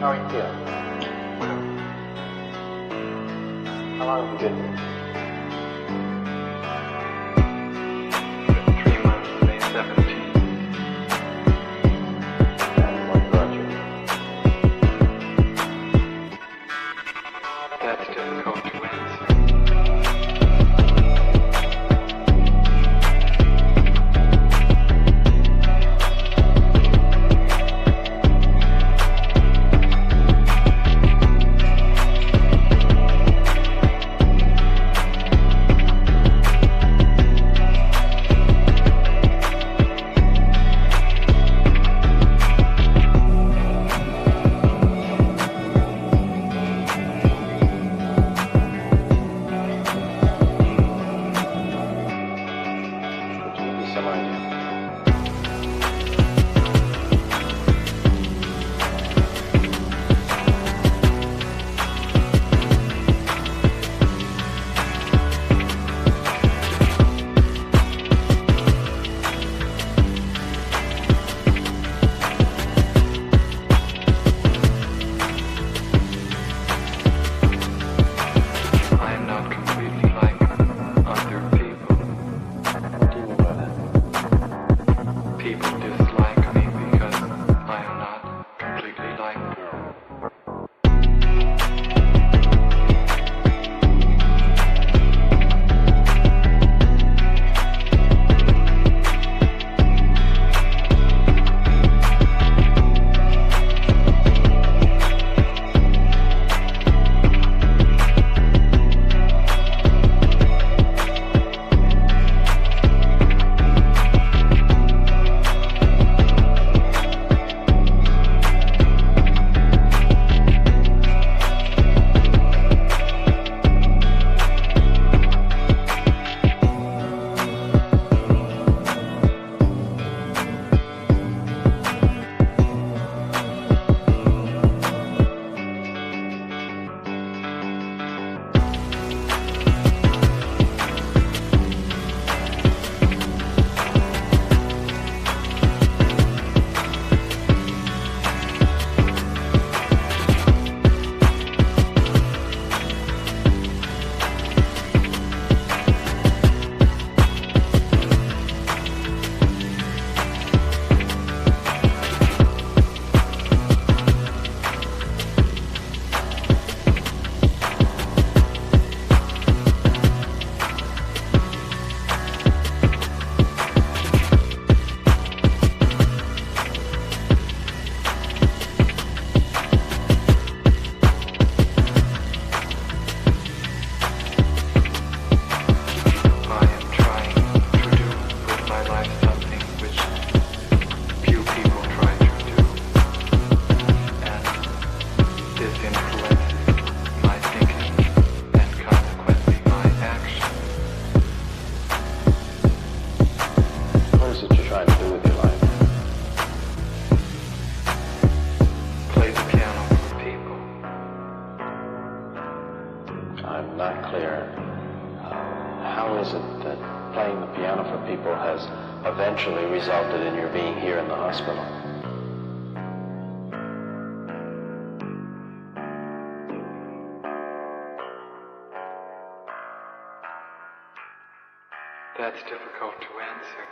How are you feeling? How long have you been here? 3 months, May 17th. And what brought you? That's difficult to answer. Eventually resulted in your being here in the hospital. That's difficult to answer.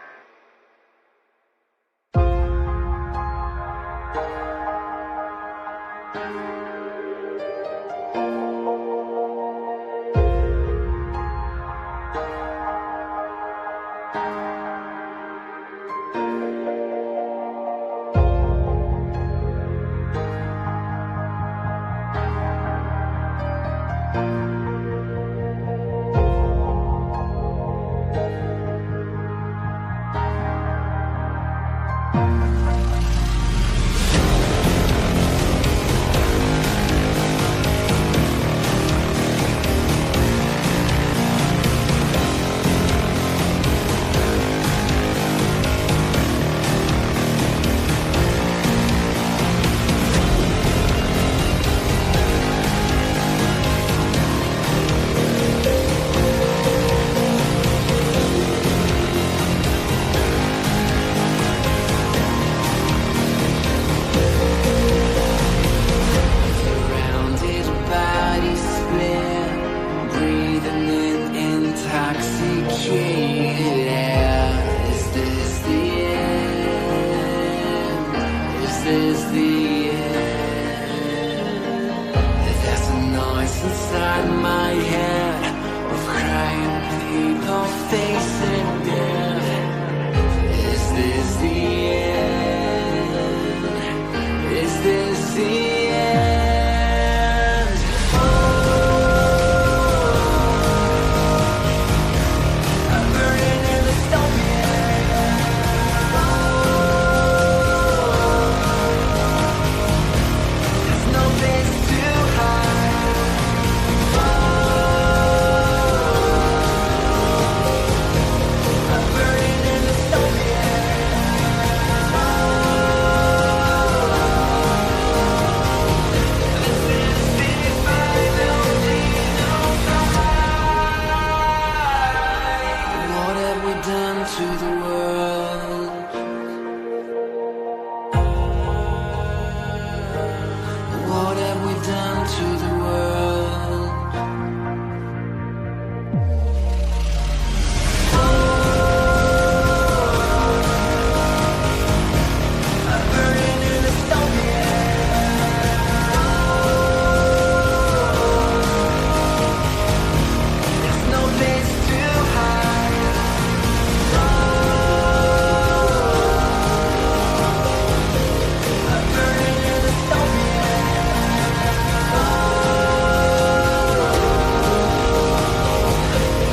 inside my head of crying people facing death. Is this the end? Is this the end? Oh, I'm burning in the stone pit. There's no place to hide. I'm burning in the stone pit. This is the final fight. What have we done to the world? What have we done to the world? I'm burning in the stone pit. There's no place to hide. I'm burning in the stone pit. This is the final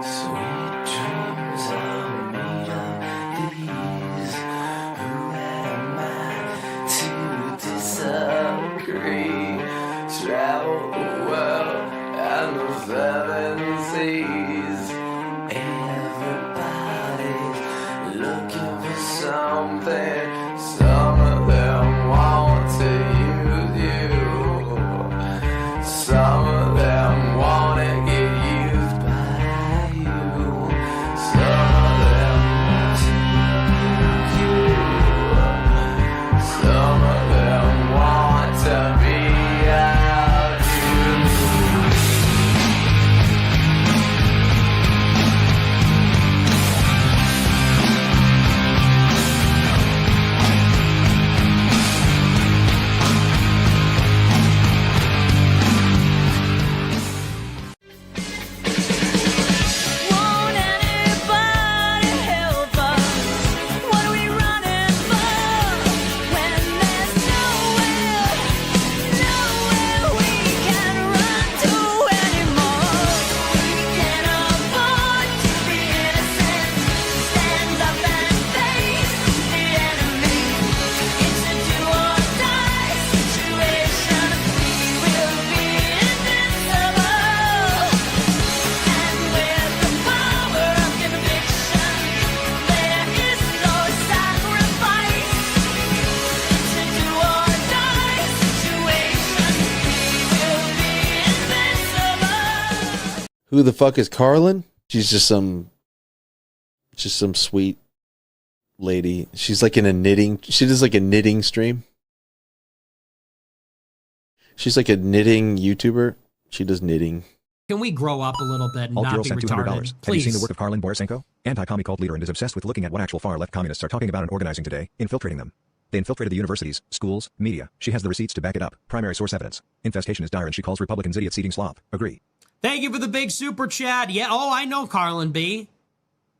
sweet dreams are made of these. Who am I to disagree? Travel the world and the seven seas. Everybody's looking for something. Some of them want to use you. Some of them want to get used by you. Some of them want to use you. Some of them want to be out you. Won't anybody help us? What are we running for? When there's nowhere we can run to anymore. We can't afford to be innocent. Stand up and face the enemy. It's a do or die situation. We will be invincible. And with the power of conviction, there is no sacrifice. It's a do or die situation. We will be invincible. Who the fuck is Karlyn? She's just some sweet lady. She's like in a knitting. She does like a knitting stream. She's like a knitting YouTuber. She does knitting. Can we grow up a little bit and Alt not Girl be sent retarded? $200. Have you Please. seen the work of Karlyn Borysenko? Anti-commie cult leader and is obsessed with looking at what actual far-left communists are talking about and organizing today, infiltrating them. They infiltrated the universities, schools, media. She has the receipts to back it up. Primary source evidence. Infestation is dire and she calls Republicans idiots eating slop. Agree. Thank you for the big super chat. Yeah, oh, I know Karlyn B.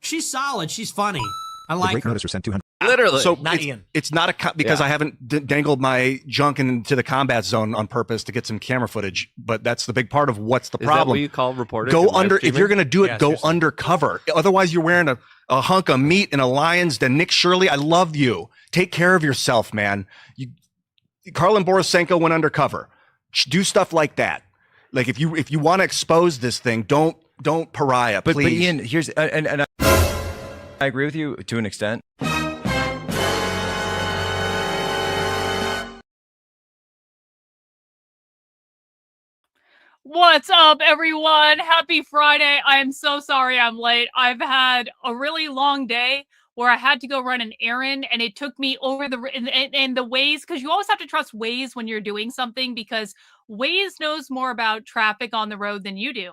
She's solid. She's funny. I The like great her. noticer sent 200. Literally, So not it's, Ian. it's not because I haven't dangled my junk into the combat zone on purpose to get some camera footage, but that's the big part of what's the Is problem. that what you call reporting? Go and live under if streaming? you're going to do it. Yeah, go seriously. undercover. Otherwise, you're wearing a hunk of meat in a lion's den. Nick Shirley, I love you. Take care of yourself, man. Karlyn Borysenko went undercover. Do stuff like that. Like if you want to expose this thing, don't pariah. But Please. Ian, here's and I agree with you to an extent. What's up, everyone? Happy Friday. I am so sorry I'm late. I've had a really long day where I had to go run an errand, and it took me over and the Waze, because you always have to trust Waze when you're doing something, because Waze knows more about traffic on the road than you do.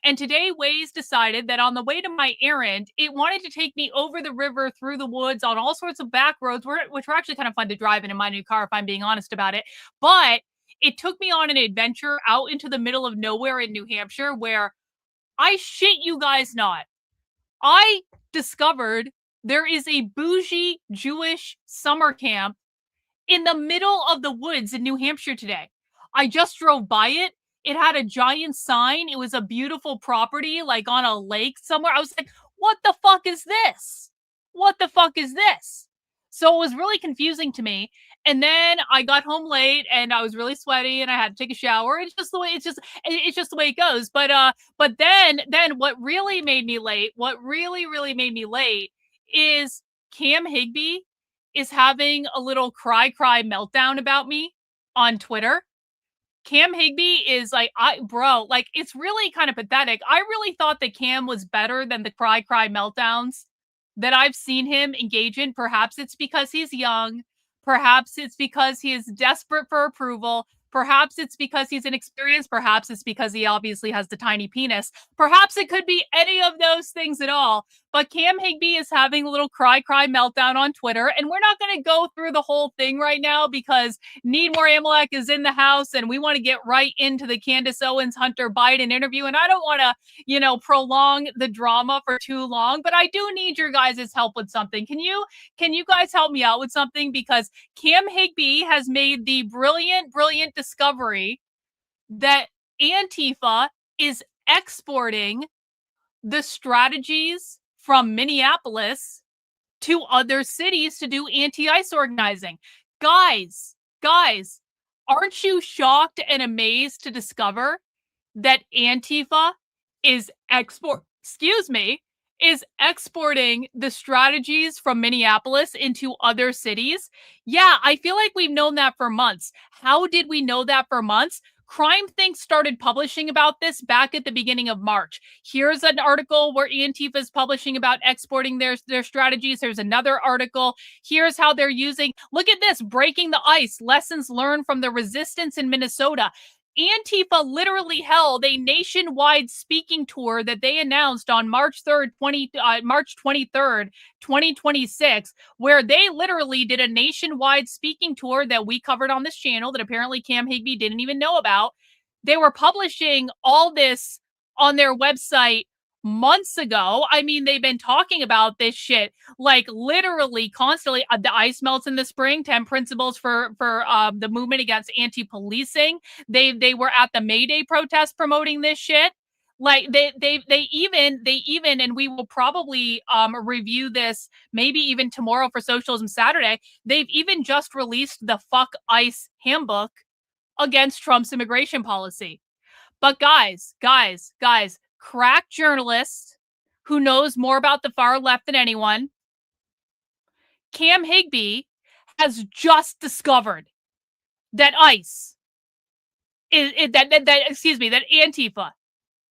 And today, Waze decided that on the way to my errand, it wanted to take me over the river, through the woods, on all sorts of back roads, which were actually kind of fun to drive in my new car, if I'm being honest about it. But it took me on an adventure out into the middle of nowhere in New Hampshire where, I shit you guys not, I discovered there is a bougie Jewish summer camp in the middle of the woods in New Hampshire today. I just drove by it. It had a giant sign. It was a beautiful property, like on a lake somewhere. I was like, what the fuck is this? What the fuck is this? So it was really confusing to me. And then I got home late and I was really sweaty and I had to take a shower. It's just the way it's just the way it goes. But then what really made me late, what really made me late is Cam Higby is having a little cry meltdown about me on Twitter. Cam Higby is like, like, it's really kind of pathetic. I really thought that Cam was better than the cry meltdowns that I've seen him engage in. Perhaps it's because he's young. Perhaps it's because he is desperate for approval. Perhaps it's because he's inexperienced. Perhaps it's because he obviously has the tiny penis. Perhaps it could be any of those things at all. But Cam Higby is having a little cry meltdown on Twitter. And we're not going to go through the whole thing right now because Need More Amalek is in the house and we want to get right into the Candace Owens Hunter Biden interview. And I don't want to, prolong the drama for too long, but I do need your guys' help with something. Can you guys help me out with something? Because Cam Higby has made the brilliant discovery that Antifa is exporting the strategies from Minneapolis to other cities to do anti-ICE organizing. Guys, aren't you shocked and amazed to discover that Antifa is exporting the strategies from Minneapolis into other cities? Yeah, I feel like we've known that for months. How did we know that for months? Crime Think started publishing about this back at the beginning of March. Here's an article where Antifa is publishing about exporting their strategies. There's another article. Here's how they're using, look at this, breaking the ice, lessons learned from the resistance in Minnesota. Antifa literally held a nationwide speaking tour that they announced on March 23rd, 2026, where they literally did a nationwide speaking tour that we covered on this channel that apparently Cam Higby didn't even know about. They were publishing all this on their website months ago. I mean, they've been talking about this shit like literally constantly. The ice melts in the spring, 10 principles for the movement against anti-policing. They were at the May Day protest promoting this shit. Like they even, and we will probably review this maybe even tomorrow for Socialism Saturday. They've even just released the Fuck ICE handbook against Trump's immigration policy. But guys, crack journalist who knows more about the far left than anyone, Cam Higby has just discovered that ICE that Antifa.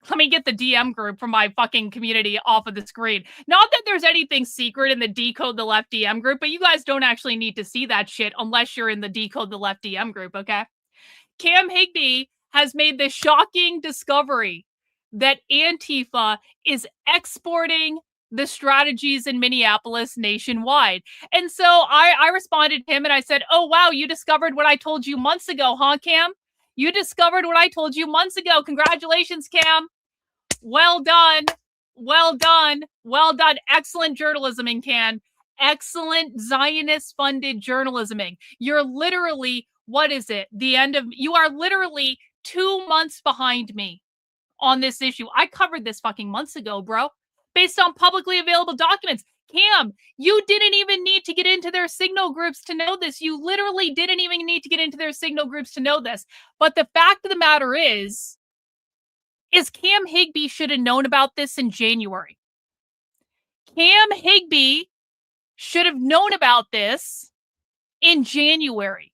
Let me get the DM group from my fucking community off of the screen. Not that there's anything secret in the Decode the Left DM group, but you guys don't actually need to see that shit unless you're in the Decode the Left DM group, okay? Cam Higby has made the shocking discovery that Antifa is exporting the strategies in Minneapolis nationwide. And so I responded to him and I said, oh, wow, you discovered what I told you months ago, huh, Cam? You discovered what I told you months ago. Congratulations, Cam. Well done. Excellent journalisming, Cam. Excellent Zionist-funded journalisming. You're literally, you are literally 2 months behind me on this issue. I covered this fucking months ago, bro, based on publicly available documents. Cam, you didn't even need to get into their signal groups to know this. You literally didn't even need to get into their signal groups to know this. But the fact of the matter is Cam Higby should have known about this in January. Cam Higby should have known about this in January.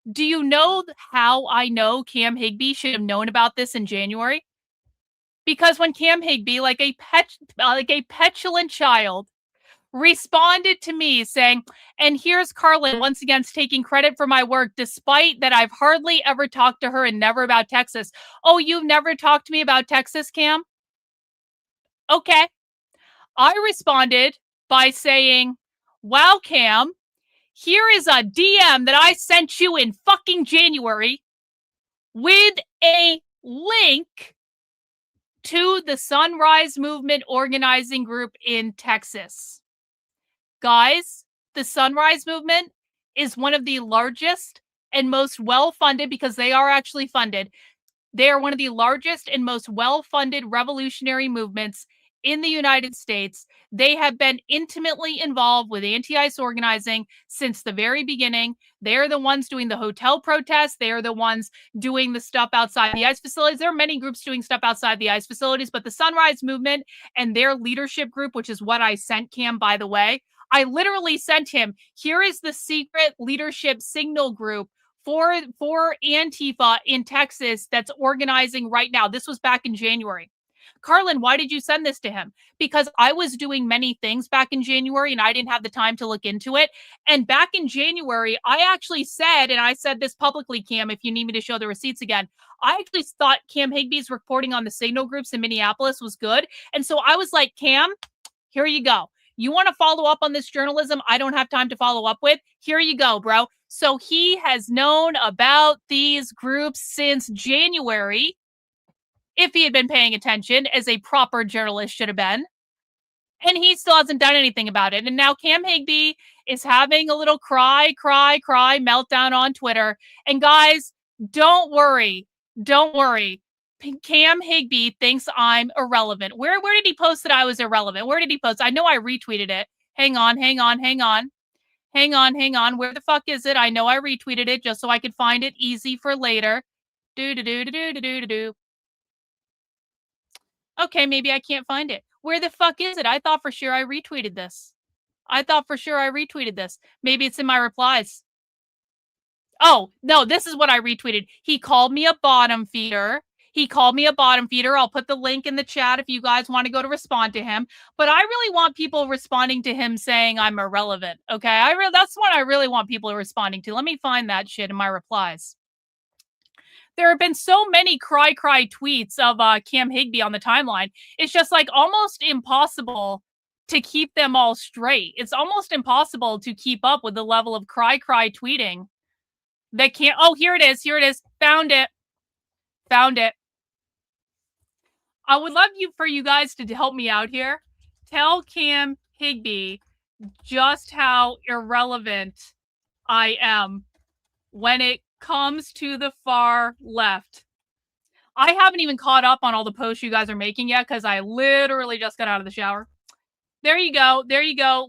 Do you know how I know Cam Higbee should have known about this in January? Because when Cam Higbee, like a petulant child, responded to me saying, and here's Karlyn once again taking credit for my work, despite that I've hardly ever talked to her and never about Texas. Oh, you've never talked to me about Texas, Cam? Okay. I responded by saying, wow, Cam, here is a DM that I sent you in fucking January with a link to the Sunrise Movement organizing group in Texas. Guys, the Sunrise Movement is one of the largest and most well-funded, because they are actually funded. They are one of the largest and most well-funded revolutionary movements in the United States. They have been intimately involved with anti-ICE organizing since the very beginning. They're the ones doing the hotel protests. They are the ones doing the stuff outside the ICE facilities. There are many groups doing stuff outside the ICE facilities, but the Sunrise Movement and their leadership group, which is what I sent Cam, by the way, I literally sent him, here is the secret leadership signal group for Antifa in Texas that's organizing right now. This was back in January. Karlyn, why did you send this to him? Because I was doing many things back in January and I didn't have the time to look into it. And back in January, I actually said, and I said this publicly, Cam, if you need me to show the receipts again, I actually thought Cam Higbee's reporting on the signal groups in Minneapolis was good. And so I was like, Cam, here you go. You want to follow up on this journalism I don't have time to follow up with? Here you go, bro. So he has known about these groups since January, if he had been paying attention, as a proper journalist should have been. And he still hasn't done anything about it. And now Cam Higbee is having a little cry meltdown on Twitter. And guys, don't worry. Don't worry. Cam Higbee thinks I'm irrelevant. Where did he post that I was irrelevant? Where did he post? I know I retweeted it. Hang on. Where the fuck is it? I know I retweeted it just so I could find it easy for later. Okay, maybe I can't find it. Where the fuck is it? I thought for sure I retweeted this. Maybe it's in my replies. Oh, no, this is what I retweeted. He called me a bottom feeder. I'll put the link in the chat if you guys want to go to respond to him. But I really want people responding to him saying I'm irrelevant. Okay, that's what I really want people responding to. Let me find that shit in my replies. There have been so many cry tweets of Cam Higbee on the timeline. It's just like almost impossible to keep them all straight. It's almost impossible to keep up with the level of cry tweeting that can't. Oh, here it is. Found it. I would love for you guys to help me out here. Tell Cam Higbee just how irrelevant I am when it comes to the far left. I haven't even caught up on all the posts you guys are making yet because I literally just got out of the shower. There you go.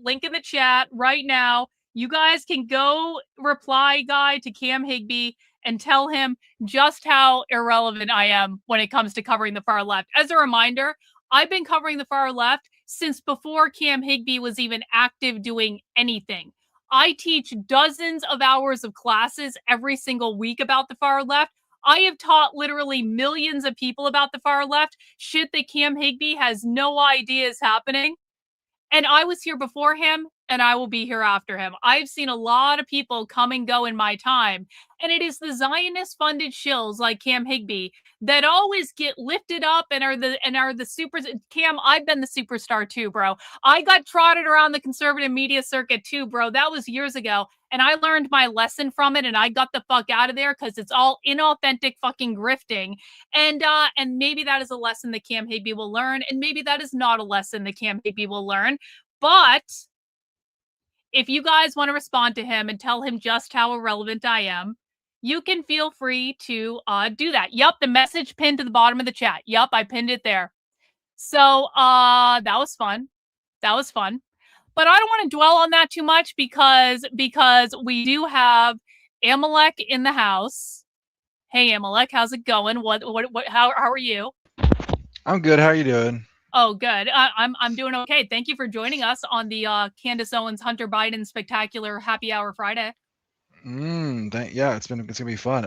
Link in the chat right now. You guys can go reply guy to Cam Higbee and tell him just how irrelevant I am when it comes to covering the far left. As a reminder, I've been covering the far left since before Cam Higbee was even active doing anything. I teach dozens of hours of classes every single week about the far left. I have taught literally millions of people about the far left. Shit that Cam Higbee has no idea is happening. And I was here before him, and I will be here after him. I've seen a lot of people come and go in my time. And it is the Zionist-funded shills like Cam Higbee that always get lifted up and are the super. Cam, I've been the superstar too, bro. I got trotted around the conservative media circuit too, bro. That was years ago. And I learned my lesson from it, and I got the fuck out of there because it's all inauthentic fucking grifting. And maybe that is a lesson that Cam Higbee will learn, and maybe that is not a lesson that Cam Higbee will learn. But if you guys want to respond to him and tell him just how irrelevant I am, you can feel free to do that. Yup, the message pinned to the bottom of the chat. Yup, I pinned it there. So that was fun. But I don't want to dwell on that too much because we do have Amalek in the house. Hey, Amalek, how's it going? How are you? I'm good. How are you doing? Oh, good. I'm doing okay. Thank you for joining us on the Candace Owens Hunter Biden Spectacular Happy Hour Friday. Yeah, it's gonna be fun.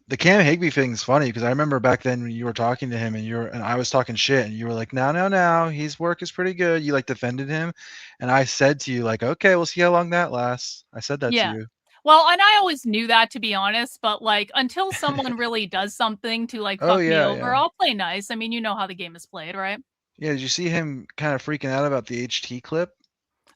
The Cam Higby thing is funny because I remember back then when you were talking to him and I was talking shit and you were like, no, his work is pretty good. You like defended him, and I said to you like, okay, we'll see how long that lasts. I said that to Yeah. you. Well, and I always knew that, to be honest, but, like, until someone really does something to, like, Oh fuck me yeah, over, yeah, I'll play nice. I mean, you know how the game is played, right? yeah. Did you see him kind of freaking out about the HT clip?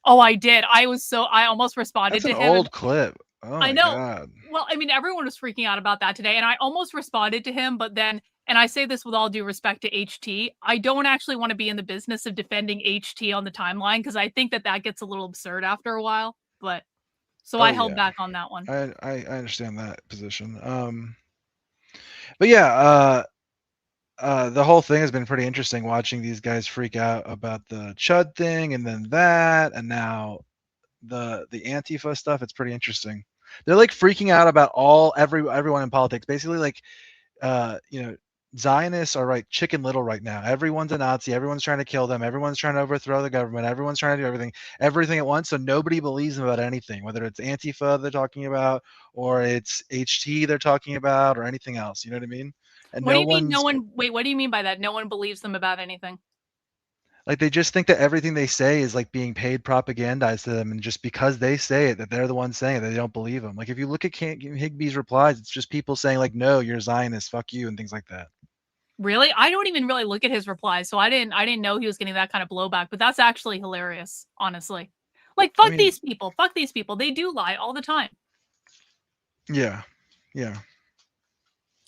Oh, I did. I almost That's responded an to him, and old clip. Oh I my know. god. Well, I mean, everyone was freaking out about that today, and I almost responded to him, but then, and I say this with all due respect to HT, I don't actually want to be in the business of defending HT on the timeline because I think that that gets a little absurd after a while. But so I Oh held yeah. back on that one. I understand that position. But yeah, the whole thing has been pretty interesting watching these guys freak out about the Chud thing and then that and now the Antifa stuff. It's pretty interesting. They're like freaking out about everyone in politics. Basically, like you know, Zionists are like Chicken Little right now. Everyone's a Nazi. Everyone's trying to kill them. Everyone's trying to overthrow the government. Everyone's trying to do everything at once. So nobody believes them about anything, whether it's Antifa they're talking about or it's HT they're talking about or anything else. You know what I mean? And What do no you mean no one's one wait, what do you mean by that? No one believes them about anything? like they just think that everything they say is like being paid propagandized to them, and just because they say it, that they're the ones saying it, they don't believe them. Like if you look at Higby's replies, it's just people saying like, "No, you're Zionist, fuck you," and things like that. Really? I don't even really look at his replies, so I didn't know he was getting that kind of blowback, but that's actually hilarious, honestly. Like, I fuck mean, these people. Fuck these people. They do lie all the time. yeah, yeah.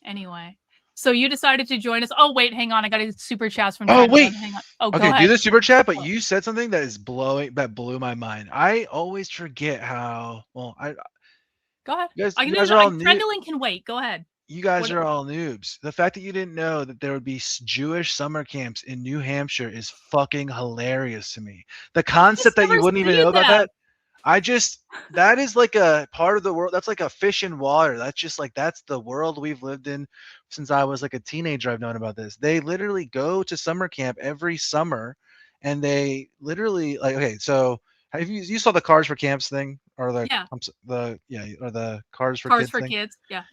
Anyway. So you decided to join us. Oh, wait, hang on. I got a super chats from Oh chat. wait. Hang on. Oh, go Okay, do ahead. the super chat, but you said something that blew my mind. I always forget how well Go ahead. you guys are all new. Trendling can wait. Go ahead. You guys What are all noobs. The fact that you didn't know that there would be Jewish summer camps in New Hampshire is fucking hilarious to me. The I just concept that you never wouldn't even see know about them. that, that is like a part of the world. That's like a fish in water. That's just like, that's the world we've lived in since I was like a teenager. I've known about this. They literally go to summer camp every summer and they literally like, okay, so have you saw the Cars for Camps thing or Yeah. the Cars for Cars Kids for thing? kids. Yeah.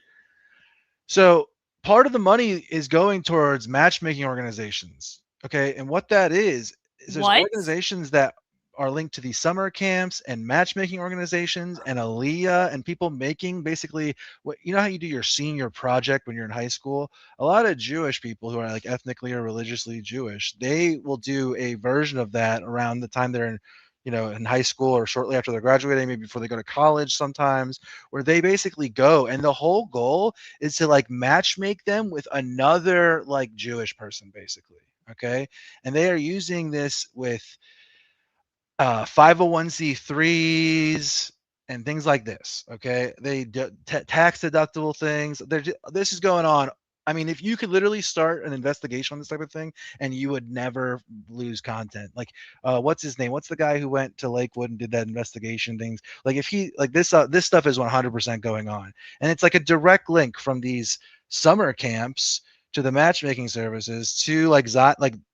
So part of the money is going towards matchmaking organizations. Okay. And what that is there's What? organizations that are linked to these summer camps and matchmaking organizations and Aaliyah and people making basically what, you know how you do your senior project when you're in high school? A lot of Jewish people who are like ethnically or religiously Jewish, they will do a version of that around the time they're in, in high school or shortly after they're graduating, maybe before they go to college sometimes, where they basically go. And the whole goal is to like match make them with another like Jewish person, basically. Okay. And they are using this with 501c3s and things like this. Okay. They tax deductible things. This is going on. I mean, if you could literally start an investigation on this type of thing and you would never lose content. Like, what's his name? What's the guy who went to Lakewood and did that investigation things? Like, if he like this stuff is 100% going on, and it's like a direct link from these summer camps to the matchmaking services to like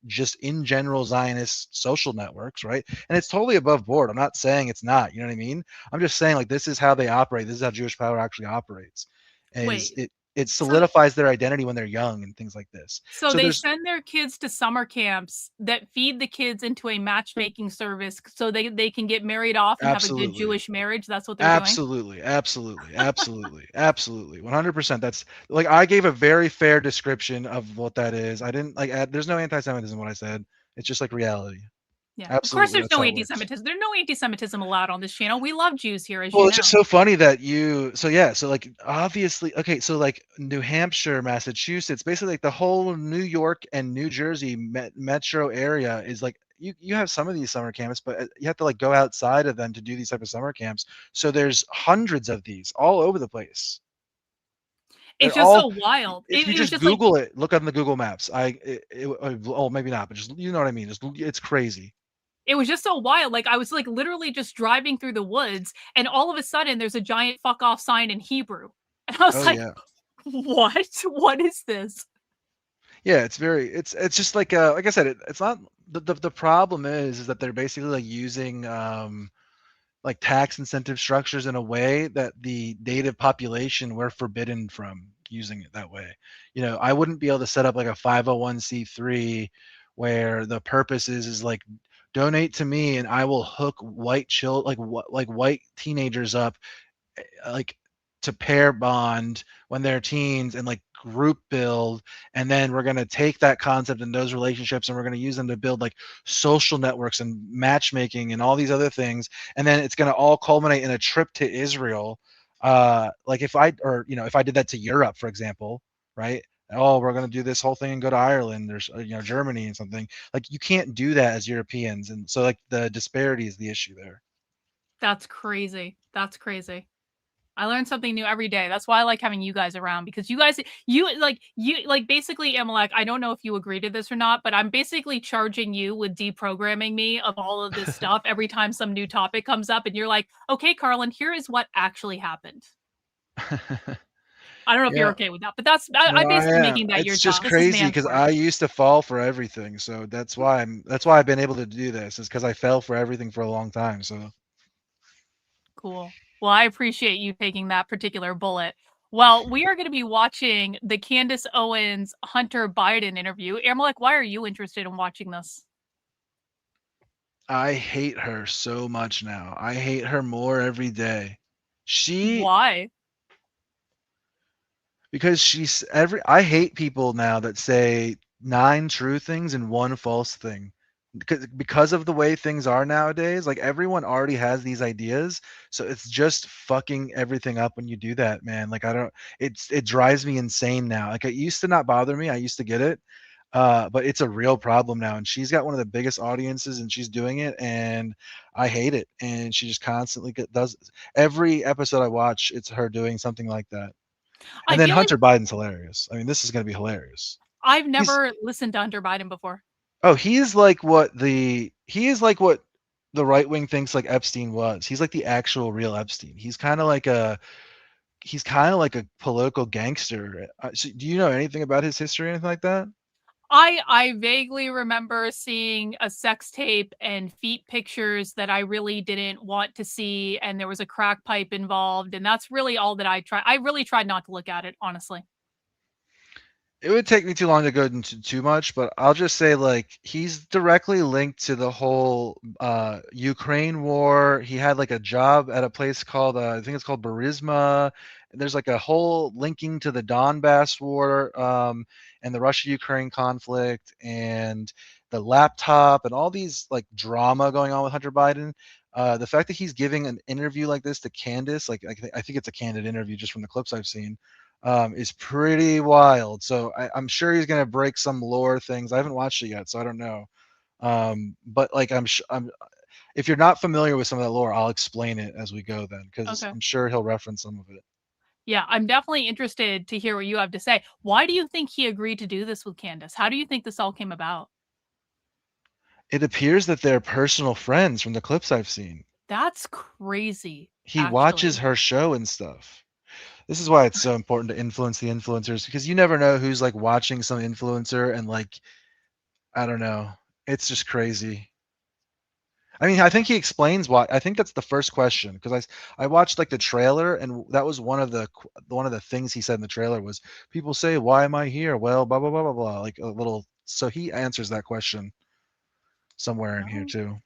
just in general Zionist social networks, right? And it's totally above board. I'm not saying it's not. You know what I mean? I'm just saying like this is how they operate. This is how Jewish power actually operates. Is Wait. it So solidifies their identity when they're young and things like this. So So they there's send their kids to summer camps that feed the kids into a matchmaking service so they can get married off and have a good absolutely, Jewish marriage. That's what they're doing. absolutely, 100%. That's like I gave a very fair description of what that is. I didn't like there's no anti-Semitism in what I said. It's just like reality. Yeah. Of course Absolutely, there's that's no how it works. anti-Semitism. There's no anti-Semitism allowed on this channel. We love Jews here, as Well, you it's know. just so funny that so like obviously, okay, so like New Hampshire, Massachusetts, basically like the whole New York and New Jersey metro area is like you have some of these summer camps, but you have to like go outside of them to do these type of summer camps. So there's hundreds of these all over the place. It's They're just all so wild. if you It was just just like Google it, look on the Google Maps. Oh, maybe not, but just you know what I mean. It's crazy. it was just so wild. Like I was like literally just driving through the woods and all of a sudden there's a giant fuck off sign in Hebrew. And I was Oh like, yeah. what? What is this? Yeah, it's just like I said, it's not the problem is that they're basically like using like tax incentive structures in a way that the native population were forbidden from using it that way. You know, I wouldn't be able to set up like a 501c3 where the purpose is like donate to me and I will hook white like white teenagers up like to pair bond when they're teens and like group build, and then we're going to take that concept and those relationships and we're going to use them to build like social networks and matchmaking and all these other things, and then it's going to all culminate in a trip to Israel. Like if I, or you know, if I did that to Europe, for example, right? Oh, we're going to do this whole thing and go to Ireland, there's you know, Germany and something. Like you can't do that as Europeans, and so like the disparity is the issue there. That's crazy. That's crazy. I learn something new every day. That's why I like having you guys around, because you like basically, Amalek, I don't know if you agree to this or not, but I'm basically charging you with deprogramming me of all of this stuff every time some new topic comes up and you're like, "Okay, Karlyn, here is what actually happened." I don't know if you're Yeah. okay with that, but that's I'm No, I basically am. making that your It's job. just This is crazy because Mansour. I used to fall for everything, so that's why I've been able to do this, is because I fell for everything for a long time. So Cool. Well, I appreciate you taking that particular bullet. Well, we are going to be watching the Candace Owens Hunter Biden interview. Amalek, why are you interested in watching this? I hate her so much now. I hate her more every day. She Why? Because I hate people now that say 9 true things and 1 false thing. Because of the way things are nowadays, like everyone already has these ideas, so it's just fucking everything up when you do that, man. Like I don't it drives me insane now. Like it used to not bother me. I used to get it. But it's a real problem now, and she's got one of the biggest audiences and she's doing it, and I hate it. And she just constantly does every episode I watch, it's her doing something like that. I And then feel like Hunter Biden's hilarious. I mean, this is going to be hilarious. I've He's never listened to Hunter Biden before. Oh, he is like what the right wing thinks like Epstein was. He's like the actual real Epstein. He's kind of like a political gangster. So do you know anything about his history or anything like that? I vaguely remember seeing a sex tape and feet pictures that I really didn't want to see, and there was a crack pipe involved, and that's really all that I really tried not to look at it, honestly. It would take me too long to go into too much, but I'll just say like he's directly linked to the whole Ukraine war. He had like a job at a place called I think it's called Burisma. There's like a whole linking to the Donbass war and the Russia-Ukraine conflict and the laptop and all these like drama going on with Hunter Biden. The fact that he's giving an interview like this to Candace, like I think it's a candid interview just from the clips I've seen, is pretty wild. So I'm sure he's gonna break some lore things. I haven't watched it yet, so I don't know. But like I'm if you're not familiar with some of that lore, I'll explain it as we go then, because Okay. I'm sure he'll reference some of it. Yeah, I'm definitely interested to hear what you have to say. Why do you think he agreed to do this with Candace? How do you think this all came about? It appears that they're personal friends from the clips I've seen. That's crazy, He watches actually. her show and stuff. This is why it's so important to influence the influencers, because you never know who's like watching some influencer and like I don't know. It's just crazy. I mean, I think he explains why. I think that's the first question, because I watched like the trailer, and that was one of the things he said in the trailer was people say, "Why am I here?" Well, blah blah blah blah blah. Like a little. So he answers that question somewhere in here Oh, too.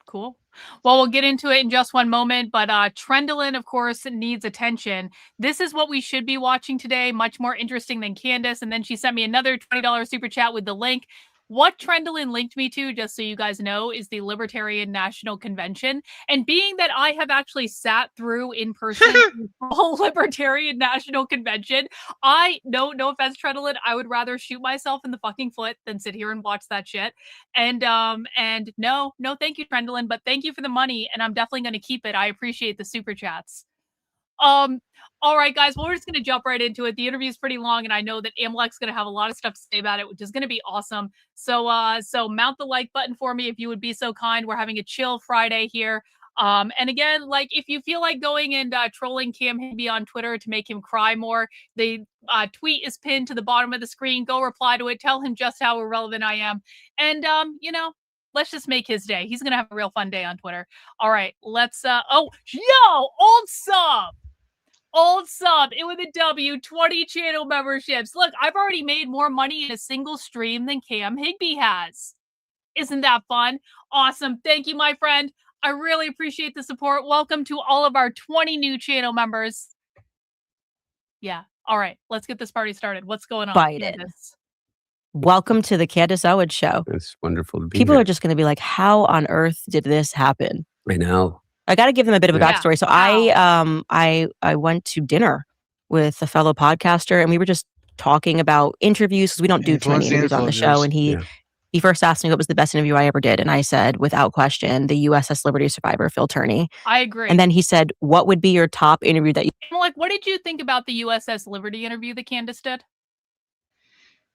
cool. Well, we'll get into it in just one moment, but Trendolyn, of course, needs attention. This is what we should be watching today, much more interesting than Candace. And then she sent me another $20 super chat with the link. What Trendolyn linked me to, just so you guys know, is the Libertarian National Convention. And being that I have actually sat through in person the whole Libertarian National Convention, no offense, Trendolyn, I would rather shoot myself in the fucking foot than sit here and watch that shit. And no, thank you, Trendolyn, but thank you for the money, and I'm definitely gonna keep it. I appreciate the super chats. Um, all right, guys. Well, we're just gonna jump right into it. The interview is pretty long, and I know that Amalek's gonna have a lot of stuff to say about it, which is gonna be awesome. So mount the like button for me if you would be so kind. We're having a chill Friday here. And again, like if you feel like going and trolling Cam Hibby on Twitter to make him cry more, the tweet is pinned to the bottom of the screen. Go reply to it. Tell him just how irrelevant I am. And Let's just make his day. He's gonna have a real fun day on Twitter. All right, let's old sub, it with a W, 20 channel memberships. Look, I've already made more money in a single stream than Cam Higby has. Isn't that fun? Awesome. Thank you, my friend. I really appreciate the support. Welcome to all of our 20 new channel members. Yeah. All right. Let's get this party started. What's going on? Biden. Candace? Welcome to the Candace Owens show. It's wonderful to be People here. are just going to be like, how on earth did this happen? I know. I got to give them a bit of a Yeah. backstory. So Wow. I went to dinner with a fellow podcaster, and we were just talking about interviews because we don't do too many interviews on the show. And he first asked me what was the best interview I ever did, and I said, without question, the USS Liberty survivor Phil Turney. I agree. And then he said, what would be your top interview that you? I'm like, what did you think about the USS Liberty interview that Candace did?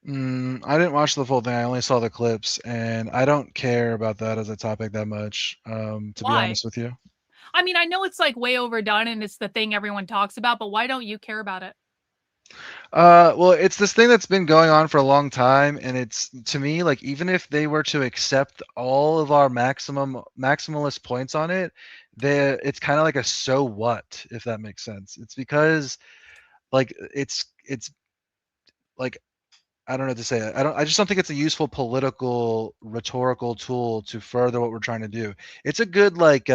I didn't watch the full thing. I only saw the clips, and I don't care about that as a topic that much, to be Why? honest with you. I mean, I know it's like way overdone and it's the thing everyone talks about, but why don't you care about it? Well, it's this thing that's been going on for a long time, and it's, to me, like, even if they were to accept all of our maximalist points on it, it's kind of like a so what, if that makes sense. It's because, like, it's like, I don't know what to say. I just don't think it's a useful political rhetorical tool to further what we're trying to do. It's a good, like,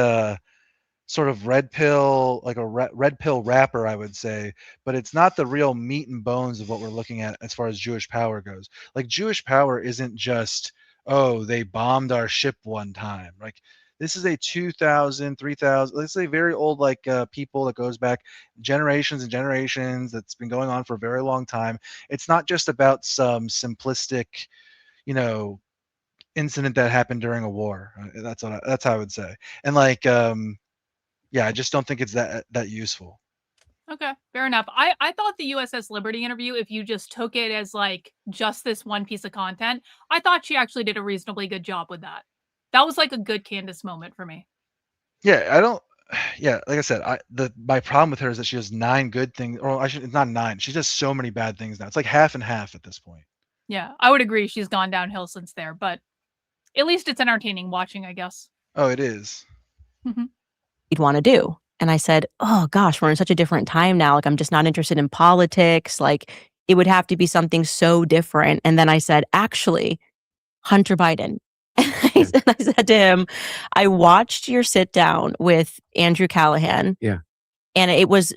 sort of red pill, like a red pill wrapper, I would say, but it's not the real meat and bones of what we're looking at as far as Jewish power goes. Like, Jewish power isn't just, oh, they bombed our ship one time. Like, this is a 2,000, 3,000, let's say very old, like, people that goes back generations and generations, that's been going on for a very long time. It's not just about some simplistic, incident that happened during a war. That's how I would say. And, like, yeah, I just don't think it's that useful. Okay, fair enough. I thought the USS Liberty interview, if you just took it as like just this one piece of content, I thought she actually did a reasonably good job with that. That was like a good Candace moment for me. Yeah, like I said, my problem with her is that she does 9 good things, or it's not 9. She does so many bad things now. It's like half and half at this point. Yeah, I would agree. She's gone downhill since there, but at least it's entertaining watching, I guess. Oh, it is. You'd want to do. And I said, oh gosh, we're in such a different time now. Like, I'm just not interested in politics. Like, it would have to be something so different. And then I said, actually, Hunter Biden. And I said to him, I watched your sit down with Andrew Callahan. Yeah. And it was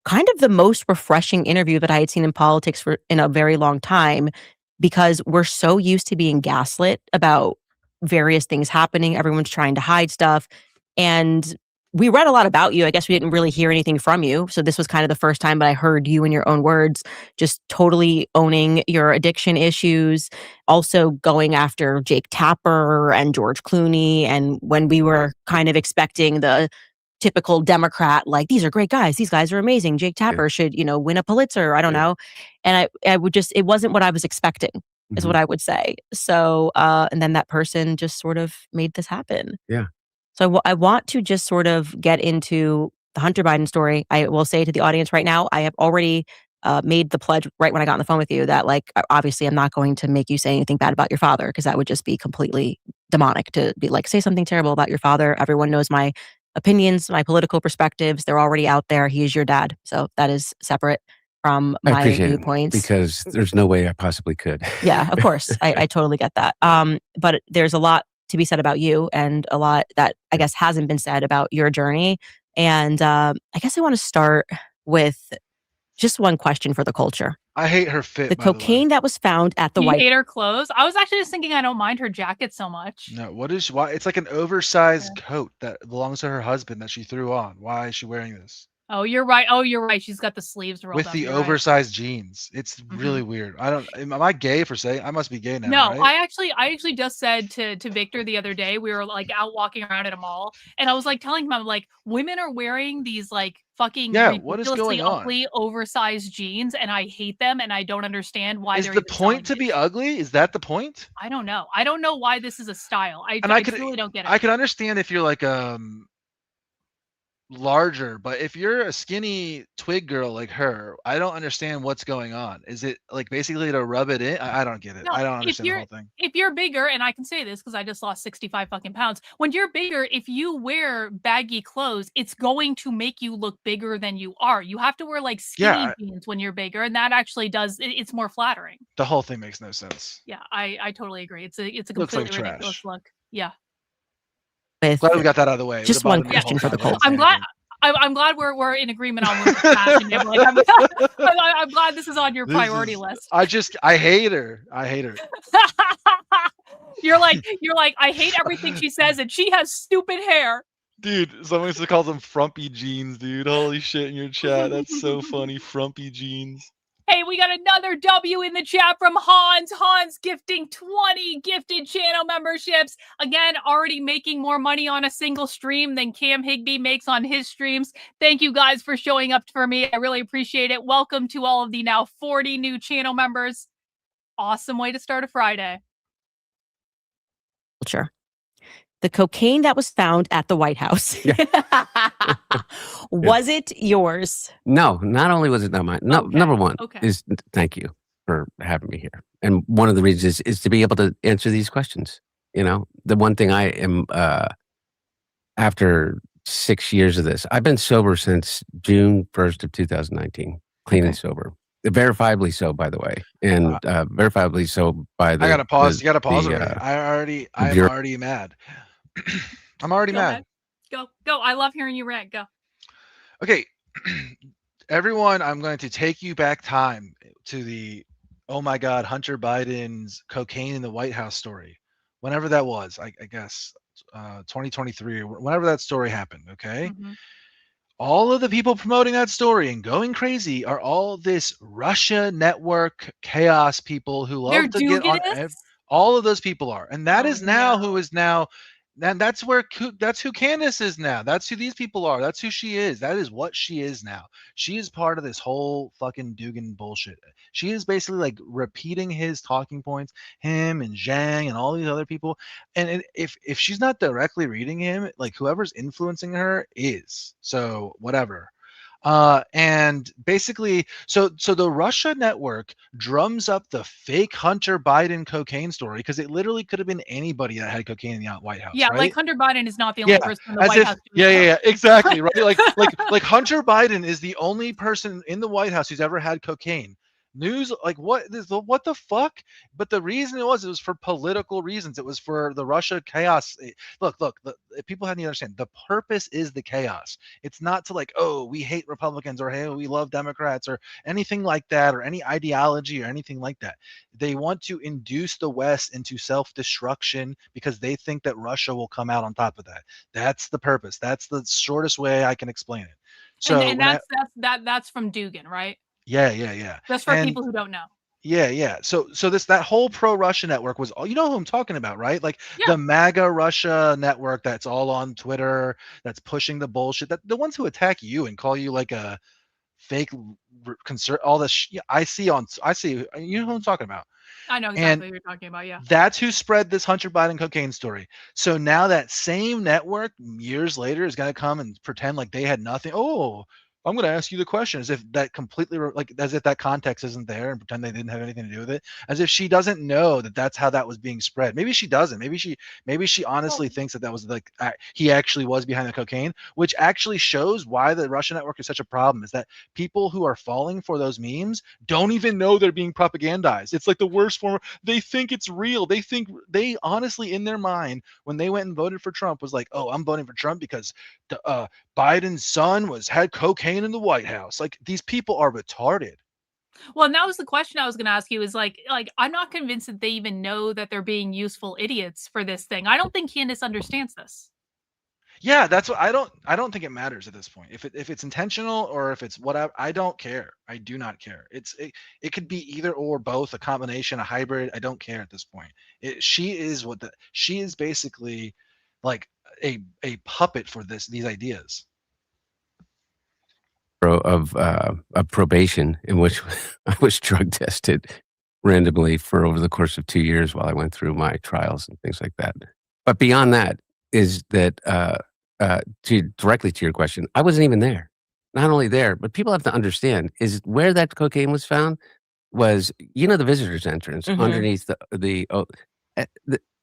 kind of the most refreshing interview that I had seen in politics in a very long time, because we're so used to being gaslit about various things happening. Everyone's trying to hide stuff. And we read a lot about you. I guess we didn't really hear anything from you. So this was kind of the first time that I heard you in your own words, just totally owning your addiction issues, also going after Jake Tapper and George Clooney. And when we were kind of expecting the typical Democrat, like, these are great guys, these guys are amazing, Jake Tapper should, win a Pulitzer, I don't know. And I would just, it wasn't what I was expecting, is what I would say. So, and then that person just sort of made this happen. Yeah. So I want to just sort of get into the Hunter Biden story. I will say to the audience right now, I have already made the pledge right when I got on the phone with you that, like, obviously I'm not going to make you say anything bad about your father, because that would just be completely demonic to be like, say something terrible about your father. Everyone knows my opinions, my political perspectives. They're already out there. He is your dad. So that is separate from my viewpoints. Because there's no way I possibly could. Yeah, of course. I totally get that. But there's a lot to be said about you, and a lot that I guess hasn't been said about your journey. And I guess I want to start with just one question for the culture. I hate her fit. The cocaine that was found at the You White hate her clothes? I was actually just thinking I don't mind her jacket so much. No, why? It's like an oversized coat that belongs to her husband that she threw on. Why is she wearing this? Oh, you're right. She's got the sleeves rolled With up. the You're right. oversized jeans. It's really weird. Am I gay for saying? I must be gay now. No, right? I actually just said to Victor the other day, we were like out walking around at a mall, and I was like telling him, I'm like, women are wearing these like fucking what is ridiculously going on? ugly oversized jeans, and I hate them, and I don't understand why. Is they're the even point to selling be ugly? Is that the point? I don't know. I don't know why this is a style. I And I truly don't get it. I can understand if you're like larger, but if you're a skinny twig girl like her, I don't understand what's going on. Is it like basically to rub it in? I don't get it. No, I don't if understand the you're whole thing. if you're bigger, and I can say this because I just lost 65 fucking pounds. When you're bigger, if you wear baggy clothes, it's going to make you look bigger than you are. You have to wear like skinny Yeah, jeans when you're bigger, and that actually does it's more flattering. the whole thing makes no sense. Yeah, I totally agree. It's a Looks like completely ridiculous trash. look. Yeah. With Glad we got that out of the way. It just would've one bothered me the question whole for the time. I didn't cult. say I'm glad anything. I'm glad we're in agreement on women's fashion. Like, I'm glad this is on your This priority is- list. I hate her. I hate her. You're like, I hate everything she says, and she has stupid hair. Dude, someone used to call them frumpy jeans, dude. Holy shit in your chat. That's so funny. Frumpy jeans. Hey, we got another W in the chat from Hans. Hans gifting 20 gifted channel memberships. Again, already making more money on a single stream than Cam Higbee makes on his streams. Thank you guys for showing up for me. I really appreciate it. Welcome to all of the now 40 new channel members. Awesome way to start a Friday. Culture. The cocaine that was found at the White House. Was it yours? No, not only was it not mine. No, Okay, number one okay. is thank you for having me here. And one of the reasons is to be able to answer these questions. You know, the one thing I am, after 6 years of this, I've been sober since June 1st of 2019, clean and sober. Verifiably so, by the way, and verifiably so by the. I gotta pause. the- You gotta pause the, already. I'm Bureau- already mad. I'm already Go mad. ahead. Go. I love hearing you rant. Go. Okay, everyone, I'm going to take you back time to the, oh my God, Hunter Biden's cocaine in the White House story. Whenever that was, I guess 2023, or whenever that story happened, okay? Mhm. All of the people promoting that story and going crazy are all this Russia network chaos people who love They're to get on. do-goodists? All of those people are, and that Oh, is now no. who is now. And that's who Candace is now. That's who these people are. That's who she is. That is what she is now. She is part of this whole fucking Dugan bullshit. She is basically like repeating his talking points, him and Zhang and all these other people. And if she's not directly reading him, like whoever's influencing her is. So whatever. And basically, so the Russia network drums up the fake Hunter Biden cocaine story because it literally could have been anybody that had cocaine in the White House. Yeah, right? like Hunter Biden is not the only Yeah, person in the as White if, House. doing yeah, that. exactly, right? Like Hunter Biden is the only person in the White House who's ever had cocaine. News, like what the fuck? But the reason it was for political reasons. It was for the Russia chaos. Look, people have to understand the purpose is the chaos. It's not to like, oh, we hate Republicans or hey, we love Democrats or anything like that or any ideology or anything like that. They want to induce the West into self-destruction because they think that Russia will come out on top of that. That's the purpose. That's the shortest way I can explain it. So and that's from Dugan, right? yeah. That's for And people who don't know. yeah. So that whole pro-Russia network was, you know who I'm talking about, right? Like Yeah. the MAGA Russia network that's all on Twitter, that's pushing the bullshit, that the ones who attack you and call you like a fake concern, all this. I see, you know who I'm talking about. I know And exactly what you're talking about. Yeah. that's who spread this Hunter Biden cocaine story. So now that same network years later is going to come and pretend like they had nothing. Oh, I'm going to ask you the question as if that completely like as if that context isn't there and pretend they didn't have anything to do with it, as if she doesn't know that that's how that was being spread. Maybe she doesn't. Maybe she honestly thinks that was like he actually was behind the cocaine, which actually shows why the Russian network is such a problem. Is that people who are falling for those memes don't even know they're being propagandized. It's like the worst form. They think it's real. They honestly in their mind when they went and voted for Trump was like, oh, I'm voting for Trump because Biden's son had cocaine in the White House. Like these people are retarded. Well, and that was the question I was going to ask you is like I'm not convinced that they even know that they're being useful idiots for this thing. I don't think Candace understands this. Yeah, that's what I don't think it matters at this point. If it's intentional or if it's whatever, I don't care. I do not care. It could be either or both, a combination, a hybrid. I don't care at this point. She is basically like a puppet for these ideas. Of probation in which I was drug tested randomly for over the course of 2 years while I went through my trials and things like that. But beyond that is that directly to your question, I wasn't even there. Not only there, but people have to understand is where that cocaine was found was, the visitors entrance underneath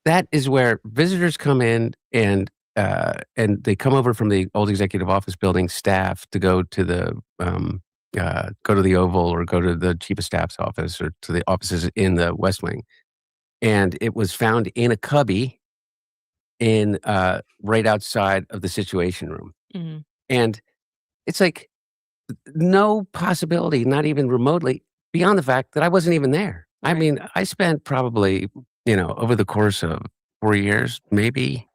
that is where visitors come in and they come over from the old executive office building staff to go to the Oval or go to the chief of staff's office or to the offices in the West Wing. And it was found in a cubby in right outside of the Situation Room. Mhm. And it's like no possibility, not even remotely, beyond the fact that I wasn't even there. I Right. mean, I spent probably, over the course of 4 years, maybe,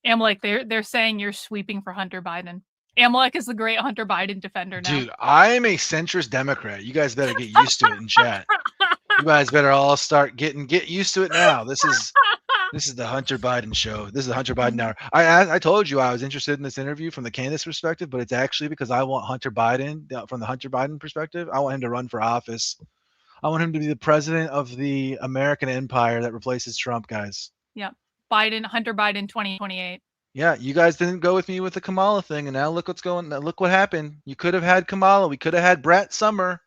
Amalek, they're saying you're sweeping for Hunter Biden. Amalek is the great Hunter Biden defender now. Dude, I'm a centrist Democrat. You guys better get used to it in chat. You guys better all start get used to it now. This is the Hunter Biden show. This is the Hunter Biden hour. I told you I was interested in this interview from the Candace perspective, but it's actually because I want Hunter Biden from the Hunter Biden perspective. I want him to run for office. I want him to be the president of the American empire that replaces Trump, guys. Yeah. Hunter Biden 2028. Yeah, you guys didn't go with me with the Kamala thing, and now look look what happened. You could have had Kamala. We could have had Brett Summer.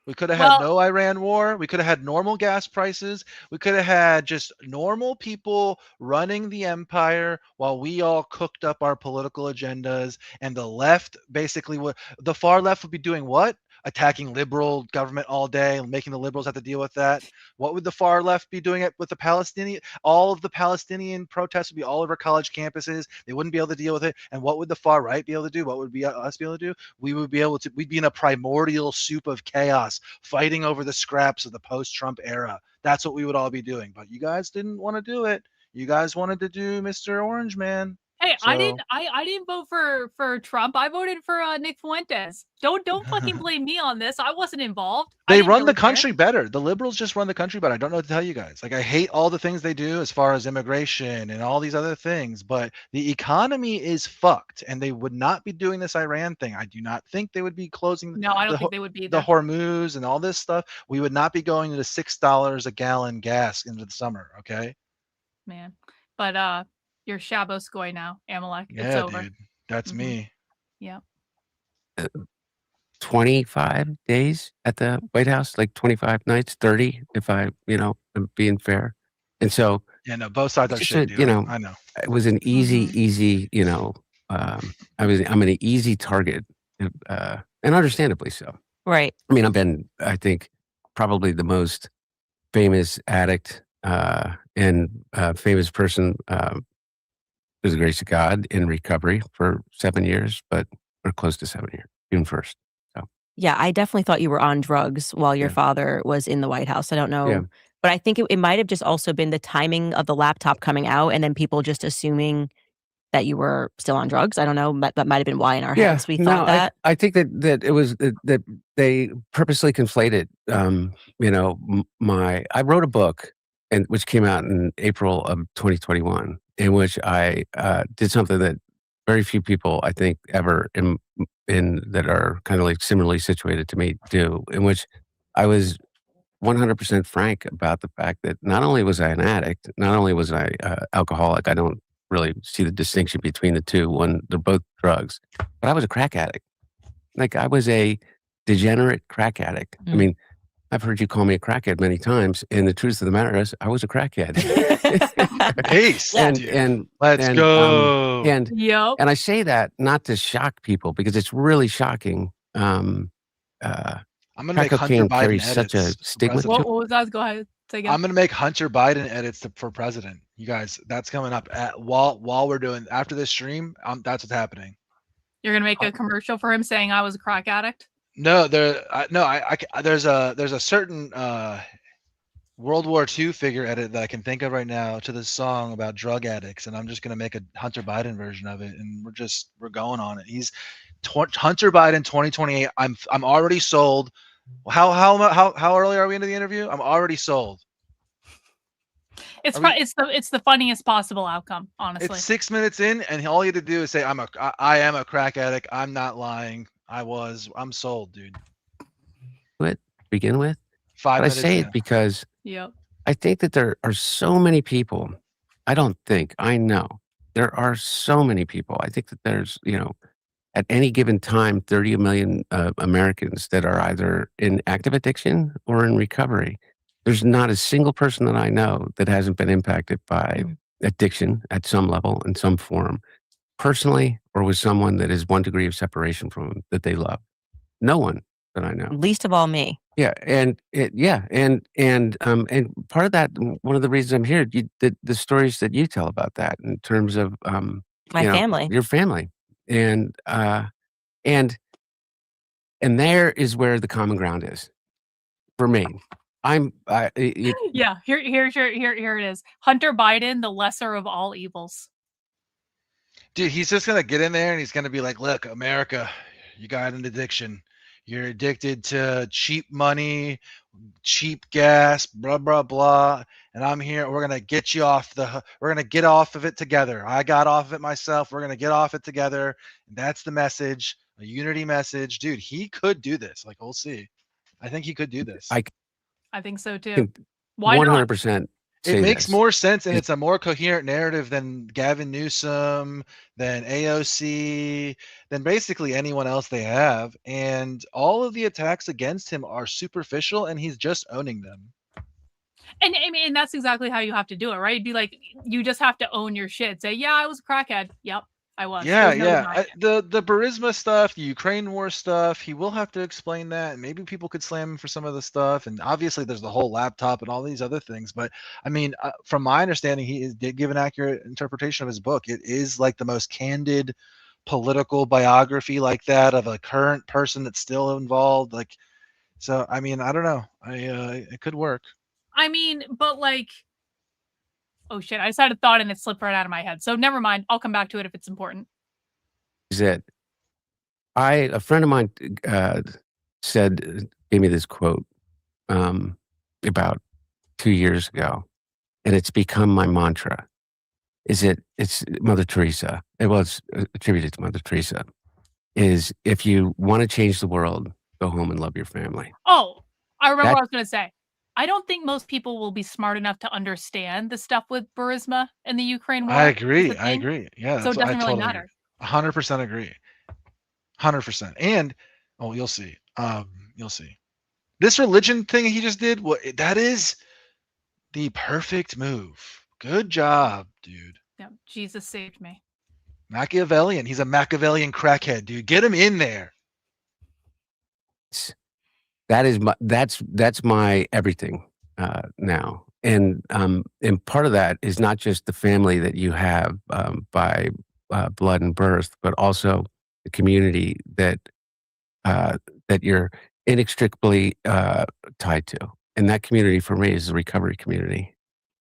We could have had no Iran war. We could have had normal gas prices. We could have had just normal people running the empire while we all cooked up our political agendas. And the left, basically, the far left would be doing what? Attacking liberal government all day and making the liberals have to deal with that. What would the far left be doing with the Palestinian? All of the Palestinian protests would be all over college campuses. They wouldn't be able to deal with it. And what would the far right be able to do? What would be us be able to do? We'd be in a primordial soup of chaos, fighting over the scraps of the post-Trump era. That's what we would all be doing. But you guys didn't want to do it. You guys wanted to do Mr. Orange Man. Hey, So- I didn't vote for Trump. I voted for Nick Fuentes. Don't fucking blame me on this. I wasn't involved. They run the country better. The liberals just run the country better. I don't know what to tell you guys. Like, I hate all the things they do as far as immigration and all these other things, but the economy is fucked, and they would not be doing this Iran thing. I do not think they would be closing. No, I don't think they would be the either. Hormuz and all this stuff. We would not be going to the $6 a gallon gas into the summer. Okay. Man. But you're Shaboskoy now, Amalek. It's Yeah, over. dude. That's me. Yeah. 25 days at the White House, like 25 nights, 30, if I'm being fair. And so, Yeah, no, both sides are just shit, a- dude. I know. it was an easy, I'm an easy target, and understandably so. Right. I mean, I've been, I think, probably the most famous addict and famous person, through the grace of God, in recovery for 7 years, or close to 7 years, June 1st. So, Yeah, I definitely thought you were on drugs while your Yeah. father was in the White House. I don't know. Yeah. But I think it might have just also been the timing of the laptop coming out and then people just assuming that you were still on drugs. I don't know. That might have been why in our heads we thought that. I think that it was that they purposely conflated. I wrote a book, which came out in April of 2021, in which I did something that very few people, I think, ever in that are kind of like similarly situated to me do. In which I was 100% frank about the fact that not only was I an addict, not only was I alcoholic. I don't really see the distinction between the two when they're both drugs, but I was a crack addict. Like, I was a degenerate crack addict. I mean, I've heard you call me a crackhead many times, and the truth of the matter is, I was a crackhead. Peace. and Let's go. And Yep. I say that not to shock people because it's really shocking. I'm gonna Crack make Hunter cocaine Biden carries such a edits for stigma. president. What was that? Go ahead. Say again. I'm gonna make Hunter Biden edits for president. You guys, that's coming up while we're doing after this stream. That's what's happening. You're gonna make a commercial for him saying I was a crack addict. No, there's a certain World War II figure edit that I can think of right now to this song about drug addicts, and I'm just gonna make a Hunter Biden version of it, and we're going on it. He's Hunter Biden 2028. I'm already sold. How early are we into the interview? I'm already sold. It's the funniest possible outcome, honestly. It's 6 minutes in, and all you had to do is say, I am a crack addict. I'm not lying. I'm sold, dude. To begin with. 5 But I minutes say in. it because Yep. I think that there are so many people. I know there are so many people. I think that there's, at any given time, 30 million Americans that are either in active addiction or in recovery. There's not a single person that I know that hasn't been impacted by addiction at some level, in some form, personally, or with someone that is one degree of separation from them that they love. No one that I know. Least of all me. Yeah, and part of that, one of the reasons I'm here, the stories that you tell about that in terms of My family. your family, and there is where the common ground is for me. Yeah, here it is. Hunter Biden, the lesser of all evils. Dude, he's just gonna get in there and he's gonna be like, "Look, America, you got an addiction. You're addicted to cheap money, cheap gas, blah blah blah. And I'm here. We're gonna get you off We're gonna get off of it together. I got off of it myself. We're gonna get off it together. And that's the message, a unity message, dude. He could do this. Like, we'll see. I think he could do this. I think so too. Why 100%. It makes more sense, and it's a more coherent narrative than Gavin Newsom, than AOC, than basically anyone else they have. And all of the attacks against him are superficial, and he's just owning them. And I mean, that's exactly how you have to do it, right? Be like, you just have to own your shit. Say, yeah, I was a crackhead. Yep, I was. Yeah. The Burisma stuff, the Ukraine war stuff, he will have to explain that. And maybe people could slam him for some of the stuff. And obviously, there's the whole laptop and all these other things. But I mean, from my understanding, he did give an accurate interpretation of his book. It is like the most candid political biography like that of a current person that's still involved. Like, so I mean, I don't know. It could work. I mean, but like, oh shit, I just had a thought and it slipped right out of my head. So never mind. I'll come back to it if it's important. Is that a friend of mine gave me this quote about 2 years ago, and it's become my mantra. It's Mother Teresa. It was attributed to Mother Teresa. Is if you want to change the world, go home and love your family. Oh, I remember what I was going to say. I don't think most people will be smart enough to understand the stuff with Burisma and the Ukraine war. I agree. Yeah. So it doesn't really matter. 100% agree. 100%. And you'll see. You'll see. This religion thing he just did, that is the perfect move. Good job, dude. Yeah, Jesus saved me. Machiavellian. He's a Machiavellian crackhead, dude. Get him in there. That's my everything now, and part of that is not just the family that you have by blood and birth, but also the community that you're inextricably tied to, and that community for me is the recovery community,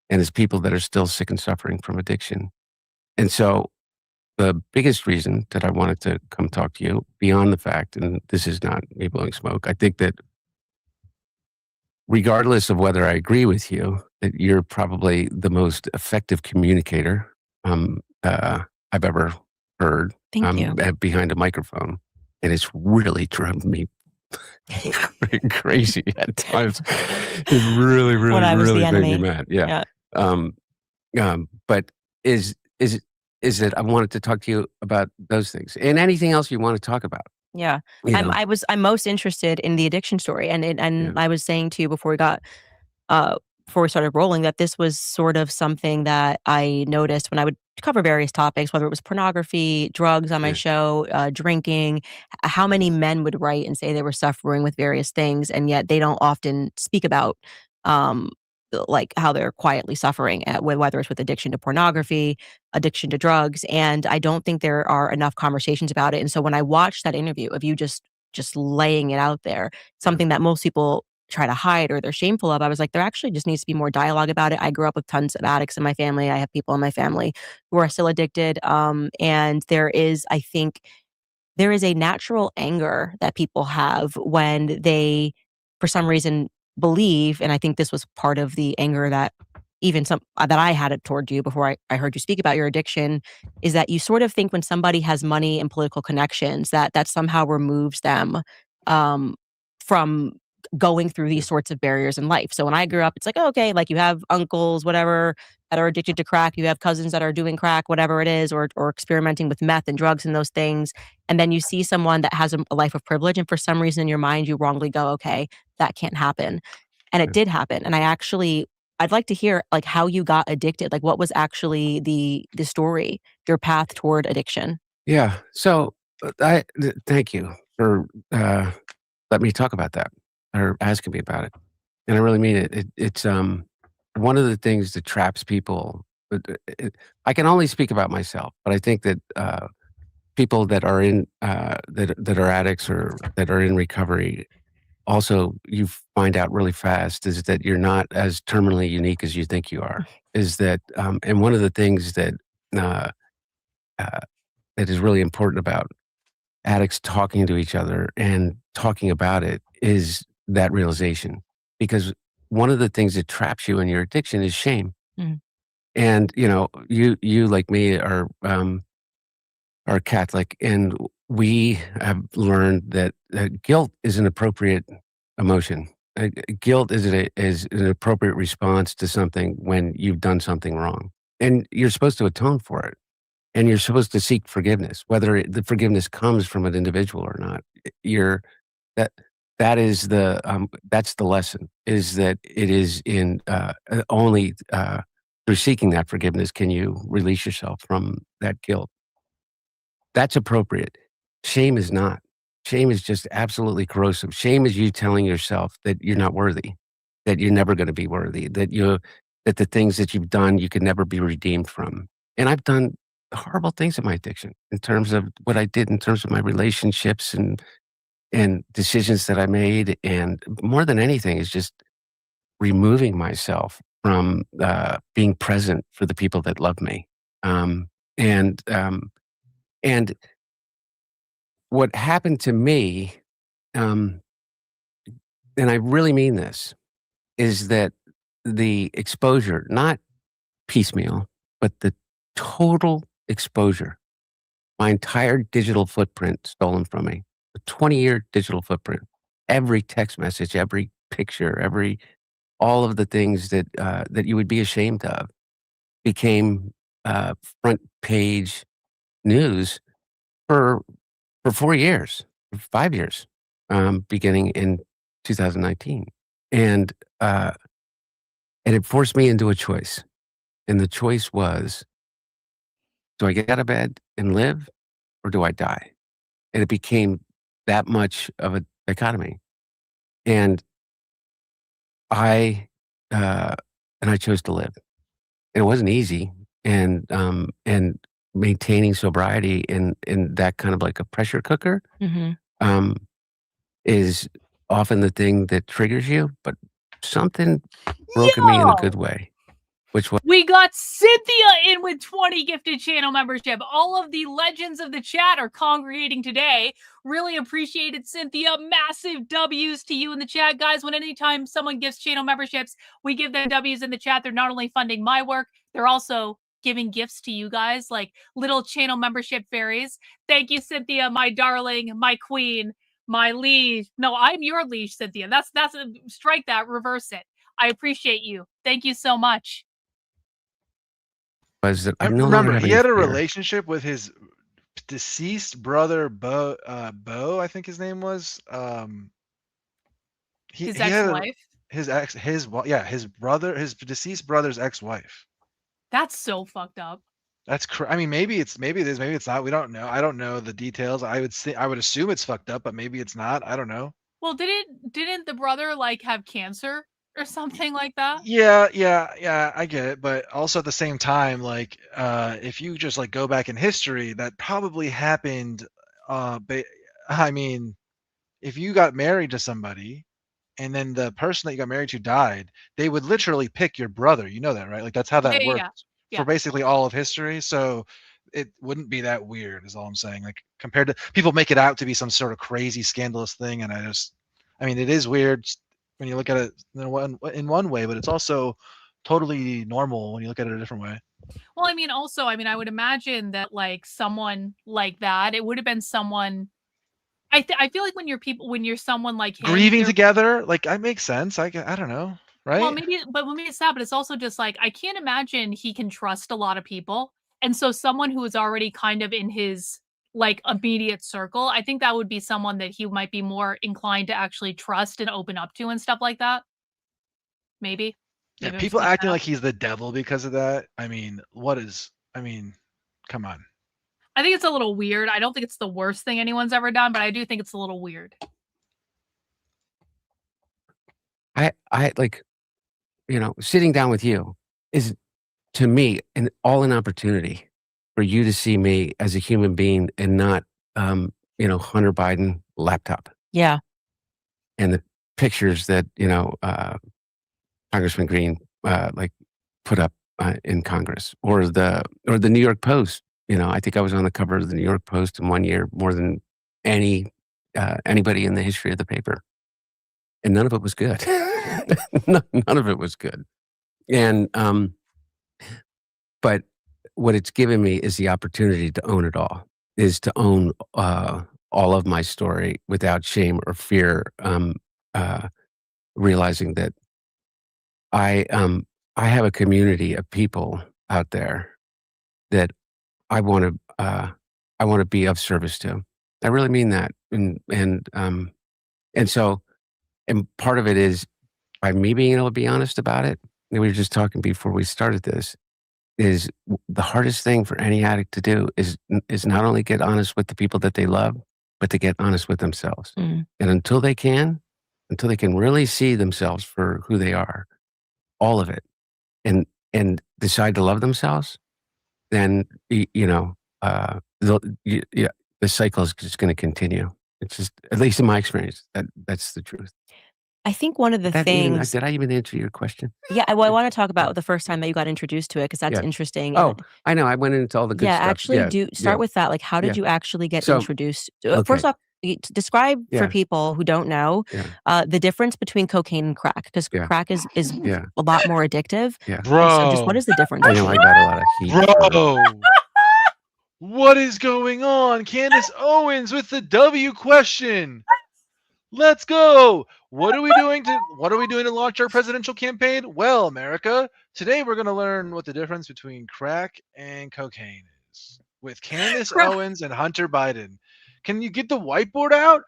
and it's people that are still sick and suffering from addiction, and so. The biggest reason that I wanted to come talk to you, beyond the fact, and this is not me blowing smoke, I think that regardless of whether I agree with you, that you're probably the most effective communicator I've ever heard. Thank you. Behind a microphone. And it's really driven me crazy at times. It really made me mad. Yeah. But is that I wanted to talk to you about those things and anything else you want to talk about. Yeah. I'm most interested in the addiction story. And I was saying to you before we started rolling that this was sort of something that I noticed when I would cover various topics, whether it was pornography, drugs on my show, drinking, how many men would write and say they were suffering with various things. And yet they don't often speak about, like how they're quietly suffering whether it's with addiction to pornography, addiction to drugs. And I don't think there are enough conversations about it. And so when I watched that interview of you just laying it out there, something that most people try to hide or they're shameful of, I was like, there actually just needs to be more dialogue about it. I grew up with tons of addicts in my family. I have people in my family who are still addicted. And I think there is a natural anger that people have when they, for some reason, believe, and I think this was part of the anger that even that I had it toward you before I heard you speak about your addiction, is that you sort of think when somebody has money and political connections that somehow removes them from going through these sorts of barriers in life. So when I grew up, it's like, oh, okay, like you have uncles, whatever, that are addicted to crack. You have cousins that are doing crack, whatever it is, or experimenting with meth and drugs and those things. And then you see someone that has a life of privilege, and for some reason in your mind, you wrongly go, okay, that can't happen. And it did happen. And I'd like to hear like how you got addicted. Like what was actually the story, your path toward addiction? Yeah. So thank you for letting me talk about that or asking me about it. And I really mean it. It's one of the things that traps people. I can only speak about myself, but I think that people that are in that are addicts or that are in recovery, also you find out really fast is that you're not as terminally unique as you think you are. Is that and one of the things that that is really important about addicts talking to each other and talking about it is that realization. Because one of the things that traps you in your addiction is shame. Mhm. And you like me are Catholic, and we have learned that guilt is an appropriate emotion. Guilt is an appropriate response to something when you've done something wrong, and you're supposed to atone for it. And you're supposed to seek forgiveness, whether the forgiveness comes from an individual or not. You're that that is that's the lesson, is that it is in only through seeking that forgiveness can you release yourself from that guilt. That's appropriate. Shame is not. Shame is just absolutely corrosive. Shame is you telling yourself that you're not worthy, that you're never going to be worthy, that the things that you've done you can never be redeemed from. And I've done horrible things in my addiction in terms of what I did in terms of my relationships and decisions that I made. And more than anything is just removing myself from being present for the people that love me. And what happened to me, and I really mean this, is that the exposure, not piecemeal, but the total exposure, my entire digital footprint stolen from me, a 20-year digital footprint, every text message, every picture, all of the things that that you would be ashamed of became front page news for 4 years, 5 years, beginning in 2019. And it forced me into a choice. And the choice was, do I get out of bed and live, or do I die? And it became that much of a dichotomy. And I chose to live. And it wasn't easy. And maintaining sobriety in that kind of like a pressure cooker Mhm. is often the thing that triggers you. But something broke in me in a good way, which was We got Cynthia in with 20 gifted channel membership. All of the legends of the chat are congregating today. Really appreciated, Cynthia. Massive W's to you in the chat, guys. When anytime someone gives channel memberships, we give them W's in the chat. They're not only funding my work, they're also giving gifts to you guys, like little channel membership fairies. Thank you, Cynthia, my darling, my queen, my liege. No, I'm your liege, Cynthia. That's strike that, reverse it. I appreciate you. Thank you so much. was that I I'm no longer remember having he had a fear. relationship with his deceased brother, Bo. I think his name was. His He had ex-wife. his brother, his deceased brother's ex-wife. That's so fucked up. That's I mean, maybe it is, maybe it's not. We don't know. I don't know the details. I would assume it's fucked up, but maybe it's not. I don't know. Well, didn't the brother like have cancer or something like that? Yeah, I get it, but also at the same time, like, if you just like go back in history, that probably happened. I mean, if you got married to somebody, and then the person that you got married to died, they would literally pick your brother. You know that, right? Like that's how that Yeah. worked for basically all of history. So it wouldn't be that weird, is all I'm saying. Like compared to people make it out to be some sort of crazy scandalous thing, and I mean, it is weird when you look at it in one way, but it's also totally normal when you look at it a different way. Well, I mean, also, I would imagine that like someone like that, it would have been someone. I feel like when you're someone like him, Grieving they're- together, like that makes sense. I don't know, right? Well, maybe it's that, but it's also just like I can't imagine he can trust a lot of people, and so someone who is already kind of in his like immediate circle, I think that would be someone that he might be more inclined to actually trust and open up to and stuff like that. Maybe. Yeah, Maybe I'm people just making acting that up. like he's the devil because of that. I mean, come on. I think it's a little weird. I don't think it's the worst thing anyone's ever done, but I do think it's a little weird. I like, sitting down with you is to me an opportunity for you to see me as a human being and not, Hunter Biden laptop Yeah. and the pictures that, Congressman Green, put up in Congress or the New York Post. I think I was on the cover of the New York Post in 1 year more than anybody in the history of the paper. And none of it was good. None of it was good. And, but what it's given me is the opportunity to own it all, is to own all of my story without shame or fear, realizing that I have a community of people out there that I want to be of service to. I really mean that. And so, and part of it is by me being able to be honest about it. We were just talking before we started this, is the hardest thing for any addict to do is not only get honest with the people that they love, but to get honest with themselves. Mm. And until they can really see themselves for who they are, all of it, and decide to love themselves, then the cycle is just going to continue. It's just, at least in my experience, that's the truth. I think one of the things. Did I even answer your question? Yeah, well, I want to talk about the first time that you got introduced to it because that's Yeah. interesting. Oh, and- I know. I went into all the good yeah, stuff. actually, do start yeah. with that. Like, how did Yeah. you actually get So, introduced? okay. First off, describe Yeah. for people who don't know Yeah. the difference between cocaine and crack, because Yeah. crack is Yeah. a lot more addictive. Yeah. And so just Bro. what is the difference? I know I got a lot of heat. Bro. What is going on? Candace Owens with the W question. Let's go. What are we doing to launch our presidential campaign? Well, America, today we're going to learn what the difference between crack and cocaine is with Candace Owens and Hunter Biden. Can you get the whiteboard out?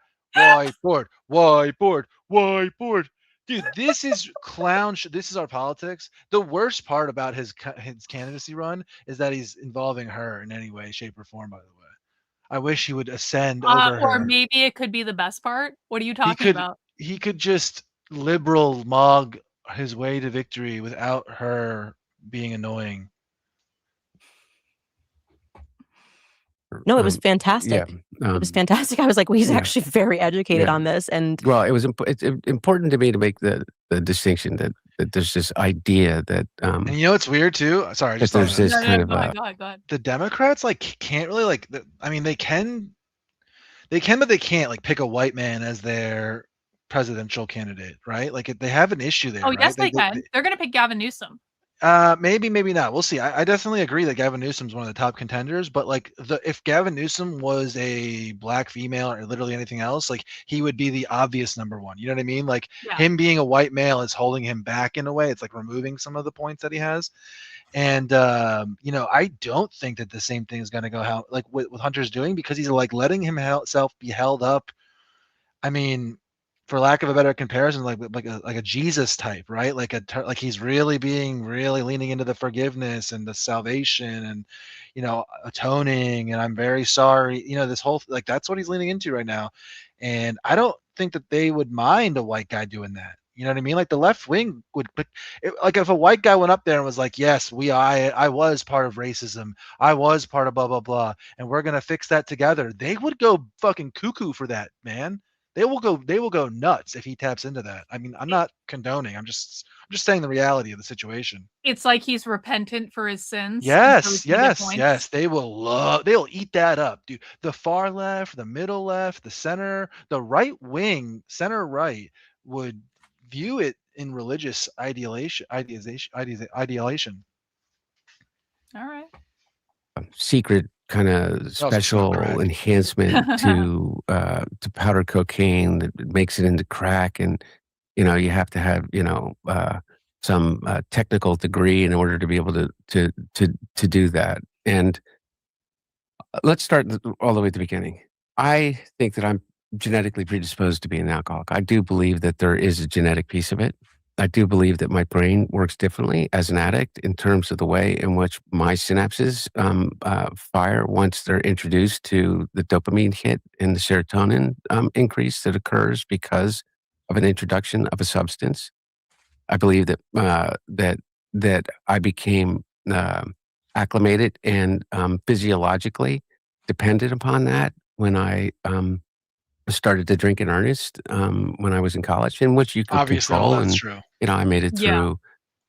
Whiteboard. Dude, this is clown. This is our politics. The worst part about his candidacy run is that he's involving her in any way, shape, or form. By the way, I wish he would ascend over Or her. maybe it could be the best part. What are you talking about? He could just liberal mog his way to victory without her being annoying. No, it was fantastic. Yeah. It was fantastic. I was like, well, he's yeah. actually very educated Yeah. on this. And Well, it's important to me to make the distinction that there's this idea that And you know what's weird too? Sorry, I just there's thought of this it. kind of go ahead. The Democrats can't really I mean they can but they can't pick a white man as their presidential candidate, right? They have an issue there. Oh, right? yes, they can. They're going to pick Gavin Newsom. Maybe not. We'll see. I definitely agree that Gavin Newsom's one of the top contenders, but if Gavin Newsom was a black female or literally anything else, he would be the obvious number one. You know what I mean? Him being a white male is holding him back in a way. It's removing some of the points that he has. And I don't think that the same thing is going to go how what Hunter's doing, because he's letting himself be held up. I mean, for lack of a better comparison, like a Jesus type, right? Like he's really leaning into the forgiveness and the salvation and atoning, and I'm very sorry. This whole that's what he's leaning into right now, and I don't think that they would mind a white guy doing that. You know what I mean? The left wing would, if a white guy went up there and was like, "Yes, I was part of racism. I was part of blah blah blah, and we're gonna fix that together," they would go fucking cuckoo for that, man. They will go nuts if he taps into that. I mean, I'm not condoning. I'm just saying the reality of the situation. It's like he's repentant for his sins. Yes. They'll eat that up, dude. The far left, the middle left, the center, the right wing, center right would view it in religious ideation. All right. secret kind of Also smoke special crack. enhancement to powder cocaine that makes it into crack, and you have to have some technical degree in order to be able to do that. And let's start all the way at the beginning. I think that I'm genetically predisposed to be an alcoholic. I do believe that there is a genetic piece of it. I do believe that my brain works differently as an addict in terms of the way in which my synapses fire once they're introduced to the dopamine hit and the serotonin increase that occurs because of an introduction of a substance. I believe that that I became acclimated and physiologically dependent upon that when I started to drink in earnest when I was in college, in which you can Obviously, all control. that's And true. I made it Yeah. through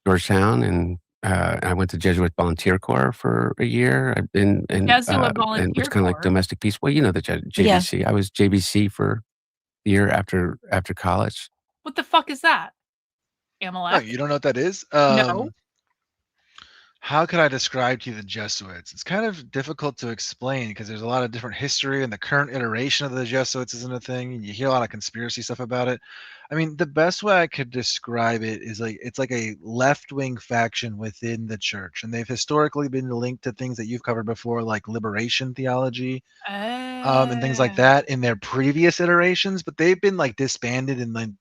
Georgetown, and I went to Jesuit Volunteer Corps for a year, and Jesuit and Volunteer was kind of like Corps? domestic peace. Well, the Yeah. JVC. I was JVC for a year after college. What the fuck is that? No, Amalek? you don't know what that is? No. How could I describe to you the Jesuits? It's kind of difficult to explain because there's a lot of different history, and the current iteration of the Jesuits isn't a thing. And you hear a lot of conspiracy stuff about it. I mean, the best way I could describe it is like it's like a left-wing faction within the church, and they've historically been linked to things that you've covered before, like liberation theology, and things like that in their previous iterations. But they've been like disbanded and then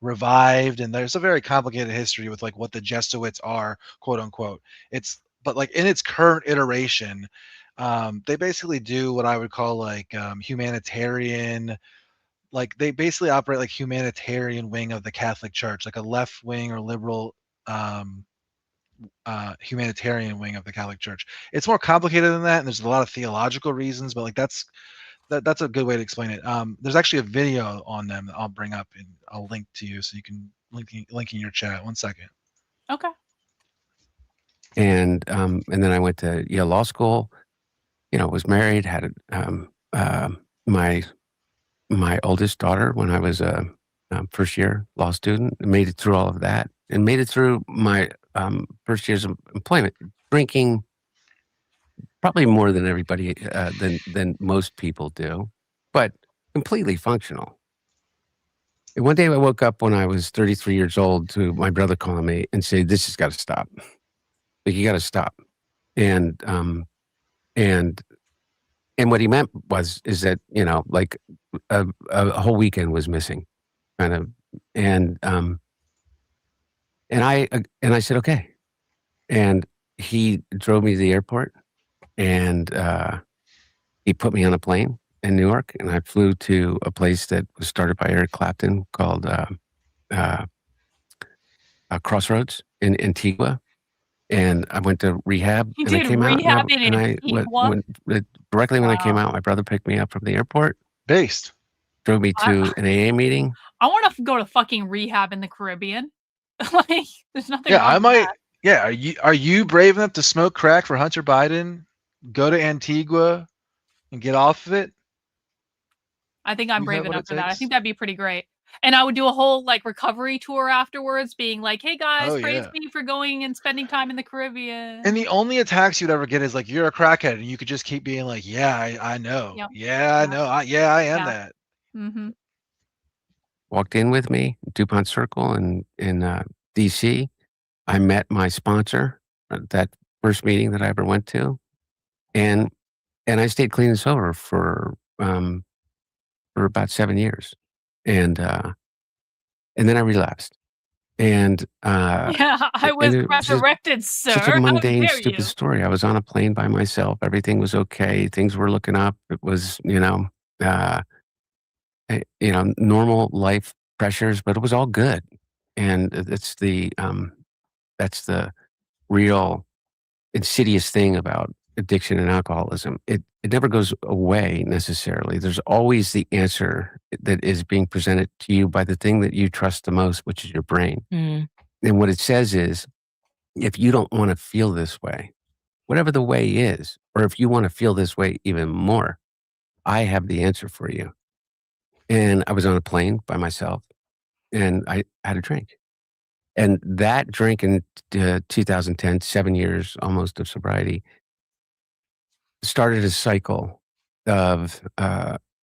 revived, and there's a very complicated history with like what the Jesuits are, quote unquote. But like in its current iteration, they basically do what I would call like humanitarian. Like they basically operate like humanitarian wing of the Catholic Church, like a left wing or liberal humanitarian wing of the Catholic Church. It's more complicated than that, and there's a lot of theological reasons, but like that's a good way to explain it. There's actually a video on them that I'll bring up and I'll link to you so you can link in your chat. 1 second. Okay. And then I went to Yale Law School. Was married, had my oldest daughter when I was a first year law student. Made it through all of that, and made it through my first years of employment, drinking probably more than everybody than most people do, but completely functional. And one day I woke up when I was 33 years old to my brother calling me and say, "This has got to stop. Like, you got to stop." And what he meant is that like a whole weekend was missing, kind of. And I said okay, and he drove me to the airport, and he put me on a plane in New York, and I flew to a place that was started by Eric Clapton called Crossroads in Antigua. And I went to rehab, He and I did came out, rehab in and I Antigua? directly when I came Wow. out, my brother picked me up from the airport, Based. drove me to an AA meeting. I want to go to fucking rehab in the Caribbean. Like, there's nothing Yeah, wrong I with might. that. Yeah, are you brave enough to smoke crack for Hunter Biden? Go to Antigua and get off of it? I think I'm You brave have what enough it for that. I takes? think that'd be pretty great. And I would do a whole like recovery tour afterwards, being like, "Hey guys, Oh praise yeah. me for going and spending time in the Caribbean." And the only attacks you'd ever get is like you're a crackhead, and you could just keep being like, "Yeah, I know. Yep. Yeah, I Yeah. know. I am Yeah. that." Mm-hmm. Walked in with me, DuPont Circle in DC. I met my sponsor at that first meeting that I ever went to, and I stayed clean and sober for about 7 years, and then I relapsed. And Yeah, I and was it was just resurrected, such a sir. How mundane, dare stupid you? story. I was on a plane by myself. Everything was okay. Things were looking up. It was, normal life pressures, but it was all good. And that's the real insidious thing about addiction and alcoholism. It never goes away necessarily. There's always the answer that is being presented to you by the thing that you trust the most, which is your brain. Mm. And what it says is, if you don't want to feel this way, whatever the way is, or if you want to feel this way even more, I have the answer for you. And I was on a plane by myself, and I had a drink. And that drink in 2010, 7 years almost of sobriety, started a cycle of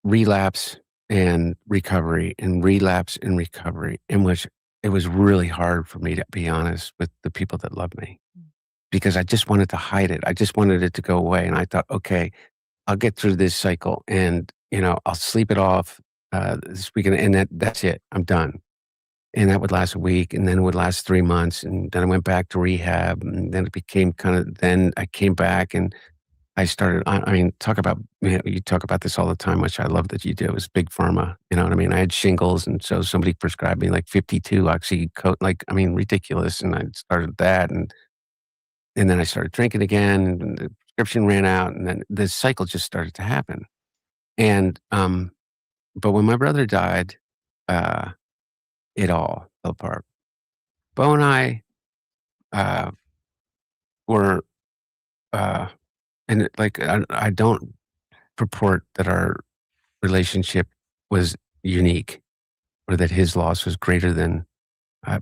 relapse and recovery and relapse and recovery, in which it was really hard for me to be honest with the people that love me because I just wanted to hide it. I just wanted it to go away. And I thought, okay, I'll get through this cycle and, I'll sleep it off this weekend. And that's it. I'm done. And that would last a week, and then it would last 3 months. And then I went back to rehab, and then it became then I came back and I started, I mean, you talk about this all the time, which I love that you do, is big pharma. You know what I mean? I had shingles, and so somebody prescribed me like 52 oxycodone, ridiculous. And I started that, and then I started drinking again, and the prescription ran out, and then the cycle just started to happen. And, but when my brother died, it all fell apart. Bo and I were, and I don't purport that our relationship was unique or that his loss was greater than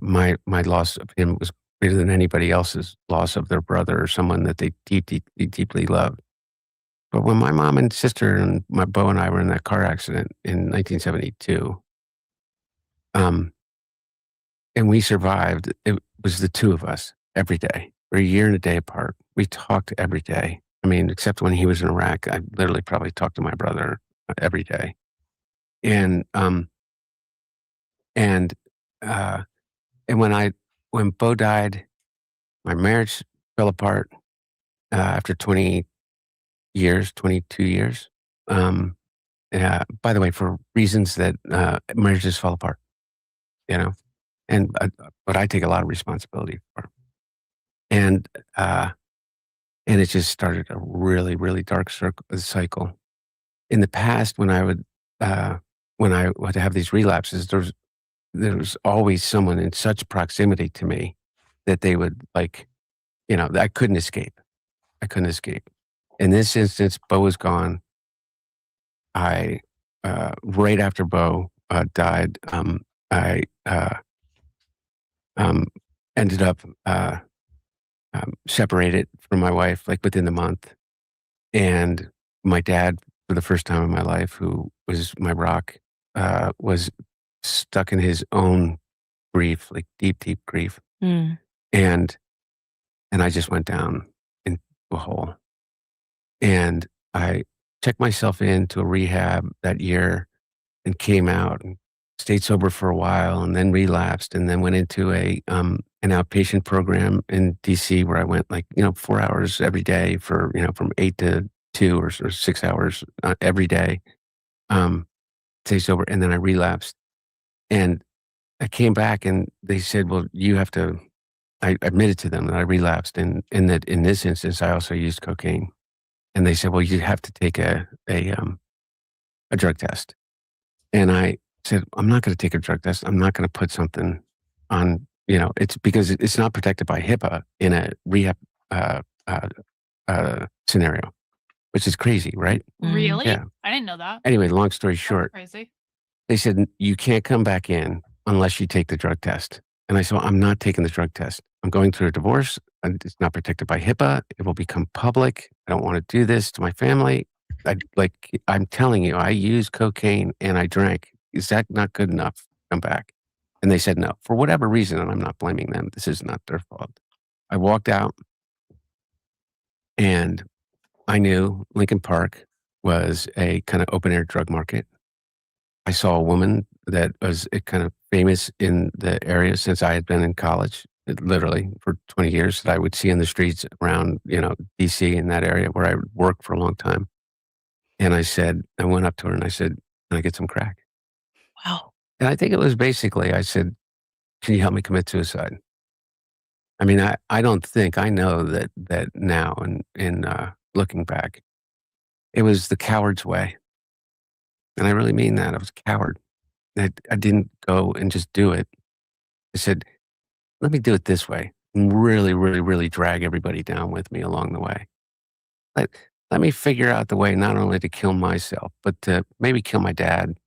my loss of him was greater than anybody else's loss of their brother or someone that they deeply loved. But when my mom and sister and my Bo and I were in that car accident in 1972, and we survived, it was the two of us every day. We're a year and a day apart. We talked every day. I mean, except when he was in Iraq, I literally probably talked to my brother every day. And when Bo died, my marriage fell apart after 22 years. By the way, for reasons that marriages fall apart, but I take a lot of responsibility for. And it just started a really, really dark cycle. In the past, when I would have these relapses, there was always someone in such proximity to me that they would I couldn't escape. In this instance, Bo was gone. Right after Bo died, I ended up separated from my wife within the month. And my dad, for the first time in my life, who was my rock, was stuck in his own grief, deep, deep grief. Mm. And I just went down into a hole. And I checked myself into a rehab that year and came out and stayed sober for a while and then relapsed and then went into an outpatient program in DC where I went 4 hours every day for, from 8 to 2 or 6 hours every day, stay sober. And then I relapsed and I came back and they said, well, you have to, I admitted to them that I relapsed and that in this instance, I also used cocaine. And they said, well, you have to take a drug test. And I said, I'm not going to take a drug test. I'm not going to put something on, it's because it's not protected by HIPAA in a rehab scenario, which is crazy, right? Really? Yeah. I didn't know that. Anyway, long story short, Crazy. they said, you can't come back in unless you take the drug test. And I said, well, I'm not taking the drug test. I'm going through a divorce. And it's not protected by HIPAA. It will become public. I don't want to do this to my family. I'm telling you, I used cocaine and I drank. Is that not good enough to come back? And they said no. For whatever reason, and I'm not blaming them. This is not their fault. I walked out and I knew Lincoln Park was a kind of open air drug market. I saw a woman that was kind of famous in the area since I had been in college, literally for 20 years, that I would see in the streets around, DC in that area where I worked for a long time. And I went up to her and I said, can I get some crack? Wow. And I think it was basically, I said, can you help me commit suicide? I mean, I don't think, I know that now in looking back, it was the coward's way. And I really mean that. I was a coward. I didn't go and just do it. I said, let me do it this way and really, really, really drag everybody down with me along the way. Let me figure out the way not only to kill myself, but to maybe kill my dad,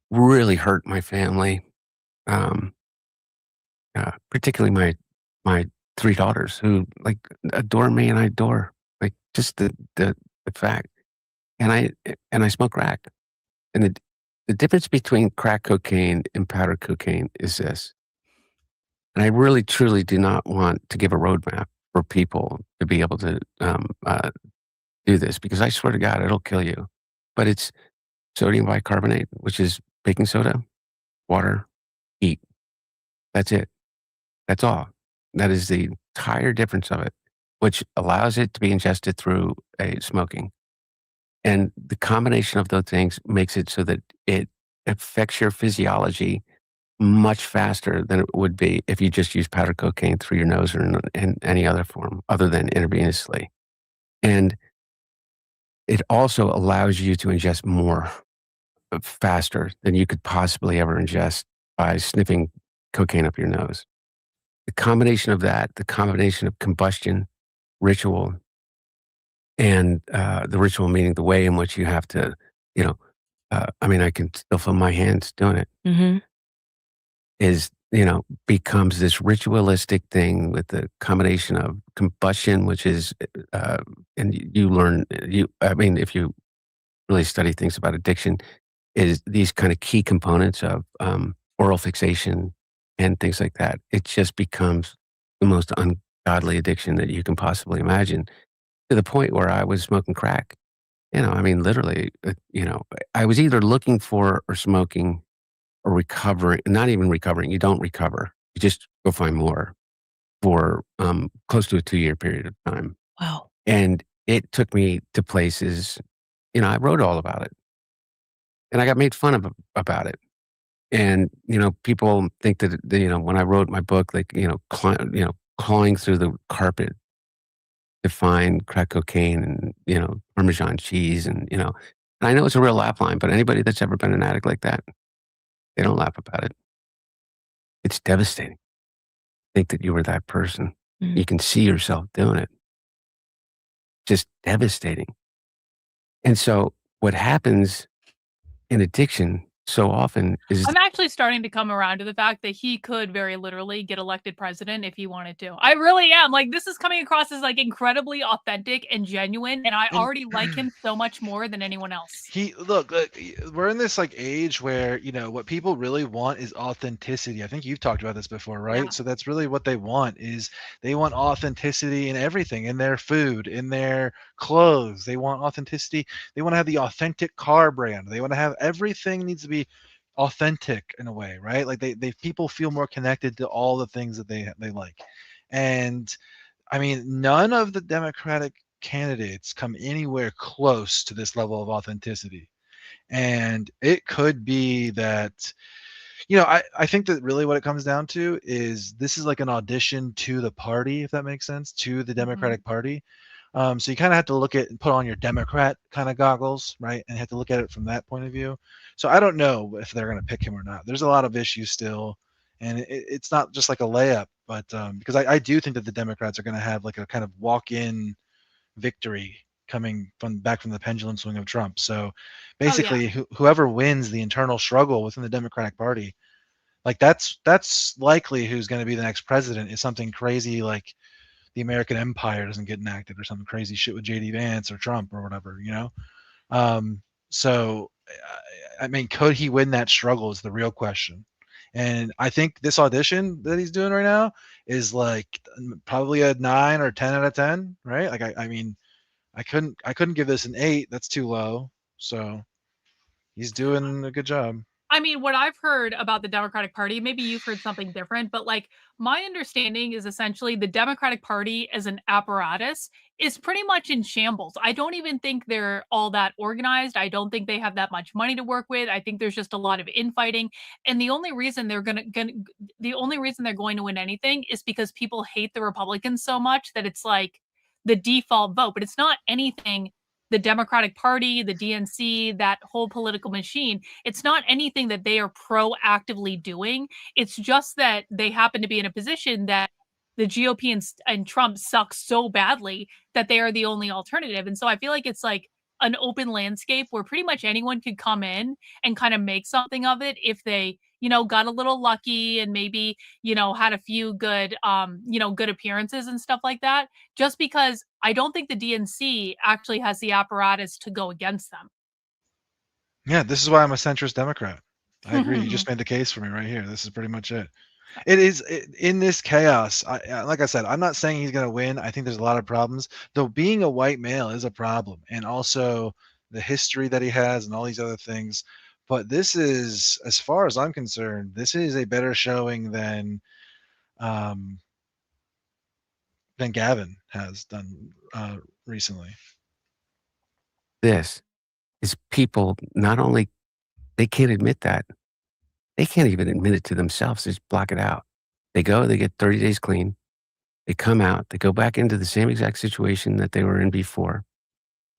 really hurt my family, particularly my 3 daughters who adore me and I adore. Just the fact. And I smoke crack. And the difference between crack cocaine and powder cocaine is this. And I really, truly do not want to give a roadmap for people to be able to do this, because I swear to God, it'll kill you. But it's sodium bicarbonate, which is baking soda, water, heat. That's it. That's all. That is the entire difference of it, which allows it to be ingested through a smoking. And the combination of those things makes it so that it affects your physiology much faster than it would be if you just use powder cocaine through your nose or in any other form other than intravenously. And it also allows you to ingest more faster than you could possibly ever ingest by sniffing cocaine up your nose. The combination of that, the combination of combustion, ritual, and the ritual meaning the way in which you have to, I mean, I can still feel my hands doing it, Mm-hmm. is, becomes this ritualistic thing with the combination of combustion, which is, and you learn, I mean, if you really study things about addiction, is these kind of key components of oral fixation and things like that. It just becomes the most ungodly addiction that you can possibly imagine, to the point where I was smoking crack. I mean, literally, I was either looking for or smoking or recovering, not even recovering. You don't recover. You just go find more for close to a 2-year period of time. Wow. And it took me to places, I wrote all about it. And I got made fun of about it. And, people think that, when I wrote my book, like, clawing through the carpet to find crack cocaine and, Parmesan cheese and I know it's a real laugh line, but anybody that's ever been an addict like that, they don't laugh about it. It's devastating. Think that you were that person. Mhm. You can see yourself doing it. Just devastating. And so what happens in addiction so often is I'm actually starting to come around to the fact that he could very literally get elected president if he wanted to. I really am. Like, this is coming across as like incredibly authentic and genuine, and I And already like him so much more than anyone else. look, we're in this like age where what people really want is authenticity. I think you've talked about this before, right? Yeah. So that's really what they want, is they want authenticity in everything, in their food, in their clothes. They want authenticity. They want to have the authentic car brand. They want to have everything needs to be authentic in a way, right? Like they people feel more connected to all the things that they like. And I mean, none of the Democratic candidates come anywhere close to this level of authenticity. And it could be that, I think that really what it comes down to is this is like an audition to the party, if that makes sense, to the Mhm. Democratic Party. So you kind of have to look at and put on your Democrat kind of goggles, right? And have to look at it from that point of view. So I don't know if they're going to pick him or not. There's a lot of issues still. And it's not just like a layup, but because I do think that the Democrats are going to have like a kind of walk-in victory coming from the pendulum swing of Trump. So Oh, yeah. basically, whoever wins the internal struggle within the Democratic Party, like that's likely who's going to be the next president, is something crazy like the American Empire doesn't get enacted or some crazy shit with JD Vance or Trump or whatever. So I mean, could he win that struggle is the real question. And I think this audition that he's doing right now is like probably a 9 or 10 out of 10, right? Like I mean, I couldn't give this an 8. That's too low. So he's doing a good job. I mean, what I've heard about the Democratic Party, maybe you've heard something different, but like my understanding is essentially the Democratic Party as an apparatus is pretty much in shambles. I don't even think they're all that organized. I don't think they have that much money to work with. I think there's just a lot of infighting. And the only reason the only reason they're going to win anything is because people hate the Republicans so much that it's like the default vote. But it's not anything the Democratic Party, the DNC, that whole political machine, it's not anything that they are proactively doing. It's just that they happen to be in a position that the GOP and Trump suck so badly that they are the only alternative. And so I feel like it's like an open landscape where pretty much anyone could come in and kind of make something of it if they, got a little lucky and maybe, had a few good, good appearances and stuff like that. Just because I don't think the DNC actually has the apparatus to go against them. Yeah, this is why I'm a centrist Democrat. I agree. You just made the case for me right here. This is pretty much it. In this chaos. Like I said, I'm not saying he's going to win. I think there's a lot of problems. Though being a white male is a problem, and also the history that he has and all these other things. But this is, as far as I'm concerned, this is a better showing than Gavin has done recently. This is people not only they can't admit that. They can't even admit it to themselves. They just block it out. They go, they get 30 days clean. They come out, they go back into the same exact situation that they were in before.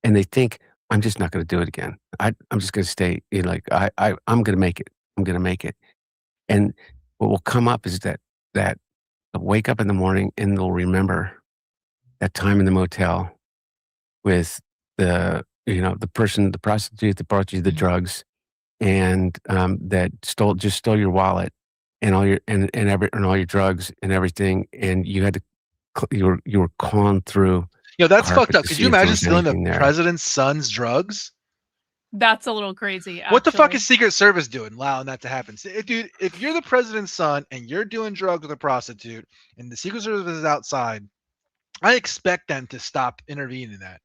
And they think, I'm just not going to do it again. I'm just going to stay like, I'm going to make it. I'm going to make it. And what will come up is that they'll wake up in the morning and they'll remember that time in the motel with the person, the prostitute that brought you the drugs, and that stole your wallet and all your drugs and everything, and you had to you were calling through. That's carpet fucked up. to Could see you if there imagine was stealing the anything there. president's son's drugs? That's a little crazy. What the fuck actually. is Secret Service doing allowing that to happen? Dude, if you're the president's son and you're doing drugs with a prostitute and the Secret Service is outside, I expect them to stop intervening in that.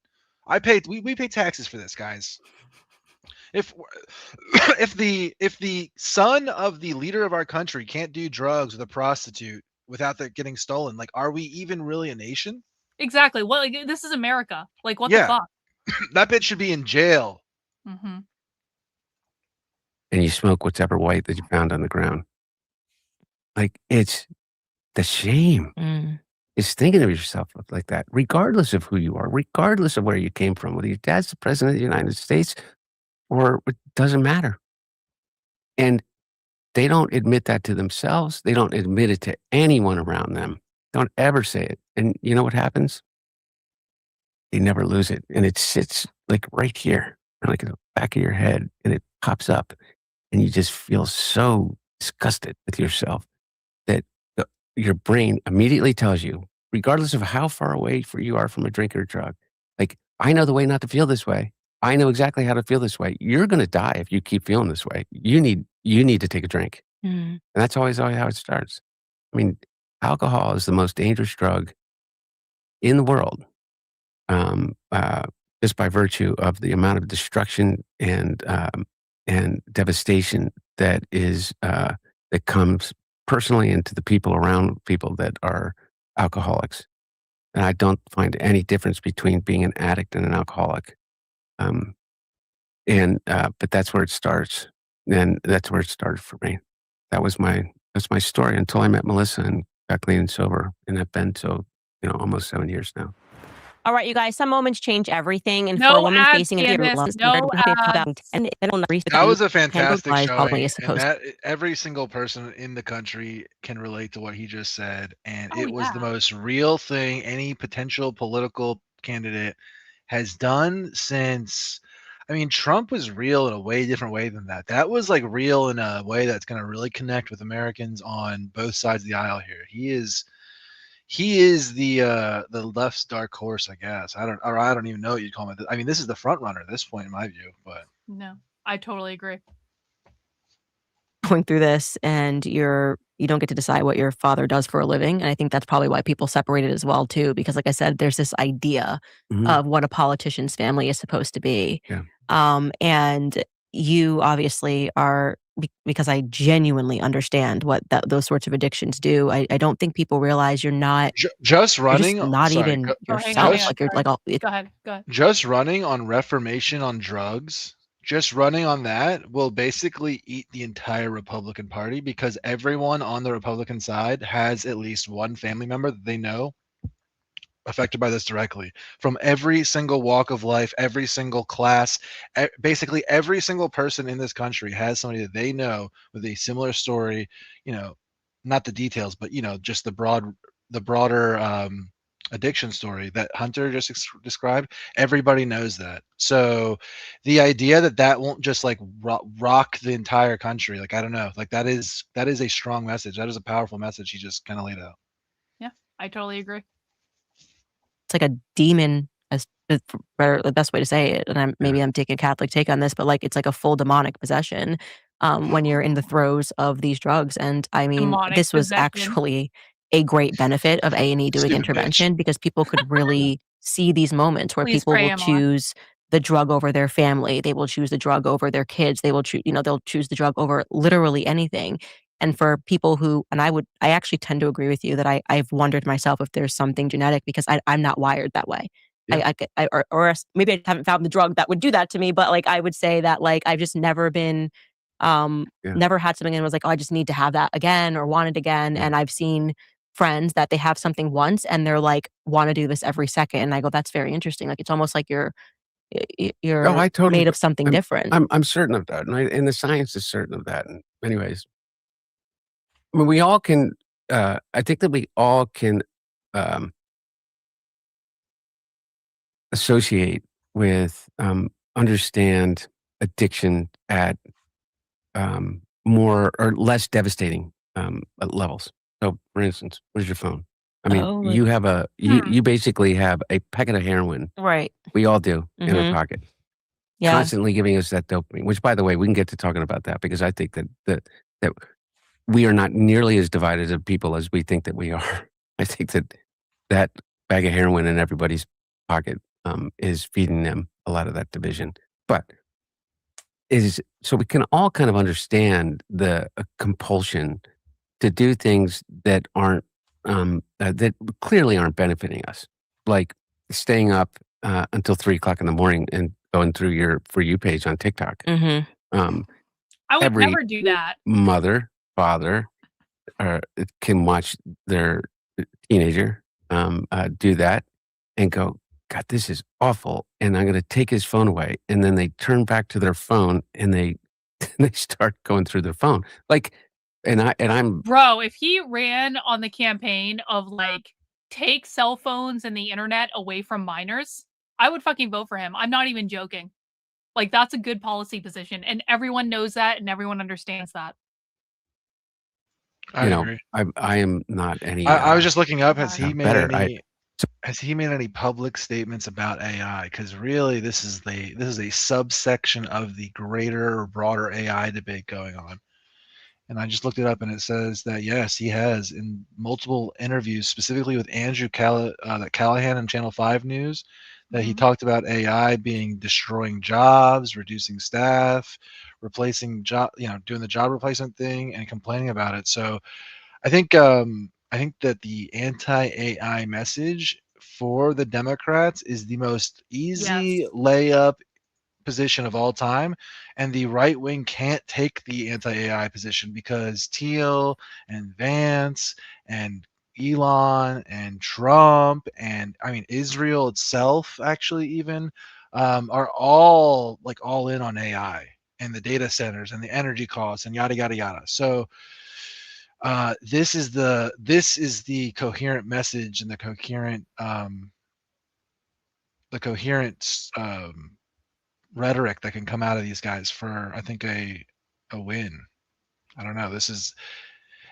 We pay taxes for this, guys. If the son of the leader of our country can't do drugs with a prostitute without that getting stolen, like, are we even really a nation? Exactly. Well, like, this is America. Like, what Yeah. the fuck? That bitch should be in jail. Mm-hmm. And you smoke whatever white that you found on the ground. Like, it's the shame. Is thinking of yourself like that, regardless of who you are, regardless of where you came from, whether your dad's the president of the United States or it doesn't matter. And they don't admit that to themselves. They don't admit it to anyone around them. Don't ever say it. And you know what happens? They never lose it. And it sits like right here, like in the back of your head, and it pops up. And you just feel so disgusted with yourself that your brain immediately tells you, regardless of how far away you are from a drink or a drug, like, I know the way not to feel this way. I know exactly how to feel this way. You're going to die if you keep feeling this way. You need to take a drink. And that's always how it starts. I mean, alcohol is the most dangerous drug in the world, just by virtue of the amount of destruction and devastation that comes personally into the people around people that are alcoholics. And I don't find any difference between being an addict and an alcoholic. But that's where it starts. And that's where it started for me. That's my story until I met Melissa and got clean and sober. And I've been almost 7 years now. All right, you guys, some moments change everything. And No for a woman ads, facing a Candace, no ads. That was a fantastic showing, probably is and supposed that every single person in the country can relate to what he just said, and it was the most real thing any potential political candidate has done since. I mean, Trump was real in a way different way than that. That was like real in a way that's going to really connect with Americans on both sides of the aisle here. He is the left's dark horse, I guess. I don't even know what you'd call him. I mean, this is the front runner at this point, in my view. But No, I totally agree. going through this, and you don't get to decide what your father does for a living. And I think that's probably why people separated as well too, because like I said, there's this idea of what a politician's family is supposed to be. Yeah. And you obviously are, because I genuinely understand what those sorts of addictions do. I don't think people realize you're not just running, you're just not sorry, even go- yourself. just- Like you're like all. Go ahead. Just running on reformation on drugs, just running on that will basically eat the entire Republican Party, because everyone on the Republican side has at least one family member that they know affected by this directly, from every single walk of life, every single class. Basically every single person in this country has somebody that they know with a similar story, not the details, but just the broader addiction story that Hunter just described. Everybody knows that. So the idea that won't just like rock the entire country, like, I don't know, like that is a strong message. That is a powerful message he just kind of laid out. Yeah, I totally agree. it's like a demon, as for the best way to say it. And maybe I'm taking a Catholic take on this, but like it's like a full demonic possession when you're in the throes of these drugs. And I mean, Demonic this was possession. actually a great benefit of A&E doing Stupid intervention because people could really see these moments where Please people pray will him on. choose the drug over their family. They will choose the drug over their kids. They will choose, they'll choose the drug over literally anything. And for people who, and I actually tend to agree with you that I've wondered myself if there's something genetic because I'm not wired that way. Yeah. Or maybe I haven't found the drug that would do that to me, but like I would say that like I've just never been, never had something and was like, oh, I just need to have that again or want it again. And I've seen friends that they have something once and they're like, want to do this every second. And I go, that's very interesting. Like it's almost like you're I totally made of something different. I'm certain of that, and the science is certain of that. And anyways, I mean, we all can. I think that we all can associate with, understand addiction at more or less devastating levels. So, for instance, where's your phone? I mean, you have you basically have a packet of heroin. Right. We all do in our Mhm. pocket, Yeah. constantly giving us that dopamine. Which, by the way, we can get to talking about that because I think that we are not nearly as divided of people as we think that we are. I think that bag of heroin in everybody's pocket is feeding them a lot of that division. But so we can all kind of understand the compulsion to do things that aren't that clearly aren't benefiting us, like staying up until 3 o'clock in the morning and going through your For You page on TikTok. Mhm. I would Every never do that. mother, father can watch their teenager do that and go, God, this is awful. And I'm going to take his phone away. And then they turn back to their phone and they start going through their phone. Like, and I'm Bro, if he ran on the campaign of like take cell phones and the internet away from minors, I would fucking vote for him. I'm not even joking. Like that's a good policy position and everyone knows that and everyone understands that. I agree. I am not any. I was just looking up. Has he made better. any? Has he made any public statements about AI? Because really, this is a subsection of the greater, broader AI debate going on. And I just looked it up, and it says that yes, he has in multiple interviews, specifically with Andrew Callahan on Channel 5 News, that he talked about AI destroying jobs, reducing staff, replacing doing the job replacement thing, and complaining about it. So I think that the anti-AI message for the Democrats is the most easy layup position of all time, and the right wing can't take the anti-AI position because Thiel and Vance and Elon and Trump and I mean Israel itself actually even are all in on AI and the data centers and the energy costs and yada yada yada. So this is the coherent message and the coherent rhetoric that can come out of these guys for I think a win. I don't know. This is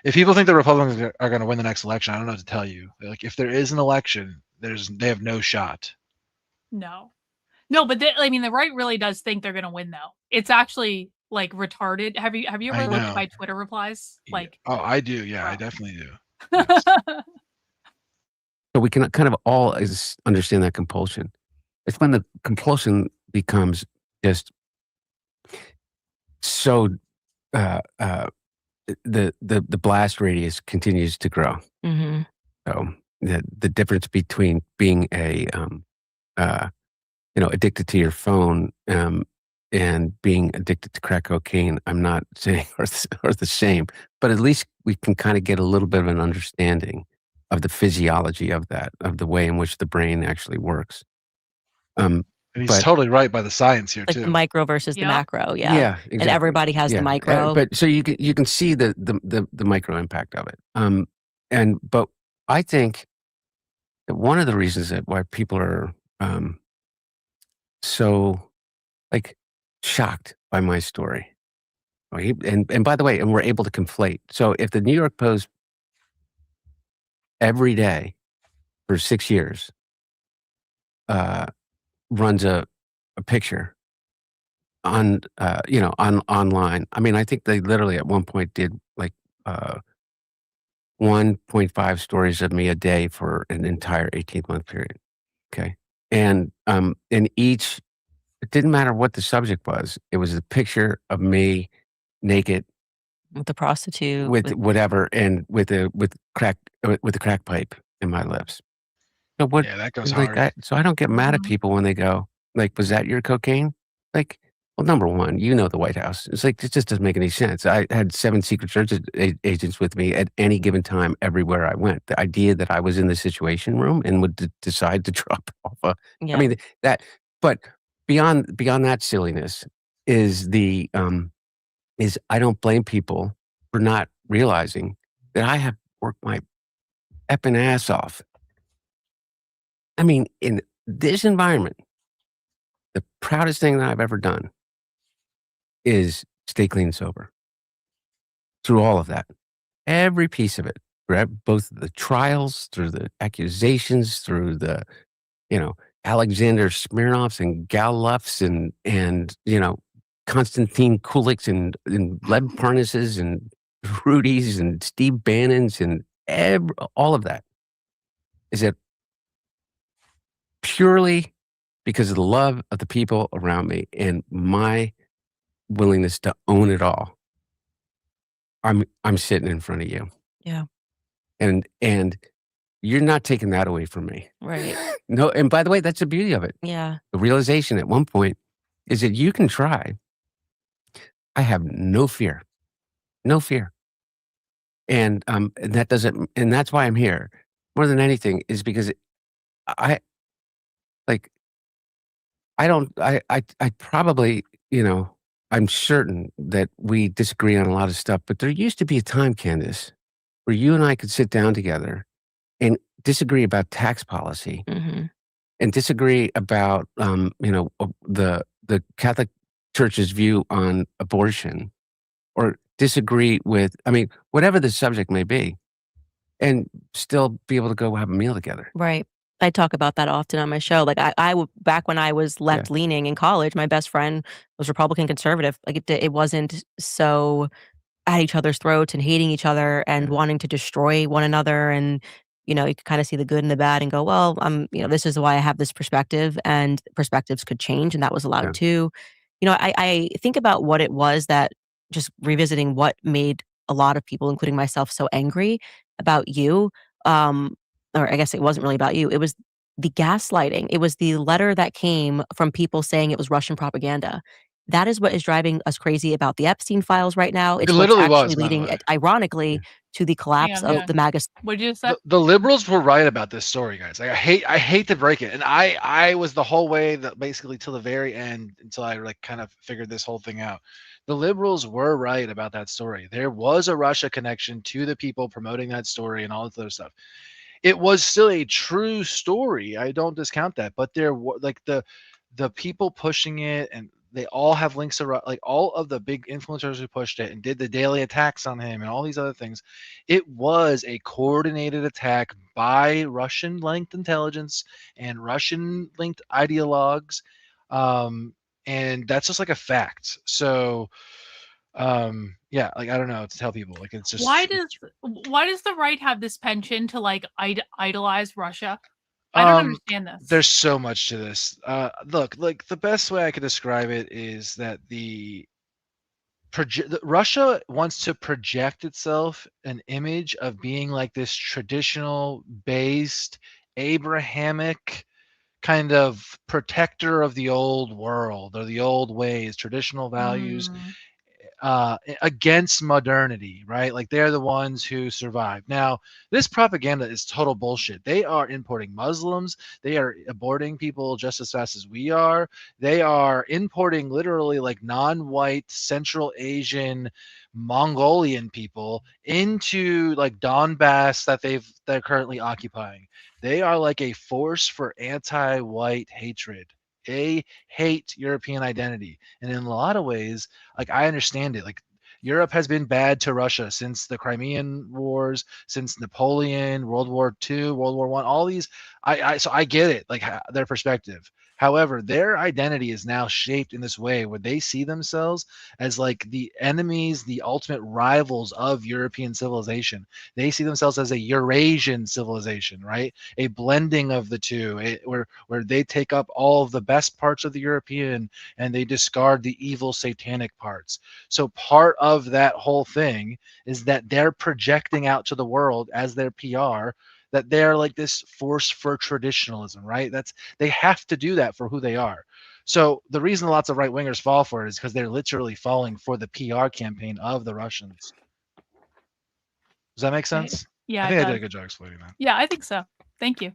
if people think the Republicans are going to win the next election, I don't know what to tell you. Like if there is an election, they have no shot. No, but I mean the right really does think they're going to win though. It's actually like retarded. Have you ever looked at my Twitter replies? Like oh, I do. Yeah, I definitely do. So we can kind of all understand that compulsion. It's when the compulsion becomes just so the blast radius continues to grow. Mhm. So the difference between being addicted to your phone and being addicted to crack cocaine, I'm not saying are the same, but at least we can kind of get a little bit of an understanding of the physiology of that, of the way in which the brain actually works. And he's totally right by the science here too. The micro versus the macro, yeah. Yeah, exactly. And everybody has the micro. But so you can see the micro impact of it. But I think that one of the reasons that why people are so like shocked by my story, and by the way, and we're able to conflate. So if the New York Post every day for 6 years runs a picture on online. I mean, I think they literally at one point did like 1.5 stories of me a day for an entire 18-month period. Okay. And each, it didn't matter what the subject was. It was a picture of me naked With the prostitute. with whatever, and with a crack pipe in my lips. So what? Yeah, that goes Like, hard. so I don't get mad at Mhm. people when they go, like, "Was that your cocaine?" Like, well, number one, the White House. It's like it just doesn't make any sense. I had 7 Secret Service agents with me at any given time everywhere I went. The idea that I was in the Situation Room and would decide to drop off a, Yeah. I mean that. But beyond that silliness is is I don't blame people for not realizing that I have worked my effing ass off. I mean, in this environment, the proudest thing that I've ever done is stay clean and sober through all of that. Every piece of it, right? Both the trials, through the accusations, through the, Alexander Smirnoffs and Gallups and Konstantin Kuliks and Lev Parnases and Rudy's and Steve Bannon's and all of that is that purely because of the love of the people around me and my willingness to own it all. I'm sitting in front of you. Yeah. And you're not taking that away from me. Right. No, and by the way, that's the beauty of it. Yeah. The realization at one point is that you can try. I have no fear. No fear. And that doesn't, and that's why I'm here. More than anything is because I probably, I'm certain that we disagree on a lot of stuff, but there used to be a time, Candace, where you and I could sit down together and disagree about tax policy Mm-hmm. and disagree about, the Catholic Church's view on abortion, or disagree with, whatever the subject may be, and still be able to go have a meal together. Right. I talk about that often on my show. Like back when I was left leaning in college, my best friend was Republican conservative. Like it wasn't so at each other's throats and hating each other and wanting to destroy one another. And, you could kind of see the good and the bad and go, well, this is why I have this perspective, and perspectives could change. And that was allowed too. I think about what it was that, just revisiting what made a lot of people, including myself, so angry about you. Or I guess it wasn't really about you. It was the gaslighting. It was the letter that came from people saying it was Russian propaganda. That is what is driving us crazy about the Epstein files right now. It's It what's literally actually was, by the leading, way. ironically, to the collapse Damn, of the MAGA. What'd you say? The liberals were right about this story, guys. Like, I hate to break it, and I was the whole way that basically till the very end, until I kind of figured this whole thing out. The liberals were right about that story. There was a Russia connection to the people promoting that story and all this other stuff. It was still a true story. I don't discount that, but there were the people pushing it, and they all have links to all of the big influencers who pushed it and did the daily attacks on him and all these other things. It was a coordinated attack by Russian-linked intelligence and Russian-linked ideologues, and that's just a fact. So, yeah, I don't know what to tell people. It's just why does the right have this penchant to idolize Russia? I don't understand this. There's so much to this. Look, the best way I could describe it is that Russia wants to project itself an image of being this traditional based Abrahamic kind of protector of the old world or the old ways, traditional values, against modernity, right? They're the ones who survive. Now, this propaganda is total bullshit. They are importing Muslims. They are aborting people just as fast as we are. They are importing literally non-white Central Asian Mongolian people into Donbass that they're currently occupying. They are a force for anti-white hatred. They hate European identity, and in a lot of ways, I understand it. Europe has been bad to Russia since the Crimean Wars, since Napoleon, World War II, World War I, all these. So I get it, like their perspective. However, their identity is now shaped in this way where they see themselves as like the enemies, the ultimate rivals of European civilization. They see themselves as a Eurasian civilization, right? A blending of the two, where they take up all of the best parts of the European and they discard the evil satanic parts. So part of that whole thing is that they're projecting out to the world as their PR that they're like this force for traditionalism, right? They have to do that for who they are. So the reason lots of right wingers fall for it is because they're literally falling for the PR campaign of the Russians. Does that make sense? Yeah, I it think I did does. a good job explaining that. Yeah, I think so. Thank you.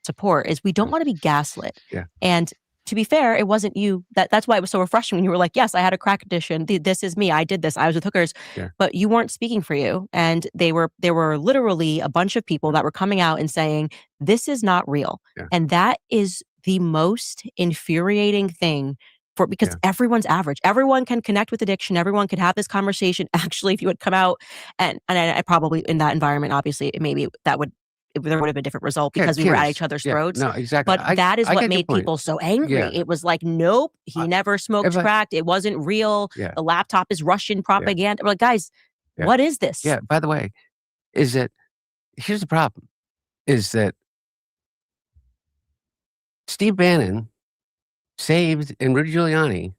Support is we don't want to be gaslit. Yeah. And to be fair, it wasn't you. That's why it was so refreshing when you were like, yes, I had a crack addiction. This is me. I did this. I was with hookers. Yeah. But you weren't speaking for you. And there were literally a bunch of people that were coming out and saying, this is not real. Yeah. And that is the most infuriating thing because everyone's average. Everyone can connect with addiction. Everyone could have this conversation. Actually, if you would come out and I probably in that environment, obviously, maybe there would have been a different result because we were at each other's throats. No, exactly. But that is I what get your made point. people so angry. Yeah. It was like, nope, he never smoked crack. It wasn't real. Yeah. The laptop is Russian propaganda. We're like, guys, what is this? Yeah. By the way, here's the problem, is that Steve Bannon and Rudy Giuliani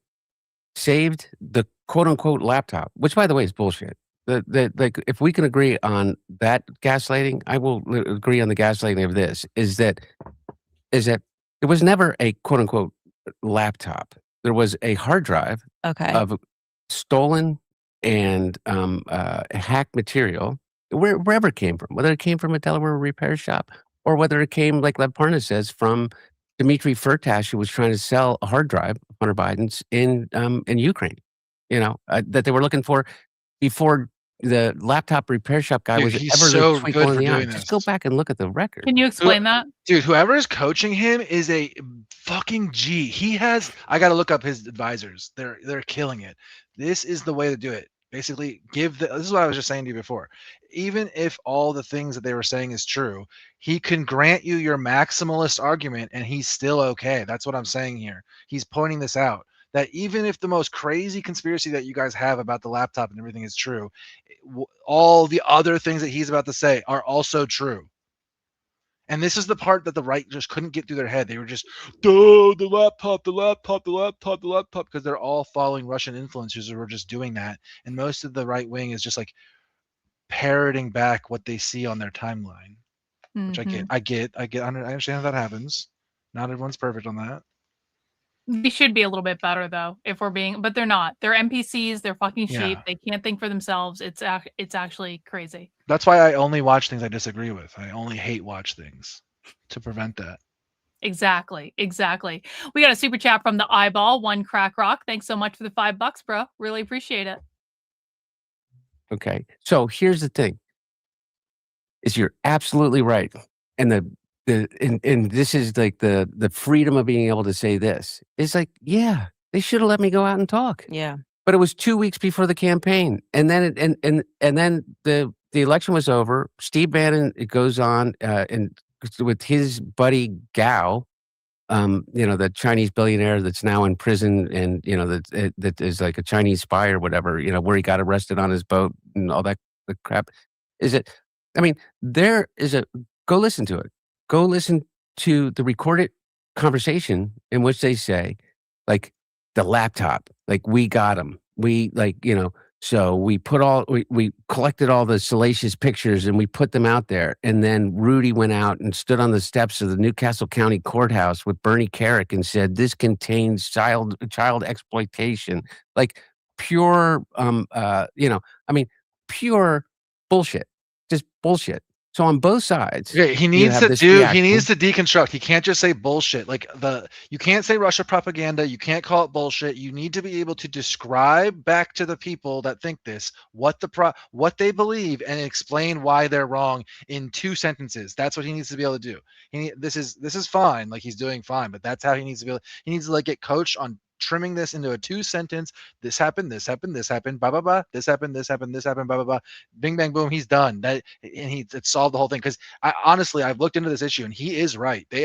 saved the quote unquote laptop, which by the way is bullshit. Like if we can agree on that gaslighting, I will agree on the gaslighting of this, is that it was never a quote unquote laptop. There was a hard drive of stolen and hacked material, wherever it came from, whether it came from a Delaware repair shop or whether it came, like Lev Parnas says, from Dmitry Firtash, who was trying to sell a hard drive, Hunter Biden's, in Ukraine, that they were looking for before the laptop repair shop guy was he's ever so the twinkle good in for the eye. doing Just this. go back and look at the record. Can you explain that? Dude, whoever is coaching him is a fucking G. I got to look up his advisors. They're killing it. This is the way to do it. Basically, this is what I was just saying to you before. Even if all the things that they were saying is true, he can grant you your maximalist argument and he's still okay. That's what I'm saying here. He's pointing this out, that even if the most crazy conspiracy that you guys have about the laptop and everything is true, all the other things that he's about to say are also true. And this is the part that the right just couldn't get through their head. They were just, the laptop, because they're all following Russian influencers who are just doing that. And most of the right wing is just like parroting back what they see on their timeline, which I understand how that happens. Not everyone's perfect on that. They should be a little bit better though, but they're not. They're NPCs. They're fucking sheep. Yeah. They can't think for themselves. It's actually crazy. That's why I only watch things I disagree with. I only hate watch things to prevent that. Exactly. We got a super chat from the eyeball, one crack rock. Thanks so much for the $5, bro. Really appreciate it. Okay. So here's the thing, is you're absolutely right. And and this is like the freedom of being able to say this. It's like, yeah, they should have let me go out and talk. Yeah. But it was 2 weeks before the campaign. And then then the election was over. Steve Bannon, it goes on and with his buddy Gao, the Chinese billionaire that's now in prison and, that is like a Chinese spy or whatever, where he got arrested on his boat and all that crap. There is go listen to it. Go listen to the recorded conversation in which they say, like, the laptop, like, we got him. We, so we we collected all the salacious pictures and we put them out there. And then Rudy went out and stood on the steps of the Newcastle County Courthouse with Bernie Carrick and said, this contains child exploitation, like pure, pure bullshit, just bullshit. So on both sides, okay, he needs to deconstruct. He can't just say bullshit. You can't say Russia propaganda. You can't call it bullshit. You need to be able to describe back to the people that think this what they believe and explain why they're wrong in 2 sentences. That's what he needs to be able to do. This is fine. Like, he's doing fine, but that's how he needs to be able. He needs to get coached on trimming this into a 2-sentence. This happened, this happened, this happened, blah blah blah. This happened, this happened, this happened, blah blah blah. Bing bang boom, he's done. That and it solved the whole thing. Because I honestly, I've looked into this issue, and he is right. They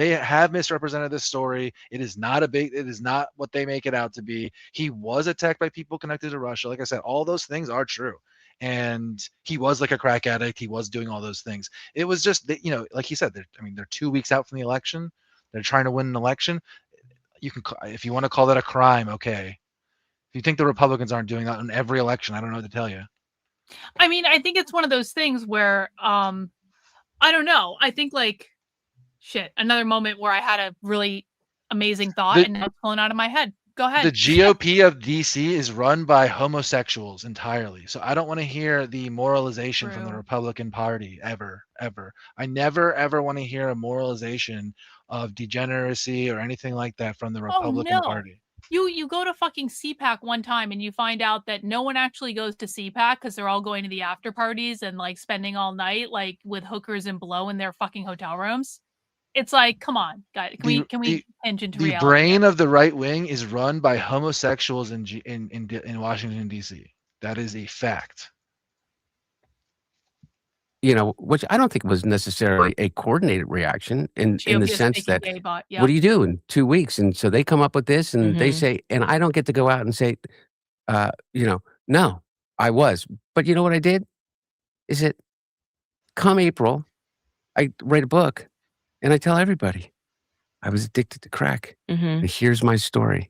have misrepresented this story. It is not what they make it out to be. He was attacked by people connected to Russia. Like I said, all those things are true. And he was like a crack addict. He was doing all those things. It was just that, like he said, they're 2 weeks out from the election. They're trying to win an election. You can, if you want to call that a crime, okay. If you think the Republicans aren't doing that in every election, I don't know what to tell you. I mean, I think it's one of those things where, I don't know. I think another moment where I had a really amazing thought and now it's pulling out of my head. Go ahead. The GOP of DC is run by homosexuals entirely. So I don't want to hear the moralization from the Republican Party ever. I never, ever want to hear a moralization of degeneracy or anything like that from the Republican Party. You go to fucking CPAC one time and you find out that no one actually goes to CPAC because they're all going to the after parties and spending all night with hookers and blow in their fucking hotel rooms. It's like, come on, guys. Can we hinge into reality? The brain of the right wing is run by homosexuals in Washington D.C. That is a fact. Which I don't think was necessarily a coordinated reation in the sense that, what do you do in 2 weeks? And so they come up with this and they say, and I don't get to go out and say, no, I was. But you know what I did? Is that come April, I write a book and I tell everybody I was addicted to crack. And here's my story.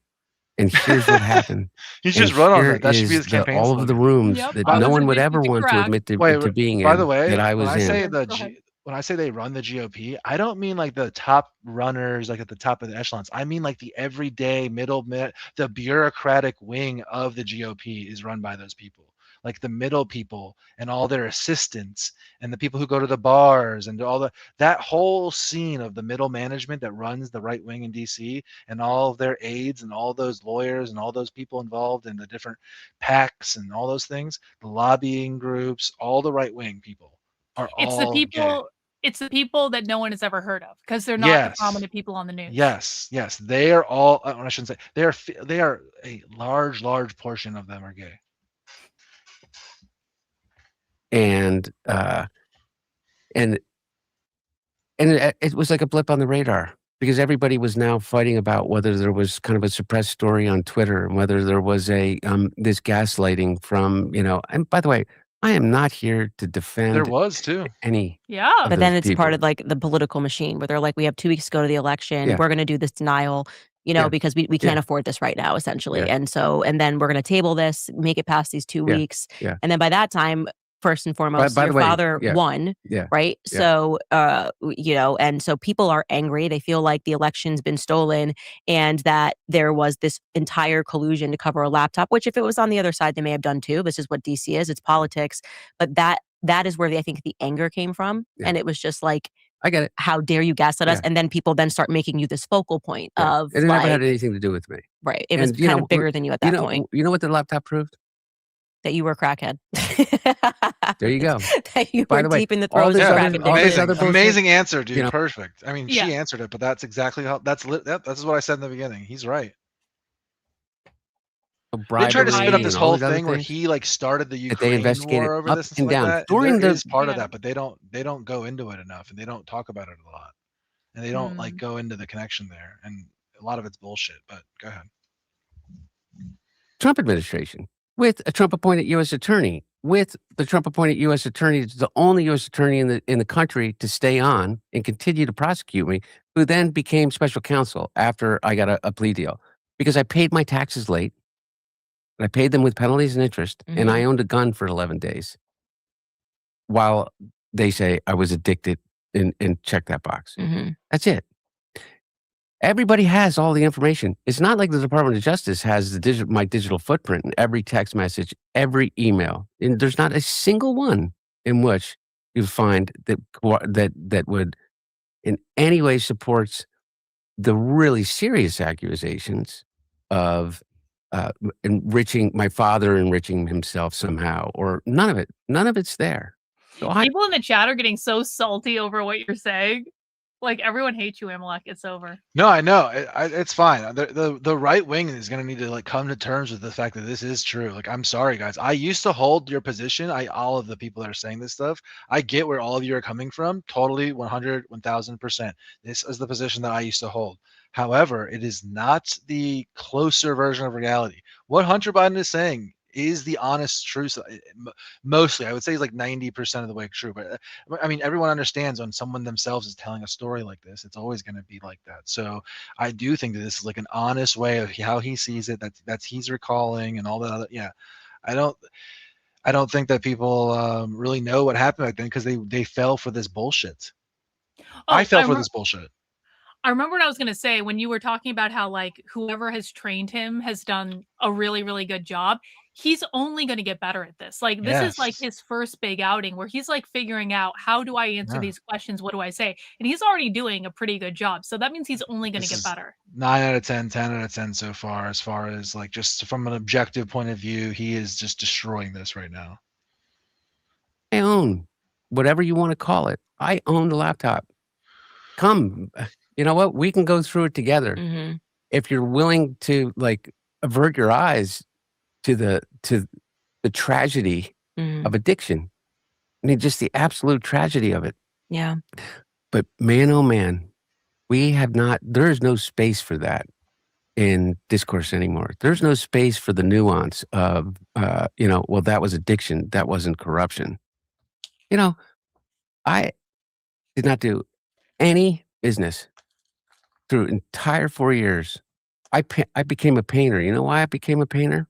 And here's what happened. He's just run on that. That should be his campaign. All of the rooms that no one would ever want to admit to being in. By the way, that I was when I say they run the GOP, I don't mean the top runners, at the top of the echelons. I mean the everyday the bureaucratic wing of the GOP is run by those people. The middle people and all their assistants and the people who go to the bars and that whole scene of the middle management that runs the right wing in DC and all of their aides and all those lawyers and all those people involved in the different PACs and all those things, the lobbying groups, all the right wing people are all gay. It's the people that no one has ever heard of because they're not the prominent people on the news. Yes. They are all, I shouldn't say, they are a large portion of them are gay. And it was like a blip on the radar because everybody was now fighting about whether there was kind of a suppressed story on Twitter and whether there was this gaslighting from, and by the way, I am not here to defend. There was too. Any. Yeah. But then it's part of the political machine where they're we have 2 weeks to go to the election. We're going to do this denial, because we can't afford this right now, essentially. And then we're going to table this, make it past these 2 weeks. And then by that time, first and foremost, by your the way, father won, right? So, and so people are angry. They feel like the election's been stolen and that there was this entire collusion to cover a laptop, which if it was on the other side, they may have done too. This is what DC is. It's politics. But that is where I think the anger came from. And it was just I get it. How dare you gaslight us? And then people then start making you this focal point of it never had anything to do with me. Right. It was kind of bigger than you at that point. You know what the laptop proved? That you were a crackhead. There you go. That you were deep in the throes of crack addiction. Amazing answer, dude. Perfect. I mean, she answered it, but that's exactly how. That's what I said in the beginning. He's right. They tried to spin up this whole thing where he started the Ukraine war over this and stuff like that. During there is part of that, but they don't go into it enough, and they don't talk about it a lot, and they don't go into the connection there, and a lot of it's bullshit. But go ahead. Trump administration. With a Trump-appointed U.S. attorney, with the Trump-appointed U.S. attorney, the only U.S. attorney in the country to stay on and continue to prosecute me, who then became special counsel after I got a plea deal because I paid my taxes late, and I paid them with penalties and interest, and I owned a gun for 11 days. While they say I was addicted and check that box. That's it. Everybody has all the information. It's not like the Department of Justice has my digital footprint in every text message, every email. And there's not a single one in which you find that would in any way supports the really serious accusations of enriching my father, enriching himself somehow, or none of it. None of it's there. So people in the chat are getting so salty over what you're saying. Like everyone hates you, Amalek. It's over. No, I know. It's fine. The right wing is going to need to like come to terms with the fact that this is true. Like, I'm sorry, guys. I used to hold your position. All of the people that are saying this stuff, I get where all of you are coming from. Totally, 100, 1000%. This is the position that I used to hold. However, it is not the closer version of reality. What Hunter Biden is saying is the honest truth. Mostly, I would say, is like 90% of the way true. But I mean, everyone understands when someone themselves is telling a story like this, it's always going to be like that. So I do think that this is like an honest way of how he sees it. That's he's recalling and all that other. Yeah, I don't think that people really know what happened back then because they fell for this bullshit. I fell for this bullshit. I remember what I was going to say when you were talking about how like whoever has trained him has done a really, really good job. He's only going to get better at this. Like this is like his first big outing where he's like figuring out how do I answer these questions? What do I say? And he's already doing a pretty good job. So that means he's only going to get better. 9 out of 10, 10 out of 10 so far, as far as like just from an objective point of view, he is just destroying this right now. I own whatever you want to call it. I own the laptop. Come, you know what? We can go through it together. If you're willing to like avert your eyes to the tragedy of addiction. I mean, just the absolute tragedy of it. Yeah. But man, oh man, there is no space for that in discourse anymore. There's no space for the nuance of, well, that was addiction. That wasn't corruption. I did not do any business through entire 4 years. I became a painter. You know why I became a painter?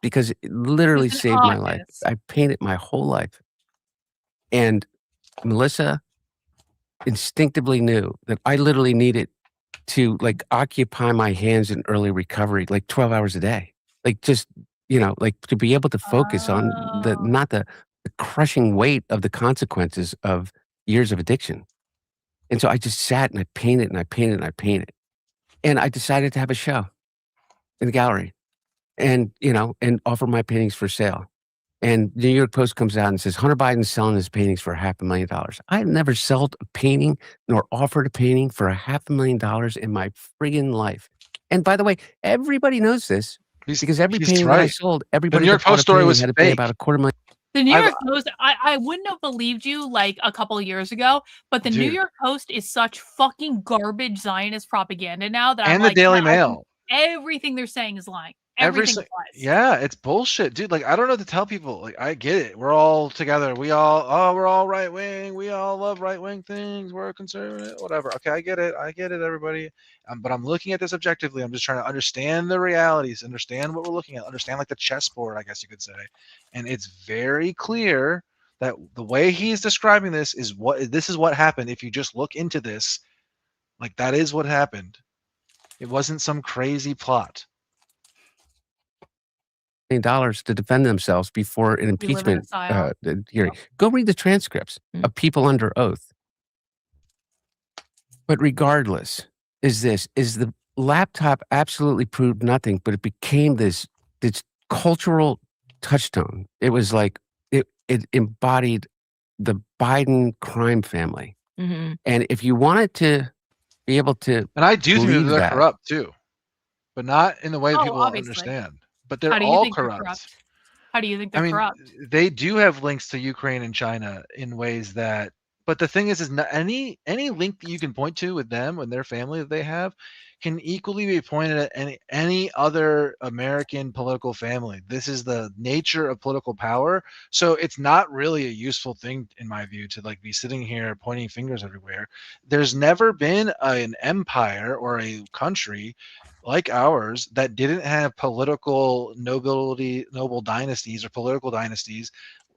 Because it literally saved my life. I painted my whole life. And Melissa instinctively knew that I literally needed to like occupy my hands in early recovery, like 12 hours a day. Like just, like to be able to focus on not the crushing weight of the consequences of years of addiction. And so I just sat and I painted and I painted and I painted. And I decided to have a show in the gallery and, and offer my paintings for sale. And the New York Post comes out and says, Hunter Biden's selling his paintings for $500,000. I've never sold a painting nor offered a painting for $500,000 in my friggin' life. And by the way, everybody knows this because every painting that I sold, everybody the New York Post story was had to pay about $250,000. The New York Post, I wouldn't have believed you like a couple of years ago, but the New York Post is such fucking garbage Zionist propaganda now that and I'm the Daily Mail. Everything they're saying is lying. Everything yeah, it's bullshit, dude. Like, I don't know what to tell people. Like, I get it. We're all together. We're all right wing. We all love right wing things. We're conservative, whatever. Okay, I get it. Everybody. But I'm looking at this objectively. I'm just trying to understand the realities, understand what we're looking at, understand like the chessboard, I guess you could say. And it's very clear that the way he's describing this is what happened. If you just look into this, like that is what happened. It wasn't some crazy plot. $1 to defend themselves before an impeachment hearing. Go read the transcripts of people under oath. But regardless, is the laptop absolutely proved nothing, but it became this cultural touchstone. It was like it embodied the Biden crime family. And if you wanted to be able to, and I do think they're corrupt too, but not in the way that people understand. But they're all corrupt. How do you think they're corrupt? They do have links to Ukraine and China in ways that. But the thing is not any link that you can point to with them and their family that they have can equally be pointed at any other American political family. This is the nature of political power. So it's not really a useful thing, in my view, to like be sitting here pointing fingers everywhere. There's never been an empire or a country like ours that didn't have political noble dynasties or political dynasties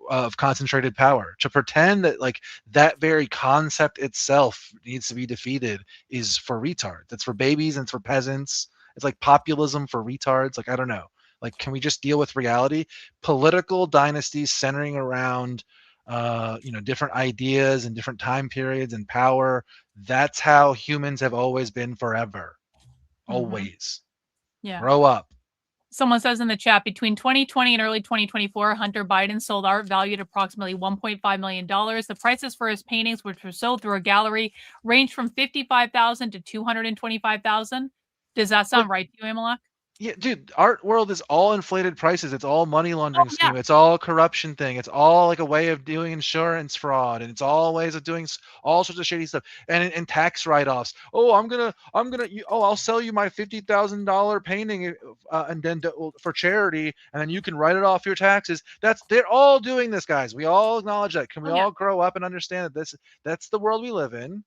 of concentrated power. To pretend that like that very concept itself needs to be defeated is for retards. It's for babies and it's for peasants. It's like populism for retards. Like, I don't know. Like, can we just deal with reality? Political dynasties centering around different ideas and different time periods and power. That's how humans have always been forever. Always. Yeah. Grow up. Someone says in the chat, between 2020 and early 2024, Hunter Biden sold art valued at approximately $1.5 million. The prices for his paintings, which were sold through a gallery, ranged from $55,000 to $225,000. Does that sound right to you, Amalek? Yeah, dude, art world is all inflated prices. It's all money laundering yeah. scheme. It's all corruption thing. It's all like a way of doing insurance fraud, and it's all ways of doing all sorts of shady stuff. And tax write-offs. Oh, I'll sell you my $50,000 painting, and then for charity, and then you can write it off your taxes. They're all doing this, guys. We all acknowledge that. Can we all grow up and understand that that's the world we live in?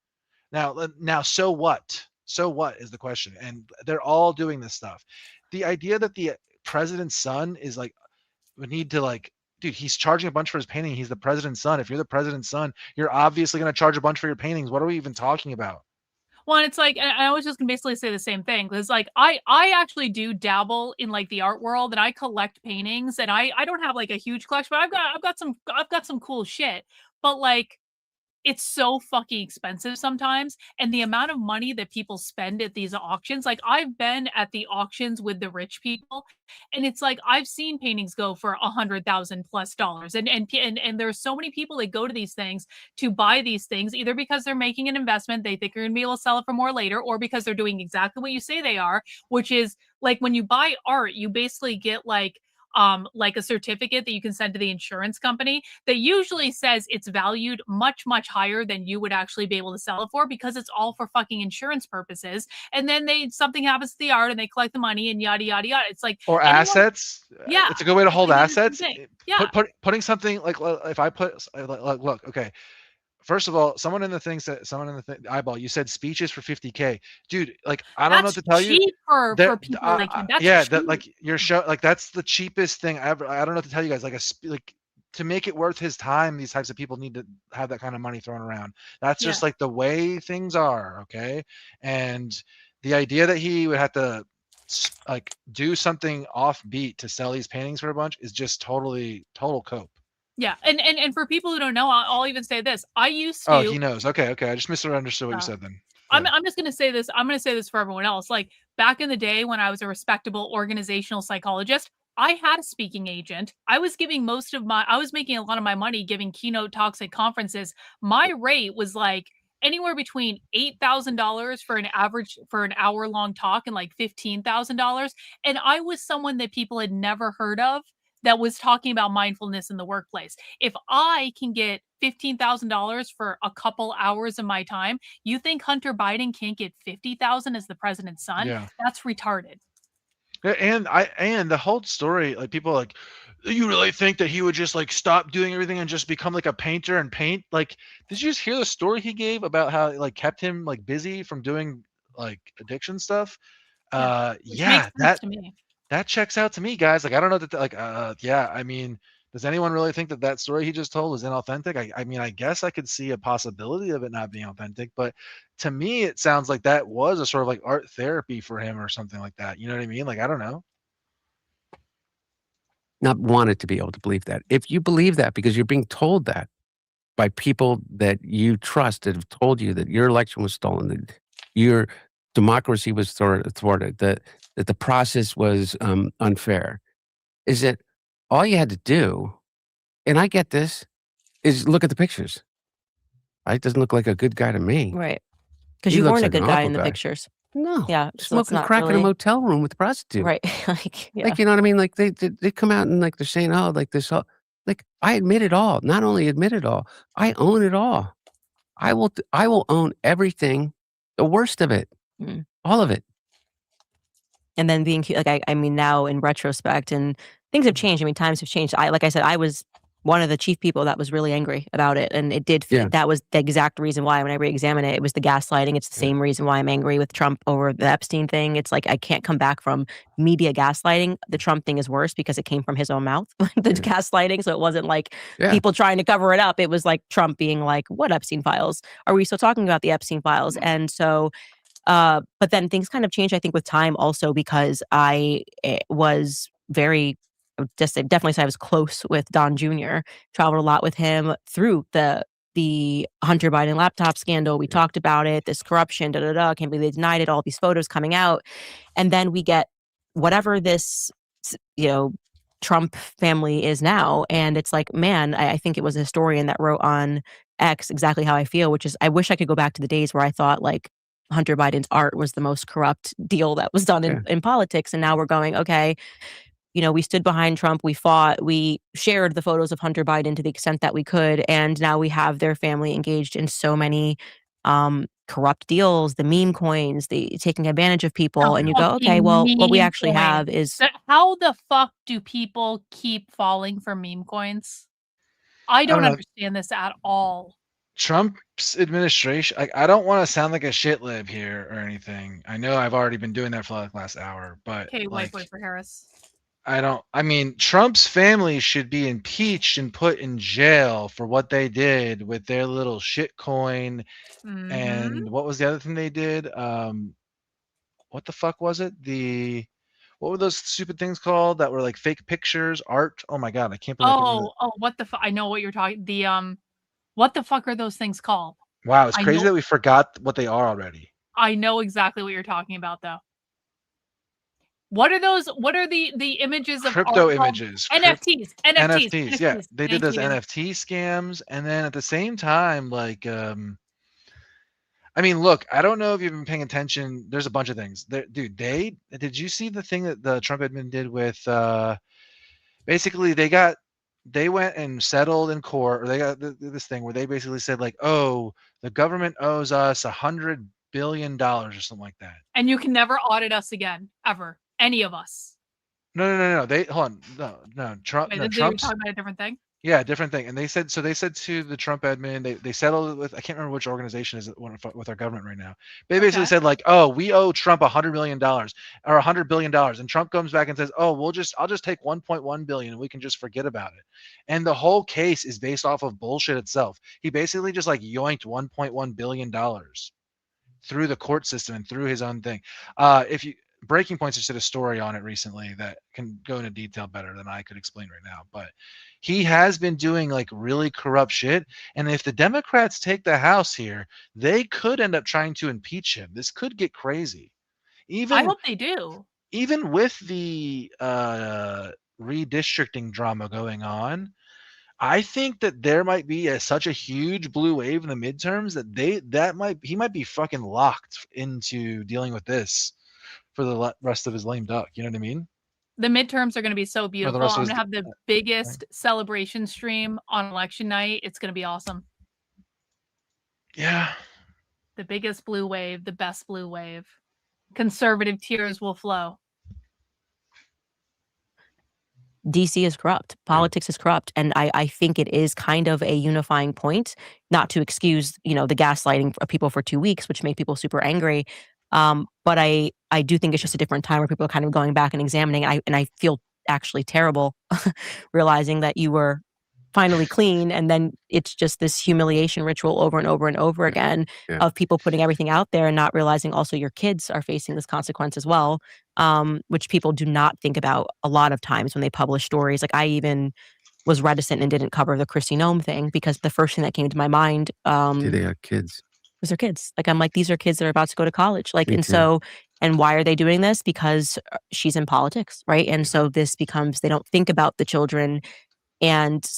Now, so what? So what is the question? And they're all doing this stuff. The idea that the president's son is like, we need to like, dude, he's charging a bunch for his painting. He's the president's son. If you're the president's son, you're obviously going to charge a bunch for your paintings. What are we even talking about? Well, and it's like, and I was just gonna basically say the same thing, because like I actually do dabble in like the art world, and I collect paintings, and I don't have like a huge collection, but I've got some cool shit. But like, it's so fucking expensive sometimes, and the amount of money that people spend at these auctions, like I've been at the auctions with the rich people, and it's like I've seen paintings go for $100,000+ and there's so many people that go to these things to buy these things, either because they're making an investment, they think you're gonna be able to sell it for more later, or because they're doing exactly what you say they are, which is like when you buy art, you basically get like a certificate that you can send to the insurance company that usually says it's valued much, much higher than you would actually be able to sell it for, because it's all for fucking insurance purposes. And then something happens to the art and they collect the money and yada, yada, yada. It's like, or assets. Yeah. It's a good way to hold assets. Yeah. Putting something like, if I put, look, okay. First of all, someone in the eyeball, you said speeches for 50K, dude. Like, I don't know what to tell you. For people like him. That's cheap. Like your show, like that's the cheapest thing ever. I don't know what to tell you guys. Like to make it worth his time, these types of people need to have that kind of money thrown around. That's just like the way things are, okay? And the idea that he would have to like do something offbeat to sell these paintings for a bunch is just total cope. Yeah, and for people who don't know, I'll even say this. I used to. Oh, he knows. Okay. I just misunderstood what you said then. I'm just gonna say this. I'm gonna say this for everyone else. Like back in the day when I was a respectable organizational psychologist, I had a speaking agent. I was making a lot of my money giving keynote talks at conferences. My rate was like anywhere between $8,000 for an hour long talk and like $15,000. And I was someone that people had never heard of that was talking about mindfulness in the workplace. If I can get $15,000 for a couple hours of my time, you think Hunter Biden can't get $50,000 as the president's son? Yeah. That's retarded. And the whole story, like people are like, you really think that he would just like stop doing everything and just become like a painter and paint? Like, did you just hear the story he gave about how it like kept him like busy from doing like addiction stuff? That checks out to me, guys. Like, I don't know that, I mean, does anyone really think that story he just told is inauthentic? I mean, I guess I could see a possibility of it not being authentic, but to me, it sounds like that was a sort of like art therapy for him or something like that. You know what I mean? Like, I don't know. Not wanted to be able to believe that. If you believe that because you're being told that by people that you trust that have told you that your election was stolen, that your democracy was thwarted, that the process was unfair, is that all you had to do, and I get this, is look at the pictures. It doesn't look like a good guy to me. Right. Because you weren't a good guy in the pictures. No. Yeah. Smoking crack in a motel room with a prostitute. Right. Like, you know what I mean? Like they come out and like they're saying, oh, like this, like I admit it all. Not only admit it all, I own it all. I will own everything, the worst of it, all of it. And then being like, I mean, now in retrospect, and things have changed. I mean, times have changed. Like I said, I was one of the chief people that was really angry about it. And it did, that was the exact reason why when I re-examine it, it was the gaslighting. It's the same reason why I'm angry with Trump over the Epstein thing. It's like, I can't come back from media gaslighting. The Trump thing is worse because it came from his own mouth, the gaslighting. So it wasn't like people trying to cover it up. It was like Trump being like, what Epstein files? Are we still talking about the Epstein files? And so, but then things kind of changed, I think, with time also, because I was very, definitely say I was close with Don Jr., traveled a lot with him through the Hunter Biden laptop scandal. We talked about it, this corruption, can't believe they denied it, all these photos coming out. And then we get whatever this Trump family is now. And it's like, man, I think it was a historian that wrote on X exactly how I feel, which is I wish I could go back to the days where I thought like Hunter Biden's art was the most corrupt deal that was done in politics. And now we're going, okay, we stood behind Trump, we fought, we shared the photos of Hunter Biden to the extent that we could. And now we have their family engaged in so many corrupt deals, the meme coins, the taking advantage of people. And you go, okay, well, what we actually have is. How the fuck do people keep falling for meme coins? I don't understand this at all. Trump's administration, I don't want to sound like a shit lib here or anything. I know I've already been doing that for like the last hour, but Okay, wait for Harris. Trump's family should be impeached and put in jail for what they did with their little shit coin. And what was the other thing they did? What the fuck was it? What were those stupid things called that were like fake pictures, art? Oh my God, I can't believe what the fuck? I know what you're talking. What the fuck are those things called? Wow, it's crazy that we forgot what they are already. I know exactly what you're talking about, though. What are those? What are the images of crypto images? NFTs. Yeah, they did those NFT scams, and then at the same time, like, look, I don't know if you've been paying attention. There's a bunch of things. Dude, did you see the thing that the Trump admin did with? Basically, they went and settled in court, or they got this thing where they basically said like, oh, the government owes us $100 billion or something like that, and you can never audit us again, ever. Any of us. No. Hold on. No. Trump. Wait, no, Trump's talking about a different thing. Yeah, different thing. And they said to the Trump admin, they settled with, I can't remember which organization is it with our government right now. They basically said like, oh, we owe Trump $100 million or $100 billion, and Trump comes back and says, oh, I'll just take 1.1 billion and we can just forget about it. And the whole case is based off of bullshit itself. He basically just like yoinked $1.1 billion through the court system and through his own thing. Breaking Points just did a story on it recently that can go into detail better than I could explain right now. But he has been doing like really corrupt shit. And if the Democrats take the House here, they could end up trying to impeach him. This could get crazy. I hope they do. Even with the redistricting drama going on, I think that there might be such a huge blue wave in the midterms that he might be fucking locked into dealing with this for the rest of his lame duck. You know what I mean? The midterms are going to be so beautiful. I'm going to have the biggest celebration stream on election night. It's going to be awesome. Yeah. The biggest blue wave, the best blue wave. Conservative tears will flow. DC is corrupt. Politics is corrupt. And I think it is kind of a unifying point, not to excuse, the gaslighting of people for 2 weeks, which made people super angry. But I do think it's just a different time where people are kind of going back and examining. And I feel actually terrible realizing that you were finally clean, and then it's just this humiliation ritual over and over and over again of people putting everything out there and not realizing also your kids are facing this consequence as well, which people do not think about a lot of times when they publish stories. Like I even was reticent and didn't cover the Kristi Noem thing because the first thing that came to my mind Do they have kids? was their kids. Like I'm like, these are kids that are about to go to college. Like, and so, and why are they doing this? Because she's in politics, right? And so this becomes, they don't think about the children. And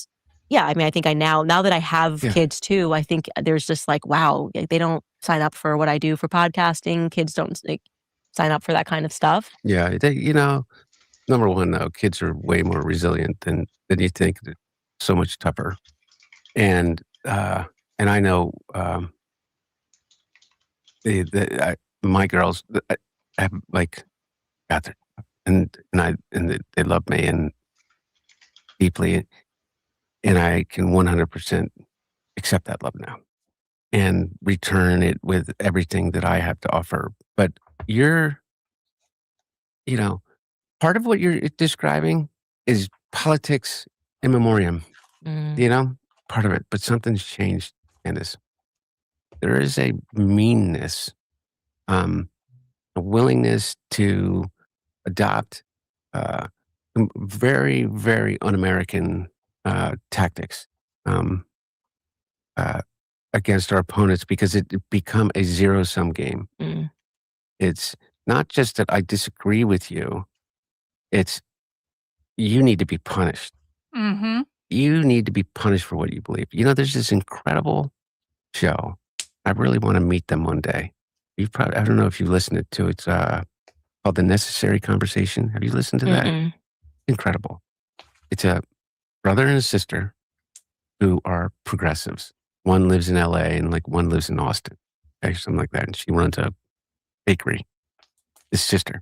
yeah, I mean, I think now that I have kids too, I think there's just like, wow, they don't sign up for what I do for podcasting. Kids don't sign up for that kind of stuff. Yeah, number one though, kids are way more resilient than you think. They're so much tougher, and I know my girls have like got there, and they love me and deeply. And I can 100% accept that love now and return it with everything that I have to offer. But part of what you're describing is politics in memoriam, part of it. But something's changed, Candace. There is a meanness, a willingness to adopt very, very un-American tactics against our opponents because it become a zero-sum game. It's not just that I disagree with you. It's you need to be punished. Mm-hmm. You need to be punished for what you believe. You know, there's this incredible show. I really want to meet them one day. I don't know if you listened to it. It's called The Necessary Conversation. Have you listened to that? Mm-mm. Incredible. It's a brother and a sister who are progressives. One lives in LA and like one lives in Austin, okay, something like that. And she runs a bakery. His sister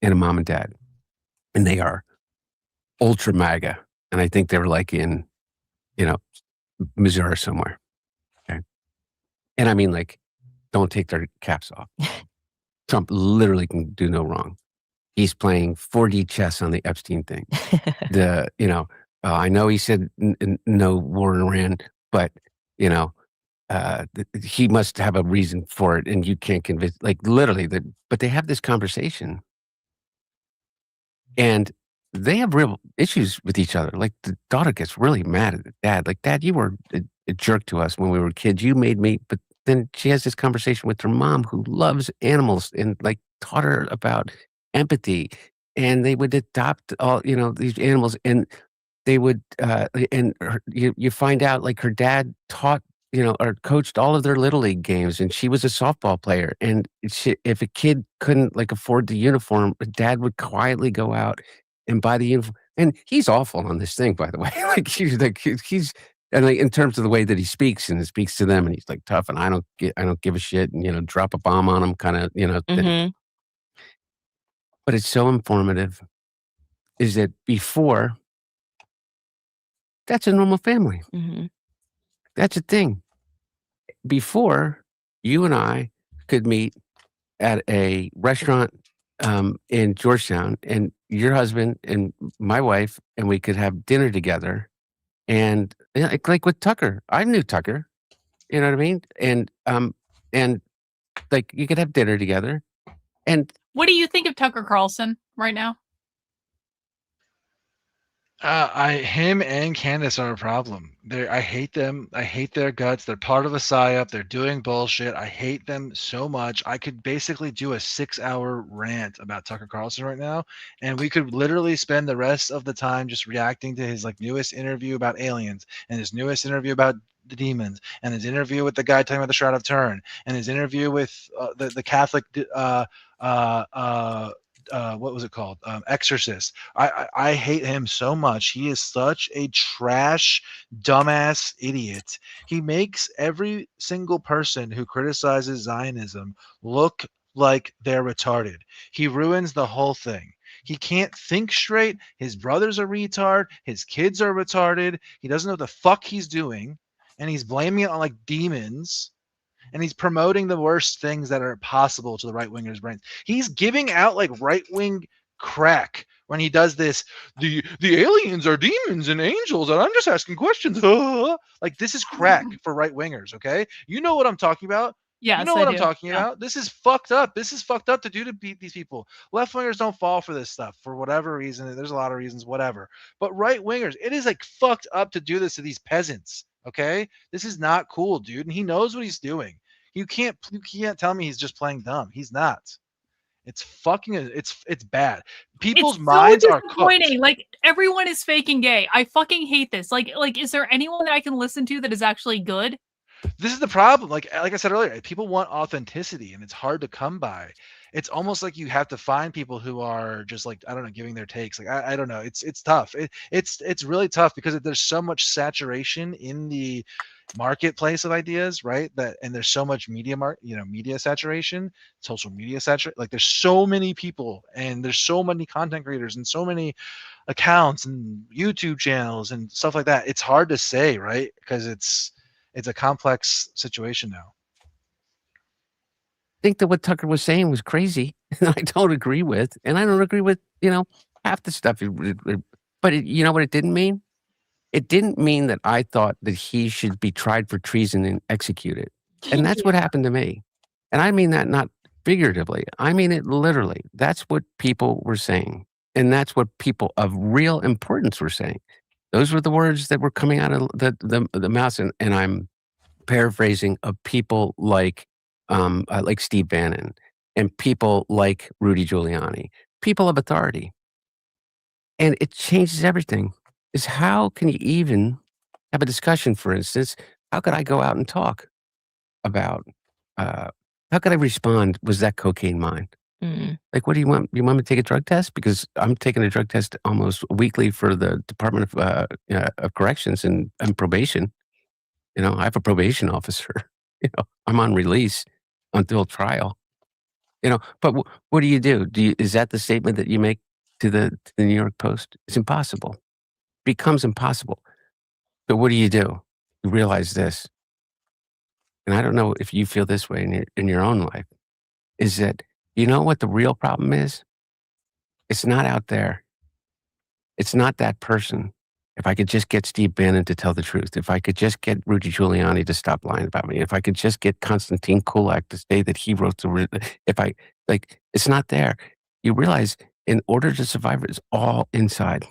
and a mom and dad. And they are ultra MAGA. And I think they were like in, Missouri somewhere. Okay. And I mean, like, don't take their caps off. Trump literally can do no wrong. He's playing 4D chess on the Epstein thing. I know he said no war in Iran, but, he must have a reason for it, and you can't convince, like, literally, but they have this conversation. And they have real issues with each other. Like, the daughter gets really mad at the dad. Like, Dad, you were a jerk to us when we were kids. You made me, but then she has this conversation with her mom who loves animals and, like, taught her about empathy. And they would adopt all, these animals, and they would, you find out, like, her dad taught, or coached all of their little league games, and she was a softball player. And if a kid couldn't, like, afford the uniform, dad would quietly go out and buy the uniform. And he's awful on this thing, by the way. he's and, like, in terms of the way that he speaks and speaks to them, and he's like tough, and I don't give a shit, and drop a bomb on them, kind of, Mm-hmm. But it's so informative. Is that before? That's a normal family. Mm-hmm. That's a thing. Before, you and I could meet at a restaurant in Georgetown, and your husband and my wife, and we could have dinner together. And like with Tucker, I knew Tucker. You know what I mean? And like you could have dinner together. And What do you think of Tucker Carlson right now? Him and Candace are a problem. I hate them. I hate their guts. They're part of a psyop. They're doing bullshit. I hate them so much. I could basically do a 6-hour rant about Tucker Carlson right now, and we could literally spend the rest of the time just reacting to his newest interview about aliens, and his newest interview about the demons, and his interview with the guy talking about the Shroud of Turin, and his interview with the Catholic what was it called? Exorcist. I hate him so much. He is such a trash, dumbass idiot. He makes every single person who criticizes Zionism look like they're retarded. He ruins the whole thing. He can't think straight. His brother's a retard. His kids are retarded. He doesn't know what the fuck he's doing. And he's blaming it on demons. And he's promoting the worst things that are possible to the right wingers' brains. He's giving out right wing crack when he does this. The aliens are demons and angels, and I'm just asking questions. This is crack for right wingers. Okay, you know what I'm talking about. Yes, you know I what do. I'm talking about. This is fucked up. This is fucked up to do to beat these people. Left wingers don't fall for this stuff for whatever reason. There's a lot of reasons, whatever. But right wingers, it is fucked up to do this to these peasants. Okay, this is not cool, dude, and he knows what he's doing. You can't tell me he's just playing dumb. He's not. It's bad. People's minds are cooked. Everyone is faking gay. I fucking hate this. Is there anyone that I can listen to that is actually good? This is the problem. Like I said earlier, people want authenticity, and it's hard to come by. It's almost like you have to find people who are just I don't know, giving their takes. I don't know. It's tough. It's really tough because there's so much saturation in the marketplace of ideas, right? And there's so much media saturation, social media saturation. There's so many people, and there's so many content creators, and so many accounts and YouTube channels and stuff like that. It's hard to say, right? Because it's a complex situation now. I think that what Tucker was saying was crazy, and I don't agree with, and I don't agree with, half the stuff. But you know what it didn't mean? It didn't mean that I thought that he should be tried for treason and executed. And that's what happened to me. And I mean that not figuratively. I mean it literally. That's what people were saying. And that's what people of real importance were saying. Those were the words that were coming out of the mouth. And I'm paraphrasing, of people like Steve Bannon and people like Rudy Giuliani, people of authority. And it changes everything. Is how can you even have a discussion, for instance, how could I go out and talk about, uh, how could I respond, "Was that cocaine mine?" Mm. Like, "What do you want? You want me to take a drug test?" Because I'm taking a drug test almost weekly for the Department of Corrections and probation. I have a probation officer. I'm on release until trial. But what do you do? Is that the statement that you make to the New York Post? It's impossible. Becomes impossible. So what do? You realize this, and I don't know if you feel this way in your own life, is that you know what the real problem is? It's not out there. It's not that person. If I could just get Steve Bannon to tell the truth, if I could just get Rudy Giuliani to stop lying about me, if I could just get Konstantin Kulak to say that he wrote if I, it's not there. You realize in order to survive, it's all inside.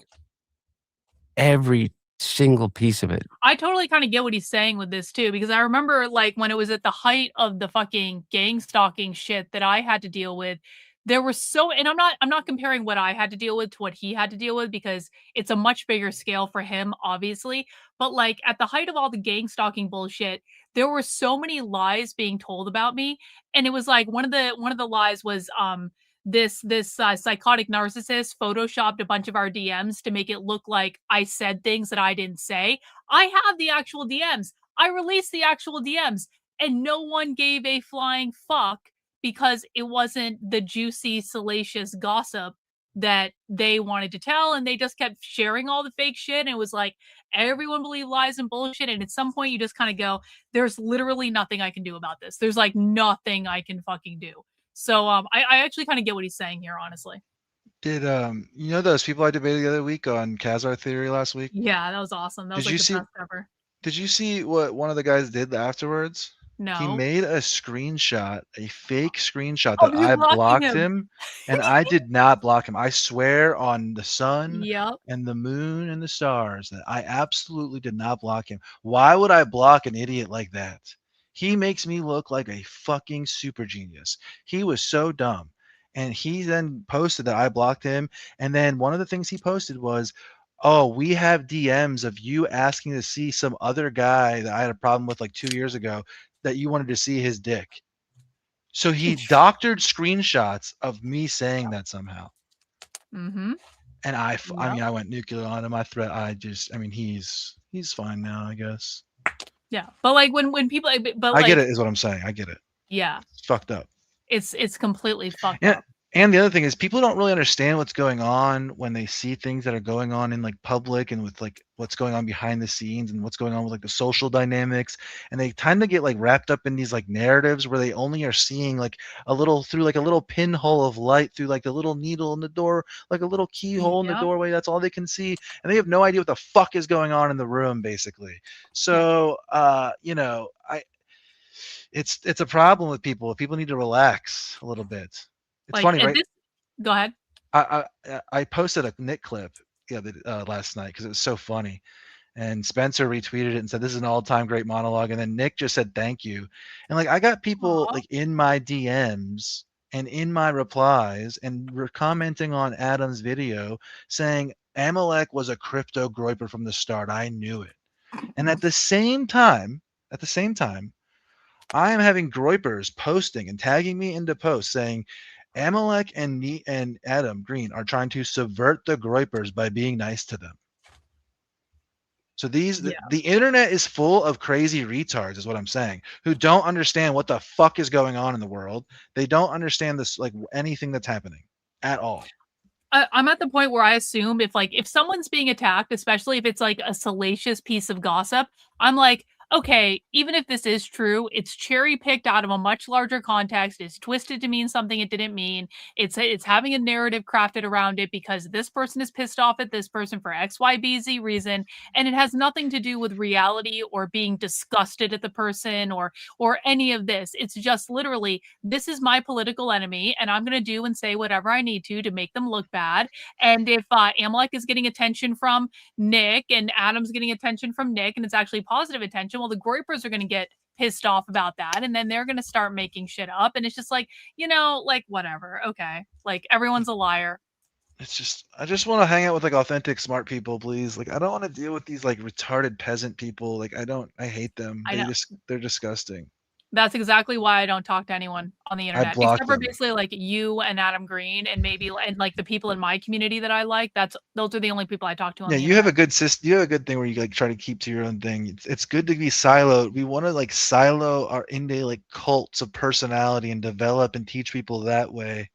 Every single piece of it. I totally kind of get what he's saying with this too, because I remember like when it was at the height of the fucking gang stalking shit that I had to deal with. There were and I'm not comparing what I had to deal with to what he had to deal with because it's a much bigger scale for him, obviously. But like at the height of all the gang stalking bullshit, there were so many lies being told about me. And it was like one of the lies was this psychotic narcissist photoshopped a bunch of our DMs to make it look like I said things that I didn't say. I have the actual DMs. I released the actual DMs, and no one gave a flying fuck because it wasn't the juicy, salacious gossip that they wanted to tell, and they just kept sharing all the fake shit. And it was like everyone believed lies and bullshit. And at some point, you just kind of go, "There's literally nothing I can do about this. There's like nothing I can fucking do." So I actually kind of get what he's saying here, honestly. Did those people I debated the other week on Khazar theory last week? Yeah, that was awesome. That was Did like you the see? best ever. Did you see what one of the guys did afterwards? He No. made a screenshot, a fake screenshot Oh, that you I blocking blocked him. him, and I did not block him. I swear on the sun Yep. and the moon and the stars that I absolutely did not block him. Why would I block an idiot like that? He makes me look like a fucking super genius. He was so dumb. And he then posted that I blocked him. And then one of the things he posted was, "Oh, we have DMs of you asking to see some other guy that I had a problem with like 2 years ago that you wanted to see his dick." So he doctored screenshots of me saying that somehow. Mm-hmm. And I Yep. mean, I went nuclear on him. I mean, he's fine now, I guess. Yeah. But like when people but I like get it is what I'm saying. I get it. yeah, It's fucked up. it's completely fucked Yeah. up. And the other thing is people don't really understand what's going on when they see things that are going on in like public and with like what's going on behind the scenes and what's going on with like the social dynamics. And they tend to get like wrapped up in these like narratives where they only are seeing like a little through like a little pinhole of light through like the little needle in the door, like a little keyhole in the Yep. doorway. That's all they can see. And they have no idea what the fuck is going on in the room, basically. So it's a problem with people. People need to relax a little bit. It's Like funny, at right? this go ahead. I posted a Nick clip last night because it was so funny, and Spencer retweeted it and said this is an all-time great monologue, and then Nick just said thank you, and like I got people like in my DMs and in my replies and were commenting on Adam's video saying Amalek was a crypto groiper from the start. I knew it, and at the same time, I am having groypers posting and tagging me into posts saying Amalek and Adam Green are trying to subvert the groypers by being nice to them. So the internet is full of crazy retards, is what I'm saying, who don't understand what the fuck is going on in the world. They don't understand this like anything that's happening at all. I'm at the point where I assume if someone's being attacked, especially if it's like a salacious piece of gossip, I'm like, okay, even if this is true, it's cherry picked out of a much larger context. It's twisted to mean something it didn't mean. It's having a narrative crafted around it because this person is pissed off at this person for X, Y, B, Z reason, and it has nothing to do with reality or being disgusted at the person or any of this. It's just literally this is my political enemy, and I'm gonna do and say whatever I need to make them look bad. And if Amalek is getting attention from Nick and Adam's getting attention from Nick, and it's actually positive attention, well, the groypers are going to get pissed off about that, and then they're going to start making shit up, and it's just like, like whatever, okay, like everyone's a liar. it's just I just want to hang out with like authentic smart people, please. Like I don't want to deal with these like retarded peasant people. Like I hate them. I know. They're disgusting. That's exactly why I don't talk to anyone on the I internet, block except for them. basically like you and Adam Green and maybe and like the people in my community that I like. Those are the only people I talk to on Yeah, the you have internet. a good You have a good thing where you like try to keep to your own thing. It's good to be siloed. We want to like silo our into like cults of personality and develop and teach people that way.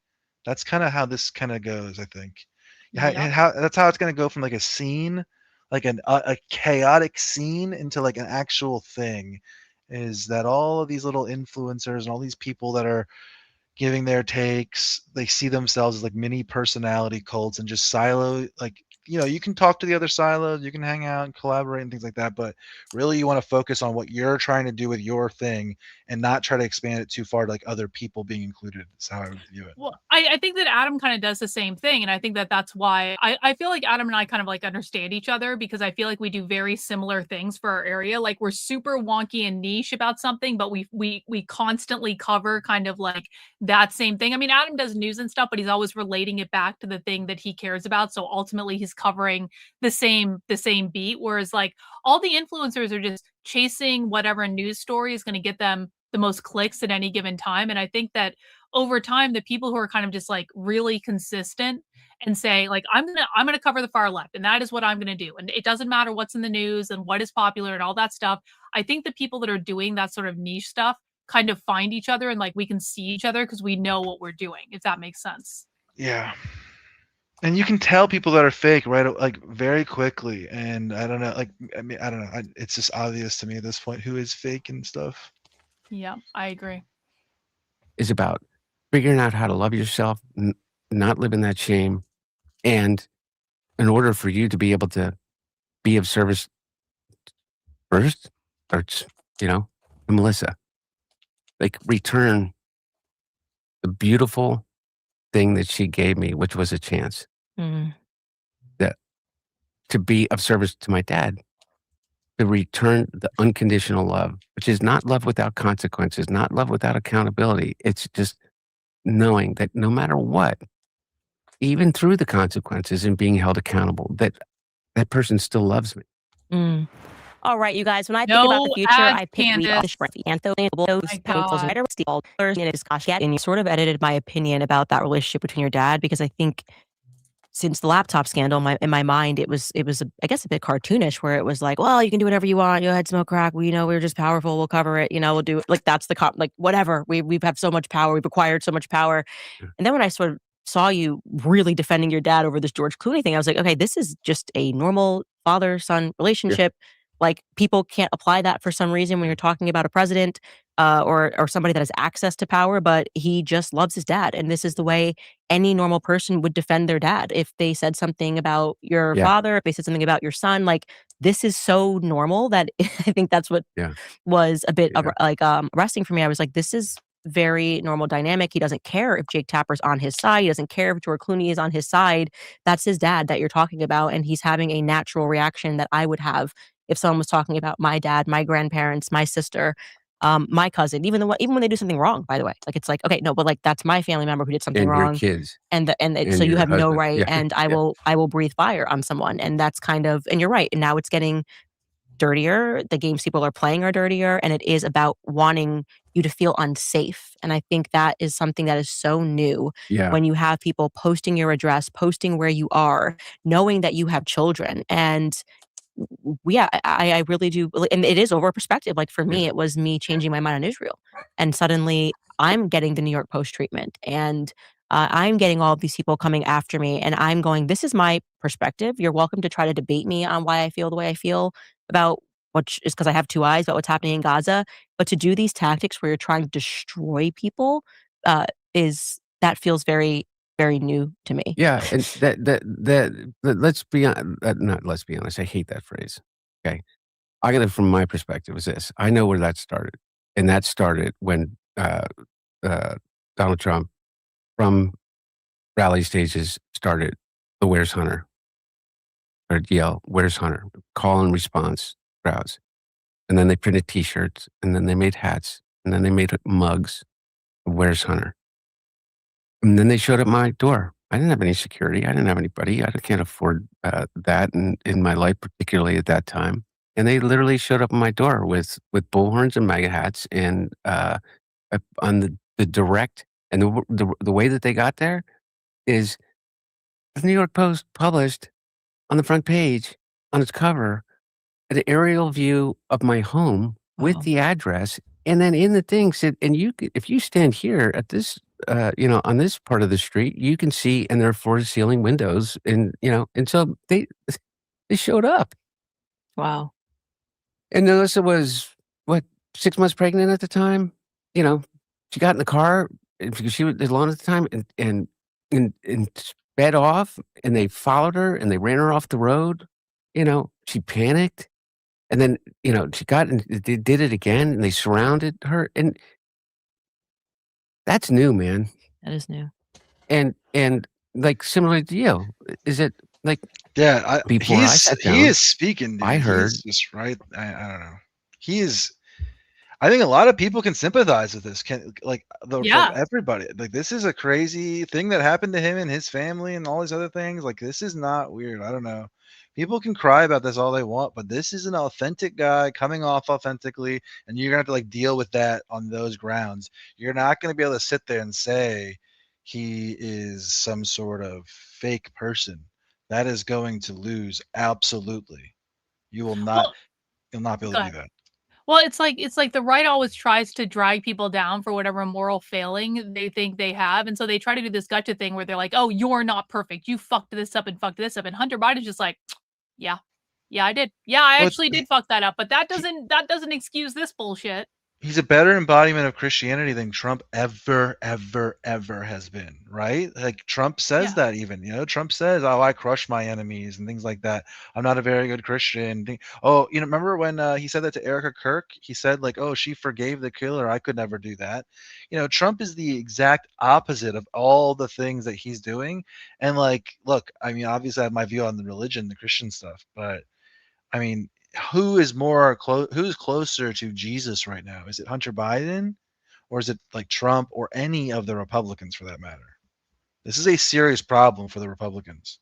That's kind of how this kind of goes, I think. Yep. How that's how it's going to go from like a scene, like a chaotic scene into like an actual thing. Is that all of these little influencers and all these people that are giving their takes, they see themselves as like mini personality cults and just silo like you can talk to the other silos, you can hang out and collaborate and things like that, but really you want to focus on what you're trying to do with your thing and not try to expand it too far to like other people being included. Is how I would view it. Well, I think that Adam kind of does the same thing. And I think that that's why I feel like Adam and I kind of like understand each other because I feel like we do very similar things for our area. Like we're super wonky and niche about something, but we constantly cover kind of like that same thing. I mean, Adam does news and stuff, but he's always relating it back to the thing that he cares about. So ultimately he's covering the same beat. Whereas like all the influencers are just chasing whatever news story is going to get them the most clicks at any given time. And I think that over time, the people who are kind of just like really consistent and say like I'm gonna cover the far left and that is what I'm gonna do and it doesn't matter what's in the news and what is popular and all that stuff. I think the people that are doing that sort of niche stuff kind of find each other and like we can see each other because we know what we're doing, if that makes sense. Yeah, and you can tell people that are fake right like very quickly, and I don't know, like I mean I don't know, it's just obvious to me at this point who is fake and stuff. Yeah, I agree. Is about figuring out how to love yourself, not live in that shame. And in order for you to be able to be of service first, or, to Melissa, like return the beautiful thing that she gave me, which was a chance that to be of service to my dad, to return the unconditional love, which is not love without consequences, not love without accountability. It's just knowing that no matter what, even through the consequences and being held accountable, that person still loves me. All right, you guys. When I think about the future, I pick Candace. and you sort of edited my opinion about that relationship between your dad because I think since the laptop scandal, in my mind, it was I guess a bit cartoonish where it was like, well, you can do whatever you want. Go ahead, smoke crack. We're just powerful. We'll cover it. We'll do it. Like that's the cop. Like whatever. We've had so much power. We've acquired so much power. And then when I sort of saw you really defending your dad over this George Clooney thing, I was like, okay, this is just a normal father-son relationship. Like people can't apply that for some reason when you're talking about a president or somebody that has access to power, but he just loves his dad. And this is the way any normal person would defend their dad. If they said something about your father, if they said something about your son, like this is so normal that I think that's what was a bit arresting for me. I was like, this is very normal dynamic. He doesn't care if Jake Tapper's on his side. He doesn't care if George Clooney is on his side. That's his dad that you're talking about. And he's having a natural reaction that I would have if someone was talking about my dad, my grandparents, my sister, my cousin, even when they do something wrong, by the way. Like it's like, okay, no, but like that's my family member who did something wrong. Your kids. And so you have no right and I will breathe fire on someone. And that's kind of, and you're right. And now it's getting dirtier. The games people are playing are dirtier, and it is about wanting you to feel unsafe. And I think that is something that is so new when you have people posting your address, posting where you are, knowing that you have children. And I really do. And it is over a perspective. Like for me, it was me changing my mind on Israel. And suddenly I'm getting the New York Post treatment and I'm getting all of these people coming after me and I'm going, this is my perspective. You're welcome to try to debate me on why I feel the way I feel about which is because I have two eyes about what's happening in Gaza. But to do these tactics where you're trying to destroy people feels very, very new to me. Yeah, and let's be not let's be honest. I hate that phrase. Okay, I got it from my perspective. Is this? I know where that started, and that started when Donald Trump, from rally stages, started the "Where's Hunter?" or yell "Where's Hunter?" call and response crowds, and then they printed T-shirts, and then they made hats, and then they made mugs. "Where's Hunter?" And then they showed up my door I didn't have any security. I didn't have anybody. I can't afford that in my life, particularly at that time. And they literally showed up at my door with bullhorns and MAGA hats, and on the direct, and the way that they got there is the New York Post published on the front page, on its cover, an aerial view of my home with Wow. the address, and then in the thing said, and if you stand here at this, on this part of the street, you can see, and there are floor to ceiling windows, and and so they showed up. Wow. And Melissa was, what, 6 months pregnant at the time? You know, she got in the car, because she was alone at the time, and sped off, and they followed her, and they ran her off the road. She panicked, and then, she got and they did it again, and they surrounded her, and that's new, man. That is new. And, like, similar to you, is it, like, Yeah, before I sat he down, is speaking, dude. I heard He's just right. I don't know. He is. I think a lot of people can sympathize with this. Yeah. Everybody. Like, this is a crazy thing that happened to him and his family and all these other things. Like, this is not weird. I don't know. People can cry about this all they want, but this is an authentic guy coming off authentically, and you're gonna have to like deal with that on those grounds. You're not gonna be able to sit there and say he is some sort of fake person. That is going to lose absolutely. You will not. Well, You'll not be able go to do ahead. that. Well, it's like the right always tries to drag people down for whatever moral failing they think they have, and so they try to do this gotcha thing where they're like, "Oh, you're not perfect. You fucked this up and fucked this up." And Hunter Biden's just like, "Yeah, yeah, I did. Yeah, I Well, actually did fuck that up, but that doesn't excuse this bullshit." he's a better embodiment of Christianity than Trump ever has been, right? Like, Trump says Yeah. that, even, Trump says, "Oh, I crush my enemies," and things like that. "I'm not a very good Christian." Oh, remember when he said that to Erica Kirk? He said, like, "Oh, she forgave the killer. I could never do that." Trump is the exact opposite of all the things that he's doing. And, like, look, I mean, obviously I have my view on the religion, the Christian stuff, but I mean, who's closer to Jesus right now? Is it Hunter Biden, or is it like Trump, or any of the Republicans for that matter? This is a serious problem for the Republicans.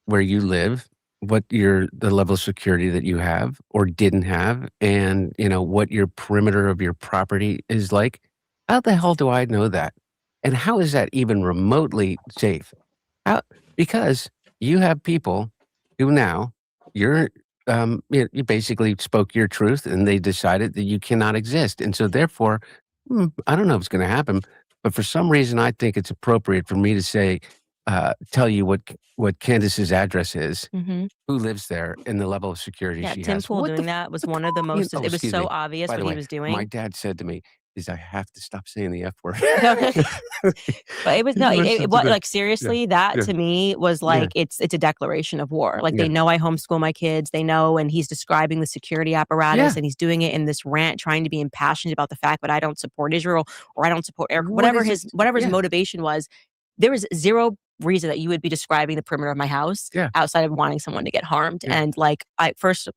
where you live, what the level of security that you have or didn't have, and what your perimeter of your property is like. How the hell do I know that? And how is that even remotely safe? How, because you have people who now you basically spoke your truth, and they decided that you cannot exist, and so therefore, I don't know if it's going to happen, but for some reason I think it's appropriate for me to say, tell you what Candace's address is, Mhm. who lives there, and the level of security Yeah, she Tim has. Pool What the doing that was one of the fuck? most. Oh, It was excuse so me. obvious By what the he way, was my doing. dad said to me, "Is I have to stop saying the F word." But it was Did no, you it, listen it to was the? like Yeah, seriously, that yeah, to me was yeah, like it's a declaration of war. Like they yeah, know I homeschool my kids, they know, and he's describing the security apparatus, yeah. and he's doing it in this rant, trying to be impassioned about the fact that I don't support Israel or I don't support Eric, What is it? whatever his Yeah, motivation was. There was zero reason that you would be describing the perimeter of my house yeah, outside of wanting someone to get harmed. yeah. And like I first of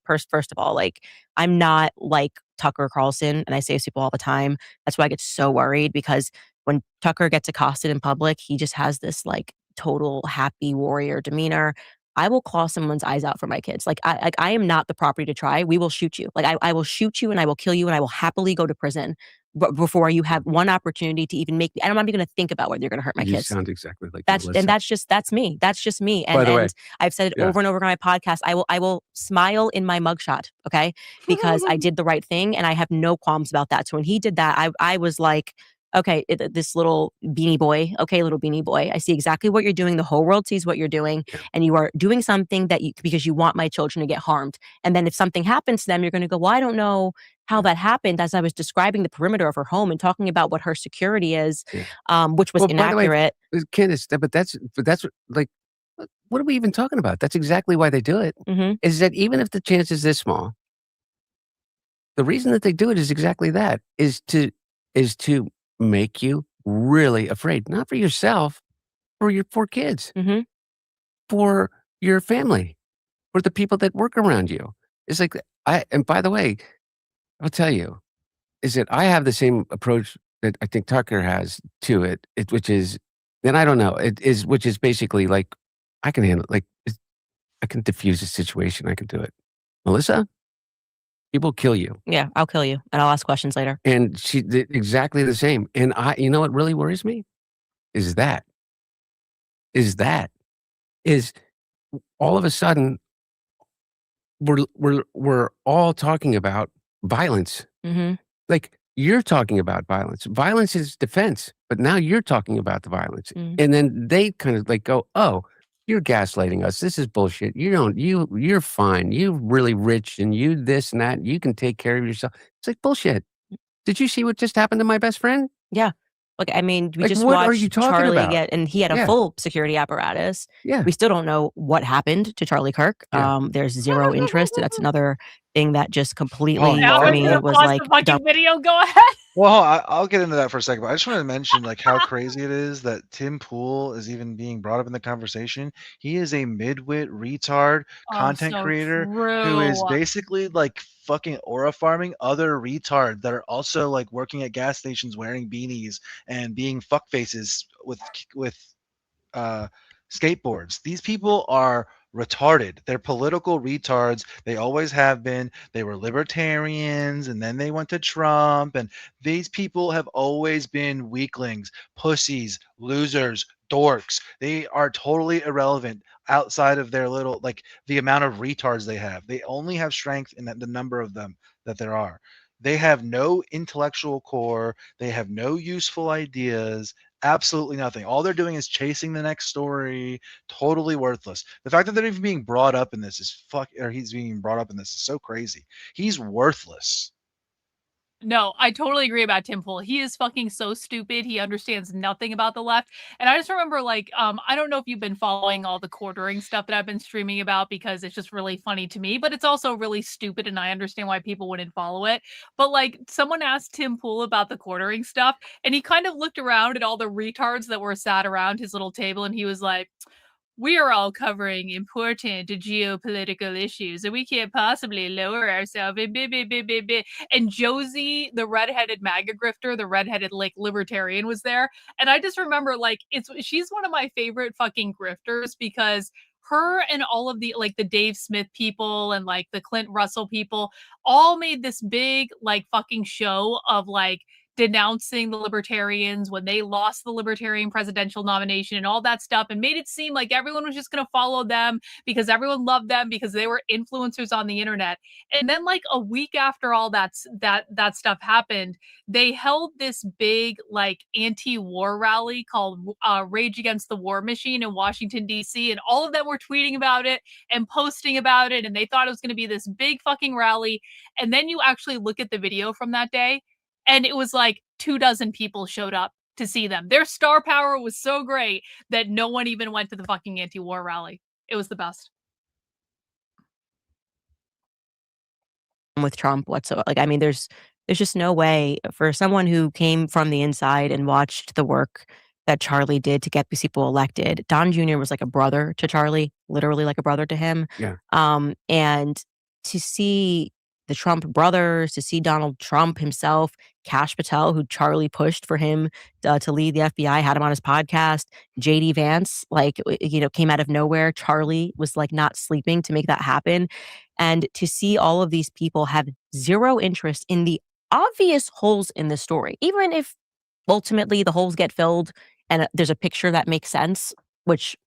all, like I'm not like Tucker Carlson, and I say this to people all the time. That's why I get so worried, because when Tucker gets accosted in public, he just has this like total happy warrior demeanor. I will claw someone's eyes out for my kids. I am not the property to try. We will shoot you. Like I will shoot you, and I will kill you, and I will happily go to prison before you have one opportunity to even make me. I'm not even going to think about whether you're going to hurt my You kids. sound exactly like Melissa. That's me. That's just me. By the way, And I've said it yeah. over and over on my podcast. I will smile in my mugshot, okay? Because I did the right thing, and I have no qualms about that. So when he did that, I was like, okay, this little beanie boy, okay, little beanie boy, I see exactly what you're doing. The whole world sees what you're doing, and you are doing something because you want my children to get harmed. And then if something happens to them, you're going to go, well, I don't know how that happened, as I was describing the perimeter of her home and talking about what her security is, which was Well, by the way, inaccurate. Candace, but that's like, what are we even talking about? That's exactly why they do it. Mhm. Is that even if the chance is this small, the reason that they do it is exactly that, is to make you really afraid, not for yourself, for your 4 kids, Mhm. for your family, for the people that work around you. It's like, and by the way, I'll tell you, is that I have the same approach that I think Tucker has to it, which is then I don't know. It is, which is basically like, I can handle, like, I can diffuse a situation. I can do it. Melissa, people kill you. Yeah, I'll kill you, and I'll ask questions later. And she did exactly the same. And you know what really worries me? Is all of a sudden we're all talking about violence. Mm-hmm. Like, you're talking about violence. Violence is defense, but now you're talking about the violence. And then they kind of like go, oh, you're gaslighting us. This is bullshit. You're fine. You're really rich and you this and that. You can take care of yourself. It's like bullshit. Did you see what just happened to my best friend? Yeah. Look, I mean, we Like, just what are watched you talking Charlie about? get, and he had a Yeah. full security apparatus. Yeah. We still don't know what happened to Charlie Kirk. Yeah. There's zero interest. That's another thing that just completely, no, for I- me, I- was Pause like, the fucking dumb. video. Go ahead. Well, I'll get into that for a second, but I just wanted to mention like how crazy it is that Tim Pool is even being brought up in the conversation. He is a midwit retard content so creator who is true. basically like fucking aura farming other retards that are also like working at gas stations wearing beanies and being fuck faces with skateboards. These people are retarded. They're political retards. They always have been. They were libertarians and then they went to Trump. And these people have always been weaklings, pussies, losers, dorks. They are totally irrelevant outside of their little, like the amount of retards they have. They only have strength in the number of them that there are. They have no intellectual core. They have no useful ideas. Absolutely nothing. All they're doing is chasing the next story. Totally worthless. The fact that they're even being brought up in this is he's being brought up in this is so crazy. He's worthless. No, I totally agree about Tim Pool. He is fucking so stupid. He understands nothing about the left. And I just remember, like, I don't know if you've been following all the quartering stuff that I've been streaming about because it's just really funny to me, but it's also really stupid and I understand why people wouldn't follow it. But like, someone asked Tim Pool about the quartering stuff and he kind of looked around at all the retards that were sat around his little table and he was like, we are all covering important geopolitical issues and we can't possibly lower ourselves. And Josie, the redheaded MAGA grifter, the redheaded like libertarian was there. And I just remember like she's one of my favorite fucking grifters because her and all of the like the Dave Smith people and like the Clint Russell people all made this big like fucking show of like denouncing the libertarians when they lost the libertarian presidential nomination and all that stuff and made it seem like everyone was just going to follow them because everyone loved them because they were influencers on the internet. And then like a week after all that stuff happened, they held this big like anti-war rally called Rage Against the War Machine in Washington DC, and all of them were tweeting about it and posting about it and they thought it was going to be this big fucking rally. And then you actually look at the video from that day and it was like 24 people showed up to see them. Their star power was so great that no one even went to the fucking anti-war rally. It was the best. With Trump whatsoever. Like, I mean, there's just no way for someone who came from the inside and watched the work that Charlie did to get these people elected. Don Jr. was like a brother to Charlie, literally like a brother to him. Yeah. And to see the Trump brothers, to see Donald Trump himself, Kash Patel, who Charlie pushed for him to lead the FBI, had him on his podcast. JD Vance, like, came out of nowhere. Charlie was like not sleeping to make that happen. And to see all of these people have zero interest in the obvious holes in the story, even if ultimately the holes get filled and there's a picture that makes sense, which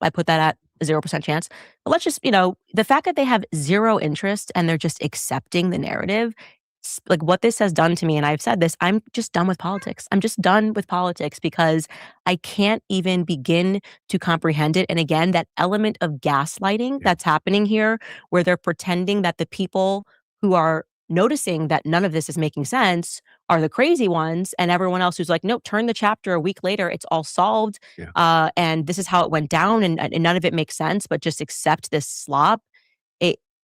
I put that at a 0% chance. But let's just, the fact that they have zero interest and they're just accepting the narrative, like what this has done to me, and I've said this, I'm just done with politics. I'm just done with politics because I can't even begin to comprehend it. And again, that element of gaslighting that's happening here, where they're pretending that the people who are noticing that none of this is making sense are the crazy ones, and everyone else who's like, no, turn the chapter a week later, it's all solved. And this is how it went down, and none of it makes sense, but just accept this slop.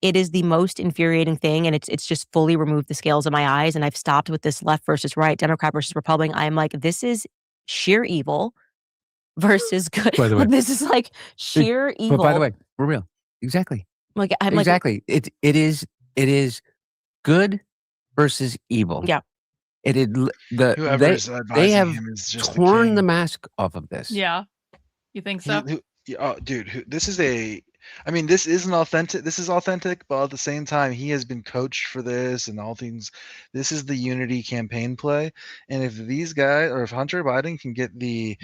It is the most infuriating thing, and it's just fully removed the scales of my eyes. And I've stopped with this left versus right, Democrat versus Republican. I'm like, this is sheer evil versus good. By the way, this is like sheer evil. But by the way, we're real. Exactly. Like, I'm exactly. It is good versus evil. Yeah. It had Whoever's they advising have him is just the torn king. the mask off of this. Yeah. You think so? Oh, dude, this is I mean, this is authentic, but at the same time, he has been coached for this and all things. This is the unity campaign play. And if these guys, or if Hunter Biden can get the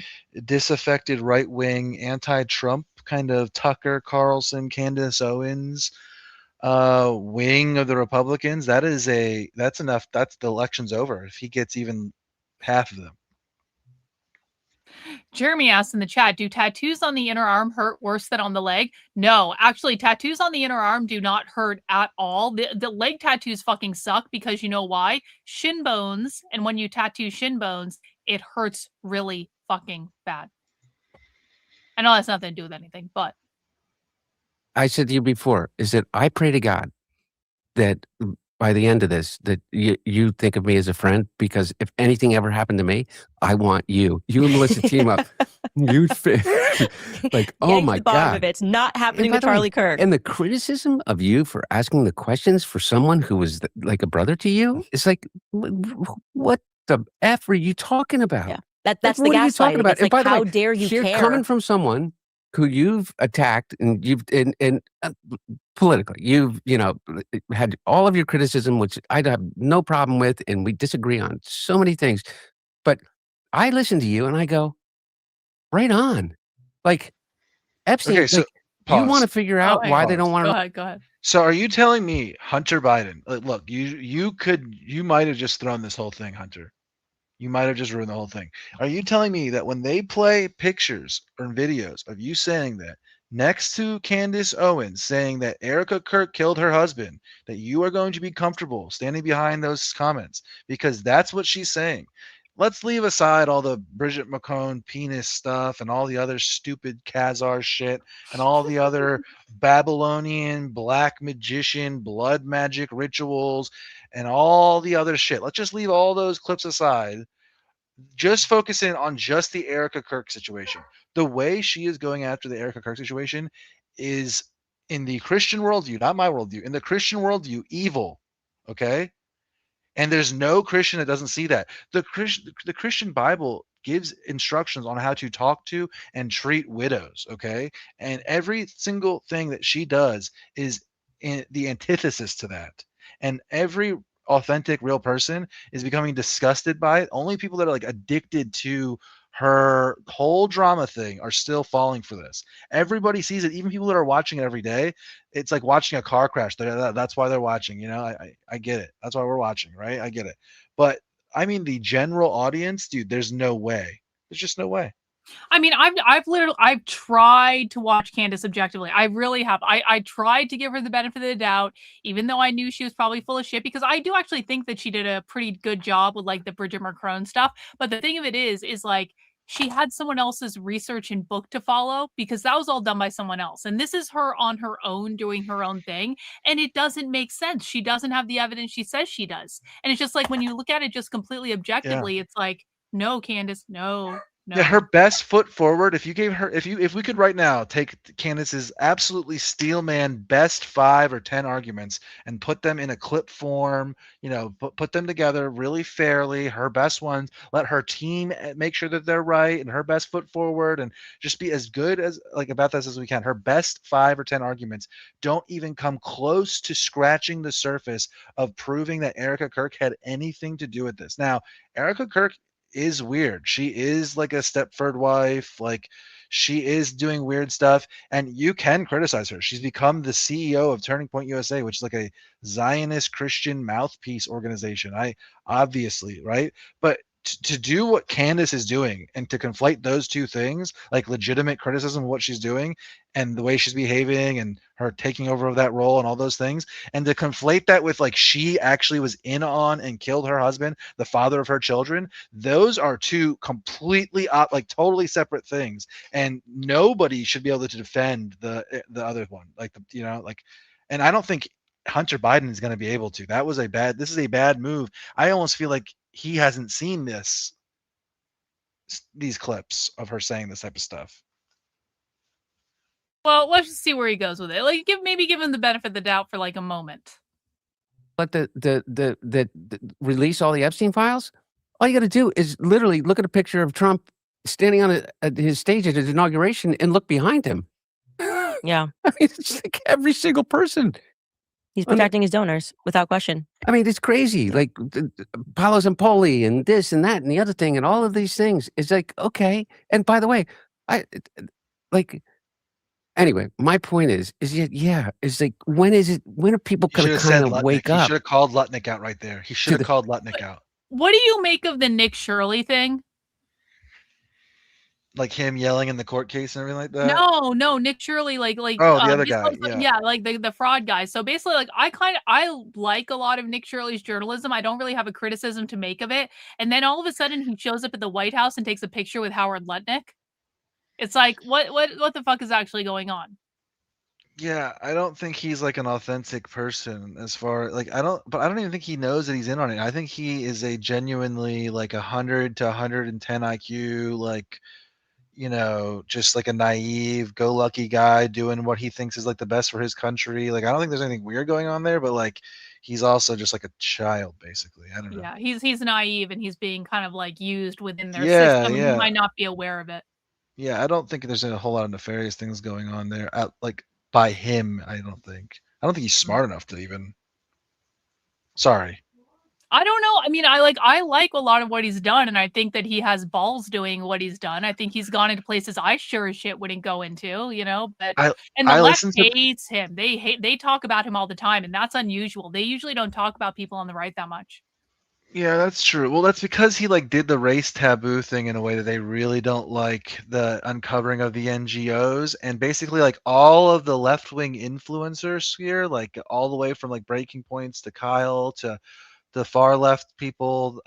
disaffected right wing, anti Trump kind of Tucker Carlson, Candace Owens wing of the Republicans, that's enough. That's the election's over if he gets even half of them. Jeremy asked in the chat, do tattoos on the inner arm hurt worse than on the leg? No, actually, tattoos on the inner arm do not hurt at all. The leg tattoos fucking suck because you know why? Shin bones, and when you tattoo shin bones, it hurts really fucking bad. I know that's nothing to do with anything, but I said to you before, is that I pray to God that by the end of this, that you think of me as a friend, because if anything ever happened to me, I want you and Melissa team up. You'd like, oh Getting to my the bottom God. of it. It's not happening by to the way, Charlie Kirk. And the criticism of you for asking the questions for someone who was like a brother to you is like, what the F are you talking about? Yeah. That's Like, the what are you talking gaslighting. about? It's And like, by the how way, dare you care? coming from someone who you've attacked and you've politically, you've had all of your criticism, which I'd have no problem with, and we disagree on so many things. But I listen to you and I go, right on. Like Epstein, Okay, so like, you want to figure out why they don't want to. Go ahead. So are you telling me Hunter Biden? Look, you might have just thrown this whole thing, Hunter. You might have just ruined the whole thing. Are you telling me that when they play pictures or videos of you saying that next to Candace Owens saying that Erica Kirk killed her husband, that you are going to be comfortable standing behind those comments because that's what she's saying? Let's leave aside all the Bridget McCone penis stuff and all the other stupid Khazar shit and all the other Babylonian black magician blood magic rituals and all the other shit. Let's just leave all those clips aside. Just focusing on just the Erica Kirk situation. The way she is going after the Erica Kirk situation is, in the Christian worldview, not my worldview, in the Christian worldview, evil. Okay? And there's no Christian that doesn't see that. The Christian Bible gives instructions on how to talk to and treat widows, okay? And every single thing that she does is in the antithesis to that. And every authentic real person is becoming disgusted by it. Only people that are like addicted to her whole drama thing are still falling for this. Everybody sees it, even people that are watching it every day. It's like watching a car crash. That's why they're watching. I get it. That's why we're watching, right? I get it. But I mean, the general audience, dude, there's no way. There's just no way. I mean, I've tried to watch Candace objectively. I really have. I tried to give her the benefit of the doubt, even though I knew she was probably full of shit, because I do actually think that she did a pretty good job with like the Bridget McCrone stuff. But the thing of it is like, she had someone else's research and book to follow because that was all done by someone else. And this is her on her own doing her own thing. And it doesn't make sense. She doesn't have the evidence she says she does. And it's just like, when you look at it just completely objectively, it's like, no, Candace, no. Yeah, her best foot forward. If we could right now take Candace's absolutely steelman best 5 or 10 arguments and put them in a clip form, put them together really fairly, her best ones, let her team make sure that they're right and her best foot forward, and just be as good as about this as we can. Her best 5 or 10 arguments don't even come close to scratching the surface of proving that Erica Kirk had anything to do with this. Now, Erica Kirk is weird. She is like a Stepford wife. Like, she is doing weird stuff, and you can criticize her. She's become the CEO of Turning Point USA, which is like a Zionist Christian mouthpiece organization. Obviously, right? But to do what Candace is doing and to conflate those two things, like legitimate criticism of what she's doing and the way she's behaving and her taking over of that role and all those things, and to conflate that with like she actually was in on and killed her husband, the father of her children, those are two completely totally separate things, and nobody should be able to defend the other one. And I don't think Hunter Biden is going to be able to. This is a bad move. I almost feel like he hasn't seen these clips of her saying this type of stuff. Well, let's just see where he goes with it. Like, maybe give him the benefit of the doubt for like a moment. let the release all the Epstein files. All you got to do is literally look at a picture of Trump standing on his stage at his inauguration and look behind him. Yeah. I mean, it's like every single person. He's protecting his donors without question. I mean, it's crazy. Like Paolo Zampoli and this and that and the other thing and all of these things. It's like, okay. And by the way, anyway, my point is it's like, when are people He should going to have said kind of Lutnick. wake He up? should have called Lutnick out right there. He should have called Lutnick out. What do you make of the Nick Shirley thing? Like him yelling in the court case and everything like that. No, Nick Shirley, like Oh, the other basically, guy, yeah. like the fraud guy. So basically, like I like a lot of Nick Shirley's journalism. I don't really have a criticism to make of it. And then all of a sudden, he shows up at the White House and takes a picture with Howard Lutnick. It's like, what the fuck is actually going on? Yeah, I don't think he's like an authentic person as far like I don't even think he knows that he's in on it. I think he is a genuinely like 100 to 110 IQ, like, you know, just like a naive, go lucky guy doing what he thinks is like the best for his country. Like, I don't think there's anything weird going on there, but like he's also just like a child, basically. I don't know. Yeah, he's naive and he's being kind of like used within their Yeah, system. And yeah. he might not be aware of it. Yeah, I don't think there's a whole lot of nefarious things going on there. Like by him, I don't think he's smart enough to even. Sorry. I don't know. I mean, I like a lot of what he's done, and I think that he has balls doing what he's done. I think he's gone into places I sure as shit wouldn't go into, you know. But and the left hates him. They talk about him all the time, and that's unusual. They usually don't talk about people on the right that much. Yeah, that's true. Well, that's because he like did the race taboo thing in a way that they really don't like the uncovering of the NGOs, and basically like all of the left-wing influencers here, like all the way from like Breaking Points to Kyle to the far left people,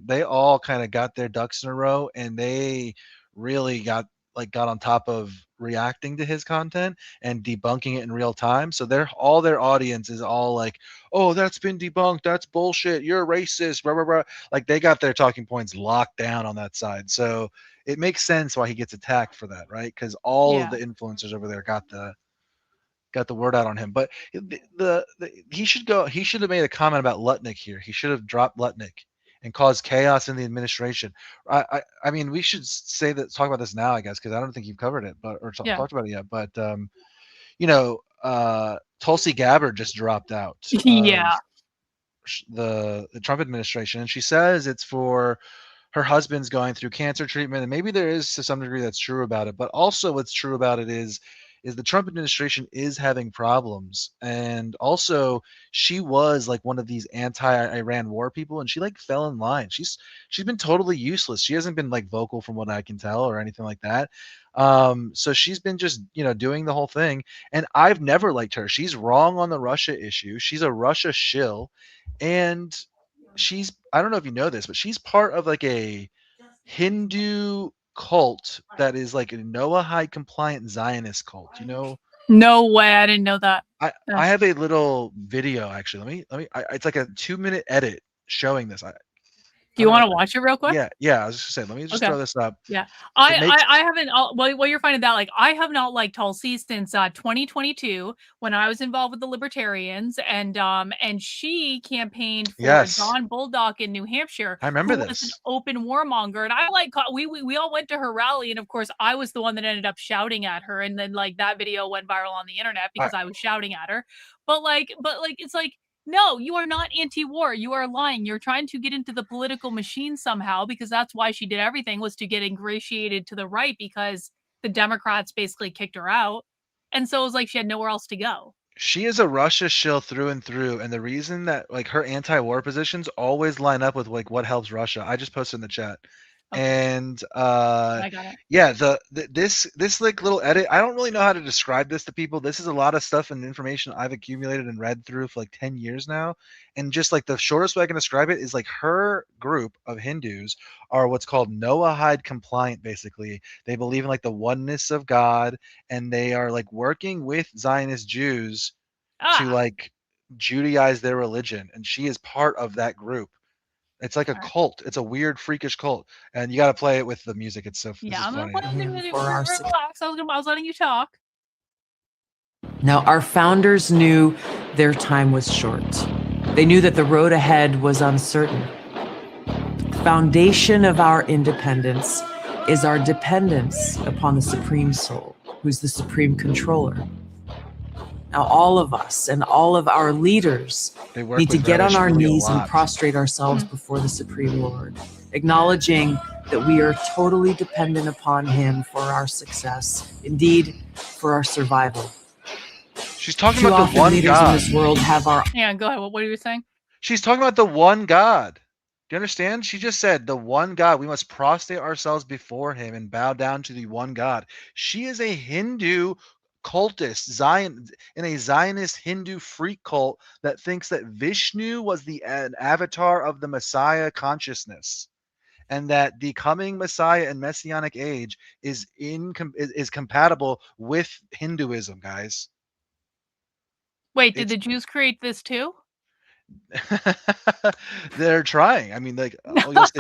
they all kind of got their ducks in a row, and they really got on top of reacting to his content and debunking it in real time. So all their audience is all like, oh, that's been debunked, that's bullshit, you're racist, blah blah blah. Like they got their talking points locked down on that side. So it makes sense why he gets attacked for that, right? Because all of the influencers over there got the word out on him. But he should have made a comment about Lutnick here. He should have dropped Lutnick and caused chaos in the administration. I mean, we should talk about this now, I guess, because I don't think you've covered it, talked about it yet. But you know, Tulsi Gabbard just dropped out. Yeah. The Trump administration, and she says it's for her husband's going through cancer treatment, and maybe there is to some degree that's true about it. But also, what's true about it is the Trump administration is having problems. And also she was like one of these anti-Iran war people, and she like fell in line. She's been totally useless. She hasn't been like vocal from what I can tell or anything like that. So she's been just, you know, doing the whole thing. And I've never liked her. She's wrong on the Russia issue. She's a Russia shill. And I don't know if you know this, but she's part of like a Hindu cult that is like a Noahide compliant Zionist cult, you know? No way, I didn't know that. I have a little video actually. Let me it's like a 2-minute edit showing this. Do you want to watch it real quick? Yeah. I was just saying, let me just throw this up. Yeah, I haven't. Well, you're finding that like I have not liked Tulsi since 2022 when I was involved with the Libertarians, and she campaigned for John Bullock in New Hampshire. I remember who was an open warmonger, and we all went to her rally, and of course I was the one that ended up shouting at her, and then like that video went viral on the internet because I was shouting at her. But it's like. No, you are not anti-war. You are lying. You're trying to get into the political machine somehow, because that's why she did everything, was to get ingratiated to the right because the Democrats basically kicked her out. And so it was like she had nowhere else to go. She is a Russia shill through and through. And the reason that like her anti-war positions always line up with like what helps Russia. I just posted in the chat. And I got it. yeah, this like little edit, I don't really know how to describe this to people. This is a lot of stuff and information I've accumulated and read through for like 10 years now. And just like the shortest way I can describe it is like her group of Hindus are what's called Noahide compliant. Basically, they believe in like the oneness of God, and they are like working with Zionist Jews to like Judaize their religion, and she is part of that group. It's like a cult. It's a weird, freakish cult, and you got to play it with the music. It's so yeah. I'm funny. gonna play with it. Relax. I was letting you talk. Now, our founders knew their time was short. They knew that the road ahead was uncertain. The foundation of our independence is our dependence upon the Supreme Soul, who's the supreme controller. Now, all of us and all of our leaders need to get on our knees and prostrate ourselves before the Supreme Lord, acknowledging that we are totally dependent upon him for our success, indeed, for our survival. She's talking Too about often the one leaders God. in this world have our... Yeah, go ahead. What were you saying? She's talking about the one God. Do you understand? She just said the one God. We must prostrate ourselves before him and bow down to the one God. She is a Hindu cultist, in a Zionist Hindu freak cult that thinks that Vishnu was an avatar of the Messiah consciousness, and that the coming Messiah and Messianic age is compatible with Hinduism, guys. Wait, did the Jews create this too? They're trying. I mean, like, you'll see.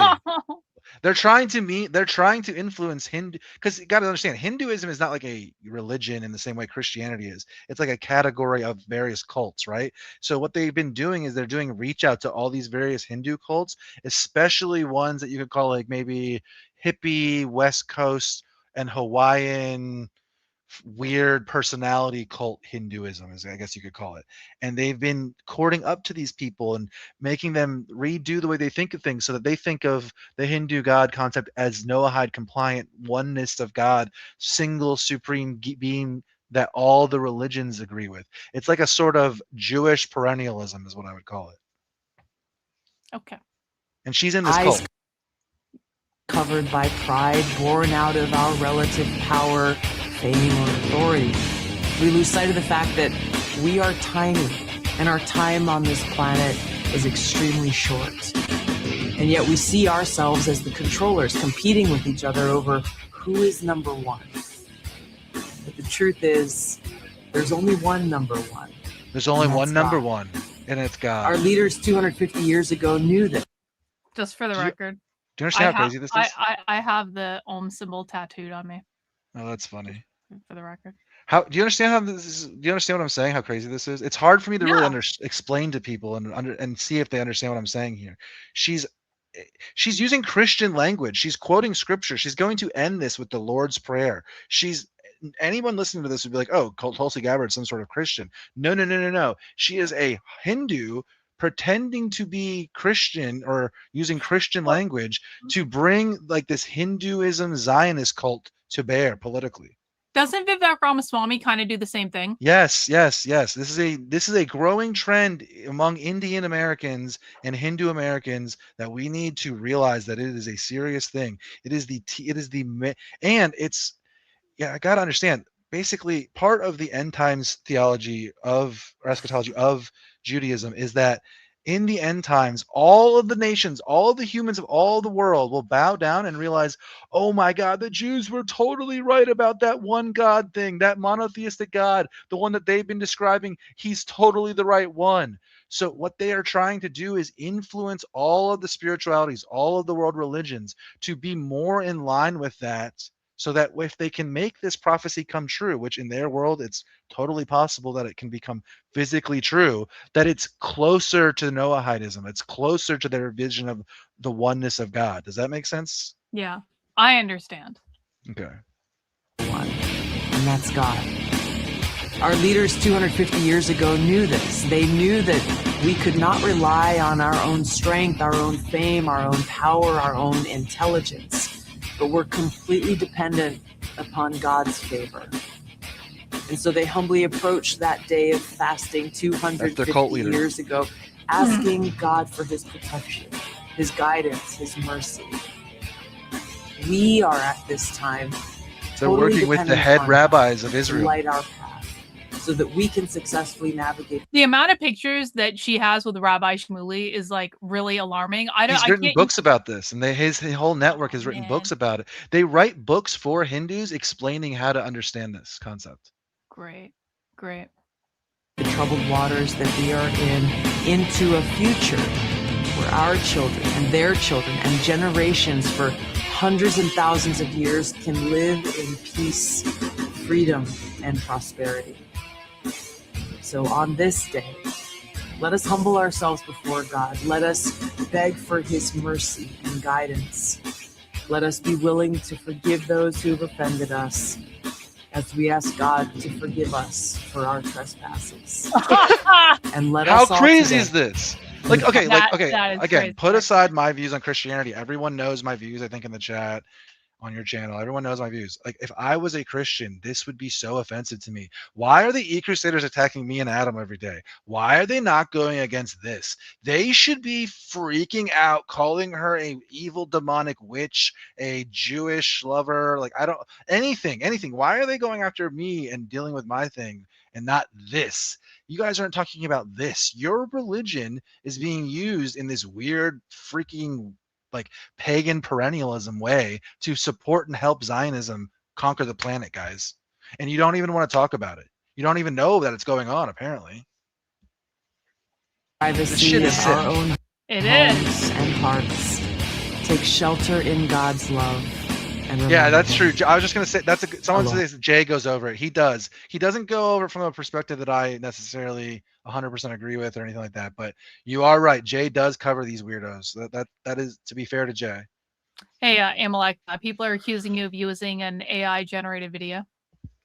They're trying to influence Hindu, because you got to understand, Hinduism is not like a religion in the same way Christianity is. It's like a category of various cults, right? So what they've been doing is they're doing reach out to all these various Hindu cults, especially ones that you could call like maybe hippie, West Coast, and Hawaiian weird personality cult Hinduism, as I guess you could call it. And they've been courting up to these people and making them redo the way they think of things, so that they think of the Hindu God concept as Noahide compliant oneness of God, single supreme being that all the religions agree with. It's like a sort of Jewish perennialism is what I would call it. Okay. And she's in this cult. Covered by pride born out of our relative power, fame, or authority. We lose sight of the fact that we are tiny and our time on this planet is extremely short. And yet we see ourselves as the controllers competing with each other over who is number one. But the truth is, there's only one number one. There's only one number one, and it's God. Our leaders 250 years ago knew that. Just for the record. Do you understand how crazy this is? I have the Om symbol tattooed on me. Oh, that's funny. For the record. How do you understand how this is? Do you understand what I'm saying? How crazy this is? It's hard for me to really explain to people and see if they understand what I'm saying here. She's using Christian language. She's quoting scripture. She's going to end this with the Lord's Prayer. Anyone listening to this would be like, oh, Tulsi Gabbard's some sort of Christian. No. She is a Hindu pretending to be Christian or using Christian language to bring like this Hinduism Zionist cult to bear politically. Doesn't Vivek Ramaswamy kind of do the same thing? Yes. This is a growing trend among Indian Americans and Hindu Americans that we need to realize that it is a serious thing. I got to understand. Basically, part of the end times theology or eschatology of Judaism is that in the end times, all of the nations, all of the humans of all the world will bow down and realize, oh my God, the Jews were totally right about that one God thing, that monotheistic God, the one that they've been describing. He's totally the right one. So what they are trying to do is influence all of the spiritualities, all of the world religions to be more in line with that, so that if they can make this prophecy come true, which in their world, it's totally possible that it can become physically true, that it's closer to Noahidism. It's closer to their vision of the oneness of God. Does that make sense? Yeah, I understand. Okay. One, and that's God. Our leaders 250 years ago knew this. They knew that we could not rely on our own strength, our own fame, our own power, our own intelligence. But we're completely dependent upon God's favor. And so they humbly approached that day of fasting 250 years ago, asking God for his protection, his guidance, his mercy. We are at this time They're working with the head rabbis of Israel. To light our path so that we can successfully navigate. The amount of pictures that she has with Rabbi Shmuley is like really alarming. He's written books about this, and his whole network has written books about it. They write books for Hindus explaining how to understand this concept. Great. The troubled waters that we are in into a future where our children and their children and generations for hundreds and thousands of years can live in peace, freedom, and prosperity. So on this day, Let us humble ourselves before God. Let us beg for his mercy and guidance. Let us be willing to forgive those who have offended us as we ask God to forgive us for our trespasses. And let How us all crazy today- is this? Like, okay, That is again, crazy. put aside my views on Christianity. Everyone knows my views, I think, in the chat, on your channel. Everyone knows my views. Like, if I was a Christian, this would be so offensive to me. Why are the E-Crusaders attacking me and Adam every day? Why are they not going against this? They should be freaking out, calling her a evil demonic witch, a Jewish lover. Like, I don't, anything. Why are they going after me and dealing with my thing and not this? You guys aren't talking about this. Your religion is being used in this weird freaking like pagan perennialism way to support and help Zionism conquer the planet, guys. And you don't even want to talk about it. You don't even know that it's going on, apparently. This privacy shit of is our sick. own It homes is. and hearts. Take shelter in God's love. And Yeah, remember that's true. him. I was just gonna say that's a someone Alone. says Jay goes over it. He does. He doesn't go over it from a perspective that I necessarily 100% agree with or anything like that. But you are right. Jay does cover these weirdos. That is, to be fair to Jay. Hey, Amalek, people are accusing you of using an AI generated video.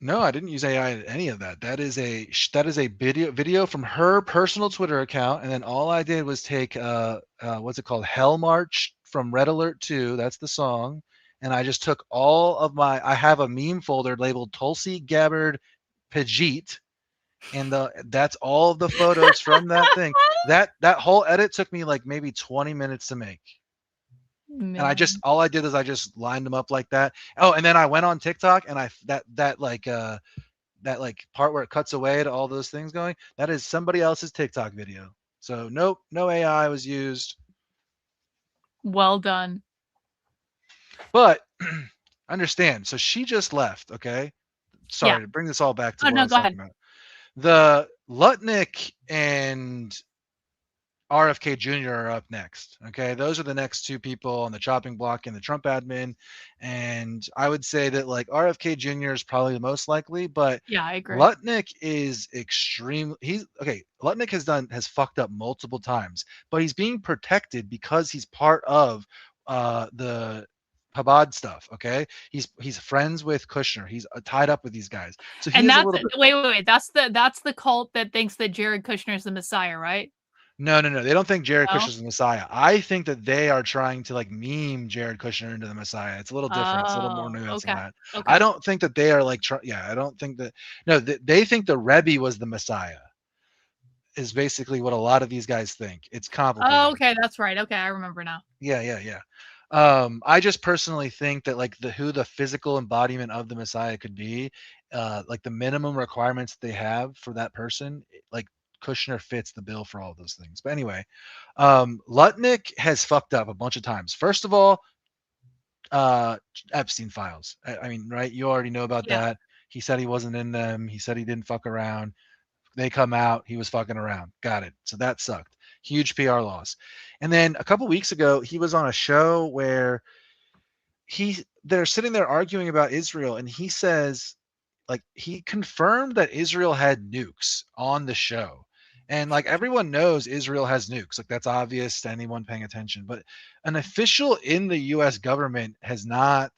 No, I didn't use AI in any of that. That is a video from her personal Twitter account, and then all I did was take what's it called, Hell March from Red Alert 2. That's the song, and I just took all of my. I have a meme folder labeled Tulsi Gabbard Pajit, and that's all of the photos from that thing. That whole edit took me like maybe 20 minutes to make. And I just, all I did is I just lined them up like that. Oh, and then I went on TikTok and that part where it cuts away to all those things going, that is somebody else's TikTok video. So nope, no AI was used. Well done. But understand, so she just left, okay? Sorry Yeah. to bring this all back to Oh, what no, I was go talking ahead. about. The Lutnick and RFK Jr. are up next. Okay. Those are the next two people on the chopping block in the Trump admin. And I would say that like RFK Jr. is probably the most likely, but Yeah, I agree. Lutnick is extremely, Lutnick has fucked up multiple times, but he's being protected because he's part of the Chabad stuff. Okay. He's friends with Kushner. He's tied up with these guys. So he And is a that's little bit. wait. That's the cult that thinks that Jared Kushner is the Messiah, right? No. They don't think Jared No? Kushner's the Messiah. I think that they are trying to like meme Jared Kushner into the Messiah. It's a little different. It's a little more nuanced than that. Okay. I don't think that they are like, I don't think that. No, they think the Rebbe was the Messiah. Is basically what a lot of these guys think. It's complicated. Oh, okay, that's right. Okay, I remember now. Yeah. I just personally think that like who the physical embodiment of the Messiah could be, like the minimum requirements they have for that person, like Kushner fits the bill for all of those things. But anyway, Lutnick has fucked up a bunch of times. First of all, Epstein files. I mean, right? You already know about that. He said he wasn't in them. He said he didn't fuck around. They come out, he was fucking around. Got it. So that sucked. Huge PR loss. And then a couple weeks ago, he was on a show where they're sitting there arguing about Israel, and he says, like, he confirmed that Israel had nukes on the show. And like everyone knows Israel has nukes. Like that's obvious to anyone paying attention. But an official in the US government has not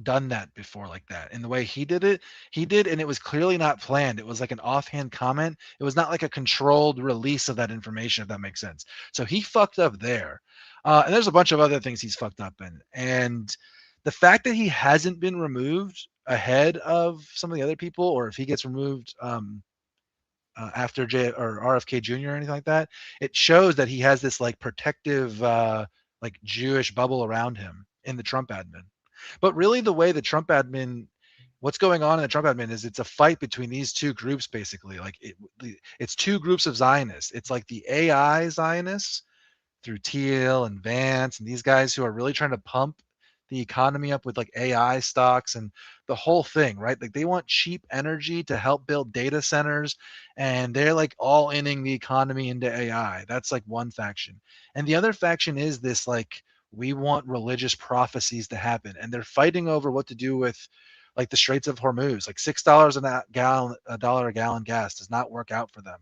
done that before like that. And the way he did, and it was clearly not planned. It was like an offhand comment. It was not like a controlled release of that information, if that makes sense. So he fucked up there. And there's a bunch of other things he's fucked up in. And the fact that he hasn't been removed ahead of some of the other people, or if he gets removed after RFK Jr. or anything like that, it shows that he has this like protective like Jewish bubble around him in the Trump admin. But really the way the Trump admin, what's going on in the Trump admin is it's a fight between these two groups, basically. Like it's two groups of Zionists. It's like the AI Zionists through Thiel and Vance and these guys who are really trying to pump the economy up with like AI stocks and the whole thing, right? Like they want cheap energy to help build data centers, and they're like all inning the economy into AI. That's like one faction. And the other faction is this like, we want religious prophecies to happen, and they're fighting over what to do with like the Straits of Hormuz. Like $6 a dollar a gallon gas does not work out for them.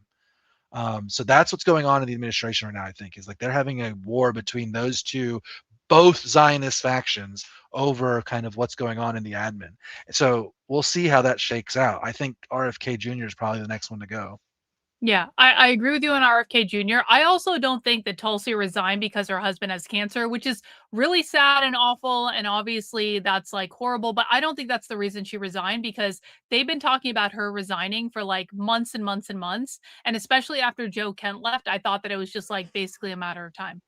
So that's what's going on in the administration right now. I think is like they're having a war between those two, both Zionist factions, over kind of what's going on in the admin. So we'll see how that shakes out. I think RFK Jr. is probably the next one to go. Yeah, I agree with you on RFK Jr. I also don't think that Tulsi resigned because her husband has cancer, which is really sad and awful. And obviously that's like horrible. But I don't think that's the reason she resigned, because they've been talking about her resigning for like months and months and months. And especially after Joe Kent left, I thought that it was just like basically a matter of time.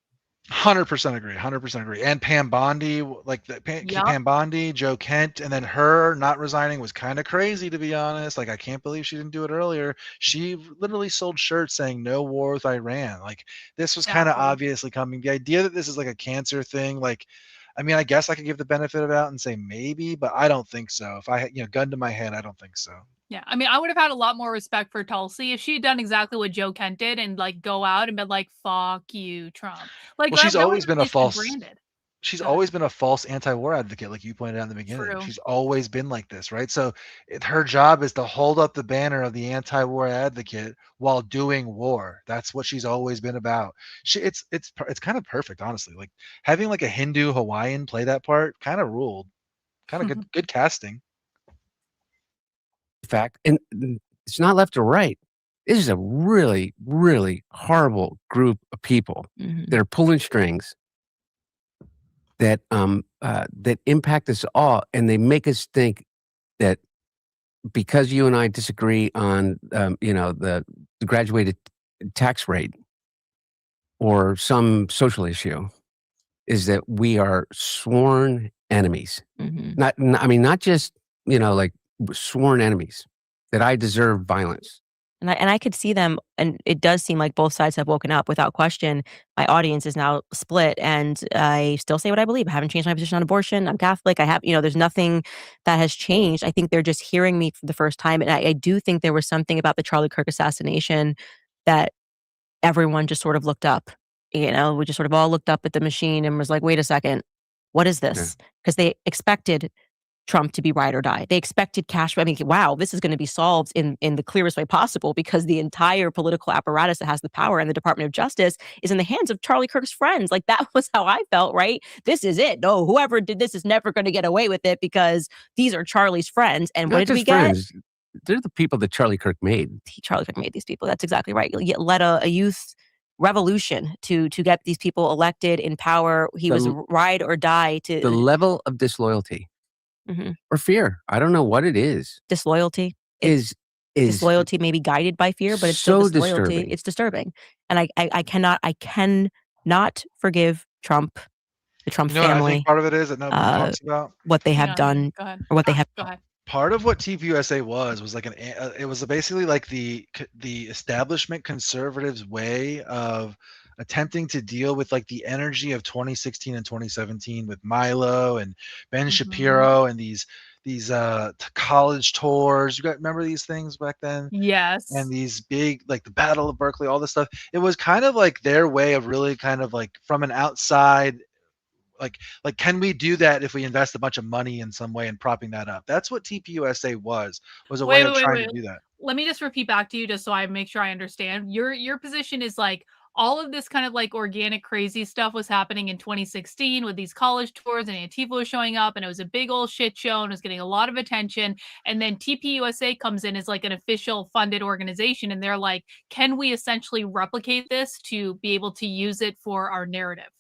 100% agree. 100% agree. And Pam Bondi, like Yep. Pam Bondi, Joe Kent, and then her not resigning was kind of crazy, to be honest. Like, I can't believe she didn't do it earlier. She literally sold shirts saying no war with Iran. Like, this was kind of Exactly. obviously coming. The idea that this is like a cancer thing, like, I mean, I guess I could give the benefit of doubt and say maybe, but I don't think so. If I had, gun to my head, I don't think so. Yeah, I mean, I would have had a lot more respect for Tulsi if she had done exactly what Joe Kent did and like go out and been like, "Fuck you, Trump." Like Well, she's that would always have been at a least been false branded. she's Go ahead. always been a false anti-war advocate, like you pointed out in the beginning. True. She's always been like this, right? So her job is to hold up the banner of the anti-war advocate while doing war. That's what she's always been about. It's kind of perfect, honestly. Like having like a Hindu Hawaiian play that part kind of ruled. Kind of good casting. Fact, and it's not left or right. This is a really, really horrible group of people that are pulling strings that that impact us all, and they make us think that because you and I disagree on the graduated tax rate or some social issue, is that we are sworn enemies. Not just like sworn enemies, that I deserve violence. And I could see them, and it does seem like both sides have woken up without question. My audience is now split, and I still say what I believe. I haven't changed my position on abortion. I'm Catholic. I have, there's nothing that has changed. I think they're just hearing me for the first time. And I do think there was something about the Charlie Kirk assassination that everyone just sort of looked up. We just sort of all looked up at the machine and was like, wait a second, what is this? Because they expected Trump to be ride or die. They expected cash. I mean, wow, this is going to be solved in the clearest way possible, because the entire political apparatus that has the power in the Department of Justice is in the hands of Charlie Kirk's friends. Like, that was how I felt, right? This is it. No, whoever did this is never going to get away with it, because these are Charlie's friends. And Not what did we just get? friends, they're the people that Charlie Kirk made. Charlie Kirk made these people. That's exactly right. You led a youth revolution to get these people elected in power. He was ride or die to The level of disloyalty or fear, I don't know what it is, disloyalty. is Disloyalty may be guided by fear, but it's so still disloyalty. disturbing. It's disturbing. And I cannot forgive Trump, the Trump You know what I family, think part of it is that nobody talks about? what they have Yeah, done, go ahead. or what they have. Go ahead. Part of what TPUSA was like it was basically like the establishment conservatives' way of attempting to deal with like the energy of 2016 and 2017 with Milo and Ben Shapiro and these college tours. You guys remember these things back then? Yes. And these big, like the Battle of Berkeley, all this stuff. It was kind of like their way of really kind of like from an outside, like can we do that if we invest a bunch of money in some way and propping that up? That's what TPUSA was a way of trying to do that. Let me just repeat back to you just so I make sure I understand. Your position is like all of this kind of like organic crazy stuff was happening in 2016 with these college tours, and Antifa was showing up, and it was a big old shit show and was getting a lot of attention. And then TPUSA comes in as like an official funded organization, and they're like, can we essentially replicate this to be able to use it for our narrative?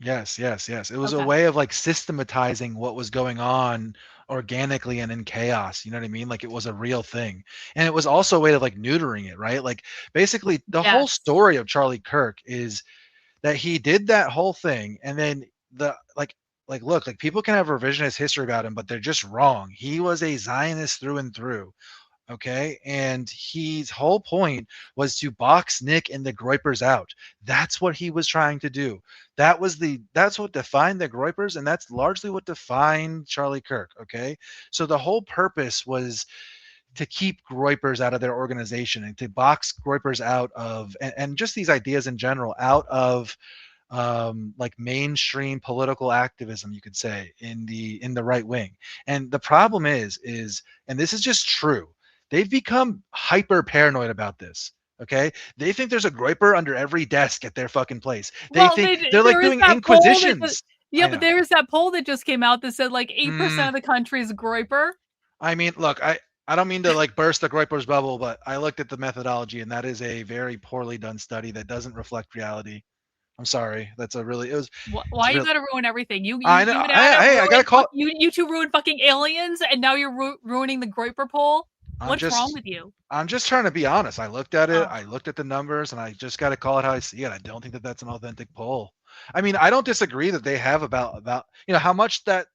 Yes. It was a Okay. way of like systematizing what was going on organically and in chaos. You know what I mean? Like it was a real thing. And it was also a way of like neutering it, right? Like basically the whole Yes. story of Charlie Kirk is that he did that whole thing, and then look, like people can have revisionist history about him, but they're just wrong. He was a Zionist through and through. Okay. And his whole point was to box Nick and the Groypers out. That's what he was trying to do. That's what defined the Groypers, and that's largely what defined Charlie Kirk. Okay. So the whole purpose was to keep Groypers out of their organization and to box Groypers out of, and just these ideas in general, out of like mainstream political activism, you could say, in the right wing. And the problem is, and this is just true, they've become hyper paranoid about this. Okay, they think there's a groiper under every desk at their fucking place. They Well, think they're like there is doing that poll that inquisitions. yeah, I but know. there is that poll that just came out that said like 8% Mm, of the country is groiper. I mean, look, I don't mean to like burst the groiper's bubble, but I looked at the methodology, and that is a very poorly done study that doesn't reflect reality. I'm sorry. That's a really it was. It's Why you real. gotta ruin everything? I know. You and Adam Hey, I gotta ruined call. you two ruined fucking aliens, and now you're ruining the groiper poll. I'm What's wrong just. with you? I'm just trying to be honest. I looked at it. Oh. I looked at the numbers, and I just got to call it how I see it. I don't think that that's an authentic poll. I mean, I don't disagree that they have about how much that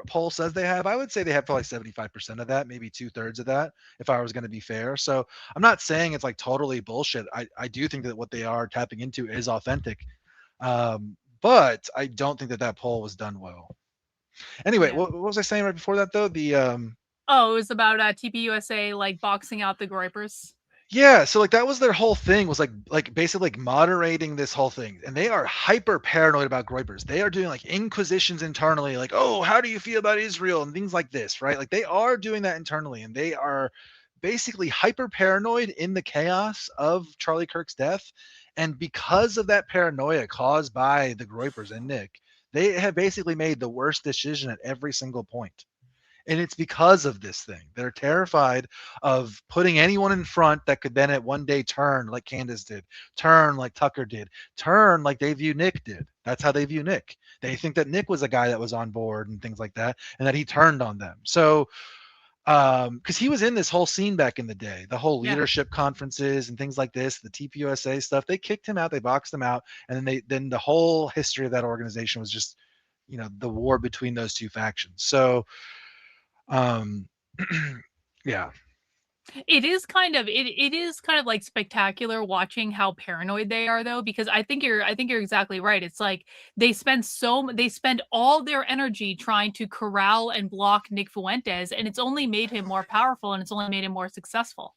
poll says they have. I would say they have probably 75% of that, maybe 2/3 of that, if I was going to be fair. So I'm not saying it's like totally bullshit. I do think that what they are tapping into is authentic, but I don't think that that poll was done well. Anyway, Yeah. what was I saying right before that though? Oh, it was about TPUSA like boxing out the groipers. Yeah, so like that was their whole thing was like basically like moderating this whole thing. And they are hyper paranoid about groipers. They are doing like inquisitions internally, like, oh, how do you feel about Israel and things like this, right? Like they are doing that internally, and they are basically hyper paranoid in the chaos of Charlie Kirk's death. And because of that paranoia caused by the groipers and Nick, they have basically made the worst decision at every single point. And it's because of this thing. They're terrified of putting anyone in front that could then at one day turn like Candace did, turn like Tucker did, turn like they view Nick did. That's how they view Nick. They think that Nick was a guy that was on board and things like that, and that he turned on them. So because he was in this whole scene back in the day, the whole Yeah. leadership conferences and things like this, the TPUSA stuff, they kicked him out, they boxed him out, and then the whole history of that organization was just, the war between those two factions. So um yeah. It is kind of it is kind of like spectacular watching how paranoid they are though, because I think you're exactly right. It's like they spend all their energy trying to corral and block Nick Fuentes, and it's only made him more powerful, and it's only made him more successful.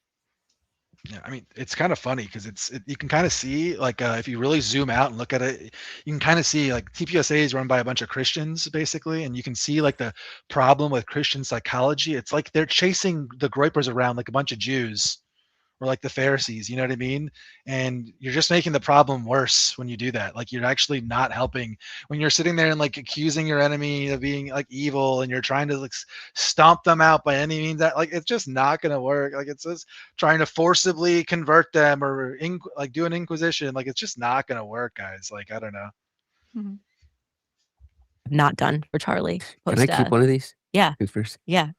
Yeah, I mean, it's kind of funny because you can kind of see like if you really zoom out and look at it, you can kind of see like TPSA is run by a bunch of Christians basically, and you can see like the problem with Christian psychology. It's like they're chasing the groipers around like a bunch of Jews or like the Pharisees, you know what I mean? And you're just making the problem worse when you do that. Like you're actually not helping when you're sitting there and like accusing your enemy of being like evil, and you're trying to like stomp them out by any means. That like it's just not gonna work. Like it's just trying to forcibly convert them or like do an inquisition. Like it's just not gonna work, guys. Like I don't know. Mhm. Not done for Charlie. Can I keep one of these? Yeah. Conspiracy? Yeah.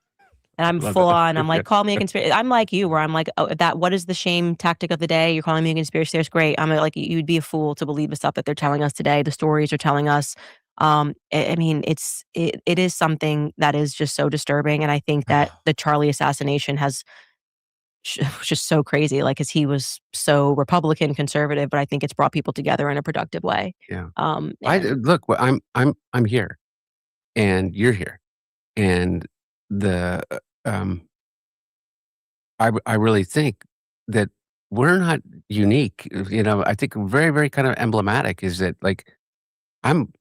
And I'm Love full that. on. I'm like, Good. call me a conspiracy. I'm like you, where I'm like, oh, what is the shame tactic of the day? You're calling me a conspiracy theorist. Great. I'm like, you'd be a fool to believe the stuff that they're telling us today. The stories are telling us. I mean, it is something that is just so disturbing. And I think that the Charlie assassination has just so crazy, like, cause he was so Republican conservative, but I think it's brought people together in a productive way. Yeah. And Look, I'm here, and you're here, and the I really think that we're not unique. I think very, very kind of emblematic is that like I'm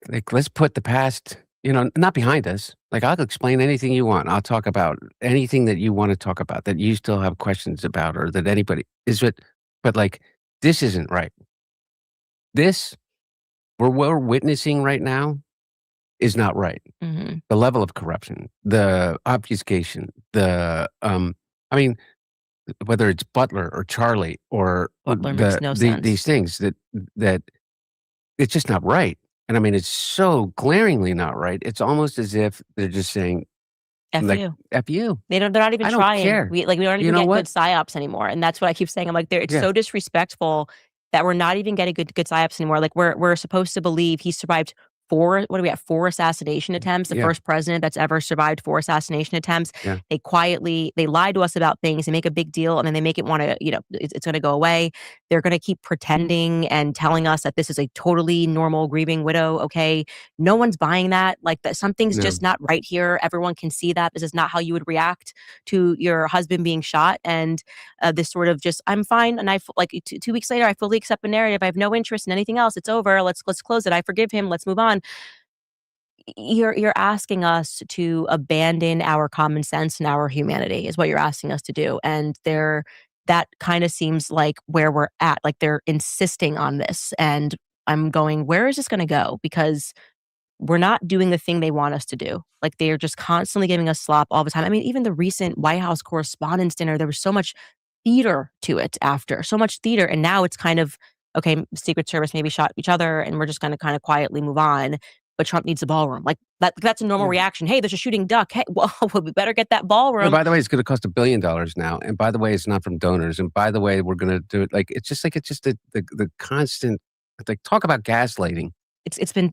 like, let's put the past, not behind us. Like I'll explain anything you want. I'll talk about anything that you want to talk about that you still have questions about, or that anybody is it. But like, this isn't right. This we're witnessing right now is not right. Mhm. The level of corruption, the obfuscation, I mean, whether it's Butler or Charlie or Butler makes no sense. these things that it's just not right. And I mean, it's so glaringly not right. It's almost as if they're just saying, F like, you. F you. They're not even I don't trying. care. We don't You even know get what? good psyops anymore. And that's what I keep saying. I'm like, it's Yeah. so disrespectful that we're not even getting good psyops anymore. Like we're supposed to believe he survived four assassination attempts, the Yeah. first president that's ever survived 4 assassination attempts. Yeah. They lie to us about things, they make a big deal, and then they make it want to, it's going to go away. They're going to keep pretending and telling us that this is a totally normal grieving widow. Okay. No one's buying that. Like that something's No. just not right here. Everyone can see that this is not how you would react to your husband being shot. And this sort of just, I'm fine. And like 2 weeks later, I fully accept the narrative. I have no interest in anything else. It's over. Let's close it. I forgive him. Let's move on. You're asking us to abandon our common sense and our humanity is what you're asking us to do. And that kind of seems like where we're at. Like they're insisting on this. And I'm going, where is this going to go? Because we're not doing the thing they want us to do. Like they're just constantly giving us slop all the time. I mean, even the recent White House Correspondents' Dinner, there was so much theater to it after, so much theater. And now it's kind of, okay, Secret Service maybe shot each other and we're just going to kind of quietly move on. But Trump needs the ballroom. Like that's a normal reaction. Hey, there's a shooting duck. Hey, well, we better get that ballroom. And by the way, it's going to cost $1 billion now. And by the way, it's not from donors. And by the way, we're going to do it. Like, it's just the constant, like, talk about gaslighting.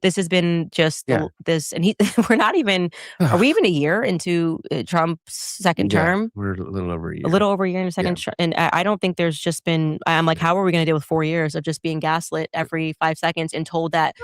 This has been just this, and we're not even, are we even a year into Trump's second term? We're a little over a year. A little over a year in the second term. And I don't think there's just been, I'm like, how are we going to deal with 4 years of just being gaslit every 5 seconds and told that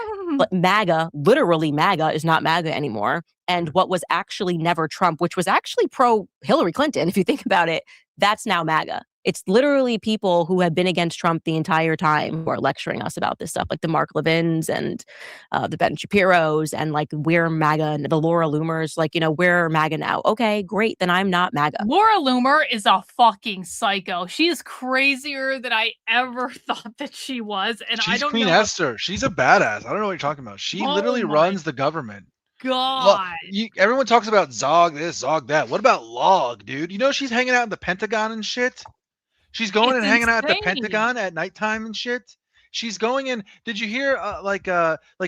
MAGA, literally MAGA, is not MAGA anymore. And what was actually never Trump, which was actually pro Hillary Clinton, if you think about it, that's now MAGA. It's literally people who have been against Trump the entire time who are lecturing us about this stuff, like the Mark Levins and the Ben Shapiros, and like, we're MAGA, and the Laura Loomers, like, we're MAGA now. Okay, great. Then I'm not MAGA. Laura Loomer is a fucking psycho. She is crazier than I ever thought that she was. And She's I don't Queen know. Esther. She's a badass. I don't know what you're talking about. She literally runs the government. God. Everyone talks about Zog this, Zog that. What about Log, dude? She's hanging out in the Pentagon and shit. She's going and hanging out at the Pentagon at nighttime and shit. She's going in. Did you hear like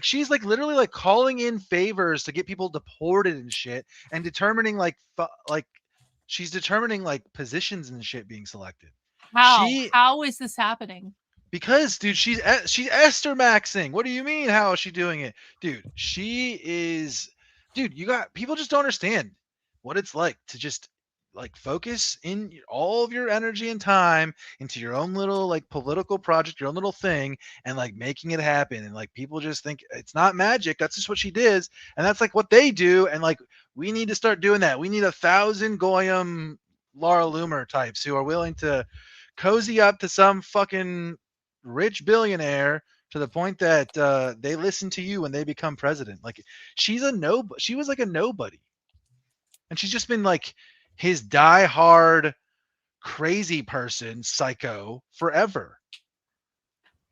she's like literally like calling in favors to get people deported and shit, and determining like she's determining like positions and shit being selected. How is this happening? Because, dude, she's Esther Maxing. What do you mean? How is she doing it, dude? She is, dude. People just don't understand what it's like to just like focus in all of your energy and time into your own little like political project, your own little thing, and like making it happen. And like people just think it's not magic. That's just what she does, and that's like what they do. And like we need to start doing that. We need 1,000 Goyim Laura Loomer types who are willing to cozy up to some fucking rich billionaire to the point that they listen to you when they become president. Like she was like a nobody, and she's just been like his diehard crazy person psycho forever.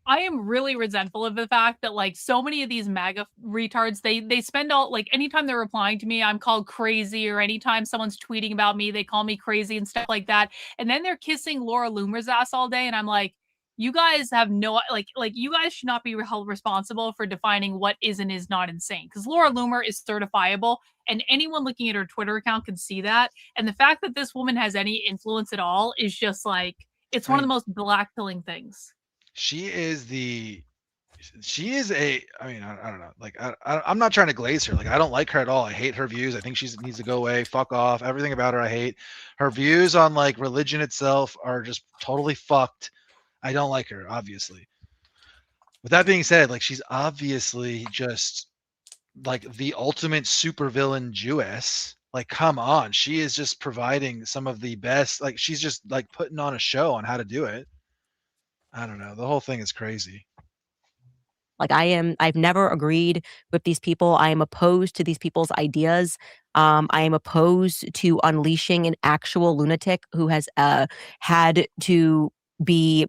I am really resentful of the fact that like so many of these MAGA retards, they spend all like anytime they're replying to me, I'm called crazy, or anytime someone's tweeting about me, they call me crazy and stuff like that. And then they're kissing Laura Loomer's ass all day, and I'm like, you guys have no like you guys should not be held responsible for defining what is and is not insane, because Laura Loomer is certifiable, and anyone looking at her Twitter account can see that. And the fact that this woman has any influence at all is just like, it's one of the most blackpilling things. She is a, I mean, I don't know. Like, I'm not trying to glaze her. Like, I don't like her at all. I hate her views. I think she needs to go away. Fuck off. Everything about her I hate. Her views on like religion itself are just totally fucked. I don't like her, obviously. With that being said, like, she's obviously just like the ultimate supervillain Jewess. Like, come on. She is just providing some of the best, like, she's just like putting on a show on how to do it. I don't know. The whole thing is crazy. Like I've never agreed with these people. I am opposed to these people's ideas. I am opposed to unleashing an actual lunatic who has had to be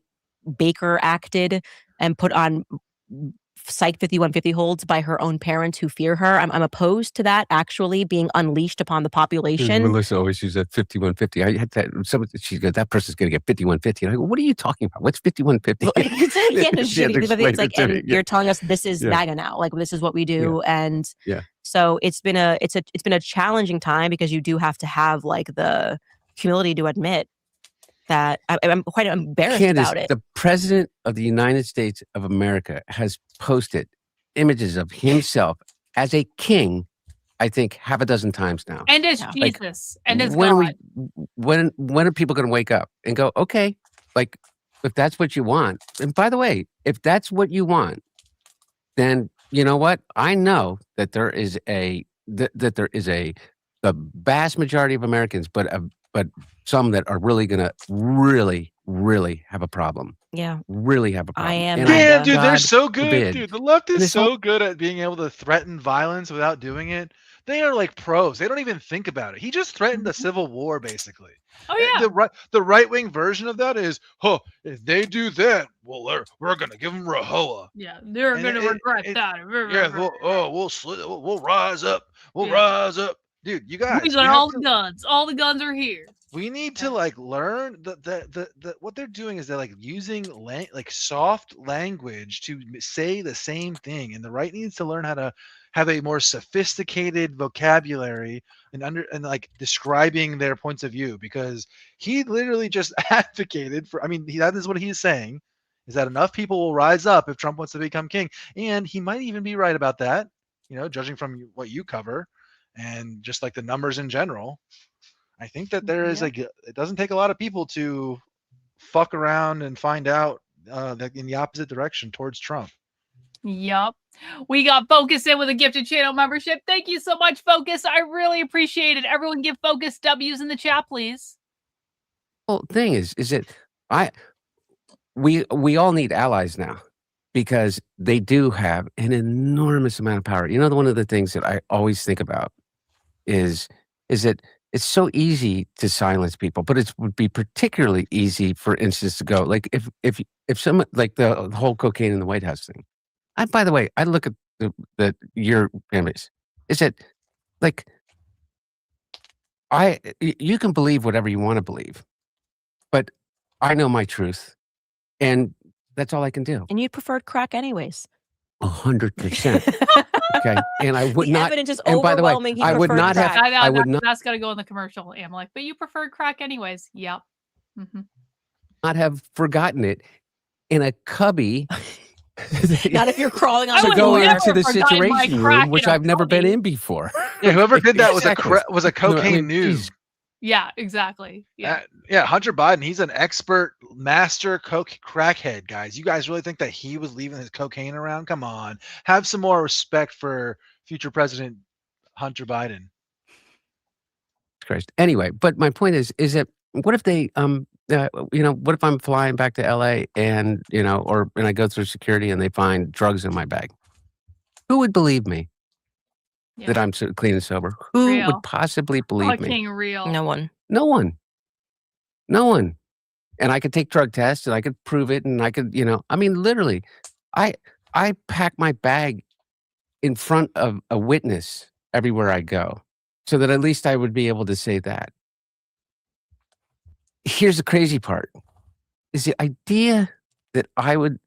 Baker acted and put on Psych 5150 holds by her own parents who fear her. I'm opposed to that actually being unleashed upon the population. Melissa always uses that 5150. I had that. She goes, that person's going to get 5150. And I go, what are you talking about? What's 5150? It's like, and you're telling us this is MAGA now. Like, this is what we do. And so it's been a challenging time, because you do have to have like the humility to admit that I'm quite embarrassed Candace, about it. The president of the United States of America has posted images of himself as a king, I think, half a dozen times now. And as Jesus, and as when God. When are people going to wake up and go, okay, like, if that's what you want, and by the way, if that's what you want, then you know what? I know that there is the vast majority of Americans, but some that are really going to really have a problem. Yeah. Really have a problem. I am. Yeah, dude, they're so good. Forbid. Dude, the left is so good at being able to threaten violence without doing it. they are like pros. They don't even think about it. He just threatened a civil war, basically. Oh yeah. The right wing version of that is, if they do that, well, we're gonna give them Rahoa. Yeah, they're And gonna regret that. Yeah, we'll rise up. We'll Yeah. rise up, dude. You guys, We got all the guns. All the guns are here. we need to like learn what they're doing is they're like using like soft language to say the same thing, and the right needs to learn how to have a more sophisticated vocabulary and like describing their points of view, because he literally just advocated for, I mean, that is what he's saying, is that enough people will rise up if Trump wants to become king. And he might even be right about that, judging from what you cover and just like the numbers in general. I think that there is it doesn't take a lot of people to fuck around and find out that in the opposite direction towards Trump. Yup. We got Focus in with a gifted channel membership. Thank you so much, Focus. I really appreciate it. Everyone give Focus W's in the chat, please. Well, thing is that we all need allies now, because they do have an enormous amount of power. One of the things that I always think about is that it's so easy to silence people, but it would be particularly easy, for instance, to go like if someone like the whole cocaine in the White House thing. By the way, I look at your premise. Is that like you can believe whatever you want to believe, but I know my truth, and that's all I can do. And you preferred crack anyways. 100%. Okay, and I would The not. evidence is And by the way, overwhelming. He I would preferred not have. crack. I would not That's got to go in the commercial. I'm like, but you preferred crack anyways. Yep. Mm-hmm. not have forgotten it in a cubby. Not if you're crawling on to the go floor. into the situation room, which I've never been in before. Yeah, whoever did that was Exactly. was a cocaine noob. geez. Yeah, exactly. Yeah. Yeah, Hunter Biden, he's an expert master crackhead, guys. You guys really think that he was leaving his cocaine around? Come on. Have some more respect for future President Hunter Biden. Christ. Anyway, but my point is that what if they what if I'm flying back to LA and and I go through security and they find drugs in my bag? Who would believe me that I'm so clean and sober? Who Real. would possibly believe me? Fucking real. No one. No one. No one. And I could take drug tests and I could prove it, and I could, I mean, literally, I pack my bag in front of a witness everywhere I go, so that at least I would be able to say that. Here's the crazy part, is the idea that I would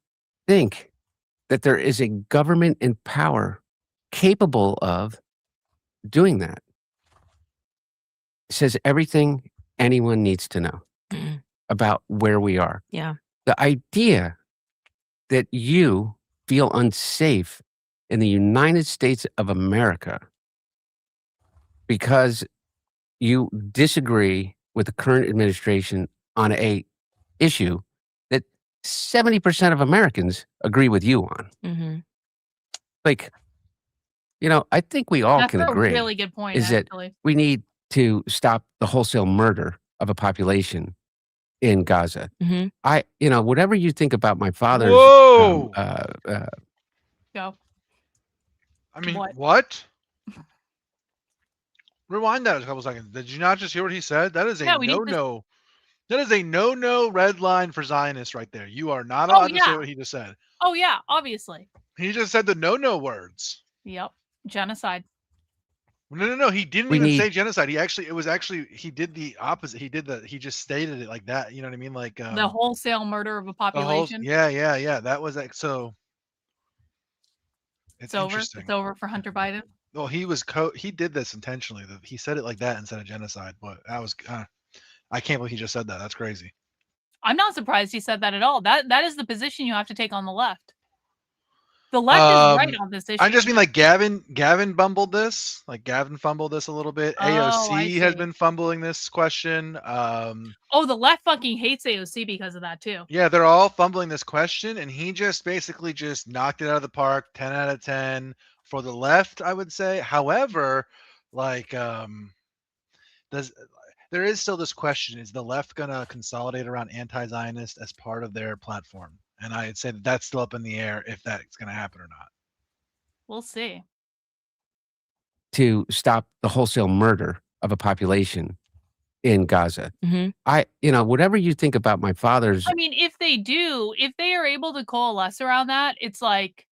think that there is a government in power capable of doing that. It says everything anyone needs to know about where we are. Yeah. The idea that you feel unsafe in the United States of America because you disagree with the current administration on a issue that 70% of Americans agree with you on. Mm-hmm. Like, I think we all That's can a agree really good point, is that actually. we need to stop the wholesale murder of a population in Gaza. Mm-hmm. Whatever you think about my father's Whoa! Go. I mean, what? Rewind that a couple seconds. Did you not just hear what he said? That is a no-no. That is a no-no red line for Zionists right there. You are not allowed to say what he just said. Oh yeah, obviously. He just said the no-no words. Yep. Genocide. No. He didn't even say genocide. He did the opposite. He just stated it like that. You know what I mean? Like the wholesale murder of a population. Yeah. That was like, so. It's over. It's over for Hunter Biden. Well, he did this intentionally. He said it like that instead of genocide. But that was, I can't believe he just said that. That's crazy. I'm not surprised he said that at all. That is the position you have to take on the left. The left is right on this issue. I just mean like Gavin bumbled this. Like Gavin fumbled this a little bit. AOC has been fumbling this question. The left fucking hates AOC because of that too. Yeah, they're all fumbling this question, and he just basically just knocked it out of the park. 10 out of 10 for the left, I would say. However, like there is still this question: is the left gonna consolidate around anti-Zionist as part of their platform? And I'd say that's still up in the air if that's going to happen or not. We'll see. to stop the wholesale murder of a population in Gaza. Whatever you think about my father's, I mean, if they are able to coalesce around that, it's like,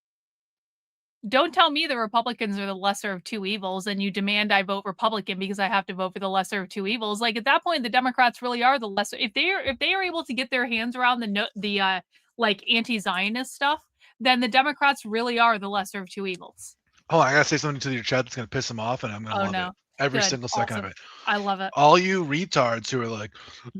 don't tell me the Republicans are the lesser of two evils and you demand I vote Republican because I have to vote for the lesser of two evils. Like, at that point, the Democrats really are the lesser. If they are able to get their hands around the like anti-Zionist stuff, then the Democrats really are the lesser of two evils. Oh, I gotta say something to your chat that's gonna piss them off, and I'm gonna love it. Every Good. single second of Awesome. it. I love it. All you retards who are like,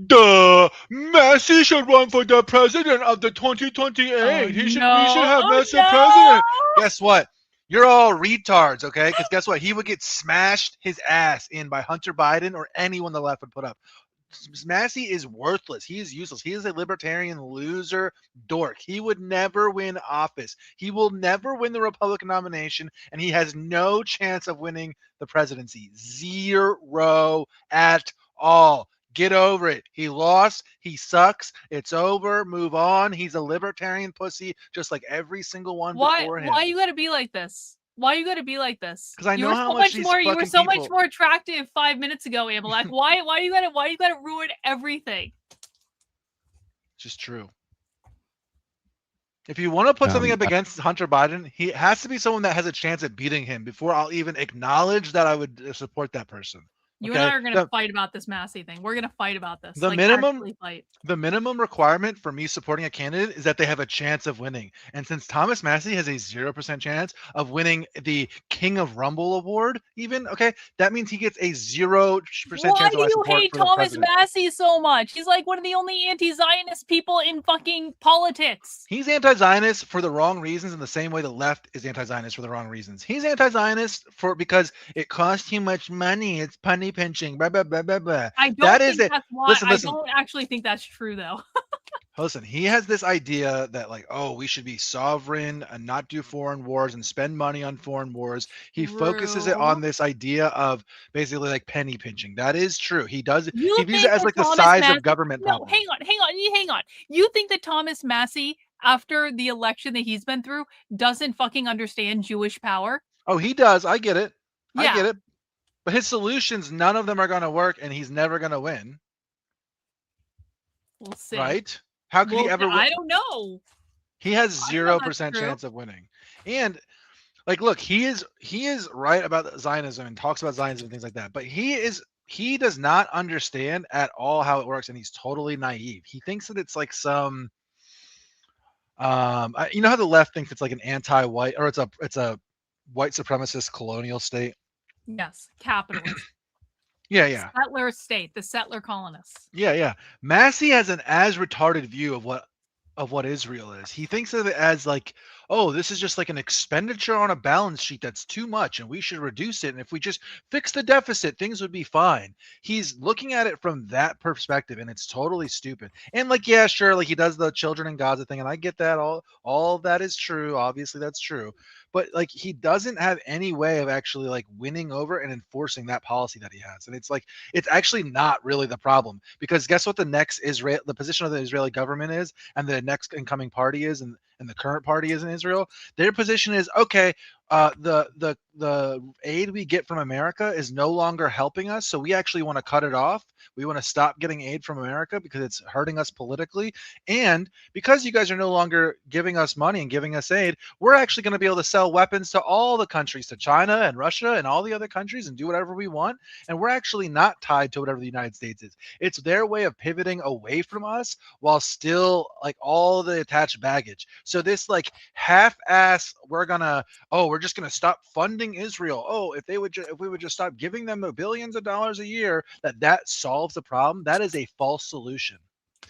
duh, Messi should run for the president of the 2028. We should have Messi president. Guess what? You're all retards, okay? Because guess what? He would get smashed his ass in by Hunter Biden or anyone the left would put up. Massey is worthless. He is useless. He is a libertarian loser dork. He would never win office. He will never win the Republican nomination, and he has no chance of winning the presidency. Zero at all. Get over it. He lost. He sucks. It's over. Move on. He's a libertarian pussy, just like every single one before him. Why you gotta be like this? Why you gotta be like this? Because I know how much these you were fucking so much people- more attractive 5 minutes ago, Amalek. Why you gotta ruin everything? Just true. If you want to put something up against Hunter Biden, he has to be someone that has a chance at beating him before I'll even acknowledge that I would support that person. You and I are gonna fight about this Massey thing. We're gonna fight about this. The minimum requirement for me supporting a candidate is that they have a chance of winning. And since Thomas Massey has a 0% chance of winning the King of Rumble award, even that means he gets a 0% chance. Why do you hate Thomas Massey so much? He's like one of the only anti-Zionist people in fucking politics. He's anti-Zionist for the wrong reasons in the same way the left is anti-Zionist for the wrong reasons. He's anti-Zionist because it costs too much money. It's punny pinching. Blah, blah, blah, blah, blah. I don't think that's why. I don't actually think that's true, though. Listen, he has this idea that we should be sovereign and not do foreign wars and spend money on foreign wars. He focuses it on this idea of basically like penny pinching. That is true. He does. He views it as like the size of government. No, hang on. You think that Thomas Massey, after the election that he's been through, doesn't fucking understand Jewish power? Oh, he does. I get it. Yeah. I get it. But his solutions, none of them are going to work, and he's never going to win. We'll see. Right? How could he ever win? I don't know. He has 0% chance of winning. And look, he is right about Zionism and talks about Zionism and things like that. But he does not understand at all how it works, and he's totally naive. He thinks that it's like some you know how the left thinks it's like an anti-white, or it's a white supremacist colonial state. Yes, capitalist. Yeah. Settler state, the settler colonists. Yeah. Massey has an as retarded view of what Israel is. He thinks of it as like, oh, this is just like an expenditure on a balance sheet that's too much, and we should reduce it. And if we just fix the deficit, things would be fine. He's looking at it from that perspective, and it's totally stupid. And yeah, sure, he does the children in Gaza thing, and I get that. All of that is true. Obviously, that's true. But he doesn't have any way of actually winning over and enforcing that policy that he has. And it's actually not really the problem, because guess what the position of the Israeli government is, and the next incoming party is, and the current party is in Israel. Their position is, okay, the aid we get from America is no longer helping us, so we actually want to cut it off. We want to stop getting aid from America because it's hurting us politically. And because you guys are no longer giving us money and giving us aid, we're actually going to be able to sell weapons to all the countries, to China and Russia and all the other countries, and do whatever we want. And we're actually not tied to whatever the United States is. It's their way of pivoting away from us while still all the attached baggage. So this half-ass, we're just going to stop funding Israel. Oh, if we would just stop giving them the billions of dollars a year, that solves the problem. That is a false solution.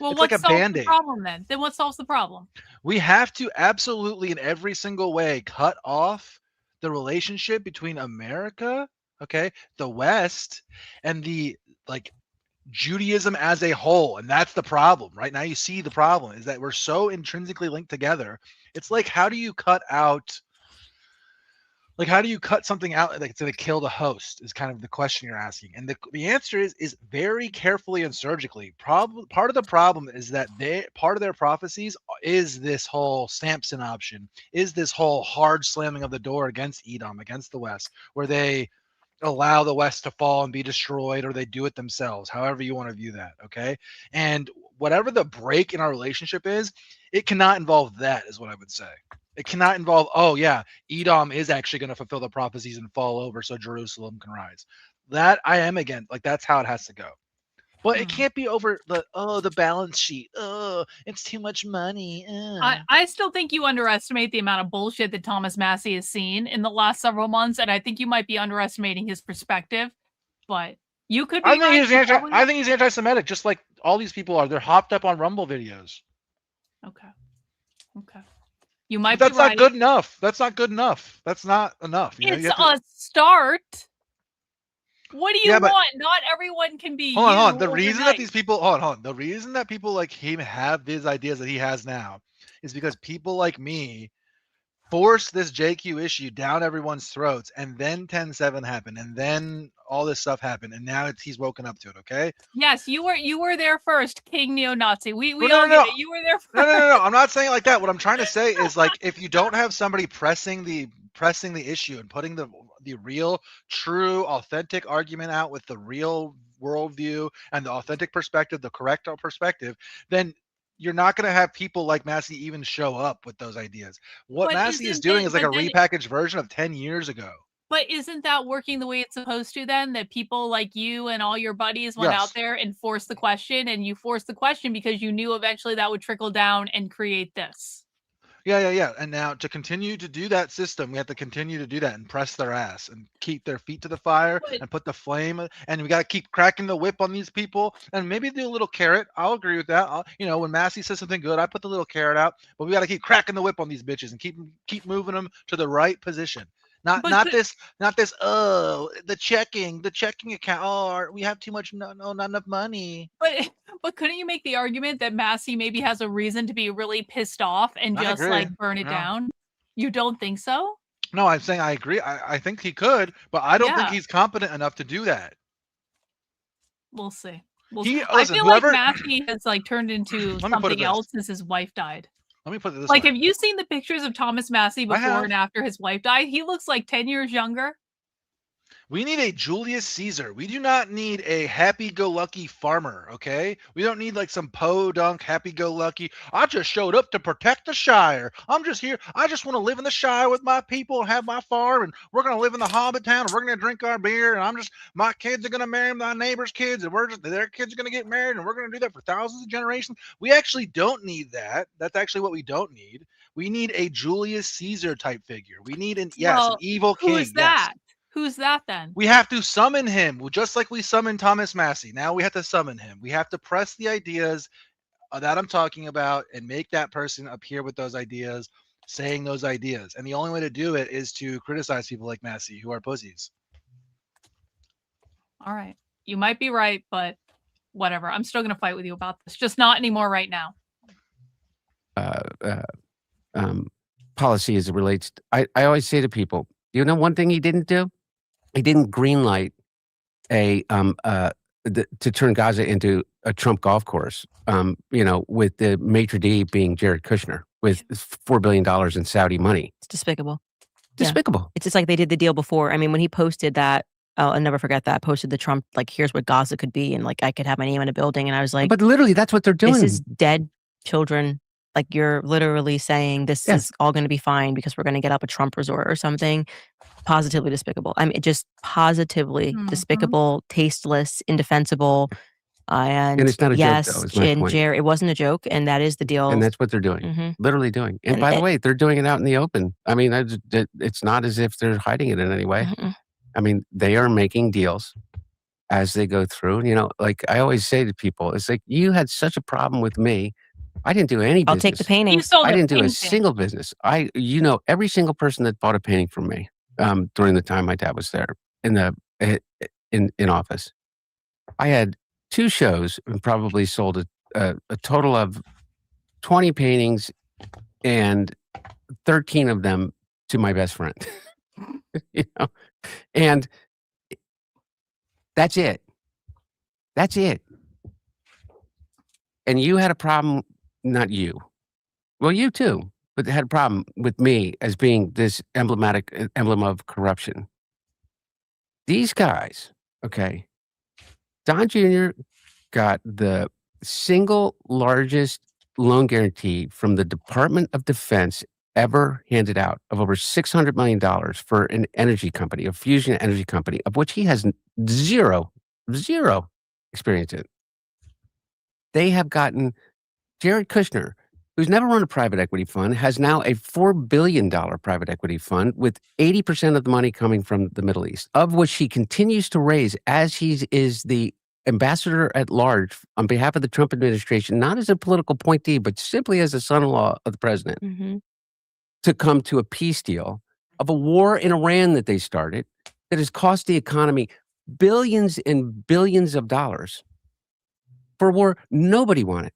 Well, it's what like a solves Band-Aid. the problem then? Then what solves the problem? We have to absolutely, in every single way, cut off the relationship between America, the West, and the Judaism as a whole. And that's the problem. Right now, you see the problem is that we're so intrinsically linked together. It's how do you cut something out that's going to kill the host is kind of the question you're asking. And the answer is very carefully and surgically. Part of the problem is that part of their prophecies is this whole Samson option, is this whole hard slamming of the door against Edom, against the West, where they allow the West to fall and be destroyed, or they do it themselves, however you want to view that. Okay. And whatever the break in our relationship is, it cannot involve that, is what I would say. It cannot involve, oh yeah, Edom is actually going to fulfill the prophecies and fall over so Jerusalem can rise. That I am again, like that's how it has to go. But it can't be over the balance sheet. Oh, it's too much money. I still think you underestimate the amount of bullshit that Thomas Massey has seen in the last several months, and I think you might be underestimating his perspective. But you could be I think right. I think he's anti-Semitic, just like all these people are. They're hopped up on Rumble videos. Okay. You might But that's be right. not good enough. That's not good enough. That's not enough. You know, It's you have to, a start. What do you Yeah, but- want? Not everyone can be hold you on. The reason that overnight. these people, hold on. The reason that people like him have these ideas that he has now is because people like me force this JQ issue down everyone's throats, and then 10/7 happened, and then all this stuff happened, and now he's woken up to it. Okay. Yes, you were there first, King Neo-Nazi. We Well, all get it. You were there first. No. I'm not saying it like that. What I'm trying to say is like if you don't have somebody pressing the issue and putting the real, true, authentic argument out with the real worldview and the authentic perspective, the correct perspective, then you're not going to have people like Massey even show up with those ideas. What But Massey is isn't doing it- is like a but then- repackaged version of 10 years ago. But isn't that working the way it's supposed to then? That people like you and all your buddies went Yes. out there and forced the question, and you forced the question because you knew eventually that would trickle down and create this. Yeah. And now to continue to do that system, we have to continue to do that and press their ass and keep their feet to the fire and put the flame. And we got to keep cracking the whip on these people and maybe do a little carrot. I'll agree with that. When Massey says something good, I put the little carrot out. But we got to keep cracking the whip on these bitches and keep moving them to the right position. Not this. Oh, the checking account. Oh, we have too much. No, not enough money. But couldn't you make the argument that Massey maybe has a reason to be really pissed off and I just agree. like burn it No. down? You don't think so? No, I'm saying I agree. I think he could, but I don't think Yeah. he's competent enough to do that. We'll see. I Listen, feel whoever- like Massey has like turned into Let me put it something this. else since his wife died. Let me put it this Like, way. have you seen the pictures of Thomas Massey I before have. and after his wife died? He looks like 10 years younger. We need a Julius Caesar. We do not need a happy-go-lucky farmer, okay? We don't need like some podunk happy-go-lucky. I just showed up to protect the Shire. I'm just here. I just want to live in the Shire with my people and have my farm, and we're going to live in the Hobbit town, and we're going to drink our beer, and my kids are going to marry my neighbor's kids, and their kids are going to get married, and we're going to do that for thousands of generations. We actually don't need that. That's actually what we don't need. We need a Julius Caesar type figure. We need an evil king. Who's that? Who's that then? We have to summon him, just like we summoned Thomas Massey. Now we have to summon him. We have to press the ideas that I'm talking about and make that person appear with those ideas, saying those ideas. And the only way to do it is to criticize people like Massey, who are pussies. All right. You might be right, but whatever. I'm still going to fight with you about this. Just not anymore right now. Policy as it relates. I always say to people, you know, one thing he didn't do, he didn't greenlight to turn Gaza into a Trump golf course. With the maitre d' being Jared Kushner with $4 billion in Saudi money. It's despicable. Despicable. Yeah. It's just like they did the deal before. I mean, when he posted that, I'll never forget that. Posted the Trump, like, here's what Gaza could be, and like I could have my name in a building, and I was like, but literally, that's what they're doing. This is dead children. Like, you're literally saying this is all going to be fine because we're going to get up a Trump resort or something. Positively despicable. I mean, just positively despicable, tasteless, indefensible. And it's not a joke, though, is my point. It wasn't a joke, and that is the deal. And that's what they're doing. Mm-hmm. Literally doing. And by the way, they're doing it out in the open. I mean, it's not as if they're hiding it in any way. Mm-mm. I mean, they are making deals as they go through. And, like I always say to people, it's like, you had such a problem with me. I didn't do any business. I'll take the painting. I didn't do a single business. Every single person that bought a painting from me during the time my dad was there in office. I had 2 shows and probably sold a total of 20 paintings, and 13 of them to my best friend. And that's it. That's it. And you had a problem, not you. Well, you too, but they had a problem with me as being this emblem of corruption. These guys, okay, Don Jr. got the single largest loan guarantee from the Department of Defense ever handed out of over $600 million for an energy company, a fusion energy company, of which he has zero experience in. They have gotten Jared Kushner, who's never run a private equity fund, has now a $4 billion private equity fund with 80% of the money coming from the Middle East, of which he continues to raise as he is the ambassador at large on behalf of the Trump administration, not as a political appointee, but simply as a son-in-law of the president, to come to a peace deal of a war in Iran that they started that has cost the economy billions and billions of dollars for a war nobody wanted.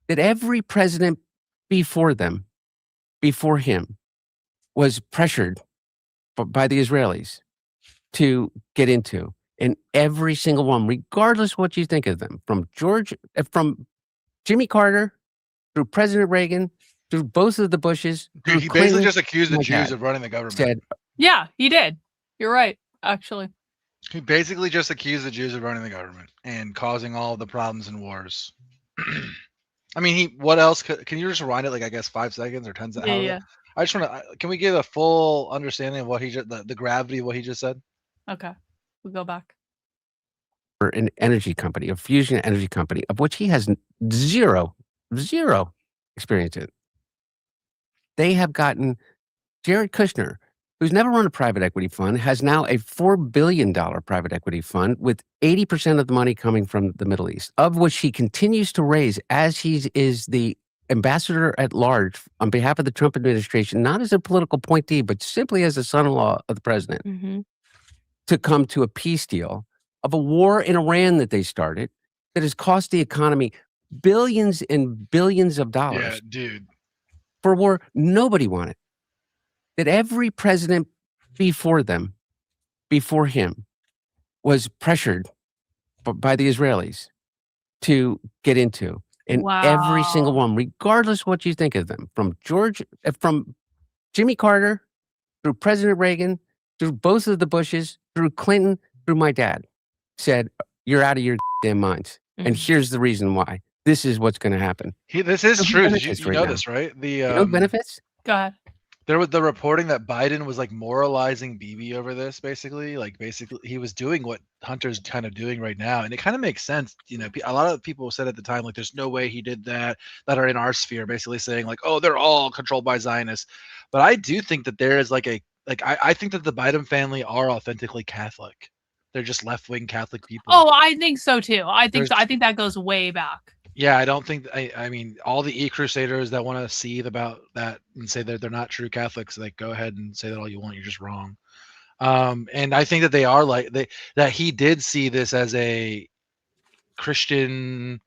That every president before him, was pressured by the Israelis to get into. And every single one, regardless what you think of them, from Jimmy Carter through President Reagan, through both of the Bushes. Dude, he basically just accused the Jews of running the government. Yeah, he did. You're right, actually. He basically just accused the Jews of running the government and causing all the problems and wars. I mean, what else? Can you just rewind it, like, I guess 5 seconds or 10 seconds? Yeah. I just want to, can we get a full understanding of what he just, the gravity of what he just said? Okay, we'll go back. For an energy company, a fusion energy company, of which he has zero experience in. They have gotten Jared Kushner, who's never run a private equity fund, has now a $4 billion private equity fund with 80% of the money coming from the Middle East, of which he continues to raise as he is the ambassador at large on behalf of the Trump administration, not as a political appointee, but simply as a son-in-law of the president, to come to a peace deal of a war in Iran that they started that has cost the economy billions and billions of dollars. Yeah, dude. For a war nobody wanted. That every president before him, was pressured by the Israelis to get into. And every single one, regardless what you think of them, from Jimmy Carter through President Reagan, through both of the Bushes, through Clinton, through my dad, said, you're out of your damn minds. And here's the reason why. This is what's going to happen. This is true. You right know now. this, right? No benefits? Go ahead. There was the reporting that Biden was like moralizing Bibi over this, basically. Like, basically, he was doing what Hunter's kind of doing right now. And it kind of makes sense. You know, a lot of people said at the time, like, there's no way he did that are in our sphere, basically saying, like, oh, they're all controlled by Zionists. But I do think that there is I think that the Biden family are authentically Catholic. They're just left-wing Catholic people. Oh, I think so too. I think that goes way back. Yeah, I don't think I mean all the e-crusaders that want to seethe about that and say that they're not true Catholics, like, go ahead and say that all you want, you're just wrong. And I think that they are that he did see this as a Christian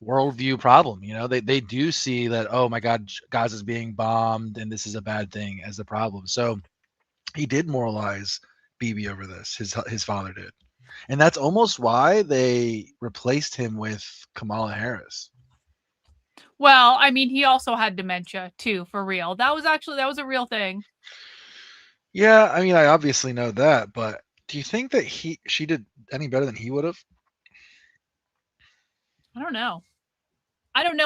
worldview problem. You know, they do see that, oh my God, Gaza's being bombed and this is a bad thing as a problem. So he did moralize Bibi over this. His father did. And that's almost why they replaced him with Kamala Harris. Well, I mean, he also had dementia too, for real. That was a real thing. Yeah, I mean, I obviously know that, but do you think that she did any better than he would have? I don't know,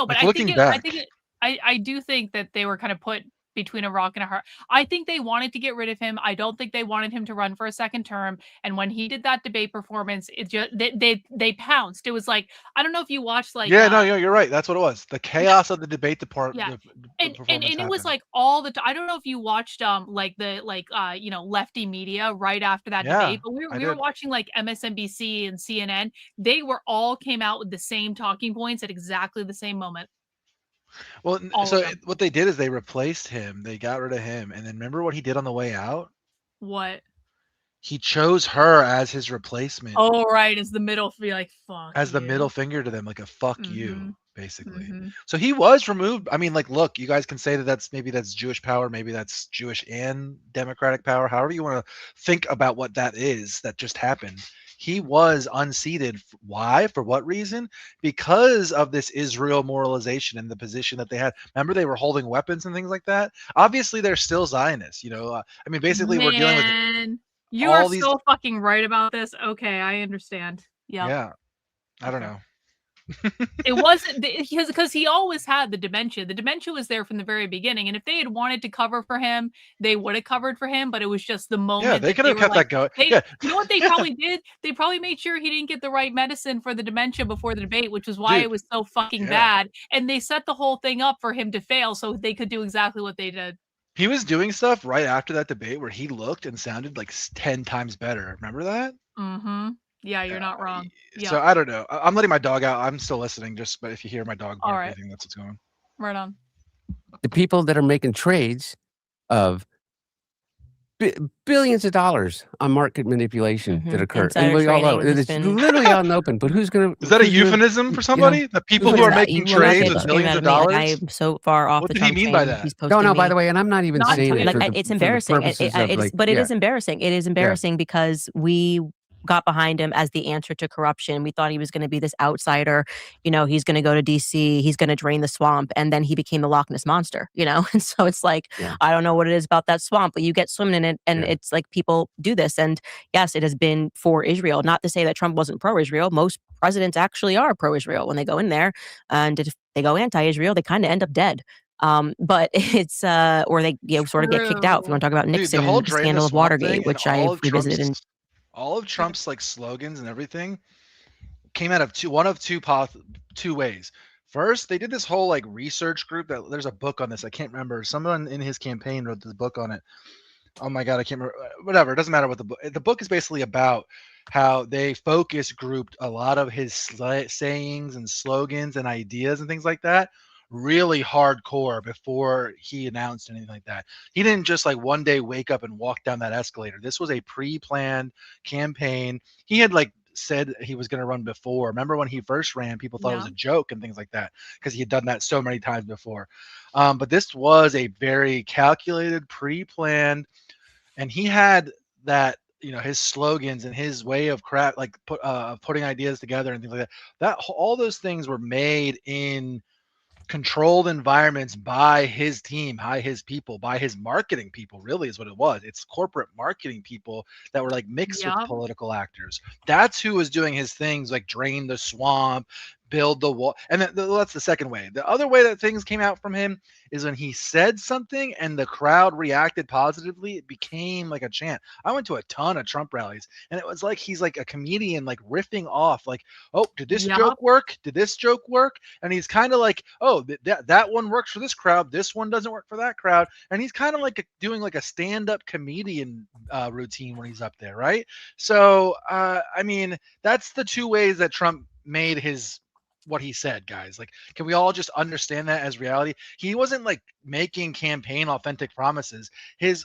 but like, I do think that they were kind of put between a rock and a hard. I think they wanted to get rid of him. I don't think they wanted him to run for a second term. And when he did that debate performance, it just they pounced. It was like, I don't know if you watched like no, you're right. That's what it was. The chaos of the debate department. Yeah. And it was like all the I don't know if you watched lefty media right after that debate, but we were watching like MSNBC and CNN. They came out with the same talking points at exactly the same moment. Well, so what they did is they replaced him. They got rid of him. And then remember what he did on the way out? What? He chose her as his replacement. Oh, right. As the middle, like, fuck. As the middle finger to them, like a fuck you, basically. So he was removed. I mean, like, look, you guys can say that that's Jewish power. Maybe that's Jewish and Democratic power. However you want to think about what that is that just happened. He was unseated. Why? For what reason? Because of this Israel moralization and the position that they had. Remember, they were holding weapons and things like that. Obviously, they're still Zionists. You know, I mean, basically, we're dealing with. You are so fucking right about this. Okay, I understand. Yep. Yeah. I don't know. It wasn't because he always had the dementia. The dementia was there from the very beginning, and if they had wanted to cover for him, they would have covered for him. But it was just the moment. Yeah, they that could have were kept like, that going. They, Yeah. You know what they probably did? They probably made sure he didn't get the right medicine for the dementia before the debate, which is why Dude, it was so fucking yeah. bad. And they set the whole thing up for him to fail, so they could do exactly what they did. He was doing stuff right after that debate where he looked and sounded like 10 times better. Remember that? Mm-hmm. Yeah, you're not wrong. Yeah. So I don't know. I'm letting my dog out. I'm still listening. But if you hear my dog bark, All right. I think that's what's going on. Right on. The people that are making trades of billions of dollars on market manipulation that occur. And Insider we all know trading has it's been- literally out in the open. But who's going to? Is that a euphemism for somebody? The people who are making trades with billions of dollars? I'm so far off What the did he Trump mean by train. that? He's No, posting by me- the way, and I'm not even saying it. like for the- it's for the embarrassing. purposes of, But it yeah. is embarrassing. It is embarrassing because we got behind him as the answer to corruption. We thought he was going to be this outsider. You know, he's going to go to DC. He's going to drain the swamp, and then he became the Loch Ness monster. You know, and so it's like I don't know what it is about that swamp, but you get swimming in it, and it's like people do this. And yes, it has been for Israel. Not to say that Trump wasn't pro-Israel. Most presidents actually are pro-Israel when they go in there, and if they go anti-Israel, they kind of end up dead. But it's or they sort of get kicked out. If you want to talk about Dude, Nixon the whole and the drain the scandal of swamp Watergate, thing and which I have revisited in all of Trump's like slogans and everything came out of one of two ways. First, they did this whole like research group that there's a book on this. I can't remember. Someone in his campaign wrote this book on it. Oh my God, I can't remember. Whatever. It doesn't matter what the book is basically about how they focus grouped a lot of his sayings and slogans and ideas and things like that really hardcore before he announced anything like that. He didn't just like one day wake up and walk down that escalator. This was a pre-planned campaign. He had like said he was going to run before. Remember when he first ran, people thought it was a joke and things like that because he had done that so many times before. But this was a very calculated, pre-planned, and he had that, you know, his slogans and his way of putting ideas together and things like that. That all those things were made in controlled environments by his team, by his people, by his marketing people, really is what it was. It's corporate marketing people that were like mixed with political actors. That's who was doing his things like drain the swamp, build the wall. And that's the second way. The other way that things came out from him is when he said something and the crowd reacted positively, it became like a chant. I went to a ton of Trump rallies and it was like he's like a comedian, like riffing off like, oh, did this joke work? Did this joke work? And he's kind of like, oh, that one works for this crowd. This one doesn't work for that crowd. And he's kind of like doing like a stand-up comedian routine when he's up there, right? So, I mean, that's the two ways that Trump made what he said, guys. Like, can we all just understand that as reality? He wasn't like making campaign authentic promises. His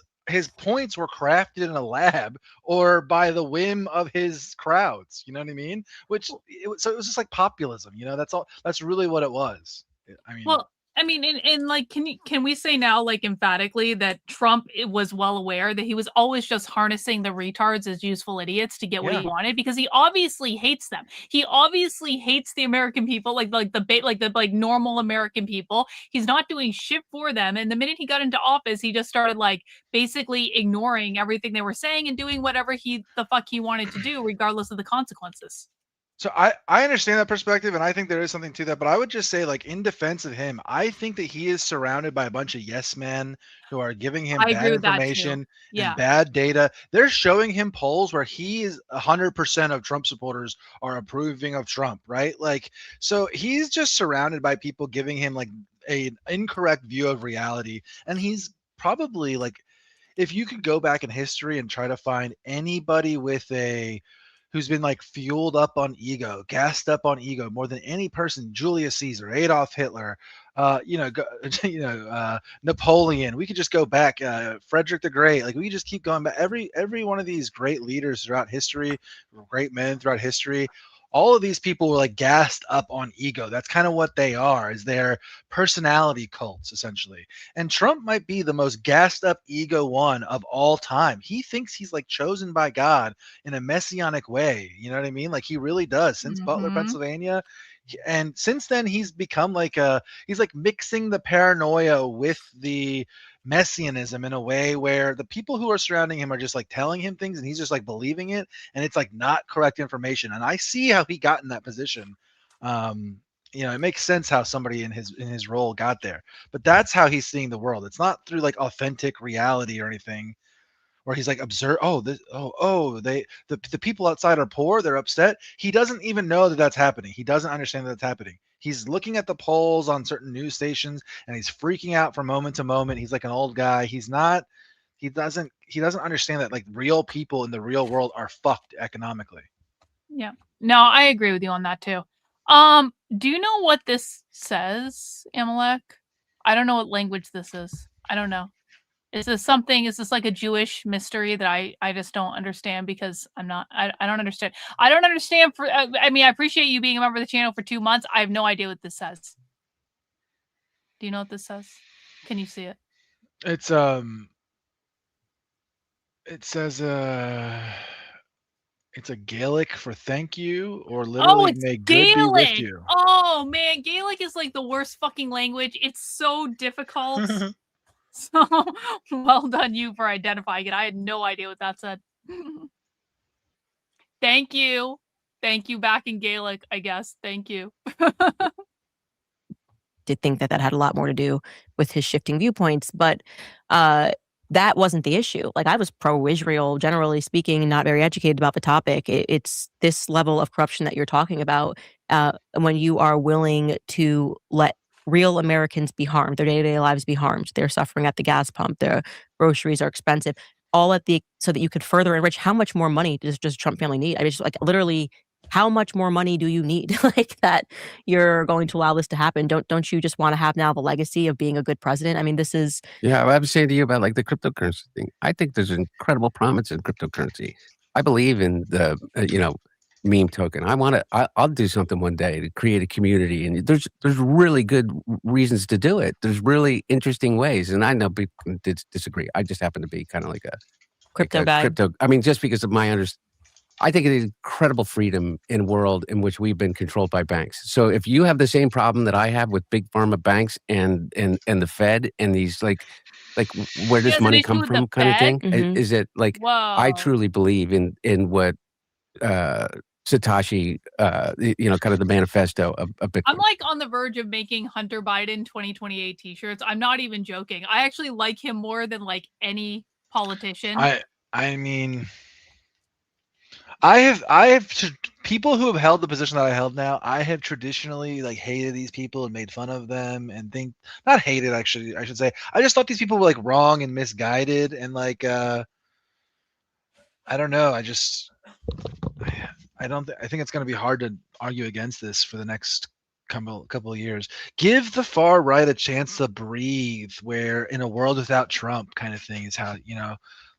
points were crafted in a lab or by the whim of his crowds. You know what I mean? So it was just like populism. You know, that's all. That's really what it was. I mean, well, I mean, and like, can we say now, like, emphatically that Trump was well aware that he was always just harnessing the retards as useful idiots to get what he wanted, because he obviously hates them. He obviously hates the American people, like the normal American people. He's not doing shit for them. And the minute he got into office, he just started like basically ignoring everything they were saying and doing whatever the fuck he wanted to do, regardless of the consequences. So I understand that perspective, and I think there is something to that. But I would just say, like, in defense of him, I think that he is surrounded by a bunch of yes men who are giving him bad information and bad data. They're showing him polls where he is 100% of Trump supporters are approving of Trump, right? Like, so he's just surrounded by people giving him like an incorrect view of reality, and he's probably like, if you could go back in history and try to find anybody who's been like fueled up on ego, gassed up on ego more than any person, Julius Caesar, Adolf Hitler, Napoleon. We could just go back, Frederick the Great. Like, we could just keep going back. Every one of these great leaders throughout history, great men throughout history, all of these people were like gassed up on ego. That's kind of what they are, is their personality cults, essentially. And Trump might be the most gassed up ego one of all time. He thinks he's like chosen by God in a messianic way. You know what I mean? Like, he really does. Since Butler, Pennsylvania. And since then, he's become like he's like mixing the paranoia with the messianism in a way where the people who are surrounding him are just like telling him things and he's just like believing it, and it's like not correct information. And I see how he got in that position. It makes sense how somebody in his role got there, but that's how he's seeing the world. It's not through like authentic reality or anything where he's like observe the people outside are poor, they're upset. He doesn't even know that that's happening. He doesn't understand that that's happening. He's looking at the polls on certain news stations and he's freaking out from moment to moment. He's like an old guy. He doesn't understand that like real people in the real world are fucked economically. Yeah. No, I agree with you on that too. Do you know what this says, Amalek? I don't know what language this is. I don't know. Is this like a Jewish mystery that I just don't understand because I don't understand. I don't understand I appreciate you being a member of the channel for 2 months. I have no idea what this says. Do you know what this says? Can you see it? It says it's a Gaelic for thank you, or literally it's may good be with Gaelic. you. Oh man, Gaelic is like the worst fucking language. It's so difficult. So well done you for identifying it. I had no idea what that said. Thank you. Thank you back in Gaelic, I guess. Thank you. Did think that had a lot more to do with his shifting viewpoints, but that wasn't the issue. Like, I was pro-Israel, generally speaking, not very educated about the topic. It's this level of corruption that you're talking about, when you are willing to let real Americans be harmed, their day-to-day lives be harmed, they're suffering at the gas pump, their groceries are expensive, all so that you could further enrich. How much more money does Trump family need? I mean, just like literally, how much more money do you need like that you're going to allow this to happen? Don't you just want to have now the legacy of being a good president? I mean, this is... Yeah, I was saying to you about like the cryptocurrency thing. I think there's incredible promise in cryptocurrency. I believe in the meme token. I'll do something one day to create a community, and there's really good reasons to do it. There's really interesting ways, and I know people disagree. I just happen to be kind of like a crypto guy. I mean, just because of my understanding. I think it is incredible freedom in a world in which we've been controlled by banks. So if you have the same problem that I have with big pharma banks and the Fed and these like where does money come from kind of thing, is it like I truly believe in what Satoshi, kind of the manifesto of Bitcoin. I'm like on the verge of making Hunter Biden 2028 t-shirts. I'm not even joking. I actually like him more than like any politician. I mean, I have people who have held the position that I held now. I have traditionally like hated these people and made fun of them and not hated, actually, I should say. I just thought these people were like wrong and misguided and like I don't know. I think it's going to be hard to argue against this for the next couple of years. Give the far right a chance to breathe, where in a world without Trump kind of thing is how,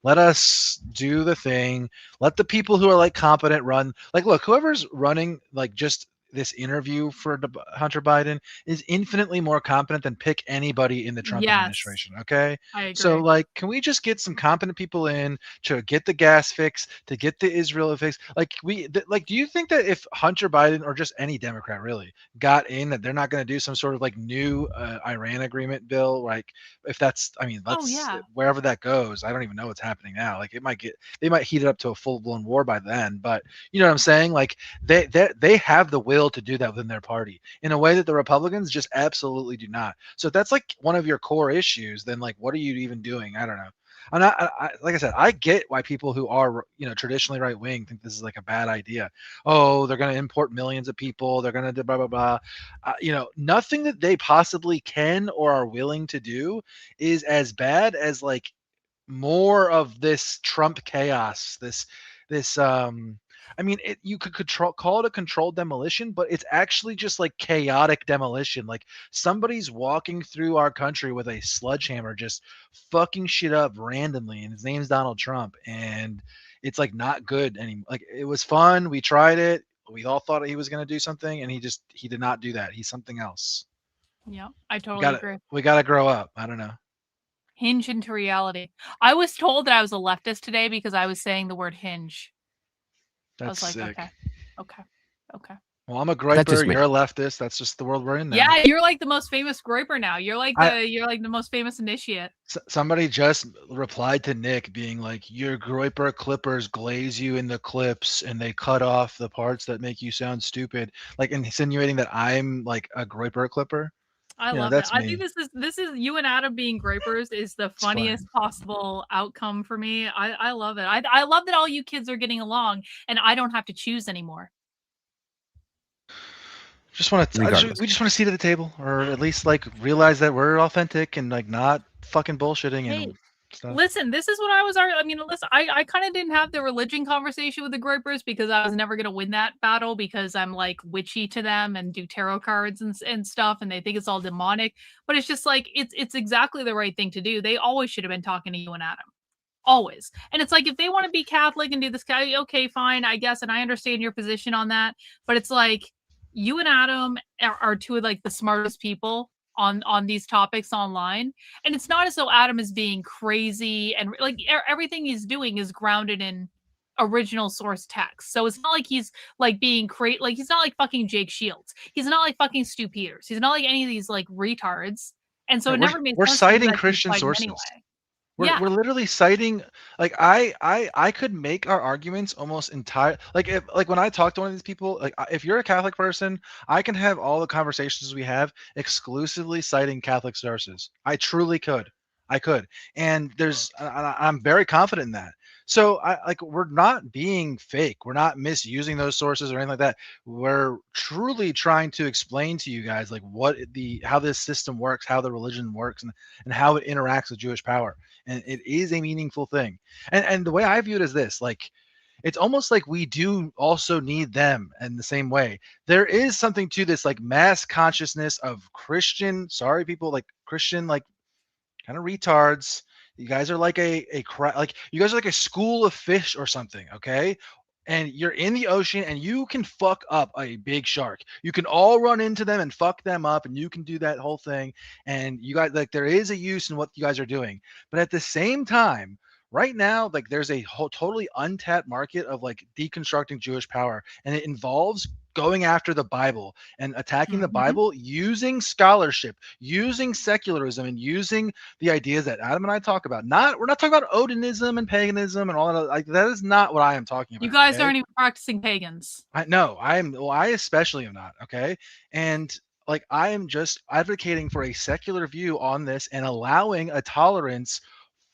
let us do the thing. Let the people who are like competent run. Like, look, whoever's running like just this interview for Hunter Biden is infinitely more competent than pick anybody in the Trump administration. Okay. I agree. So like, can we just get some competent people in to get the gas fix, to get the Israel fix? Like do you think that if Hunter Biden or just any Democrat really got in, that they're not going to do some sort of like new Iran agreement bill? Like if that's, wherever that goes, I don't even know what's happening now. Like they might heat it up to a full blown war by then, but you know what I'm saying? Like they have the will to do that within their party in a way that the Republicans just absolutely do not. So if that's like one of your core issues, then like, what are you even doing? I don't know. Like I said, I get why people who are, traditionally right wing think this is like a bad idea. Oh, they're going to import millions of people. They're going to do blah, blah, blah. Nothing that they possibly can or are willing to do is as bad as like more of this Trump chaos, you could call it a controlled demolition, but it's actually just like chaotic demolition. Like somebody's walking through our country with a sledgehammer, just fucking shit up randomly, and his name's Donald Trump, and it's like not good anymore. Like it was fun, we tried it, we all thought he was going to do something, and he did not do that. He's something else. Yeah, I totally agree. We got to grow up. I don't know. Hinge into reality. I was told that I was a leftist today because I was saying the word hinge. That's I was like, sick. okay. Well, I'm a That's just griper. me. You're a leftist. That's just the world we're in now. Yeah, you're like the most famous groiper now. You're like I- the most famous initiate. Somebody just replied to Nick being like, your groiper clippers glaze you in the clips and they cut off the parts that make you sound stupid, like insinuating that I'm like a groiper clipper. I You know, love it. that's I me. think this is you and Adam being groipers is the funniest possible outcome for me. I love it. I love that all you kids are getting along and I don't have to choose anymore. Just want to we just want to sit at the table, or at least like realize that we're authentic and like not fucking bullshitting Hey, and stuff. listen, this is what I was. I mean, listen, I kind of didn't have the religion conversation with the groipers because I was never gonna win that battle because I'm like witchy to them and do tarot cards and stuff, and they think it's all demonic. But it's just like it's exactly the right thing to do. They always should have been talking to you and Adam. Always. And it's like if they want to be Catholic and do this guy, okay, fine, I guess, and I understand your position on that. But it's like you and Adam are two of like the smartest people on these topics online, and it's not as though Adam is being crazy and like everything he's doing is grounded in original source text. So it's not like he's like being crazy. Like he's not like fucking Jake Shields. He's not like fucking Stu Peters. He's not like any of these like retards. And so it never made We're sense to me citing that he's Christian fighting sources. anyway. We're literally citing, like I could make our arguments almost entire, like if like when I talk to one of these people, like if you're a Catholic person, I can have all the conversations we have exclusively citing Catholic sources. I truly could. I could, and I'm very confident in that. So we're not being fake. We're not misusing those sources or anything like that. We're truly trying to explain to you guys like how this system works, how the religion works, and how it interacts with Jewish power. And it is a meaningful thing. And the way I view it is this, like it's almost like we do also need them in the same way. There is something to this like mass consciousness of Christian, sorry people, like Christian, like kind of retards. You guys are like like you guys are like a school of fish or something, okay? And you're in the ocean and you can fuck up a big shark. You can all run into them and fuck them up, and you can do that whole thing. And you guys, like, there is a use in what you guys are doing. But at the same time, right now, like there's a whole totally untapped market of like deconstructing Jewish power, and it involves going after the Bible and attacking the Bible using scholarship, using secularism, and using the ideas that Adam and I talk about. We're not talking about Odinism and paganism and all that. Like that is not what I am talking about. You guys okay? aren't even practicing pagans. I especially am not. Okay. And like I am just advocating for a secular view on this and allowing a tolerance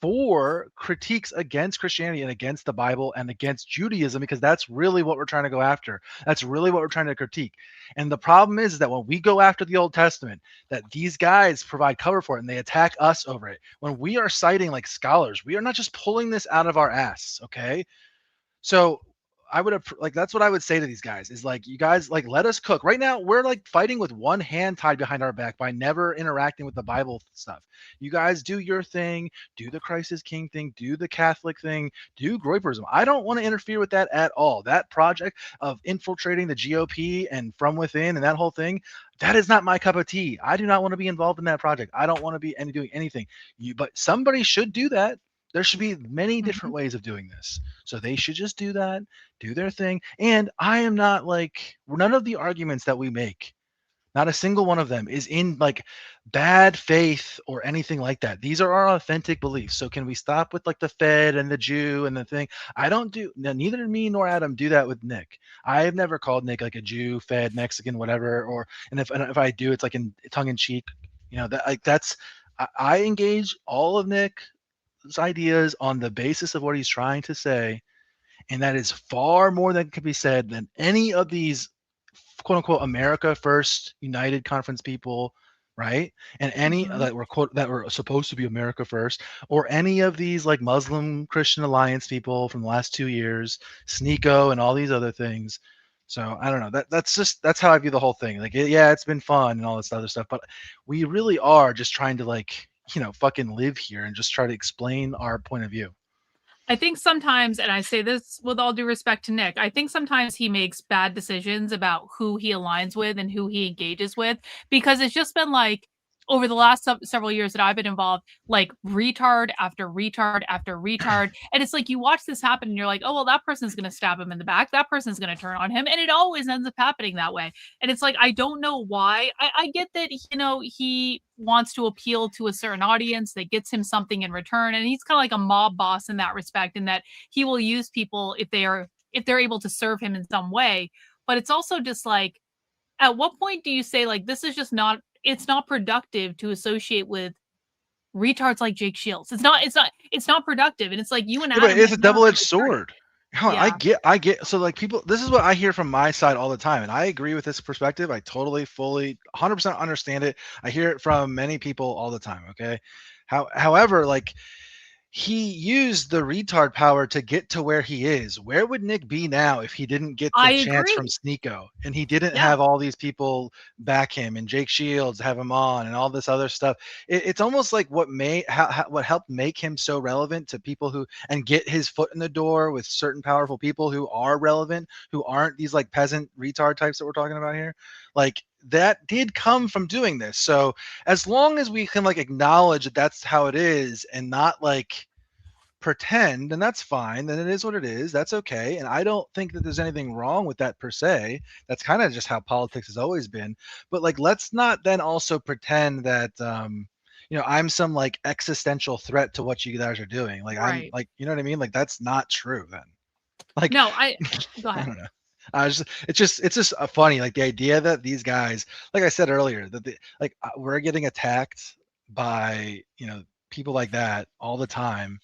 for critiques against Christianity and against the Bible and against Judaism, because that's really what we're trying to go after. That's really what we're trying to critique. And the problem is that when we go after the Old Testament, that these guys provide cover for it and they attack us over it. When we are citing like scholars, we are not just pulling this out of our ass. Okay. So I would have like that's what I would say to these guys is like, you guys like let us cook. Right now we're like fighting with one hand tied behind our back by never interacting with the Bible stuff. You guys do your thing, do the Christ is King thing, do the Catholic thing, do groiperism. I don't want to interfere with that at all. That project of infiltrating the GOP and from within and that whole thing, that is not my cup of tea. I do not want to be involved in that project. I don't want to be doing anything. But somebody should do that. There should be many different ways of doing this. So they should just do that, do their thing. And I am not like, none of the arguments that we make, not a single one of them is in like bad faith or anything like that. These are our authentic beliefs. So can we stop with like the Fed and the Jew and the thing? Neither me nor Adam do that with Nick. I have never called Nick like a Jew, Fed, Mexican, whatever. And if I do, it's like in tongue in cheek, I engage all of Nick's ideas on the basis of what he's trying to say, and that is far more than can be said than any of these quote unquote America First United Conference people, right? And any that were supposed to be America First, or any of these like Muslim Christian Alliance people from the last 2 years, Sneeko and all these other things. So I don't know. That's how I view the whole thing. Like, yeah, it's been fun and all this other stuff, but we really are just trying to like, fucking live here and just try to explain our point of view. I think sometimes, and I say this with all due respect to Nick, I think sometimes he makes bad decisions about who he aligns with and who he engages with, because it's just been like, over the last several years that I've been involved, like retard after retard after retard. And it's like you watch this happen and you're like, oh, well, that person's going to stab him in the back. That person's going to turn on him. And it always ends up happening that way. And it's like, I don't know why. I get that, he wants to appeal to a certain audience that gets him something in return. And he's kind of like a mob boss in that respect, in that he will use people if they're able to serve him in some way. But it's also just like, at what point do you say, like, this is just not, it's not productive to associate with retards like Jake Shields. It's not productive. And it's like you and Adam. But it's a double-edged sword. Yeah. I get. So like people, this is what I hear from my side all the time. And I agree with this perspective. I totally, fully, 100% understand it. I hear it from many people all the time. Okay. However, like, he used the retard power to get to where he is. Where would Nick be now if he didn't get the chance from Sneeko and he didn't have all these people back him and Jake Shields have him on and all this other stuff? It's almost like what helped make him so relevant to people who, and get his foot in the door with certain powerful people who are relevant, who aren't these like peasant retard types that we're talking about here. Like, that did come from doing this. So as long as we can like acknowledge that that's how it is and not like pretend, and that's fine, then it is what it is. That's okay. And I don't think that there's anything wrong with that per se. That's kind of just how politics has always been. But like, let's not then also pretend that I'm some like existential threat to what you guys are doing. Like, I'm like, you know what I mean? Like, that's not true then. Like, no, go ahead. I don't know. It's just funny, like the idea that these guys, like I said earlier, that we're getting attacked by people like that all the time,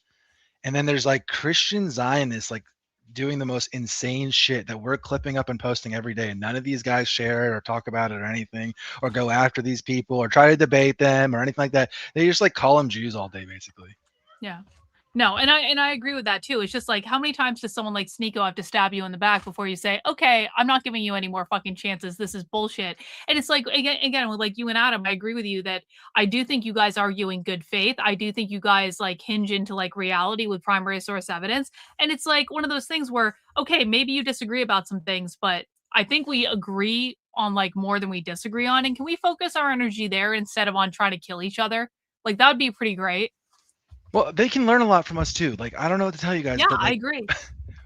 and then there's like Christian Zionists like doing the most insane shit that we're clipping up and posting every day, and none of these guys share it or talk about it or anything, or go after these people or try to debate them or anything like that. They just like call them Jews all day, basically. Yeah. No, and I agree with that too. It's just like, how many times does someone like Sneeko have to stab you in the back before you say, okay, I'm not giving you any more fucking chances. This is bullshit. And it's like, again, with like you and Adam, I agree with you that I do think you guys argue in good faith. I do think you guys like hinge into like reality with primary source evidence. And it's like one of those things where, okay, maybe you disagree about some things, but I think we agree on like more than we disagree on. And can we focus our energy there instead of on trying to kill each other? Like, that would be pretty great. Well, they can learn a lot from us too. Like, I don't know what to tell you guys. Yeah, but, like, I agree.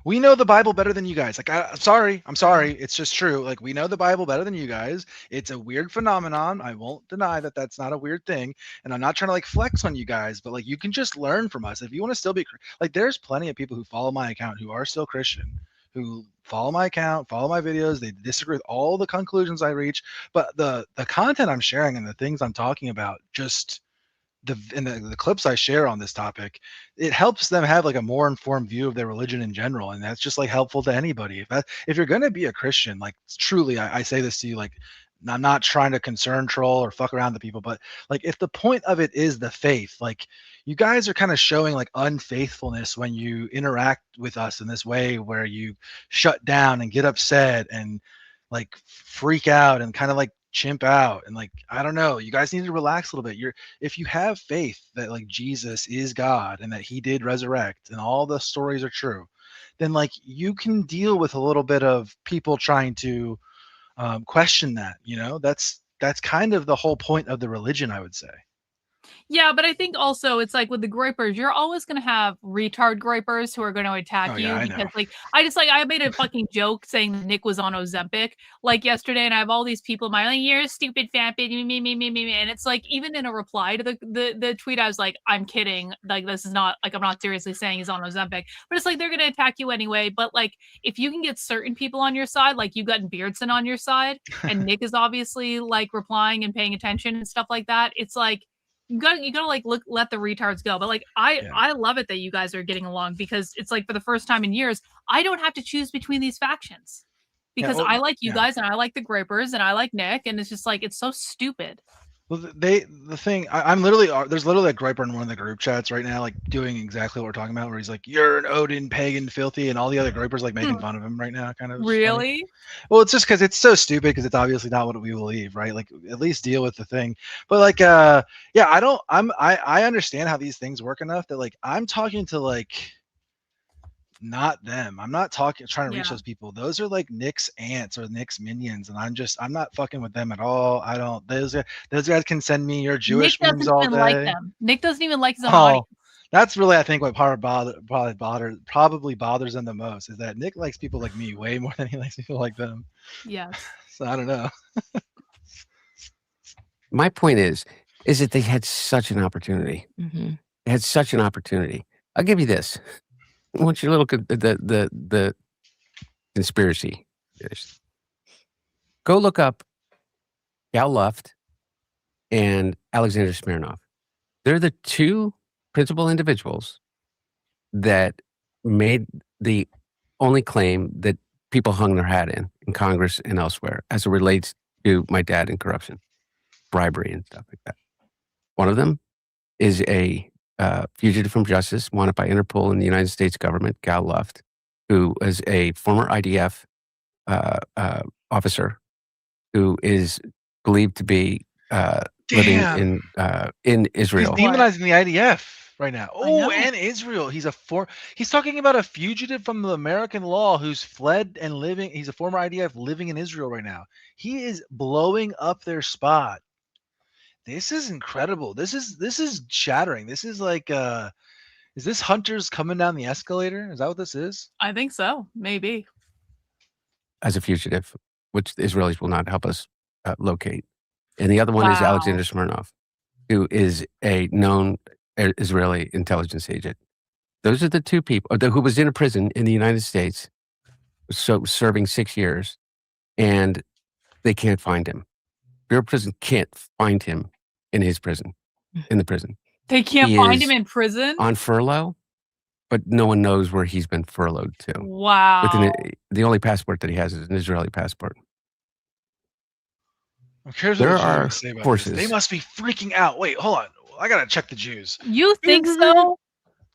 We know the Bible better than you guys. Like, I'm sorry. It's just true. Like, we know the Bible better than you guys. It's a weird phenomenon. I won't deny that that's not a weird thing. And I'm not trying to like flex on you guys, but like, you can just learn from us. If you want to still be like, there's plenty of people who follow my account who are still Christian, who follow my account, follow my videos. They disagree with all the conclusions I reach, but the content I'm sharing and the things I'm talking about, just the clips I share on this topic, it helps them have like a more informed view of their religion in general. And that's just like helpful to anybody. If you're going to be a Christian, like truly, I say this to you, like, I'm not trying to concern, troll, or fuck around the people, but like, if the point of it is the faith, like, you guys are kind of showing like unfaithfulness when you interact with us in this way, where you shut down and get upset and like freak out and kind of like chimp out. And like, I don't know, you guys need to relax a little bit. If you have faith that like Jesus is God and that he did resurrect and all the stories are true, then like, you can deal with a little bit of people trying to question that. That's kind of the whole point of the religion, I would say. Yeah, but I think also it's like with the groypers, you're always going to have retard groypers who are going to attack you, because like I made a fucking joke saying that Nick was on Ozempic like yesterday, and I have all these people like, you're a stupid fat bitch, me, and it's like, even in a reply to the tweet, I was like, I'm kidding, like, this is not like, I'm not seriously saying he's on Ozempic, but it's like, they're going to attack you anyway. But like, if you can get certain people on your side, like you've gotten Beardson on your side, and Nick is obviously like replying and paying attention and stuff like that, it's like, you gotta like let the retards go. But like, I love it that you guys are getting along, because it's like, for the first time in years, I don't have to choose between these factions, because I like you guys, and I like the groypers, and I like Nick, and it's just like, it's so stupid. Well, I'm literally, there's literally a groyper in one of the group chats right now, like doing exactly what we're talking about, where he's like, you're an Odin pagan filthy, and all the other groypers like making fun of him right now, kind of. Really? Funny. Well, it's just because it's so stupid, because it's obviously not what we believe, right? Like, at least deal with the thing. But like, I understand how these things work enough that like, I'm talking to like not them. I'm not trying to reach Yeah. those people. Those are like Nick's aunts or Nick's minions, and I'm not fucking with them at all. I don't. Those guys can send me your Nick Jewish doesn't memes all even like day. them. Nick doesn't even like his own Oh, audience. that's really I think what probably bothers them the most is that Nick likes people like me way more than he likes people like them. Yes. So I don't know. My point is that they had such an opportunity. Mhm. They had such an opportunity. I'll give you this. I want your little the conspiracy. theories. Go look up Gal Luft and Alexander Smirnov. They're the two principal individuals that made the only claim that people hung their hat in Congress and elsewhere as it relates to my dad and corruption, bribery and stuff like that. One of them is a fugitive from justice wanted by Interpol and the United States government, Gal Luft, who is a former IDF officer who is believed to be living in Israel. He's demonizing the IDF right now. Oh, and Israel. He's talking about a fugitive from the American law who's fled and living. He's a former IDF living in Israel right now. He is blowing up their spot. This is incredible. This is shattering. This is like is this hunters coming down the escalator? Is that what this is? I think so. Maybe. As a fugitive, which the Israelis will not help us locate. And the other one is Alexander Smirnov, who is a known Israeli intelligence agent. Those are the two people who was in a prison in the United States, so serving 6 years, and they can't find him. Bureau of Prison can't find him in his prison, in the prison. They can't He find is him in prison? on furlough, but no one knows where he's been furloughed to. Wow. The only passport that he has is an Israeli passport. I'm curious There what the Jews are would say about forces. this. They must be freaking out. Wait, hold on. I gotta check the Jews. You think so?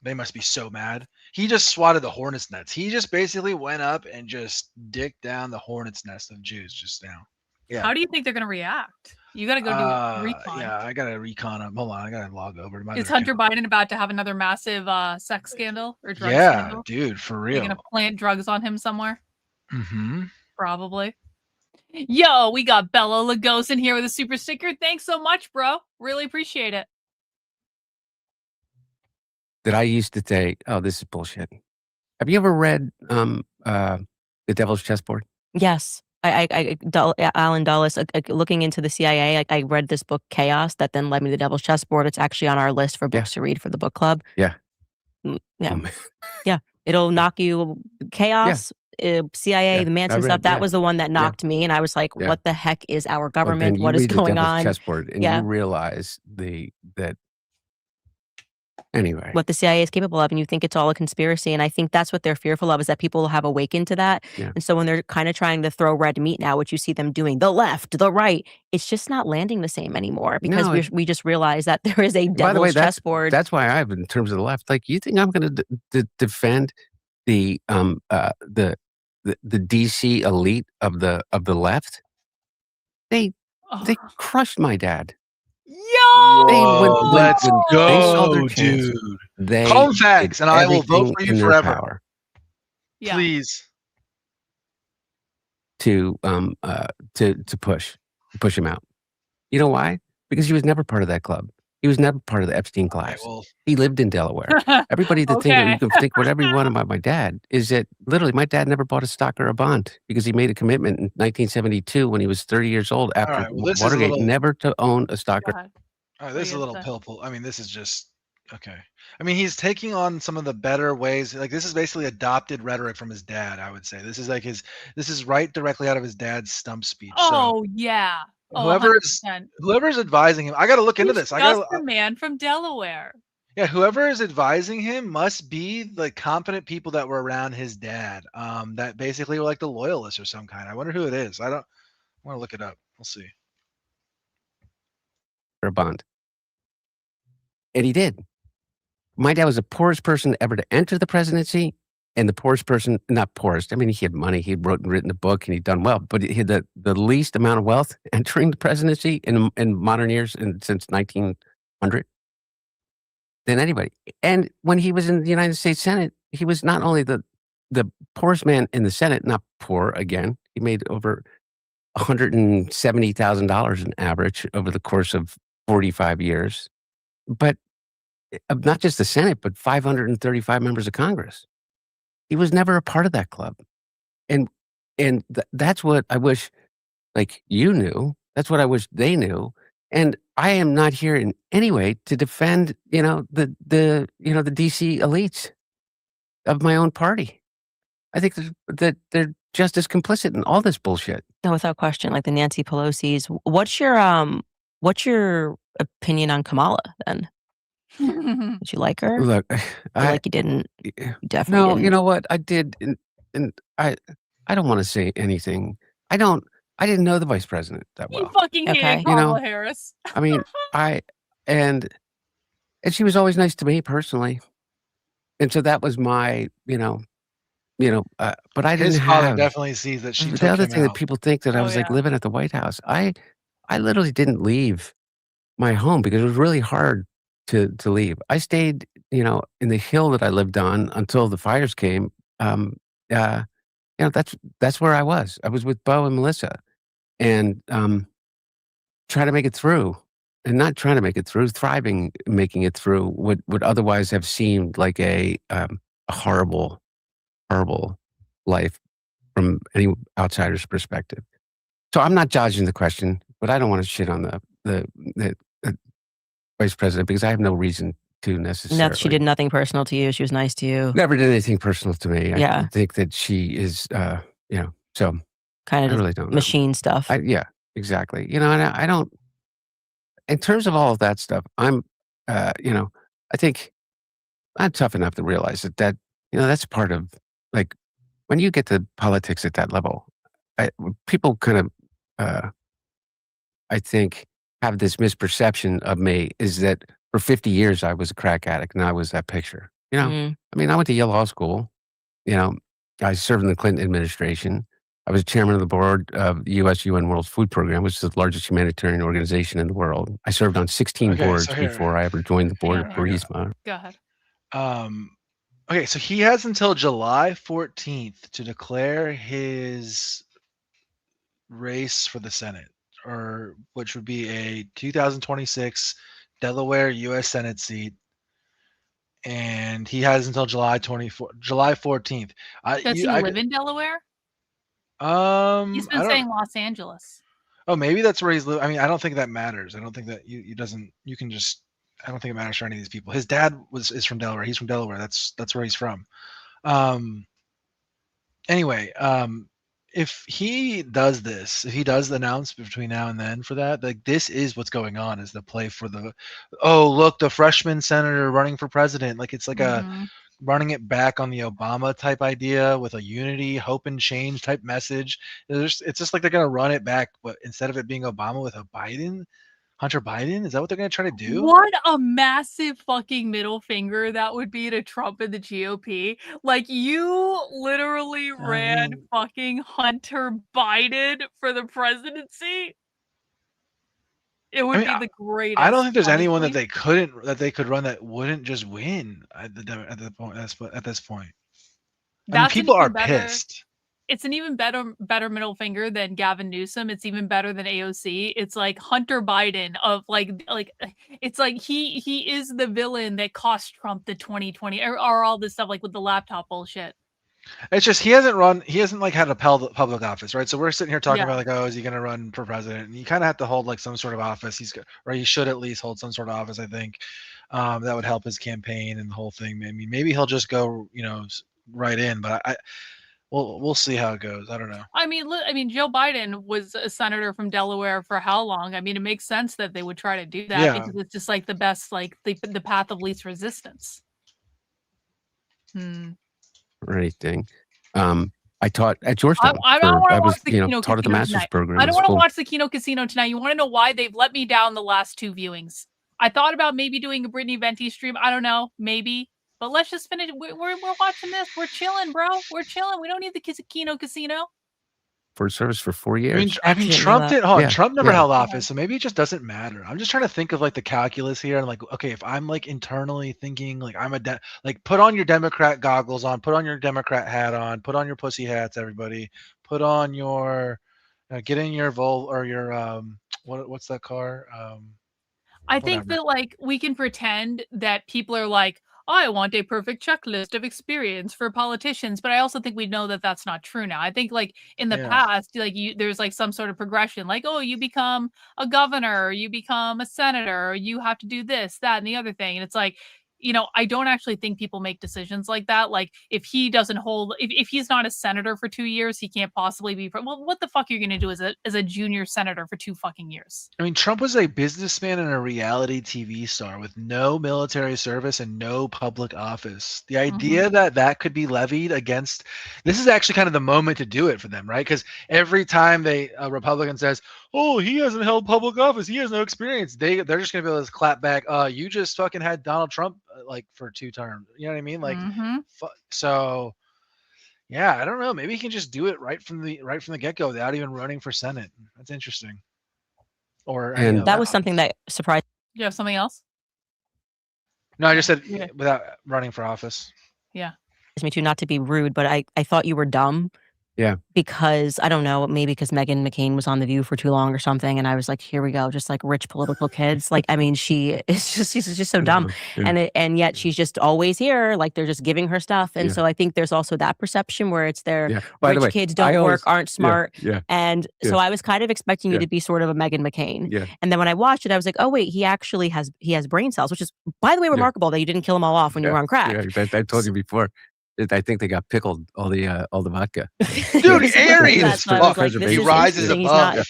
They must be so mad. He just swatted the hornet's nest. He just basically went up and just dicked down the hornet's nest of Jews just now. Yeah. How do you think they're going to react? You got to go do a recon. Yeah, I gotta recon them. Hold on, I gotta log over to my. Is Hunter Biden about to have another massive sex scandal or drug Yeah, scandal? dude, for They're real. going to plant drugs on him somewhere? Mm-hmm. Probably. Yo, we got Bella Lagos in here with a super sticker. Thanks so much, bro. Really appreciate it. That I used to say, oh, this is bullshit. Have you ever read The Devil's Chessboard? Yes. Alan Dulles, looking into the CIA, I read this book, Chaos, that then led me to the Devil's Chessboard. It's actually on our list for books to read for the book club. Yeah. Yeah. Yeah. It'll knock you. Chaos, CIA, the Manson stuff. That was the one that knocked me. And I was like, what the heck is our government? What is going on? Chessboard, and you realize that anyway, what the CIA is capable of, and you think it's all a conspiracy. And I think that's what they're fearful of, is that people have awakened to that. Yeah. And so when they're kind of trying to throw red meat now, which you see them doing, the left, the right, it's just not landing the same anymore, because we just realize that there is a devil's chessboard. That's why I've, in terms of the left, like, you think I'm going to defend the DC elite of the left? They crushed my dad. Yo! Let's go, dude. Call them fags, and I will vote for you forever. Yeah. Please. To push him out. You know why? Because he was never part of that club. He was never part of the Epstein class. He lived in Delaware. Everybody that you can think whatever you want about my dad is that literally my dad never bought a stock or a bond because he made a commitment in 1972 when he was 30 years old after Watergate never to own a stock. This is a little pill. I mean, this is just okay. I mean, he's taking on some of the better ways. Like, this is basically adopted rhetoric from his dad, I would say. This is like this is right directly out of his dad's stump speech. Oh, yeah. Oh, whoever's advising him, I got to look into this. Just a man from Delaware. Yeah, whoever is advising him must be the competent people that were around his dad. That basically were like the loyalists or some kind. I wonder who it is. I want to look it up. We'll see. Or a bond. And he did. My dad was the poorest person ever to enter the presidency, and the poorest person, not poorest, I mean, he had money, he'd written a book, and he'd done well, but he had the least amount of wealth entering the presidency in modern years since 1900 than anybody. And when he was in the United States Senate, he was not only the the poorest man in the Senate, not poor again, he made over $170,000 in average over the course of 45 years. But not just the Senate, but 535 members of Congress. He was never a part of that club. And that's what I wish, like, you knew. That's what I wish they knew. And I am not here in any way to defend, the DC elites of my own party. I think that they're just as complicit in all this bullshit. No, without question, like the Nancy Pelosi's. What's your opinion on Kamala then? Did you like her? Look, like you didn't. You definitely no, didn't. you know what? I did, and I don't want to say anything. I didn't know the vice president that well. You fucking hated Okay. Kamala Harris. I mean, and she was always nice to me personally, and so that was my, but I didn't His father have. definitely sees that she took The other him thing that out. people think that I Oh, was like yeah. living at the White House. I literally didn't leave my home because it was really hard to leave. I stayed, in the hill that I lived on until the fires came. That's where I was. I was with Bo and Melissa, and trying to make it through, and not trying to make it through, thriving, making it through what would otherwise have seemed like a horrible, horrible life from any outsider's perspective. So I'm not dodging the question, but I don't want to shit on the vice president because I have no reason to necessarily. She did nothing personal to you. She was nice to you. Never did anything personal to me. Yeah. I think that she is, so Kind of I really don't know. machine stuff. Yeah, exactly. And I don't, in terms of all of that stuff, I think I'm tough enough to realize that, that's part of, like, when you get to politics at that level, people kind of, I think, have this misperception of me is that for 50 years I was a crack addict and I was that picture. I mean, I went to Yale Law School. I served in the Clinton administration. I was chairman of the board of the UN World Food Program, which is the largest humanitarian organization in the world. I served on 16 boards before I ever joined the board of Burisma. Go ahead. Okay, so he has until July 14th to declare his race for the Senate, or which would be a 2026 Delaware U.S. Senate seat, and he has until July 14th. Does he live in Delaware? He's been I don't- saying Los Angeles. Oh, maybe that's where he's living. I mean, I don't think that matters. I don't think that you can just. I don't think it matters for any of these people. His dad is from Delaware. He's from Delaware. That's where he's from. Anyway, if he does this, if he does announce between now and then for that, like, this is what's going on, is the play for the, oh, look, the freshman senator running for president. Like, it's like a running it back on the Obama type idea with a unity, hope and change type message. It's just like they're going to run it back, but instead of it being Obama with a Biden, Hunter Biden, is that what they're going to try to do? What a massive fucking middle finger that would be to Trump and the GOP. Like, you literally ran fucking Hunter Biden for the presidency. It would be the greatest. I don't think there's anyone honestly. that they could run that wouldn't just win at this point. That's people an are even better- pissed. It's an even better middle finger than Gavin Newsom. It's even better than AOC. It's like Hunter Biden of like it's like he is the villain that cost Trump the 2020 or all this stuff, like with the laptop bullshit. It's just he hasn't like had a public office, right? So we're sitting here talking Yeah. about like, oh, is he going to run for president? And you kind of have to hold like some sort of office. He should at least hold some sort of office. I think that would help his campaign and the whole thing. I mean, maybe he'll just go, right in. But we'll see how it goes. I don't know. I mean, Joe Biden was a senator from Delaware for how long? I mean, it makes sense that they would try to do that Yeah. because it's just like the best, like the path of least resistance. Or anything. I taught at Georgetown. I don't want to watch the Kino taught at the Casino master's tonight. program. I in don't want to school. watch the Kino Casino tonight. You want to know why? They've let me down the last two viewings. I thought about maybe doing a Brittany Venti stream. I don't know, maybe. But let's just finish. We're watching this. We're chilling, bro. We're chilling. We don't need the Kino Casino. for service for 4 I mean, years. I mean, Actually, Trump did. Hold on, Yeah, Trump never yeah. held office, so maybe it just doesn't matter. I'm just trying to think of like the calculus here, and like, okay, if I'm like internally thinking, like I'm like, put on your Democrat goggles on, put on your Democrat hat on, put on your pussy hats, everybody, put on your, get in your or your what's that car? I think Whatever. that like we can pretend that people are like, I want a perfect checklist of experience for politicians, but I also think we know that that's not true now. I think like in the Yeah. past, like there's like some sort of progression, like, oh, you become a governor, or you become a senator, or you have to do this, that, and the other thing. And it's like, I don't actually think people make decisions like that. Like if he doesn't hold, if he's not a senator for 2 years, he can't possibly be. Well, what the fuck are you going to do as a junior senator for 2 fucking years? I mean, Trump was a businessman and a reality TV star with no military service and no public office. The idea that that could be levied against, this is actually kind of the moment to do it for them, right? Because every time a Republican says, "Oh, he hasn't held public office, he has no experience," they're just gonna be able to clap back. You just fucking had Donald Trump like for 2 terms. You know what I mean? Like, so. Yeah, I don't know. Maybe he can just do it right from the get-go without even running for Senate. That's interesting. Or And that was something that surprised You have something else? No, I just said Yeah. without running for office. Yeah. me too, not to be rude, but I thought you were dumb. Yeah. Because I don't know, maybe because Meghan McCain was on The View for too long or something, and I was like, here we go, just like rich political kids. Like, I mean, she's just so dumb, and yet she's just always here. Like they're just giving her stuff, and so I think there's also that perception where it's their By the rich way, kids don't work, aren't smart, and so I was kind of expecting you to be sort of a Meghan McCain. And then when I watched it, I was like, oh wait, he actually has brain cells, which is, by the way, remarkable that you didn't kill them all off when you were on crack. Yeah, I told you before. I think they got pickled all the vodka. Dude, Aries as fuck. Like, He rises above.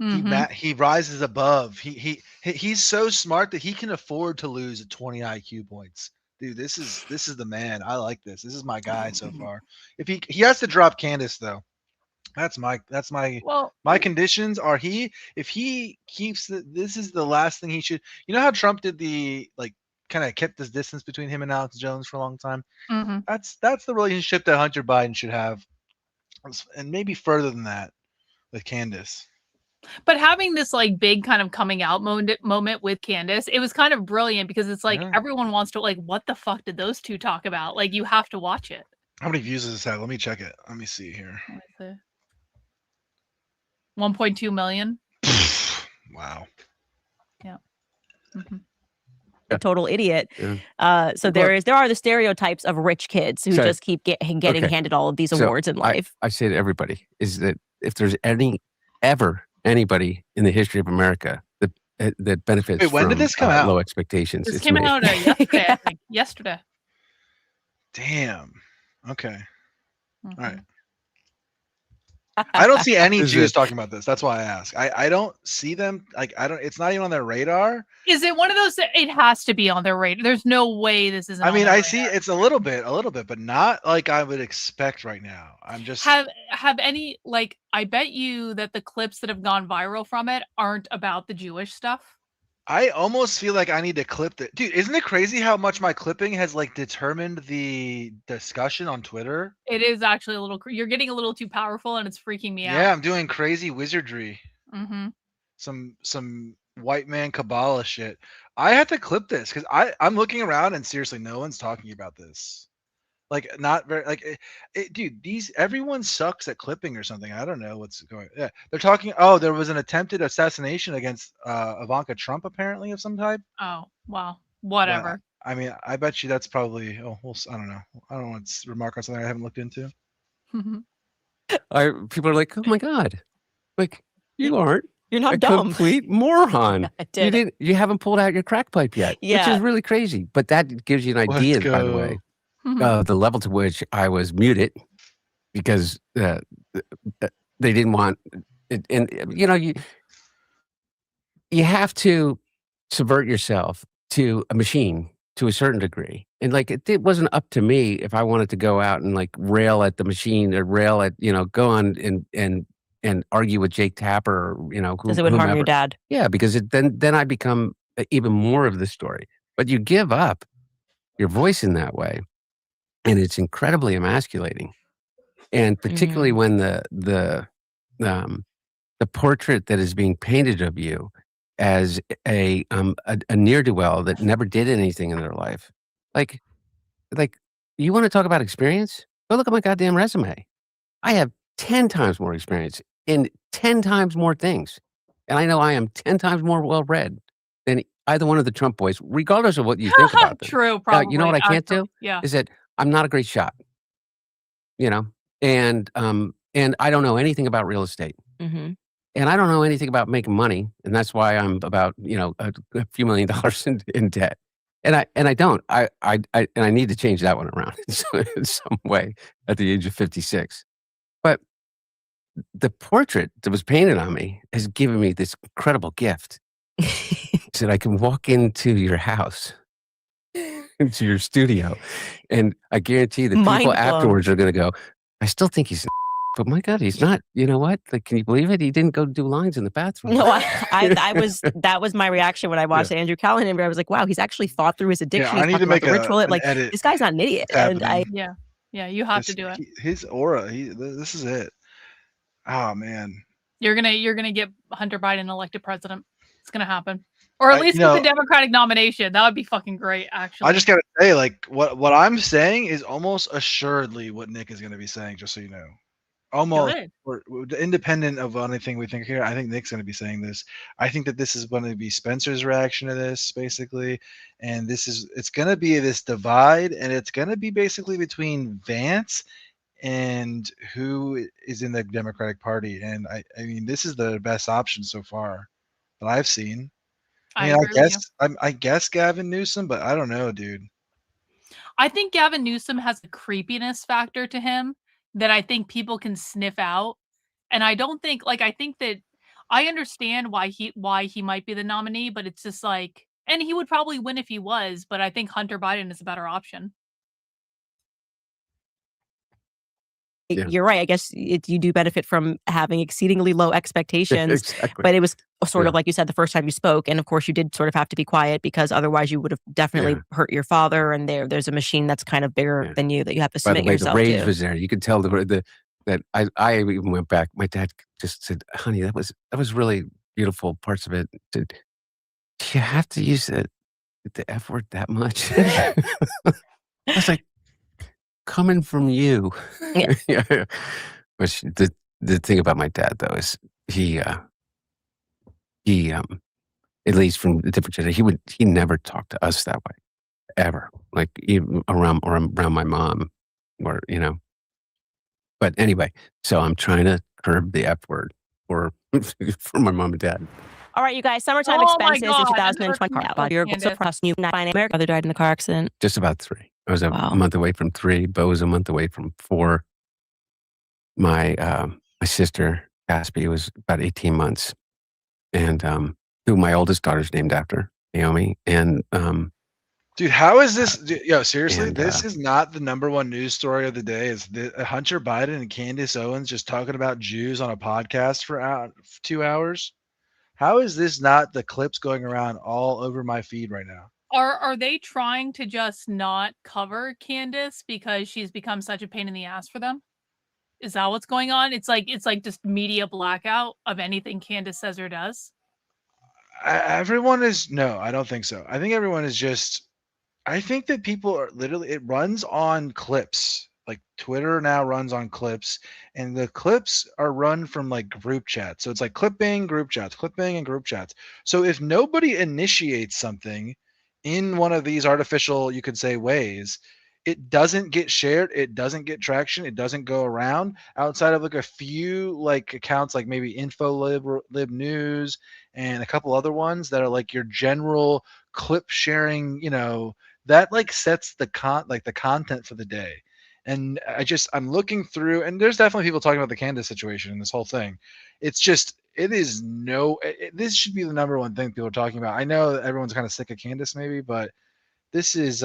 Mhm. He rises above. He's so smart that he can afford to lose at 20 IQ points. Dude, this is the man. I like this. This is my guy so far. If he has to drop Candace though. That's my my conditions are if he keeps this is the last thing he should. You know how Trump did the like kind of kept this distance between him and Alex Jones for a long time. That's the relationship that Hunter Biden should have, and maybe further than that with Candace. But having this like big kind of coming out moment with Candace, it was kind of brilliant because it's like everyone wants to like, what the fuck did those two talk about? Like you have to watch it. How many views does this have? Let me check it. Let me see here. 1.2 million. Wow. Yeah. A total idiot. So there are the stereotypes of rich kids who just keep getting handed all of these awards in life. I say to everybody is that if there's anybody in the history of America that benefits Wait, when from did this come out? low expectations, This it's came me. out yesterday. I think. Yesterday. Damn. Okay. All right. I don't see any Jews talking about this. That's why I ask. I don't see them. Like it's not even on their radar. Is it one of those that it has to be on their radar? There's no way this isn't. I mean, I see it's a little bit, but not like I would expect right now. I'm just have any like I bet you that the clips that have gone viral from it aren't about the Jewish stuff. I almost feel like I need to clip that. Dude, isn't it crazy how much my clipping has like determined the discussion on Twitter? It is actually a little. You're getting a little too powerful, and it's freaking me out. Yeah, I'm doing crazy wizardry. Mm-hmm. Some white man Kabbalah shit. I had to clip this because I'm looking around and seriously, no one's talking about this. Like not very like, dude. Everyone sucks at clipping or something. I don't know what's going. Yeah, they're talking. Oh, there was an attempted assassination against Ivanka Trump, apparently of some type. Oh wow, whatever. I mean, I bet you that's probably. Oh, well, I don't know. I don't want to remark on something I haven't looked into. People are like, oh my god, like you aren't. You're not a dumb. Complete moron. You haven't pulled out your crack pipe yet, which is really crazy. But that gives you an idea, by the way. The level to which I was muted because they didn't want it. And you have to subvert yourself to a machine to a certain degree, and like it wasn't up to me if I wanted to go out and like rail at the machine or rail at go on and argue with Jake Tapper or because it would harm your dad. Yeah, because then I become even more of the story. But you give up your voice in that way. And it's incredibly emasculating, and particularly when the the portrait that is being painted of you as a ne'er-do-well that never did anything in their life. Like, you want to talk about experience? Go look at my goddamn resume. I have 10 times more experience in 10 times more things. And I know I am 10 times more well-read than either one of the Trump boys, regardless of what you think about them. True, Now, probably. you know what I can't actually. do? Yeah. Is that I'm not a great shot. You know? And I don't know anything about real estate. Mm-hmm. And I don't know anything about making money, and that's why I'm about, a few $1 million in debt. And I don't. I need to change that one around in some way at the age of 56. But the portrait that was painted on me has given me this incredible gift. That I can walk into your house, into your studio, and I guarantee that Mind people blown. afterwards are going to go, I still think he's but my God, he's not. You know what? Like, can you believe it? He didn't go do lines in the bathroom. No, that was my reaction when I watched the Andrew Callen interview. I was like, wow, he's actually thought through his addiction. I He's need talking to about make the ritual. an Like, edit. this guy's not an idiot. And Yeah, you have to do it. His aura. This is it. Oh man. You're gonna get Hunter Biden elected president. It's gonna happen, or at least get the Democratic nomination. That would be fucking great. Actually, I just gotta say, like, what I'm saying is almost assuredly what Nick is gonna be saying. Just so you know, almost or independent of anything we think here. I think Nick's gonna be saying this. I think that this is going to be Spencer's reaction to this, basically, and it's gonna be this divide, and it's gonna be basically between Vance and who is in the Democratic Party. And I mean, this is the best option so far that I've seen. I mean, I guess Gavin Newsom, but I don't know, dude. I think Gavin Newsom has a creepiness factor to him that I think people can sniff out. And I don't think I think that I understand why he might be the nominee, but it's just like, and he would probably win if he was, but I think Hunter Biden is a better option. You're right. I guess you do benefit from having exceedingly low expectations. Exactly. But it was sort of like you said the first time you spoke, and of course you did sort of have to be quiet because otherwise you would have definitely hurt your father. And there's a machine that's kind of bigger than you that you have to submit yourself to. The rage was there. You could tell that I even went back. My dad just said, "Honey, that was really beautiful parts of it. Do you have to use the F word that much?" I was like, coming from you. Yeah. Which the thing about my dad though is he at least from a different generation, he never talked to us that way ever. Like even around my mom, or But anyway, so I'm trying to curb the F word for my mom and dad. All right, you guys. Summertime expenses in 2020. Your suppressed new America. Mother died in the car accident. Just about 3. I was a month away from 3. Bo was a month away from 4. My sister Caspi was about 18 months, and who my oldest daughter's named after, Naomi. And dude, how is this? Yo, seriously, this is not the #1 news story of the day. Is Hunter Biden and Candace Owens just talking about Jews on a podcast for 2 hours? How is this not the clips going around all over my feed right now? Are they trying to just not cover Candace because she's become such a pain in the ass for them? Is that what's going on? It's like just media blackout of anything Candace says or does. Everyone is no, I don't think so. I think everyone is just. I think that people are literally. It runs on clips. Like Twitter now runs on clips, and the clips are run from like group chats. So it's like clipping, group chats, clipping, and group chats. So if nobody initiates something in one of these artificial, you could say, ways, it doesn't get shared, it doesn't get traction, it doesn't go around outside of like a few like accounts like maybe lib news and a couple other ones that are like your general clip sharing, that like sets the content for the day. And I'm looking through, and there's definitely people talking about the Candace situation and this whole thing. It's just, this should be the #1 thing people are talking about. I know that everyone's kind of sick of Candace maybe, but this is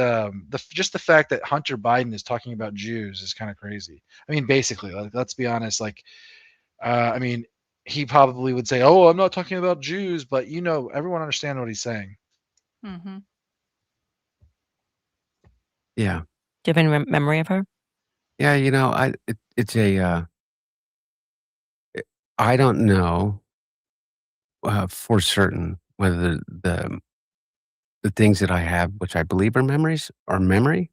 just the fact that Hunter Biden is talking about Jews is kind of crazy. I mean, basically, let's be honest. I mean, he probably would say, "Oh, I'm not talking about Jews," but everyone understands what he's saying. Mm-hmm. Yeah. Do you have any memory of her? Yeah, it's a I don't know for certain whether the things that I have, which I believe are memories, are memory,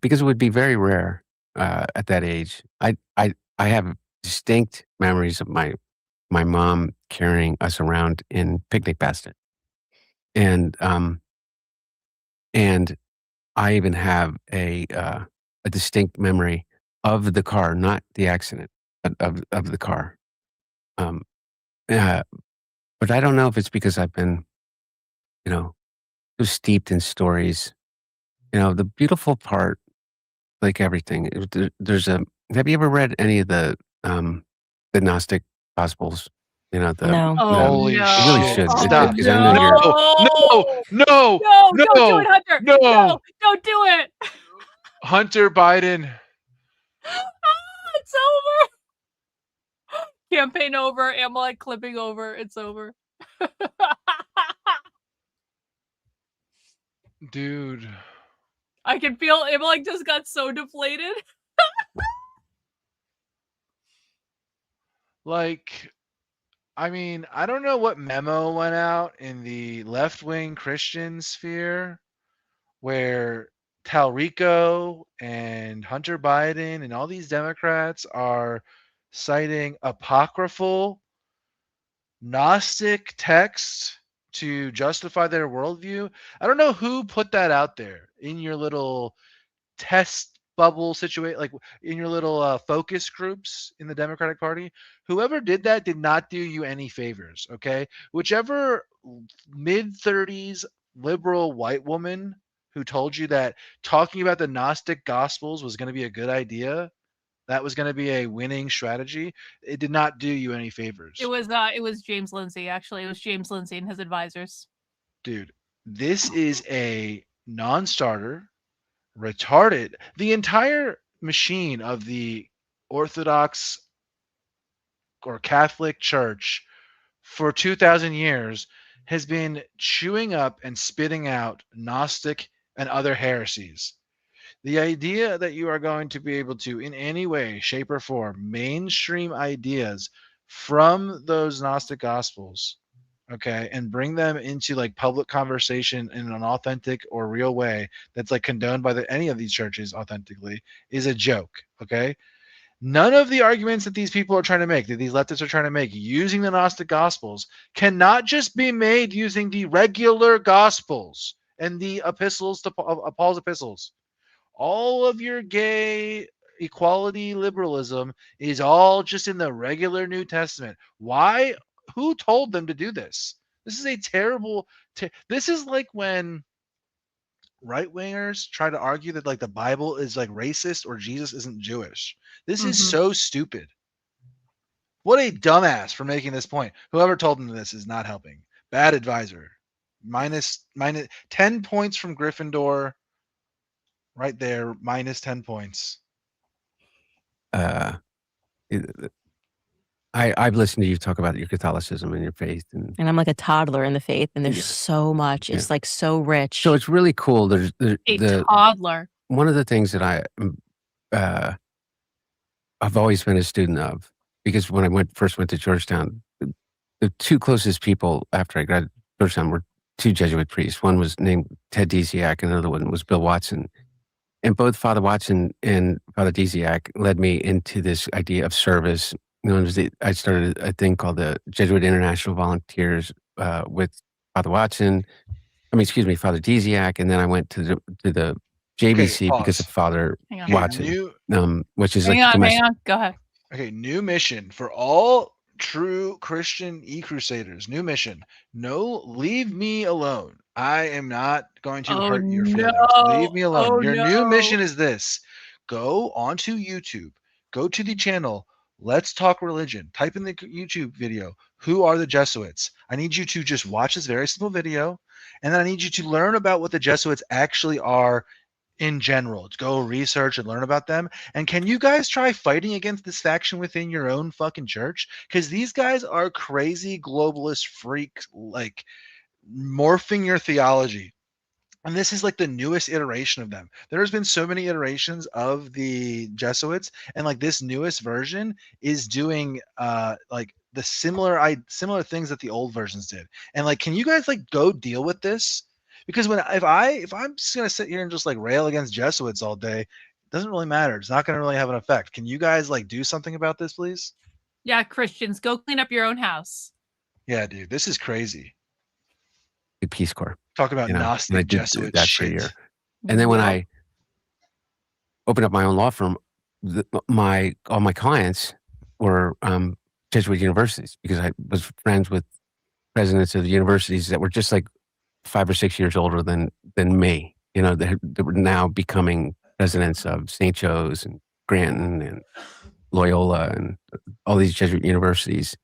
because it would be very rare at that age. I have distinct memories of my mom carrying us around in picnic basket, and and I even have a distinct memory of the car, not the accident, but of the car. Um, uh, but I don't know if it's because I've been, you know, so steeped in stories. The beautiful part, like everything, there's a. Have you ever read any of the Gnostic Gospels? No. Holy You really shit! should, Stop! because I know you're. No! No! No, No! don't do it, Hunter. No! No, don't do it. Hunter Biden. It's over. Campaign over. Amalek clipping over. It's over. Dude. I can feel Amalek just got so deflated. Like, I mean, I don't know what memo went out in the left-wing Christian sphere where Talrico and Hunter Biden and all these Democrats are citing apocryphal Gnostic texts to justify their worldview. I don't know who put that out there in your little test bubble situation, like in your little focus groups in the Democratic Party. Whoever did that did not do you any favors. Okay, whichever mid-30s liberal white woman who told you that talking about the Gnostic Gospels was going to be a good idea, that was going to be a winning strategy, it did not do you any favors. It was James Lindsay, actually. It was James Lindsay and his advisors. Dude, this is a non-starter, retarded. The entire machine of the Orthodox or Catholic Church for 2,000 years has been chewing up and spitting out Gnostic and other heresies. The idea that you are going to be able to, in any way, shape, or form, mainstream ideas from those Gnostic Gospels, okay, and bring them into like public conversation in an authentic or real way that's like condoned by any of these churches authentically is a joke, okay? None of the arguments that these people are trying to make, that these leftists are trying to make using the Gnostic Gospels, cannot just be made using the regular Gospels and the epistles to Paul's epistles. All of your gay equality liberalism is all just in the regular New Testament. Why? Who told them to do this? This is a terrible. This is like when right wingers try to argue that like the Bible is like racist or Jesus isn't Jewish. This is so stupid. What a dumbass for making this point. Whoever told him this is not helping. Bad advisor. Minus 10 points from Gryffindor. Right there, minus 10 points. I've listened to you talk about your Catholicism and your faith, and And I'm like a toddler in the faith, and there's Yeah. so much. It's Yeah. like so rich. so it's really cool. There's A toddler. one of the things that I've always been a student of, because when I first went to Georgetown, the two closest people after I graduated Georgetown were two Jesuit priests. One was named Ted Desiak, and another one was Bill Watson. And both Father Watson and Father Desiak led me into this idea of service. I started a thing called the Jesuit International Volunteers with Father Watson. Father Desiak, and then I went to the JBC because of Father Hang on. Watson, which is Hang like on. Go ahead. Okay, new mission for all true Christian e-crusaders. New mission. No, leave me alone. I am not going to hurt your feelings. Leave me alone. Oh, Your new no. mission is this. Go onto YouTube. Go to the channel. Let's talk religion. Type in the YouTube video. Who are the Jesuits? I need you to just watch this very simple video. And then I need you to learn about what the Jesuits actually are in general. Go research and learn about them. And can you guys try fighting against this faction within your own fucking church? Because these guys are crazy globalist freaks, like morphing your theology And this is like the newest iteration of them. There's been so many iterations of the Jesuits, and like this newest version is doing like the similar things that the old versions did. And like, can you guys like go deal with this? Because if I'm just gonna sit here and just like rail against Jesuits all day, it doesn't really matter. It's not gonna really have an effect. Can you guys like do something about this, please? Yeah, Christians, go clean up your own house. Yeah, dude, this is crazy. Peace Corps. Talk about And I Gnostic did Jesuit that for a shit. year. And then when Yeah. I opened up my own law firm, all my clients were Jesuit universities, because I was friends with presidents of the universities that were just like 5 or 6 years older than me. You know, that were now becoming presidents of St. Joe's and Granton and Loyola and all these Jesuit universities,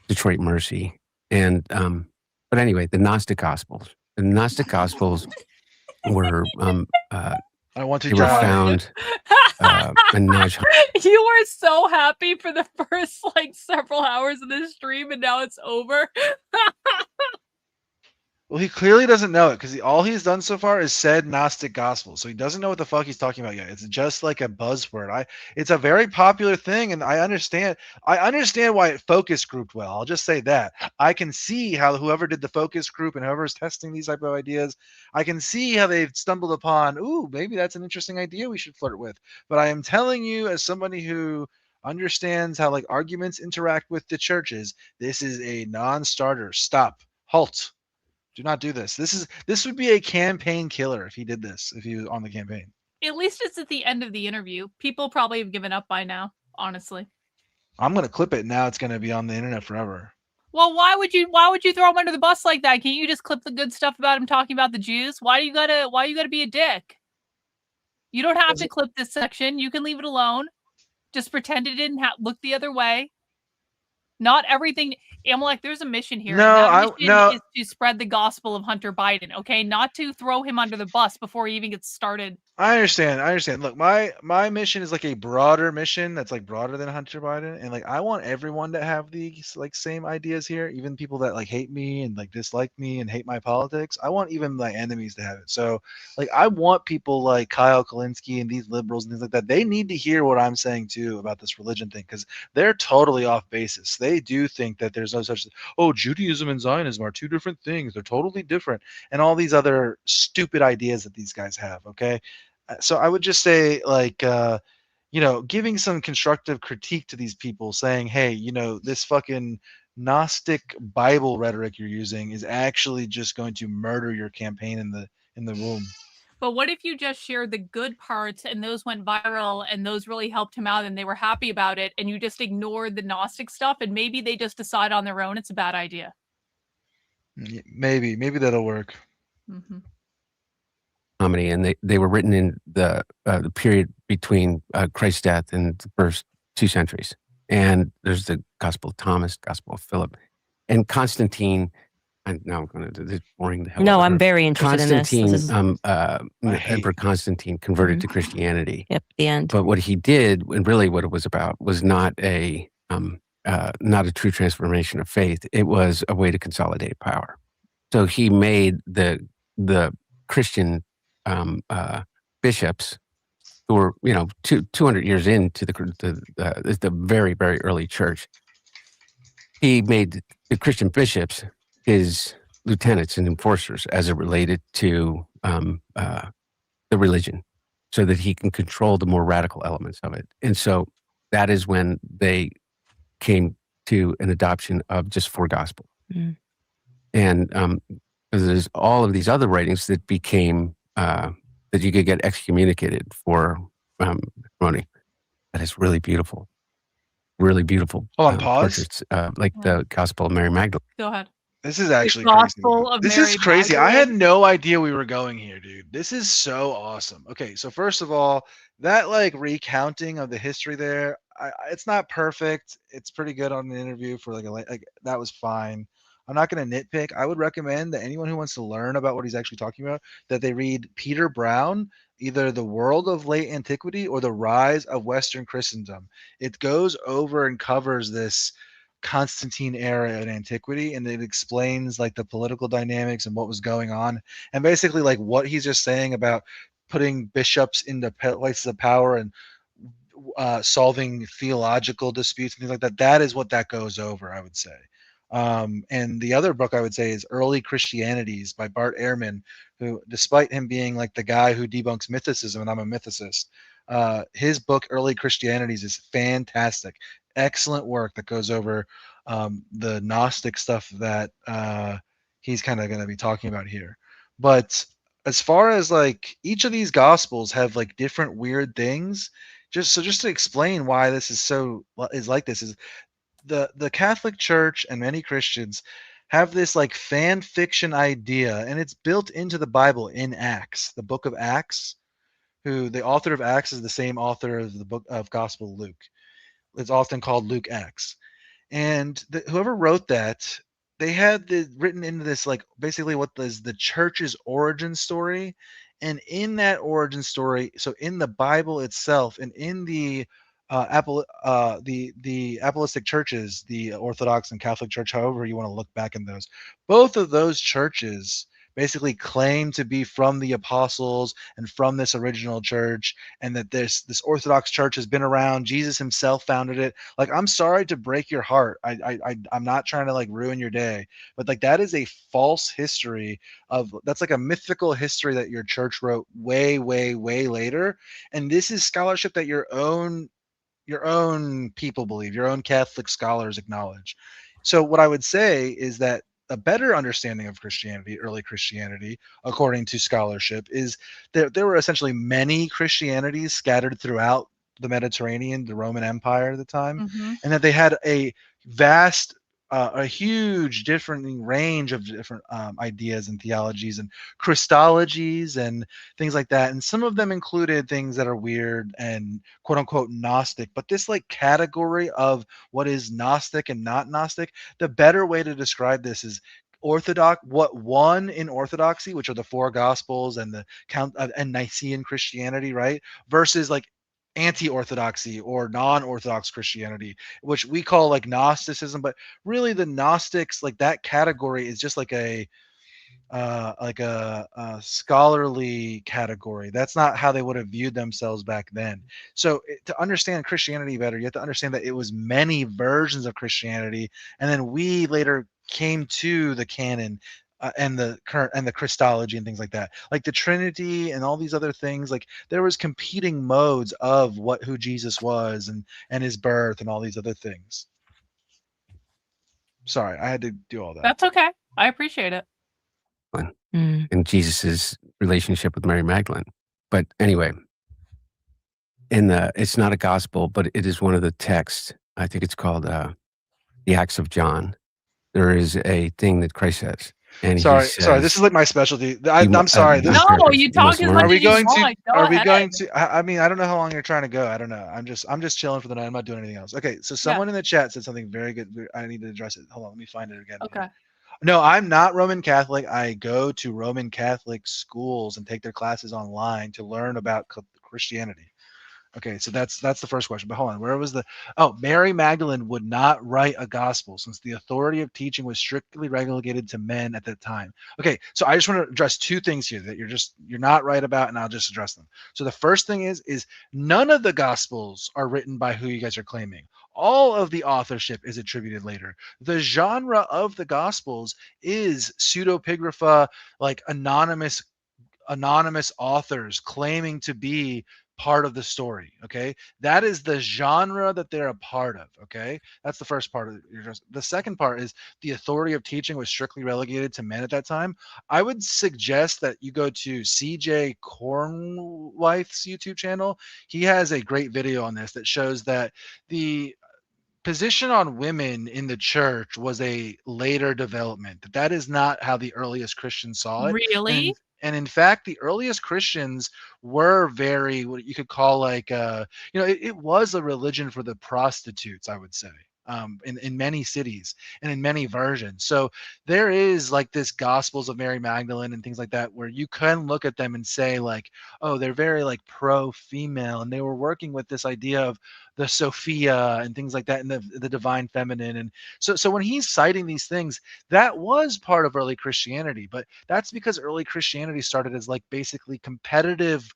Detroit Mercy. And but anyway, the Gnostic Gospels. The Gnostic Gospels were I want to they were die. found in Naj. You were so happy for the first like several hours of this stream, and now it's over. Well, he clearly doesn't know it because all he's done so far is said Gnostic gospel. So he doesn't know what the fuck he's talking about yet. It's just like a buzzword. It's a very popular thing, and I understand why it focus grouped well. I'll just say that. I can see how whoever did the focus group and whoever's testing these type of ideas, I can see how they've stumbled upon, ooh, maybe that's an interesting idea we should flirt with. But I am telling you, as somebody who understands how like arguments interact with the churches, this is a non-starter. Stop. Halt. Do not do this. This would be a campaign killer if he did this, if he was on the campaign. At least it's at the end of the interview. People probably have given up by now, honestly. I'm gonna clip it now. It's gonna be on the internet forever. Well, why would you throw him under the bus like that? Can't you just clip the good stuff about him talking about the Jews? Why you gotta be a dick? You don't have to clip this section. You can leave it alone. Just pretend it didn't look the other way. Not everything. Amalek, there's a mission here. No, and that mission is to spread the gospel of Hunter Biden. Okay, not to throw him under the bus before he even gets started. I understand. Look, my mission is like a broader mission that's like broader than Hunter Biden, and like I want everyone to have these like same ideas here, even people that like hate me and like dislike me and hate my politics. I want even my enemies to have it. So like I want people like Kyle Kalinske and these liberals and things like that. They need to hear what I'm saying too about this religion thing, because they're totally off basis. They do think that there's no such Judaism and Zionism are two different things. They're totally different, and all these other stupid ideas that these guys have. Okay. So I would just say, like, giving some constructive critique to these people, saying, hey, this fucking Gnostic Bible rhetoric you're using is actually just going to murder your campaign in the room. But what if you just shared the good parts and those went viral and those really helped him out and they were happy about it, and you just ignored the Gnostic stuff and maybe they just decide on their own it's a bad idea? Maybe that'll work. Mm-hmm. Comedy, and they were written in the period between Christ's death and the first 2 centuries. And there's the Gospel of Thomas, Gospel of Philip, and Constantine. And now I'm going to do this boring. The hell No, out of I'm her. very interested in this. Emperor Constantine converted to Christianity. Yep, the end. But what he did, and really what it was about, was not a true transformation of faith. It was a way to consolidate power. So he made the Christian bishops, who were 200 years into the very, very early church. He made the Christian bishops his lieutenants and enforcers as it related to the religion, so that he can control the more radical elements of it. And so that is when they came to an adoption of just 4 gospels. Mm. And there's all of these other writings that became that you could get excommunicated for promoting. That is really beautiful. Really beautiful. Hold on, pause. Portraits, like the Gospel of Mary Magdalene. Go ahead. This is actually Gospel of crazy. This Mary is crazy. I Magdalene. had no idea we were going here, dude. This is so awesome. Okay, so first of all, that like recounting of the history there, it's not perfect. It's pretty good on the interview for like that was fine. I'm not going to nitpick. I would recommend that anyone who wants to learn about what he's actually talking about, that they read Peter Brown, either The World of Late Antiquity or The Rise of Western Christendom. It goes over and covers this Constantine era in antiquity, and it explains like the political dynamics and what was going on, and basically like what he's just saying about putting bishops into places of power and solving theological disputes and things like that. That is what that goes over, I would say. And the other book I would say is Early Christianities by Bart Ehrman, who, despite him being like the guy who debunks mythicism, and I'm a mythicist, his book Early Christianities is fantastic. Excellent work that goes over the Gnostic stuff that he's kind of going to be talking about here. But as far as like each of these gospels have like different weird things, just to explain why this is like this is the Catholic Church and many Christians have this like fan fiction idea, and it's built into the Bible in Acts, the book of Acts, who the author of Acts is the same author of the book of Gospel Luke. It's often called Luke Acts. And whoever wrote that, they had written into this like basically what is the church's origin story. And in that origin story, so in the Bible itself and in the the apostolic churches, the Orthodox and Catholic Church, however you want to look back in those, both of those churches basically claim to be from the apostles and from this original church, and that this Orthodox church has been around. Jesus himself founded it. Like, I'm sorry to break your heart. I'm not trying to like ruin your day, but like that is a false history that's like a mythical history that your church wrote way later, and this is scholarship that your own people believe, your own Catholic scholars acknowledge. So what I would say is that a better understanding of Christianity, early Christianity, according to scholarship, is that there were essentially many Christianities scattered throughout the Mediterranean, the Roman Empire at the time, and that they had a vast, a huge different range of different ideas and theologies and Christologies and things like that. And some of them included things that are weird and quote unquote Gnostic, but this like category of what is Gnostic and not Gnostic, the better way to describe this is Orthodox, what won in Orthodoxy, which are the four Gospels and the and Nicene Christianity, right? Versus like anti-orthodoxy or non-orthodox Christianity, which we call like Gnosticism, but really the Gnostics, like that category is just like a scholarly category. That's not how they would have viewed themselves back then. So to understand Christianity better, you have to understand that it was many versions of Christianity, and then we later came to the canon and the current and the Christology and things like that, like the Trinity and all these other things. Like there was competing modes of who Jesus was and his birth and all these other things. Sorry, I had to do all that. That's okay. I appreciate it. And Jesus's relationship with Mary Magdalene. But anyway, it's not a gospel, but it is one of the texts. I think it's called the Acts of John. There is a thing that Christ says. And sorry, says, this is like my specialty. I'm sorry. No, you talk as much as you want. Are we going to? I mean, I don't know how long you're trying to go. I don't know. I'm just chilling for the night. I'm not doing anything else. Okay, so someone in the chat said something very good. I need to address it. Hold on, let me find it again. Okay. No, I'm not Roman Catholic. I go to Roman Catholic schools and take their classes online to learn about Christianity. Okay, so that's the first question. But hold on, where was Mary Magdalene would not write a gospel since the authority of teaching was strictly relegated to men at that time. Okay, so I just want to address two things here that you're not right about, and I'll just address them. So the first thing is none of the gospels are written by who you guys are claiming. All of the authorship is attributed later. The genre of the gospels is pseudepigrapha, like anonymous authors claiming to be part of the story. Okay, that is the genre that they're a part of. Okay, that's the first part of it. The second part is the authority of teaching was strictly relegated to men at that time. I would suggest that you go to CJ Cornwith's YouTube channel. He has a great video on this that shows that the position on women in the church was a later development. That is not how the earliest Christians saw it. Really? And in fact, the earliest Christians were very, what you could call like, it was a religion for the prostitutes, I would say. in many cities and in many versions. So there is like this Gospels of Mary Magdalene and things like that, where you can look at them and say like, oh, they're very like pro-female, and they were working with this idea of the Sophia and things like that, and the divine feminine. And so when he's citing these things, that was part of early Christianity, but that's because early Christianity started as like basically competitive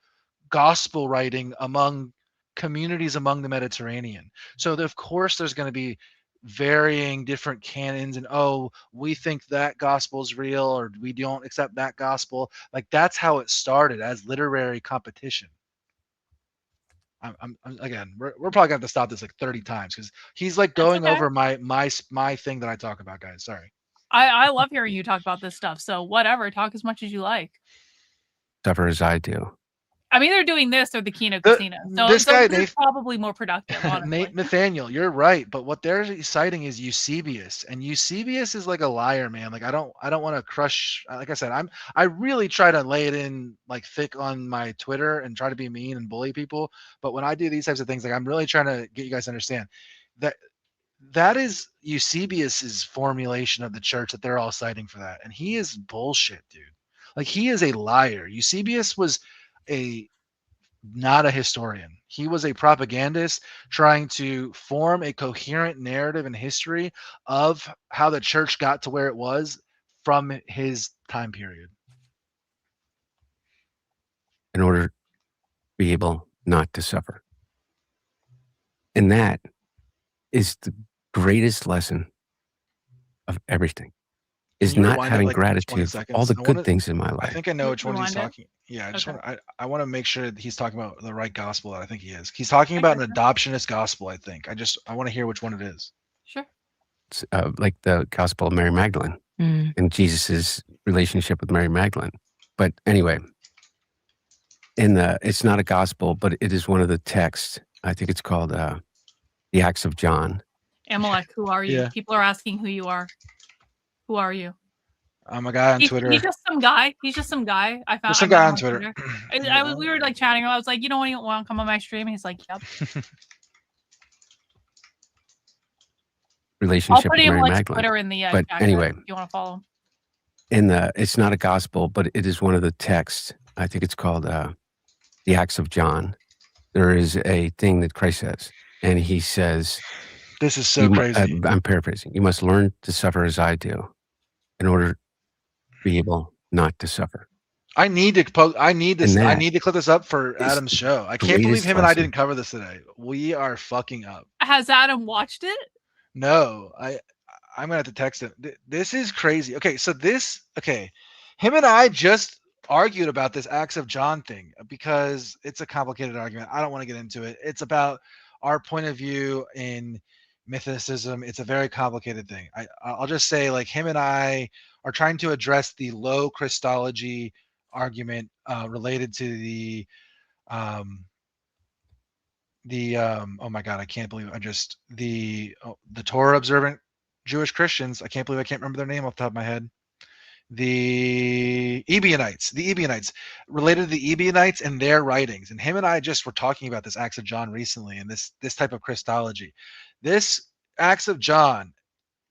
gospel writing among communities among the Mediterranean. So of course there's going to be varying different canons, and oh, we think that gospel is real, or we don't accept that gospel. Like that's how it started, as literary competition. I'm again, we're probably gonna have to stop this like 30 times because he's like going over my thing that I talk about, guys. Sorry. I love hearing you talk about this stuff. So whatever, talk as much as you like. Suffer as I do. I'm either doing this or the Kino Casino. So this guy, this is probably more productive. Honestly. Nathaniel, you're right, but what they're citing is Eusebius, and Eusebius is like a liar, man. Like I don't want to crush. Like I said, I really try to lay it in like thick on my Twitter and try to be mean and bully people. But when I do these types of things, like I'm really trying to get you guys to understand that is Eusebius's formulation of the church that they're all citing for that, and he is bullshit, dude. Like he is a liar. Eusebius was not a historian. He was a propagandist trying to form a coherent narrative and history of how the church got to where it was from his time period. In order to be able not to suffer. And that is the greatest lesson of everything. Is not having gratitude for all the good things in my life. I think I know which one he's talking. Yeah, I want to make sure that he's talking about the right gospel that I think he is. He's talking about an adoptionist gospel, I think. I want to hear which one it is. Sure. It's, like the Gospel of Mary Magdalene and Jesus's relationship with Mary Magdalene. But anyway, it's not a gospel, but it is one of the texts. I think it's called the Acts of John. Amalek, who are you? Yeah. People are asking who you are. Who are you? I'm a guy on Twitter. He's just some guy. He's just some guy. I found some guy on Twitter. We were like chatting. I was like, you don't want to come on my stream? And he's like, yep. Relationship I'll put with Mary Amalek's Magdalene. Twitter in the But chat, anyway, if you want to follow him. It's not a gospel, but it is one of the texts. I think it's called the Acts of John. There is a thing that Christ says, and he says, "This is so crazy." I'm paraphrasing. You must learn to suffer as I do, in order to be able not to suffer. I need to clip this up for Adam's show. I can't believe him and I didn't cover this today. We are fucking up. Has Adam watched it? No, I'm gonna have to text him. This is crazy. Okay, so him and I just argued about this Acts of John thing because it's a complicated argument. I don't want to get into it. It's about our point of view in mythicism. It's a very complicated thing. I'll just say, like, him and I are trying to address the low Christology argument related to the oh my god, I can't believe the Torah observant Jewish Christians. I can't remember their name off the top of my head. The Ebionites, related to the Ebionites and their writings. And him and I just were talking about this Acts of John recently, and this type of Christology. This Acts of John.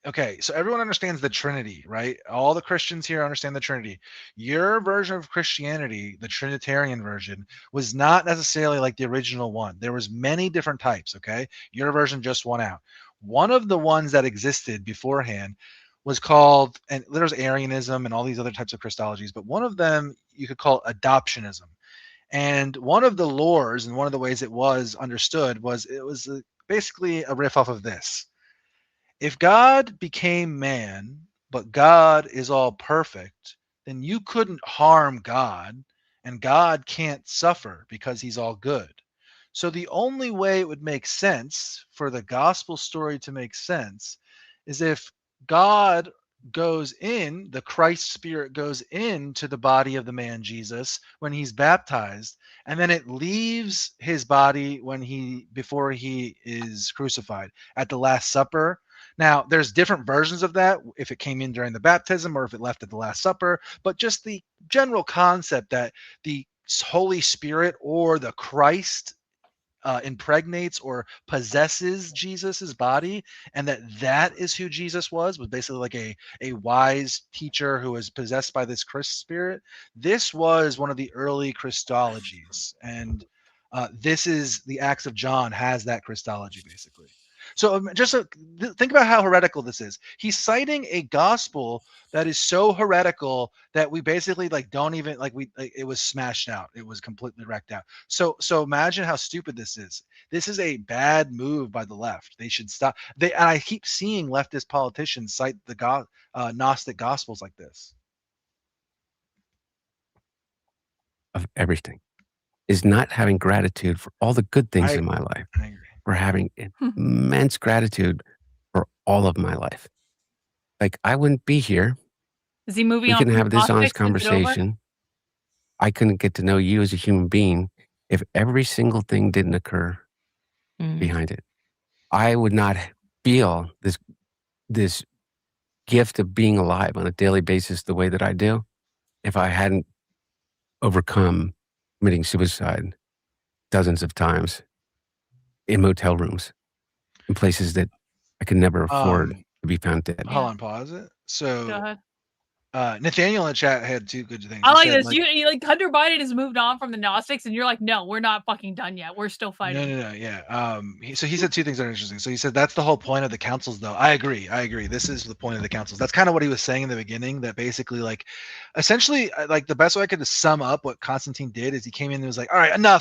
Okay, so everyone understands the Trinity, right? All the Christians here understand the Trinity. Your version of Christianity, the Trinitarian version, was not necessarily like the original one. There was many different types, okay? Your version just won out. One of the ones that existed beforehand was called, and there's Arianism and all these other types of Christologies, but one of them you could call adoptionism. And one of the lores and one of the ways it was understood was it was basically a riff off of this. If God became man, but God is all perfect, then you couldn't harm God, and God can't suffer because he's all good. So the only way it would make sense for the gospel story to make sense is if God goes in, the Christ spirit goes into the body of the man Jesus when he's baptized, and then it leaves his body before he is crucified at the Last Supper. Now, there's different versions of that, if it came in during the baptism or if it left at the Last Supper, but just the general concept that the Holy Spirit or the Christ impregnates or possesses Jesus's body, and that is who Jesus was basically like a wise teacher who was possessed by this Christ spirit. This was one of the early Christologies, and this is the Acts of John has that Christology basically. So think about how heretical this is. He's citing a gospel that is so heretical that we basically like don't even like it was smashed out. It was completely wrecked out. So imagine how stupid this is. This is a bad move by the left. They should stop. And I keep seeing leftist politicians cite the Gnostic gospels like this. Of everything is not having gratitude for all the good things in my life. I agree. For having immense gratitude for all of my life. Like I wouldn't be here. Is he moving We on? can from have this honest Gnostics? Is it over? conversation. I couldn't get to know you as a human being if every single thing didn't occur behind it. I would not feel this gift of being alive on a daily basis the way that I do if I hadn't overcome committing suicide dozens of times in motel rooms, in places that I could never afford to be found dead. Hold on, pause it. So Go ahead. Nathaniel in the chat had two good things. I He like said, this. You like Hunter Biden has moved on from the Gnostics, and you're like, no, we're not fucking done yet. We're still fighting. No, yeah. So he said two things that are interesting. So he said that's the whole point of the councils, though. I agree. This is the point of the councils. That's kind of what he was saying in the beginning. That basically, like, essentially, like the best way I could sum up what Constantine did is he came in and was like, all right, enough.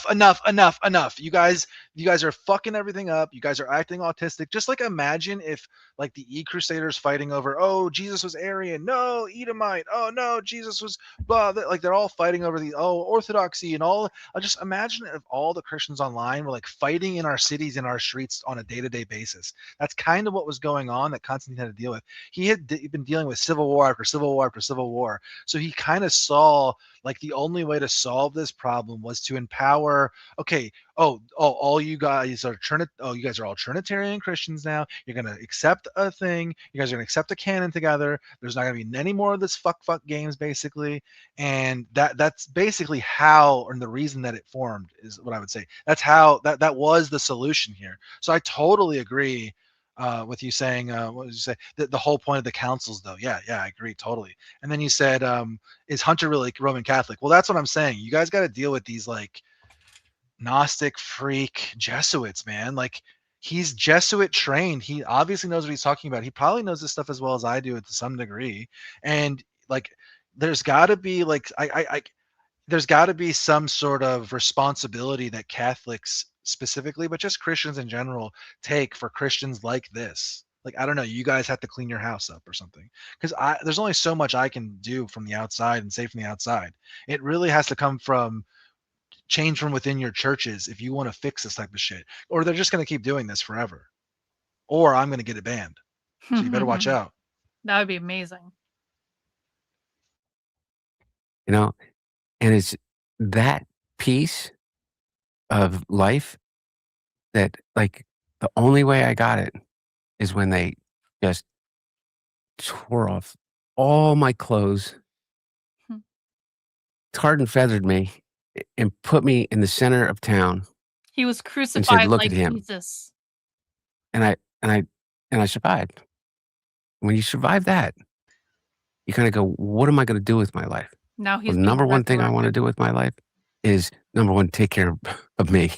You guys are fucking everything up. You guys are acting autistic. Just like imagine if like the E-Crusaders fighting over, oh, Jesus was Aryan, no, Edomite, oh no, Jesus was blah. Like they're all fighting over the orthodoxy and all. I'll just imagine if all the Christians online were like fighting in our cities, in our streets on a day-to-day basis. That's kind of what was going on that Constantine had to deal with. He had been dealing with civil war after civil war after civil war. So he kind of saw like the only way to solve this problem was to empower. Okay, all you guys are you guys are all Trinitarian Christians now. You're gonna accept a thing. You guys are gonna accept a canon together. There's not gonna be any more of this fuck games, basically. And that's basically how, or the reason that it formed is what I would say. That's how that was the solution here. So I totally agree with you saying what did you say? The whole point of the councils, though. Yeah, I agree totally. And then you said, is Hunter really Roman Catholic? Well, that's what I'm saying. You guys got to deal with these like Gnostic freak Jesuits, man. Like he's Jesuit trained. He obviously knows what he's talking about. He probably knows this stuff as well as I do to some degree. And like, there's got to be like there's got to be some sort of responsibility that Catholics specifically, but just Christians in general, take for Christians like this. Like, I don't know, you guys have to clean your house up or something, because there's only so much I can do from the outside and say from the outside. It really has to come from change from within your churches if you want to fix this type of shit, or they're just going to keep doing this forever, or I'm going to get it banned. So you better watch out. That would be amazing. You know, and it's that piece of life that, like, the only way I got it is when they just tore off all my clothes, tarred and feathered me, and put me in the center of town. He was crucified "Look like at him." Jesus. And I survived. When you survive that, you kind of go, what am I going to do with my life? Now he's The being number one thing I want to resurrected. do with my life is, number one, take care of me.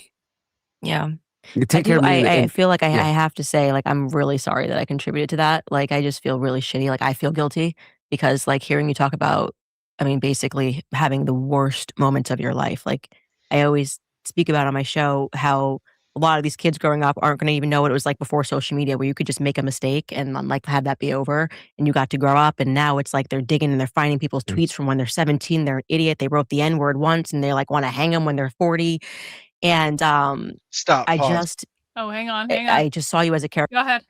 Yeah. You take care of me. I feel like I yeah. have to say, like, I'm really sorry that I contributed to that. Like, I just feel really shitty. Like, I feel guilty because, like, hearing you talk about, I mean, basically having the worst moments of your life. Like, I always speak about on my show how a lot of these kids growing up aren't going to even know what it was like before social media, where you could just make a mistake and like have that be over, and you got to grow up. And now it's like they're digging and they're finding people's tweets from when they're 17. They're an idiot. They wrote the N-word once and they like want to hang them when they're 40. And Stop. I Pause. just Oh, hang on. I just saw you as a character. Go ahead.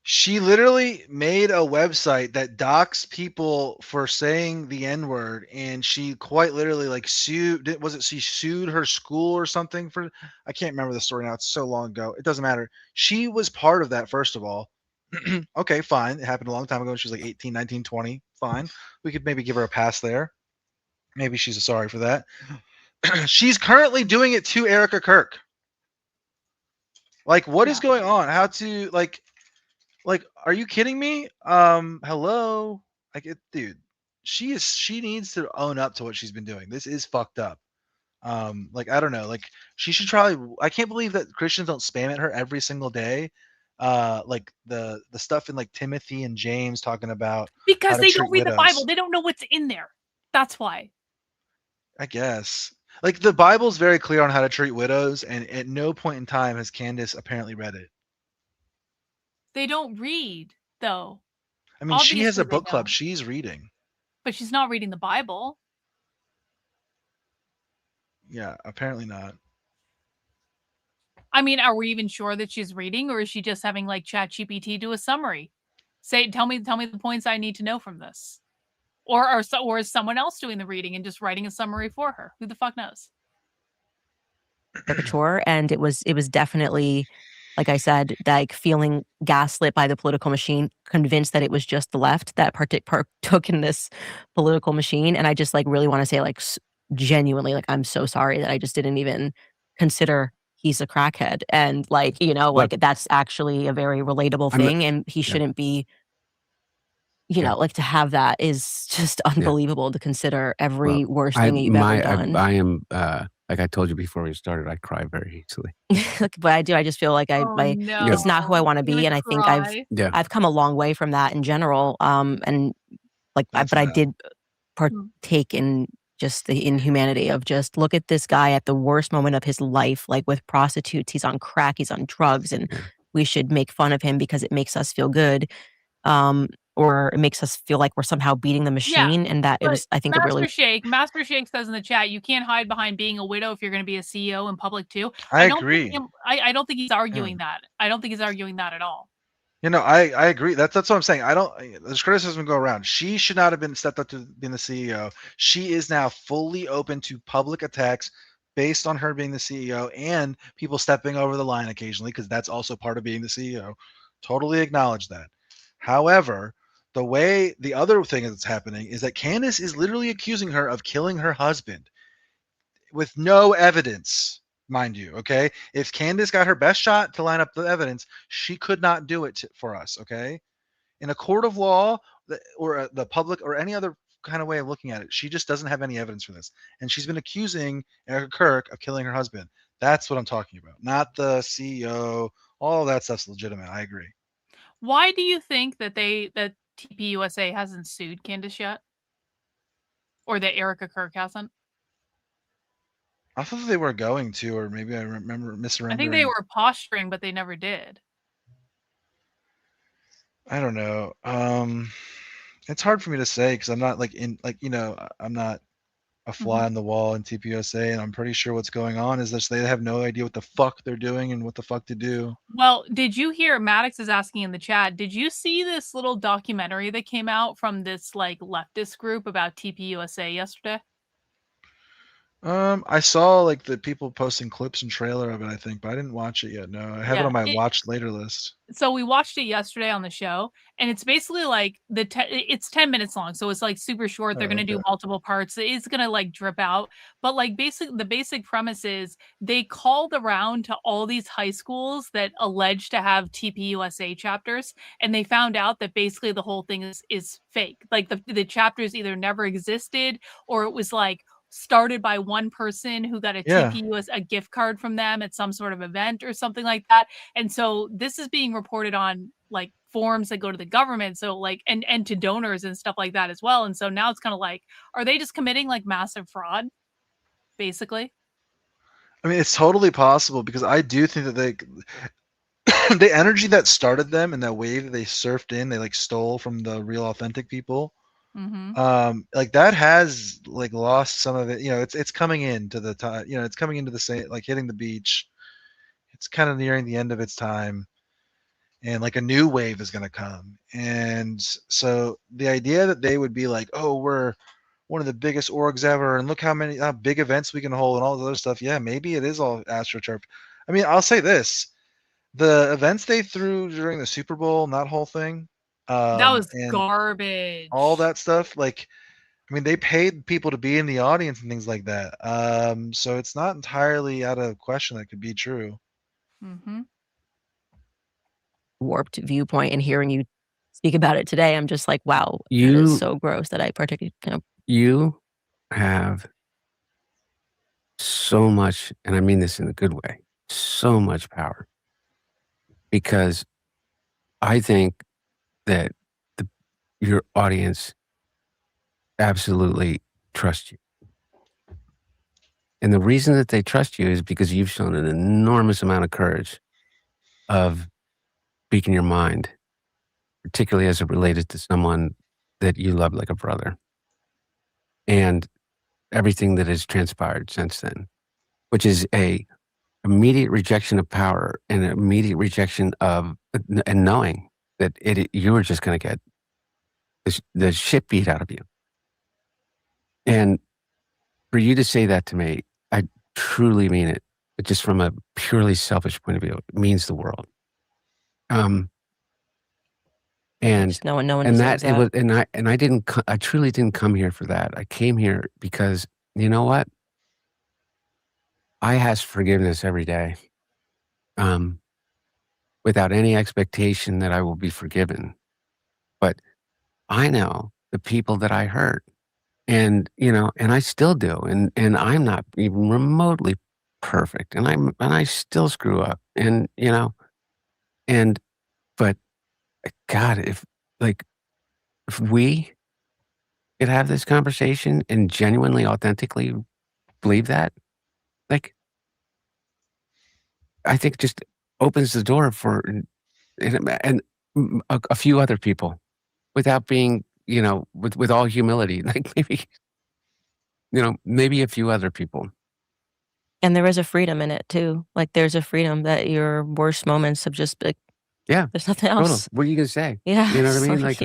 She literally made a website that docks people for saying the N-word, and she quite literally like sued. Was it she sued her school or something for? I can't remember the story now. It's so long ago. It doesn't matter. She was part of that, first of all. Okay, fine. It happened a long time ago. She was like 18, 19, 20. Fine. We could maybe give her a pass there. Maybe she's sorry for that. She's currently doing it to Erica Kirk. Like, what is going on? How to like, are you kidding me? Hello, like, dude, she needs to own up to what she's been doing. This is fucked up. Like, I don't know, like, she should probably. I can't believe that Christians don't spam at her every single day. Like the stuff in like Timothy and James talking about Because how to they treat don't read the widows. Bible. They don't know what's in there. That's why. I guess. Like, the Bible's very clear on how to treat widows, and at no point in time has Candace apparently read it. They don't read, though. I mean, she has Obviously a they book club. don't. She's reading. But she's not reading the Bible. Yeah, apparently not. I mean, are we even sure that she's reading, or is she just having like ChatGPT do a summary? Tell me the points I need to know from this. Or is someone else doing the reading and just writing a summary for her? Who the fuck knows? Caricature, and it was definitely, like I said, like feeling gaslit by the political machine, convinced that it was just the left that partook in this political machine. And I just like really want to say, like, genuinely, like, I'm so sorry that I just didn't even consider he's a crackhead, and like, you know, like, that's actually a very relatable thing, and he shouldn't be. You know, like, to have that is just unbelievable to consider every worst thing that you've ever done. I am, like I told you before we started, I cry very easily. But I just feel like Oh, no. it's not who I want to You're be, gonna and I think cry. I've come a long way from that in general. And like, but I did partake in just the inhumanity of just look at this guy at the worst moment of his life, like with prostitutes. He's on crack, he's on drugs, and we should make fun of him because it makes us feel good. Or it makes us feel like we're somehow beating the machine, and that it was, I think, Master Shake says in the chat, you can't hide behind being a widow if you're going to be a CEO in public too. I don't agree. Think I don't think he's arguing that. I don't think he's arguing that at all. You know, I agree. That's what I'm saying. I don't. There's criticism go around. She should not have been stepped up to being the CEO. She is now fully open to public attacks based on her being the CEO and people stepping over the line occasionally, because that's also part of being the CEO. Totally acknowledge that. However, the other thing that's happening is that Candace is literally accusing her of killing her husband with no evidence, mind you. Okay, if Candace got her best shot to line up the evidence, she could not do it for us. Okay, in a court of law or the public or any other kind of way of looking at it, she just doesn't have any evidence for this, and she's been accusing Erica Kirk of killing her husband. That's what I'm talking about, not the CEO. All that stuff's legitimate. I agree. Why do you think that TPUSA hasn't sued Candace yet? Or that Erica Kirk hasn't? I thought they were going to, or maybe I remember misremembering. I think they were posturing, but they never did. I don't know. It's hard for me to say because I'm not I'm not a fly on the wall in TPUSA, and I'm pretty sure what's going on is that they have no idea what the fuck they're doing and what the fuck to do. Well, did you hear, Maddox is asking in the chat, did you see this little documentary that came out from this like leftist group about TPUSA yesterday? I saw like the people posting clips and trailer of it, I think, but I didn't watch it yet. No, I have it on my watch later list. So we watched it yesterday on the show, and it's basically like it's 10 minutes long, so it's like super short. They're going to do multiple parts. It's going to like drip out, but like the basic premise is they called around to all these high schools that allege to have TPUSA chapters, and they found out that basically the whole thing is fake. Like the chapters either never existed, or it was like started by one person who got a TPUS, a gift card from them at some sort of event or something like that. And so this is being reported on like forms that go to the government. So like, and to donors and stuff like that as well. And so now it's kind of like, are they just committing like massive fraud basically? I mean, it's totally possible because I do think that the energy that started them and that wave that they surfed in, they like stole from the real authentic people. Like that has like lost some of it. You know, it's coming into the time. You know, it's coming into the same, like hitting the beach. It's kind of nearing the end of its time, and like a new wave is going to come. And so the idea that they would be like, oh, we're one of the biggest orgs ever, and look how many big events we can hold and all this other stuff. Yeah, maybe it is all astroturf. I mean, I'll say this: the events they threw during the Super Bowl, and that whole thing. That was garbage. All that stuff, like, I mean, they paid people to be in the audience and things like that. So it's not entirely out of question that could be true. warped viewpoint, and hearing you speak about it today, I'm just like, wow, that You- is so gross that I particularly, You have so much, and I mean this in a good way, so much power. Because I think that your audience absolutely trusts you. And the reason that they trust you is because you've shown an enormous amount of courage of speaking your mind, particularly as it related to someone that you love like a brother. And everything that has transpired since then, which is a immediate rejection of power and an immediate rejection of, and knowing that you were just going to get the shit beat out of you. And for you to say that to me, I truly mean it. But just from a purely selfish point of view, it means the world. And no one and deserves that it was, and I didn't, I truly didn't come here for that. I came here because, you know what? I ask forgiveness every day, without any expectation that I will be forgiven. But I know the people that I hurt, and and I still do, and I'm not even remotely perfect, and I still screw up, and but God, if we could have this conversation and genuinely, authentically believe that, I think just opens the door for and a few other people, without being, with all humility, maybe a few other people. And there is a freedom in it too. Like, there's a freedom that your worst moments of just like, Yeah, there's nothing totally. else. What are you gonna say? Yeah, You know what I it's mean? like,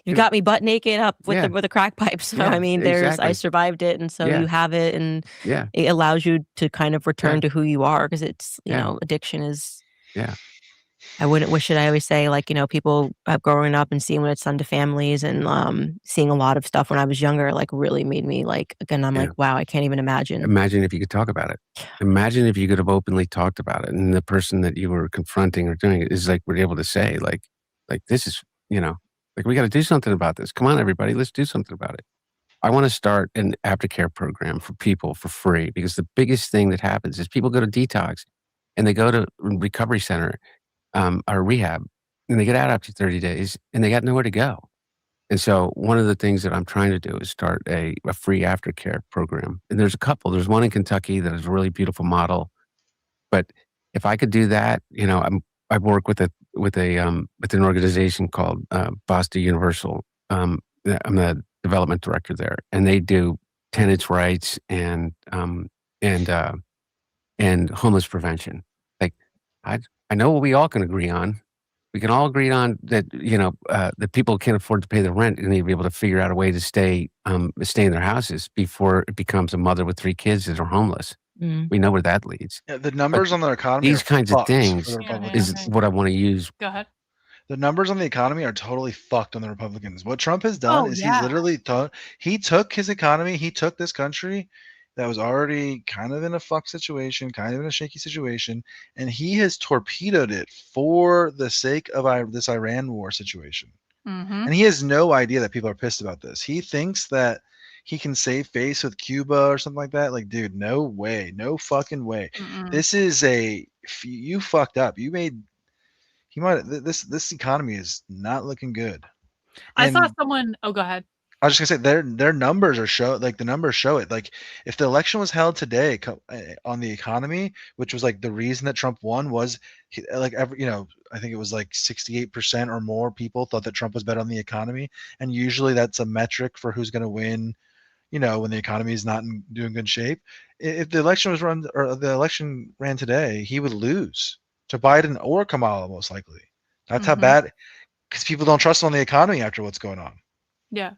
you got me butt naked up with Yeah. the crack pipe. So Yeah, I mean, I exactly. survived it, and so Yeah. you have it, and Yeah. it allows you to kind of return Yeah. to who you are, because it's Yeah. addiction is. Yeah. I wouldn't wish it. I always say, like, people growing up and seeing what it's done to families, and seeing a lot of stuff when I was younger, like, really made me like, again, I'm Yeah. like, wow, I can't even imagine. Imagine if you could talk about it. Imagine if you could have openly talked about it, and the person that you were confronting or doing it is were able to say, like this is, we got to do something about this. Come on, everybody, let's do something about it. I want to start an aftercare program for people for free, because the biggest thing that happens is people go to detox, and they go to recovery center, or rehab, and they get out after 30 days, and they got nowhere to go. And so one of the things that I'm trying to do is start a free aftercare program. And there's a couple. There's one in Kentucky that is a really beautiful model. But if I could do that, I work with an organization called Boston Universal. I'm the development director there, and they do tenants' rights and homeless prevention. I know what we all can agree on. We can all agree on that, that people can't afford to pay the rent, and they need to be able to figure out a way to stay in their houses before it becomes a mother with 3 kids that are homeless. Mm. We know where that leads. Yeah, the numbers on the economy. These are kinds of fucked for things the Yeah, Republicans. is what I want to use. Go ahead. The numbers on the economy are totally fucked on the Republicans. What Trump has done is yeah. he's literally he took his economy, he took this country that was already kind of in a fucked situation, kind of in a shaky situation, and he has torpedoed it for the sake of this Iran war situation. Mm-hmm. And he has no idea that people are pissed about this. He thinks that he can save face with Cuba or something like that. Like, dude, no way, no fucking way. Mm-mm. This is you fucked up. This economy is not looking good. I saw And someone. Oh, go ahead. I was just gonna say their numbers the numbers show it. Like, if the election was held today on the economy, which was like the reason that Trump won, was I think it was like 68% or more people thought that Trump was better on the economy, and usually that's a metric for who's going to win. When the economy is not in doing good shape. If the election was run or the election ran today, he would lose to Biden or Kamala most likely. That's how Mhm. bad, because people don't trust him on the economy after what's going on. Yeah.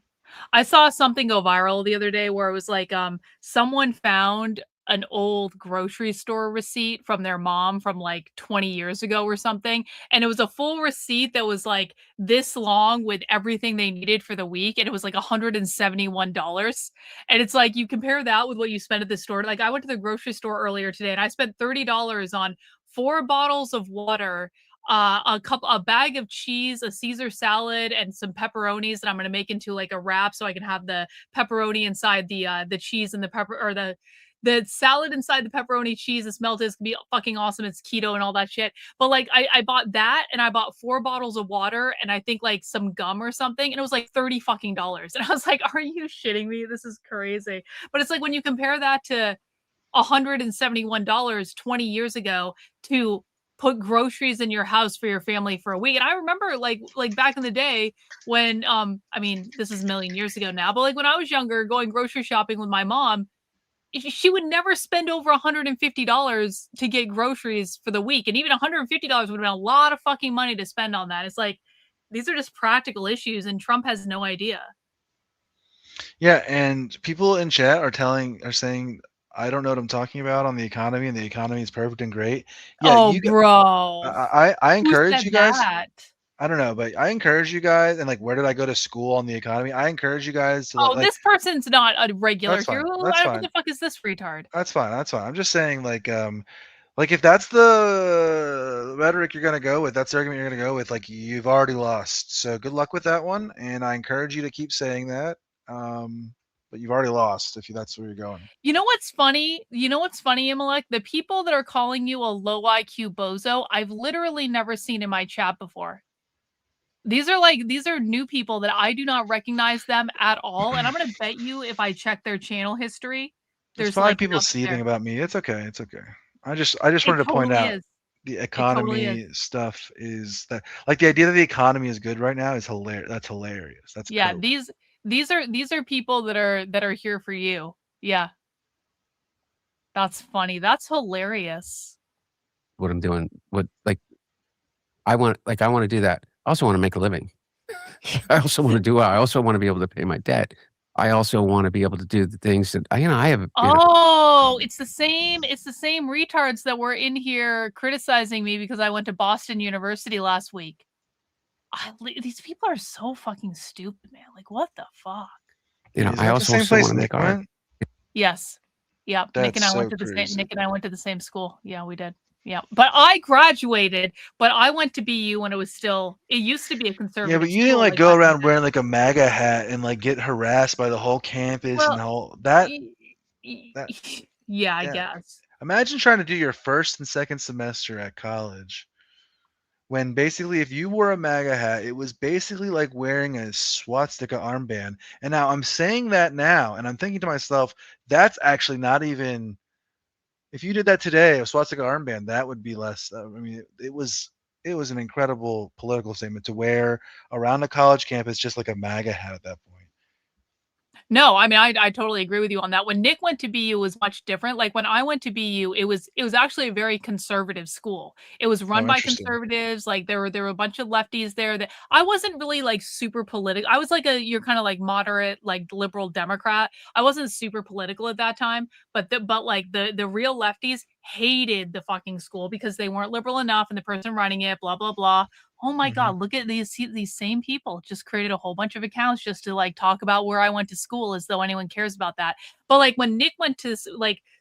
I saw something go viral the other day where it was like someone found an old grocery store receipt from their mom from like 20 years ago or something, and it was a full receipt that was like this long with everything they needed for the week, and it was like $171. And it's like, you compare that with what you spend at the store. Like, I went to the grocery store earlier today and I spent $30 on 4 bottles of water, a bag of cheese, a Caesar salad, and some pepperonis that I'm gonna make into like a wrap, so I can have the pepperoni inside the cheese and the pepper, or the salad inside the pepperoni cheese is melted. It's gonna be fucking awesome. It's keto and all that shit. But like I bought that, and I bought 4 bottles of water, and I think like some gum or something, and it was like $30 fucking. And I was like, are you shitting me? This is crazy. But it's like when you compare that to $171 20 years ago to put groceries in your house for your family for a week. And I remember like back in the day when I mean, this is a million years ago now, but like when I was younger, going grocery shopping with my mom, she would never spend over $150 to get groceries for the week. And even $150 would have been a lot of fucking money to spend on that. It's like, these are just practical issues, and Trump has no idea. Yeah, and people in chat are saying I don't know what I'm talking about on the economy, and the economy is perfect and great. Yeah, Oh, bro. I Who encourage said you guys. that? I don't know, but I encourage you guys, and like, where did I go to school on the economy? I encourage you guys to Oh, like. this person's not a regular That's here. fine. Who That's what fine. the fuck is this retard? That's fine. That's fine. I'm just saying, like if that's the rhetoric you're gonna go with, that's the argument you're gonna go with, like, you've already lost. So good luck with that one, and I encourage you to keep saying that. But you've already lost if that's where you're going. You know what's funny? Imalek? The people that are calling you a low IQ bozo, I've literally never seen in my chat before. These are new people that I do not recognize them at all. And I'm gonna bet you if I check their channel history, There's there's probably like people nothing seething there. about me. It's okay. It's okay. I just It wanted to point totally out is. the It totally economy is. stuff is that, like, the idea that the economy is good right now is hilarious. That's hilarious. That's Yeah, cool. these are people that are here for you. Yeah. That's funny. That's hilarious. What I'm doing, I want to do that. I also want to make a living. I also want to do. I also want to be able to pay my debt. I also want to be able to do the things that I have. Oh, it's the same retards that were in here criticizing me because I went to Boston University last week. These people are so fucking stupid, man. Like, what the fuck? I also still want to make art. Yes. Yeah. Nick and I That's went so to the crazy. same. Nick and I went to the same school. Yeah, we did. Yeah, but I graduated. But I went to BU when it used to be a conservative. Yeah, but you didn't like go around wearing like a MAGA hat and like get harassed by the whole campus and the whole that. Yeah, I guess. Imagine trying to do your first and second semester at college when basically if you wore a MAGA hat, it was basically like wearing a swastika armband. And now I'm saying that now, and I'm thinking to myself, that's actually not even. If you did that today, a swastika armband, that would be less. I mean, it was an incredible political statement to wear around a college campus, just like a MAGA hat at that point. No, I mean, I totally agree with you on that. When Nick went to BU, it was much different. Like when I went to BU, it was actually a very conservative school. It was run by Interesting. conservatives. Like there were a bunch of lefties there that I wasn't really like super political. I was like you're kind of like moderate, like liberal Democrat. I wasn't super political at that time, but like the real lefties hated the fucking school because they weren't liberal enough and the person running it, blah, blah, blah. Oh my God, look at these same people just created a whole bunch of accounts just to like talk about where I went to school as though anyone cares about that. But like when Nick went to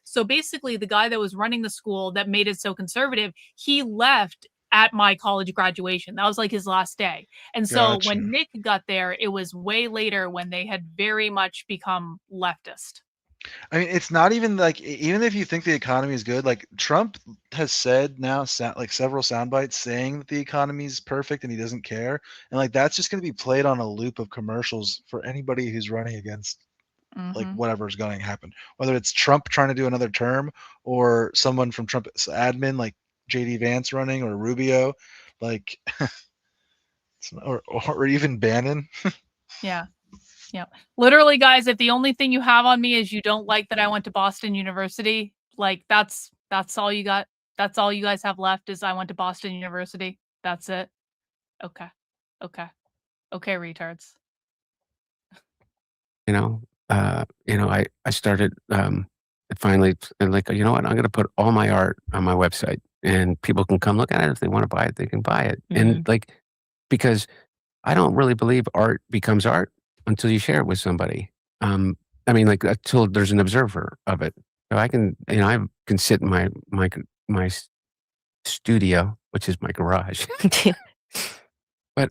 so basically the guy that was running the school that made it so conservative, he left at my college graduation. That was like his last day. And so Gotcha. when Nick got there, it was way later when they had very much become leftist. I mean, it's not even like, even if you think the economy is good, like Trump has said now, like several sound bites saying that the economy is perfect and he doesn't care. And like, that's just going to be played on a loop of commercials for anybody who's running against like whatever's going to happen, whether it's Trump trying to do another term or someone from Trump's admin, like JD Vance running or Rubio, like, or even Bannon. Yeah. Yeah. Literally, guys, if the only thing you have on me is you don't like that I went to Boston University, like that's all you got. That's all you guys have left is I went to Boston University. That's it. Okay. Okay. Okay, retards. I started finally like, you know what, I'm going to put all my art on my website and people can come look at it. If they want to buy it, they can buy it. And like, because I don't really believe art becomes art until you share it with somebody. I mean, like until there's an observer of it. So I can, I can sit in my studio, which is my garage. But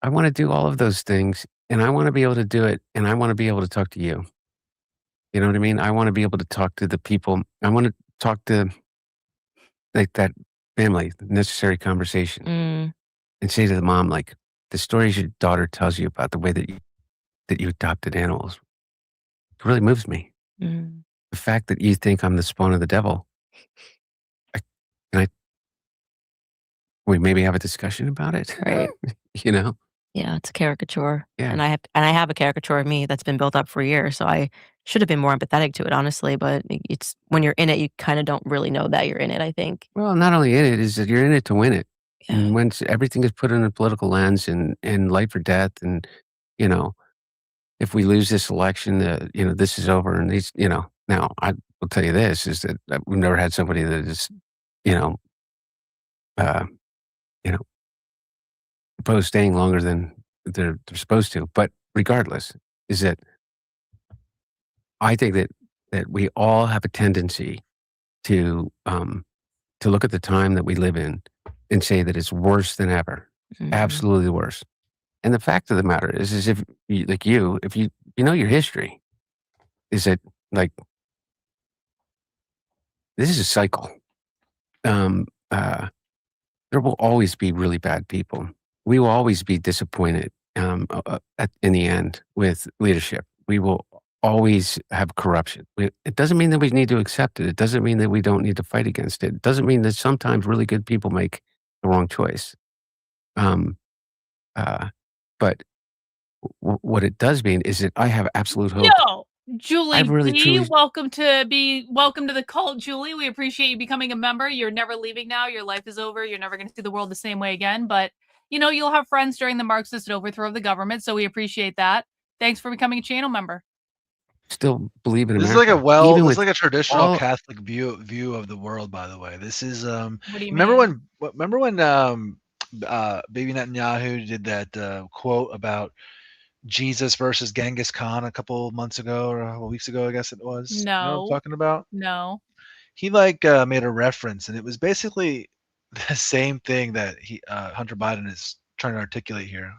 I want to do all of those things, and I want to be able to do it, and I want to be able to talk to you. You know what I mean? I want to be able to talk to the people. I want to talk to like that family, the necessary conversation, Mm. and say to the mom, like, the stories your daughter tells you about the way that you adopted animals, it really moves me. Mm. The fact that you think I'm the spawn of the devil. Can we maybe have a discussion about it? Right. You know? Yeah, it's a caricature. Yeah. And I have a caricature of me that's been built up for years, so I should have been more empathetic to it, honestly, but it's when you're in it, you kind of don't really know that you're in it, I think. Well, not only in it, is that you're in it to win it. Yeah. And when everything is put in a political lens and life or death, and, you know, if we lose this election, you know, this is over. And these, you know, now I will tell you this is that we've never had somebody that is, you know, you know, opposed staying longer than they're supposed to. But regardless, is that I think that we all have a tendency to look at the time that we live in and say that it's worse than ever, absolutely worse. And the fact of the matter is if you, if you know your history, is that like this is a cycle. There will always be really bad people. We will always be disappointed in the end with leadership. We will always have corruption. It doesn't mean that we need to accept it. It doesn't mean that we don't need to fight against it. It doesn't mean that sometimes really good people make the wrong choice. But what it does mean is that I have absolute hope. Yo, Julie really, D, truly- welcome to the cult, Julie. We appreciate you becoming a member. You're never leaving now. Your life is over. You're never going to see the world the same way again. But you know, you'll have friends during the Marxist overthrow of the government, so we appreciate that. Thanks for becoming a channel member. Still believe in This is America. this is like a traditional Catholic view of the world. By the way, this is What do you remember mean? when Baby Netanyahu did that quote about Jesus versus Genghis Khan a couple months ago or a couple weeks ago, I guess it was. You know what I'm No. talking about? No. He made a reference, and it was basically the same thing that Hunter Biden is trying to articulate here.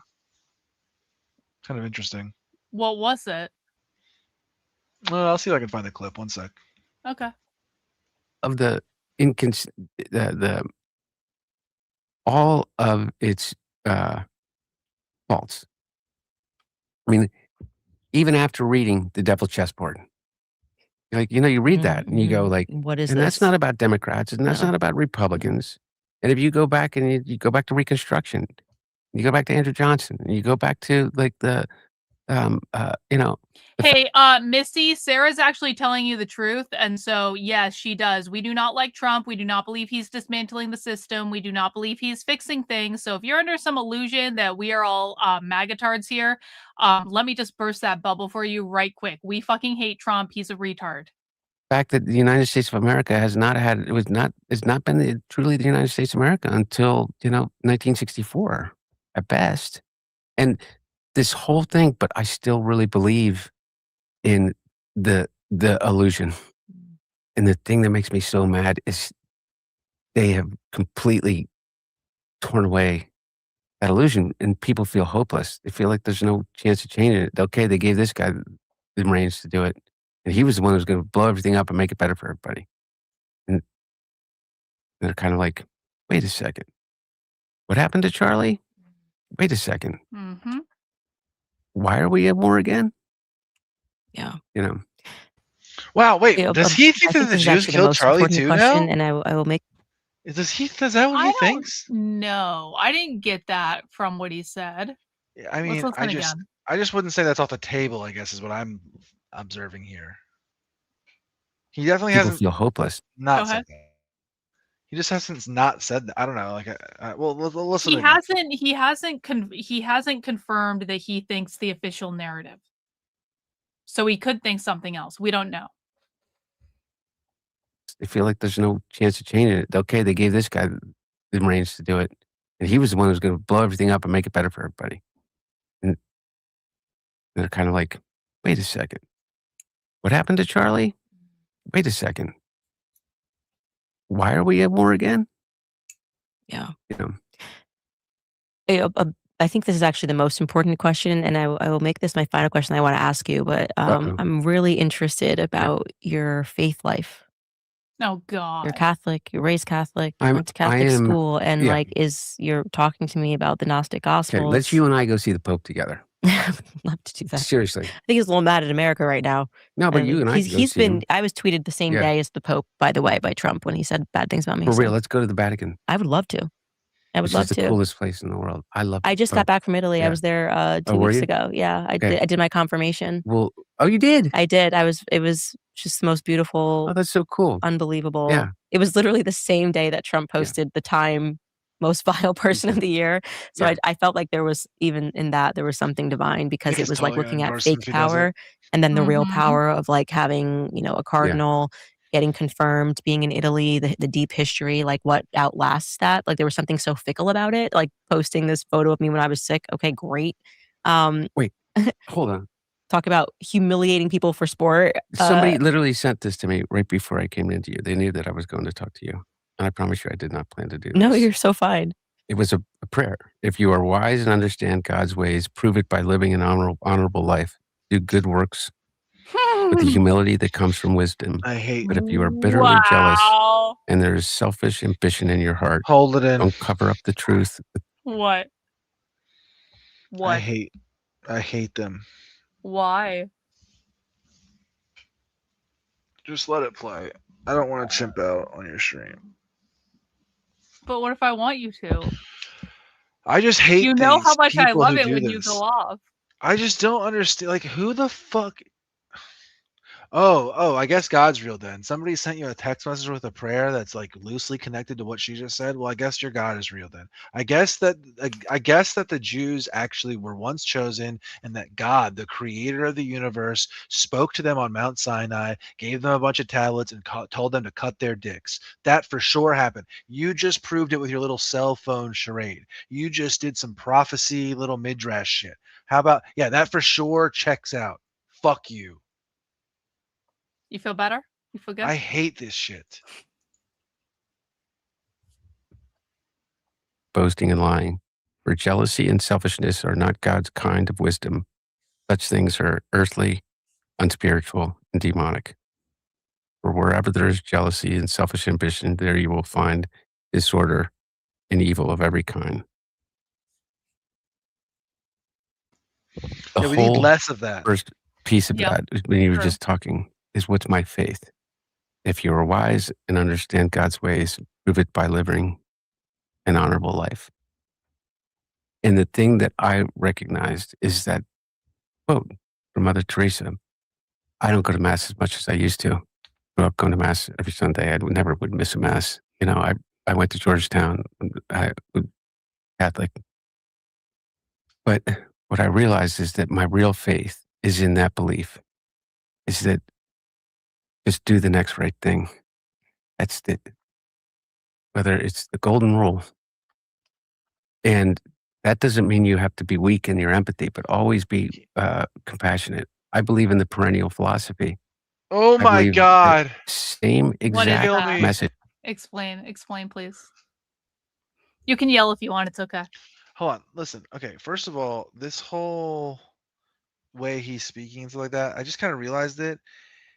Kind of interesting. What was it? Well, I'll see if I can find the clip. One sec. Okay. Of the all of its faults. I mean, even after reading The Devil's Chessboard, like, you know, you read that and you go like, What is and this? that's not about Democrats, and that's No. not about Republicans. And if you go back and you go back to Reconstruction, you go back to Andrew Johnson, and you go back to like the, you know, Hey, Missy, Sarah's actually telling you the truth. And so, yes, she does. We do not like Trump. We do not believe he's dismantling the system. We do not believe he's fixing things. So if you're under some illusion that we are all magatards here, let me just burst that bubble for you right quick. We fucking hate Trump. He's a retard. fact that the United States of America has not had, it's not been truly the United States of America until, you know, 1964 at best. And this whole thing, but I still really believe in the illusion. And the thing that makes me so mad is they have completely torn away that illusion, and people feel hopeless. They feel like there's no chance of changing it. Okay, they gave this guy the reins to do it, and he was the one who was going to blow everything up and make it better for everybody. And they're kind of like, wait a second. What happened to Charlie? Wait a second. Mm-hmm. Why are we at war again? Yeah. You know. Wow, wait. Yeah, Does he think that the this is Jews actually the killed most Charlie important too question, now? and I will make. Is that what he thinks? No, I didn't get that from what he said. I mean, Let's listen again. I just wouldn't say that's off the table, I guess, is what I'm observing here. He definitely People hasn't feel hopeless. not Go said ahead. that. He just hasn't not said that. I don't know. Like, well, listen. He again. he hasn't confirmed that he thinks the official narrative. So he could think something else. We don't know. They feel like there's no chance of changing it. Okay, they gave this guy the reins to do it, and he was the one who was going to blow everything up and make it better for everybody. And they're kind of like, wait a second. What happened to Charlie? Wait a second. Why are we at war again? Yeah. You know, I think this is actually the most important question, and I will make this my final question I want to ask you. But Uh-oh. I'm really interested about your faith life. Oh God. You're Catholic. You're raised Catholic. You I went to Catholic am, school, and yeah. you're talking to me about the Gnostic Okay, Gospels. let's you and I go see the Pope together. I would love to do that. Seriously. I think he's a little mad at America right now. No, but you and I can go he's see been. him. I was tweeted the same Yeah. day as the Pope, by the way, by Trump when he said bad things about me. For so real, let's go to the Vatican. I would love to. I would Which love is the to. coolest place in the world. I love I the just got Pope. back from Italy. I Yeah. was there 2 Oh, were weeks you? ago. Yeah, I Okay. did my confirmation. Well, oh, you did? I did. It was just the most beautiful, Oh, that's so cool. unbelievable. Yeah. It was literally the same day that Trump Yeah. posted the Time most vile person of the year. So Yeah. I felt like there was, even in that, there was something divine, because Nick it is was like totally gonna looking at endorse him fake if he does it. power and then the real Mhm. power of like having, a cardinal getting confirmed, being in Italy, the deep history, like what outlasts that. Like there was something so fickle about it, like posting this photo of me when I was sick. Okay, great. Wait, hold on. Talk about humiliating people for sport. Somebody literally sent this to me right before I came into you. They knew that I was going to talk to you. And I promise you, I did not plan to do this. No, you're so fine. It was a prayer. If you are wise and understand God's ways, prove it by living an honorable life. Do good works with the humility that comes from wisdom. I hate. But if you are bitterly jealous Wow. and there is selfish ambition in your heart, Hold it in. don't cover up the truth. What? What? I hate them. Why? Just let it play. I don't want to chimp out on your stream. But what if I want you to? I just hate. You know how these much I people love who it do when you this. go off. I just don't understand. Like, who the fuck? Oh, I guess God's real then. Somebody sent you a text message with a prayer that's like loosely connected to what she just said. Well, I guess your God is real then. I guess that the Jews actually were once chosen, and that God, the creator of the universe, spoke to them on Mount Sinai, gave them a bunch of tablets, and told them to cut their dicks. That for sure happened. You just proved it with your little cell phone charade. You just did some prophecy, little midrash shit. How about, yeah, that for sure checks out. Fuck you. You feel better? You feel good? I hate this shit. Boasting and lying. For jealousy and selfishness are not God's kind of wisdom. Such things are earthly, unspiritual, and demonic. For wherever there is jealousy and selfish ambition, there you will find disorder and evil of every kind. Yeah, we need less of that. First piece of Yep. that, when you were True. just talking, is what's my faith? If you are wise and understand God's ways, prove it by living an honorable life. And the thing that I recognized is that quote from Mother Teresa. I don't go to Mass as much as I used to. Grew up going to Mass every Sunday. I never would miss a Mass. I went to Georgetown. I was Catholic. But what I realized is that my real faith is in that belief, is that just do the next right thing. That's it. Whether it's the golden rule. And that doesn't mean you have to be weak in your empathy, but always be compassionate. I believe in the perennial philosophy. Oh I my believe God. the same What is exact that? message. Explain, please. You can yell if you want. It's okay. Hold on. Listen. Okay. First of all, this whole way he's speaking and stuff like that, I just kind of realized it.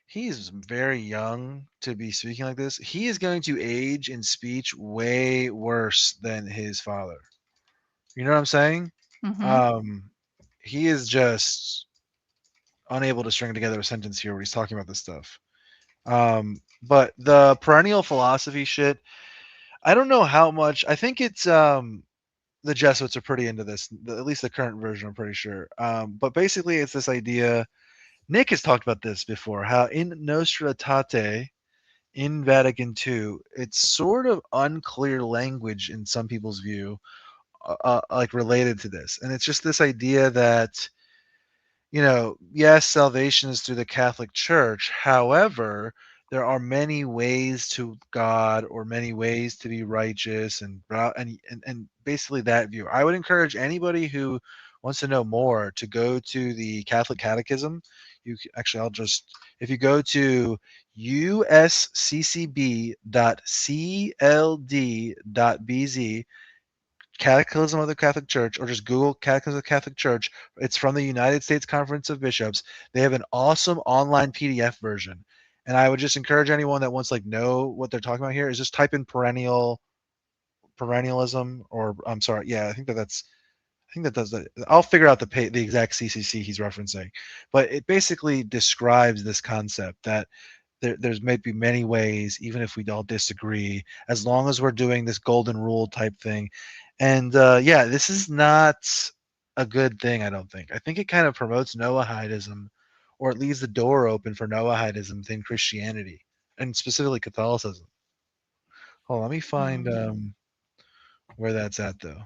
He's very young to be speaking like this. He is going to age in speech way worse than his father. You know what I'm saying? Mhm. He is just unable to string together a sentence here where he's talking about this stuff. But the perennial philosophy shit, I don't know how much. I think it's the Jesuits are pretty into this. At least the current version, I'm pretty sure. But basically, it's this idea. Nick has talked about this before. How in Nostra Aetate, in Vatican II, it's sort of unclear language in some people's view, like related to this, and it's just this idea that, yes, salvation is through the Catholic Church. However, there are many ways to God, or many ways to be righteous, and basically that view. I would encourage anybody who wants to know more, to go to the Catholic Catechism. Actually, I'll just, if you go to usccb.cld.bz, Catechism of the Catholic Church, or just Google Catechism of the Catholic Church. It's from the United States Conference of Bishops. They have an awesome online PDF version. And I would just encourage anyone that wants know what they're talking about here is just type in perennialism, or I'm sorry, yeah, I think that does that. I'll figure out the exact CCC he's referencing, but it basically describes this concept that there's maybe many ways, even if we all disagree, as long as we're doing this golden rule type thing. And yeah, this is not a good thing, I don't think. I think it kind of promotes Noahidism, or it leaves the door open for Noahidism within Christianity, and specifically Catholicism. Hold on, let me find where that's at, though.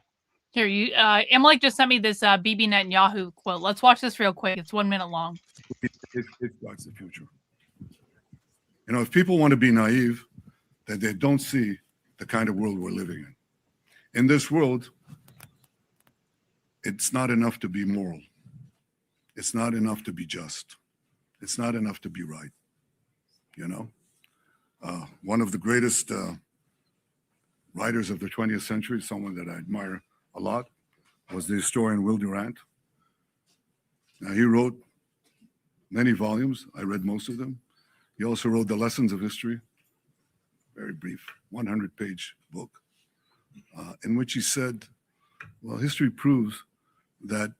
Here, you Amalek just sent me this Bibi Netanyahu quote. Let's watch this real quick. It's 1 minute long. It starts the future. You know, if people want to be naive, then they don't see the kind of world we're living in. In this world, it's not enough to be moral. It's not enough to be just. It's not enough to be right. You know, one of the greatest writers of the 20th century, someone that I admire a lot, was the historian Will Durant. Now, he wrote many volumes. I read most of them. He also wrote The Lessons of History, very brief, 100-page book, in which he said, well, history proves that,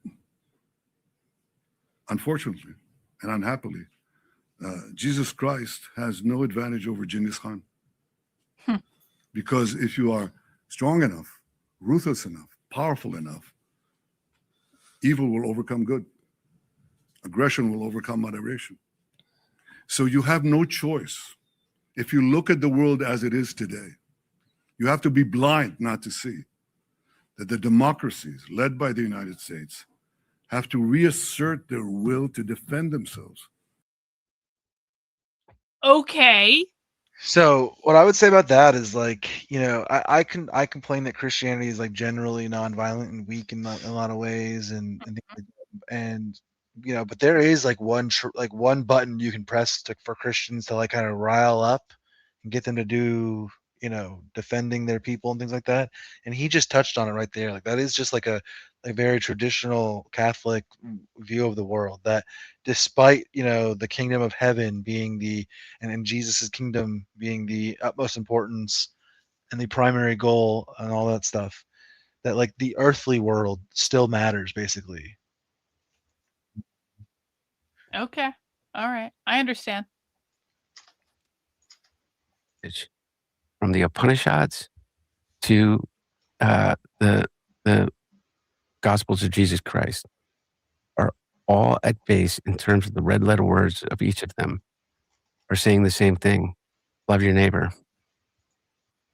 unfortunately and unhappily, Jesus Christ has no advantage over Genghis Khan. Because if you are strong enough, ruthless enough, powerful enough, evil will overcome good. Aggression will overcome moderation. So you have no choice. If you look at the world as it is today, you have to be blind not to see that the democracies led by the United States have to reassert their will to defend themselves. Okay. So what I would say about that is I complain that Christianity is generally nonviolent and weak in a lot of ways, and but there is one button you can press for Christians to kind of rile up and get them to do defending their people and things like that. And he just touched on it right there. That is just a very traditional Catholic view of the world, that despite the kingdom of heaven being and Jesus's kingdom being the utmost importance and the primary goal and all that stuff, that the earthly world still matters, basically. Okay. All right. I understand. From the Upanishads to the Gospels of Jesus Christ are all at base, in terms of the red letter words of each of them, are saying the same thing: love your neighbor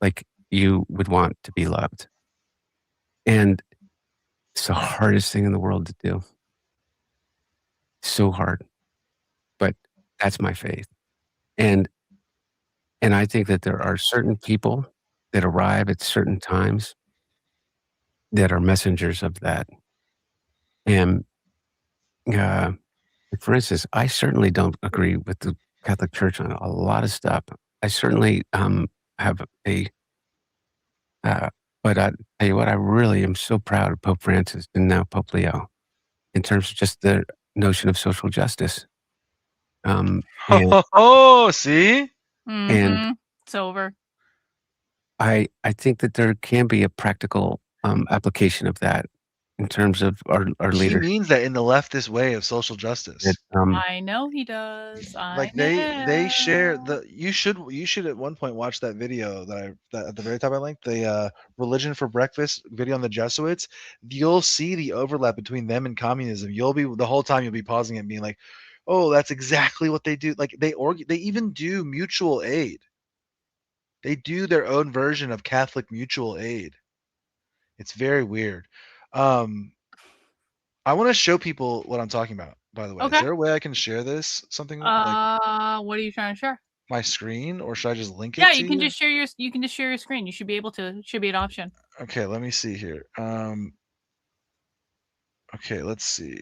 like you would want to be loved. And it's the hardest thing in the world to do. So hard. But that's my faith. And I think that there are certain people that arrive at certain times that are messengers of that. And for instance, I certainly don't agree with the Catholic Church on a lot of stuff. I certainly have but I tell you what, I really am so proud of Pope Francis and now Pope Leo in terms of just the notion of social justice. See? And it's over. I think that there can be a practical application of that in terms of our He leader. means that in the leftist way of social justice. I know he does. They share you should at one point watch that video that at the very top I linked, the Religion for Breakfast video on the Jesuits. You'll see the overlap between them and communism. You'll be the whole time you'll be pausing it and being like, oh, that's exactly what they do. They even do mutual aid. They do their own version of Catholic mutual aid. It's very weird. I want to show people what I'm talking about, by the way. Okay. Is there a way I can share this? Something what are you trying to share? My screen, or should I just link it Yeah, to you can just share your screen. You should be able to. It should be an option. Okay, let me see here. Okay, let's see.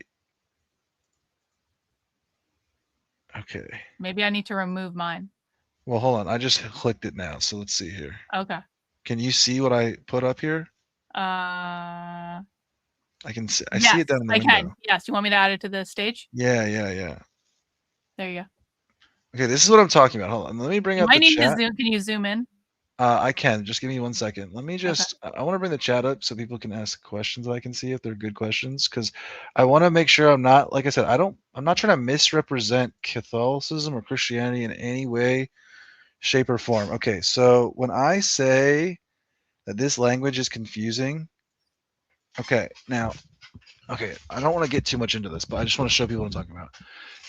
Okay. Maybe I need to remove mine. Well, hold on. I just clicked it now, so let's see here. Okay. Can you see what I put up here? Uh, I can see. I yes, see it down in the I window. can. Yes. You want me to add it to the stage? Yeah. There you go. Okay, this is what I'm talking about. Hold on. Let me bring You up might the need to chat. zoom. Can you zoom in? I can. Just give me 1 second. Let me just. I want to bring the chat up so people can ask questions that I can see if they're good questions, because I want to make sure I'm not. Like I said, I'm not trying to misrepresent Catholicism or Christianity in any way, shape, or form. Okay, so when I say that this language is confusing, okay, now, okay, I don't want to get too much into this, but I just want to show people what I'm talking about.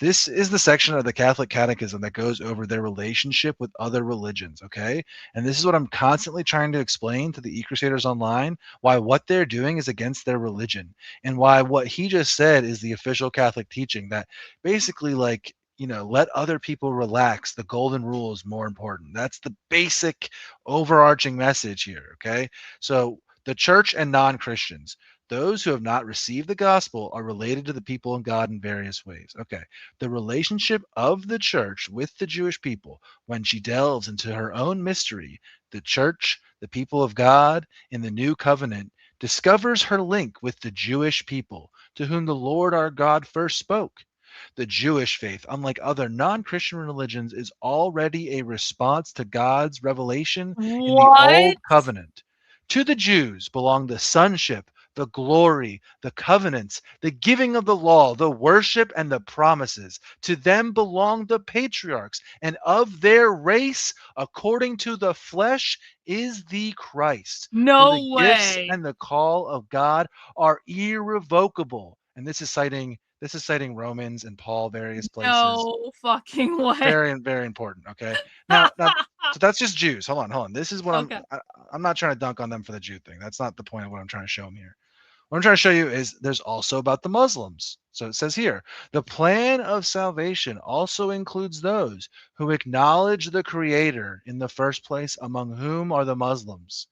This is the section of the Catholic Catechism that goes over their relationship with other religions, okay? And this is what I'm constantly trying to explain to the e-Crusaders online, why what they're doing is against their religion, and why what he just said is the official Catholic teaching, that basically, like, let other people relax. The golden rule is more important. That's the basic overarching message here, okay? So the church and non-Christians, those who have not received the gospel, are related to the people of God in various ways. Okay. The relationship of the church with the Jewish people, when she delves into her own mystery, the church, the people of God in the new covenant, discovers her link with the Jewish people, to whom the Lord our God first spoke. The Jewish faith, unlike other non-Christian religions, is already a response to God's revelation in the Old What? Covenant. To the Jews belong the sonship, the glory, the covenants, the giving of the law, the worship, and the promises. To them belong the patriarchs, and of their race, according to the flesh, is the Christ. For the No gifts way. and the call of God are irrevocable. And this is citing Romans and Paul, various places. No fucking way. Very, very important. Okay. Now, so that's just Jews. Hold on. This is what Okay. I'm not trying to dunk on them for the Jew thing. That's not the point of what I'm trying to show them here. What I'm trying to show you is there's also about the Muslims. So it says here, the plan of salvation also includes those who acknowledge the Creator in the first place, among whom are the Muslims.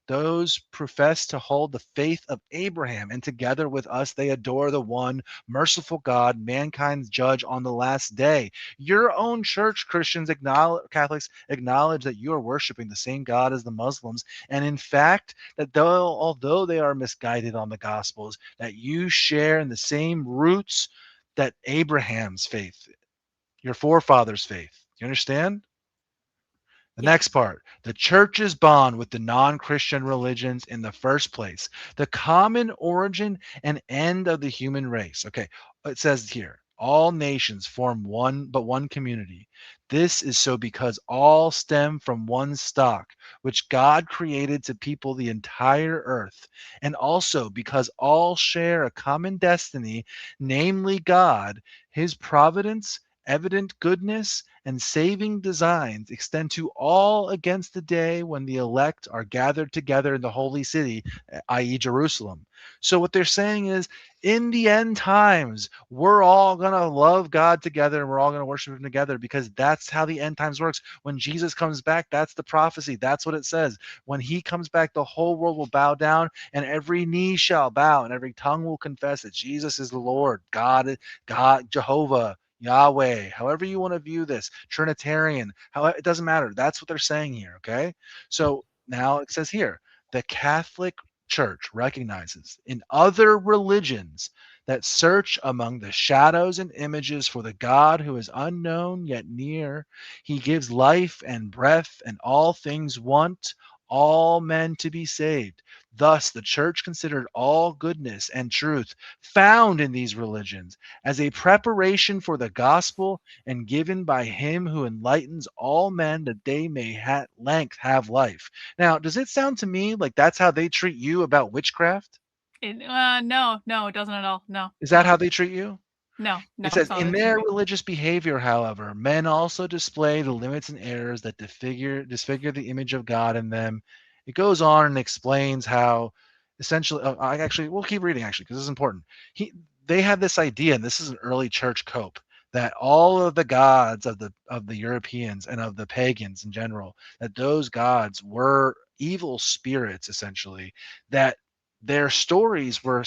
Those profess to hold the faith of Abraham, and together with us, they adore the one merciful God, mankind's judge on the last day. Your own church, Catholics, acknowledge that you are worshiping the same God as the Muslims, and in fact, that although they are misguided on the Gospels, that you share in the same roots that Abraham's faith, your forefathers' faith. You understand? The next part, the church's bond with the non-Christian religions in the first place, the common origin and end of the human race. Okay, it says here, all nations form one community. This is so because all stem from one stock, which God created to people the entire earth, and also because all share a common destiny, namely God, his providence, evident goodness, and saving designs extend to all against the day when the elect are gathered together in the holy city, i.e., Jerusalem. So, what they're saying is, in the end times, we're all going to love God together and we're all going to worship Him together, because that's how the end times works. When Jesus comes back, that's the prophecy. That's what it says. When He comes back, the whole world will bow down and every knee shall bow and every tongue will confess that Jesus is the Lord, God, Jehovah, Yahweh, however you want to view this, Trinitarian, it doesn't matter. That's what they're saying here, okay? So now it says here, the Catholic Church recognizes in other religions that search among the shadows and images for the God who is unknown yet near. He gives life and breath, and all things want all men to be saved. Thus, the church considered all goodness and truth found in these religions as a preparation for the gospel and given by him who enlightens all men that they may at length have life. Now, does it sound to me like that's how they treat you about witchcraft? No, it doesn't at all. No. Is that how they treat you? No. It says, it's not in what it their should be. religious behavior, however, men also display the limits and errors that disfigure the image of God in them. It goes on and explains how essentially, we'll keep reading actually, because this is important. They had this idea, and this is an early church cope, that all of the gods of the Europeans and of the pagans in general, that those gods were evil spirits, essentially, that their stories were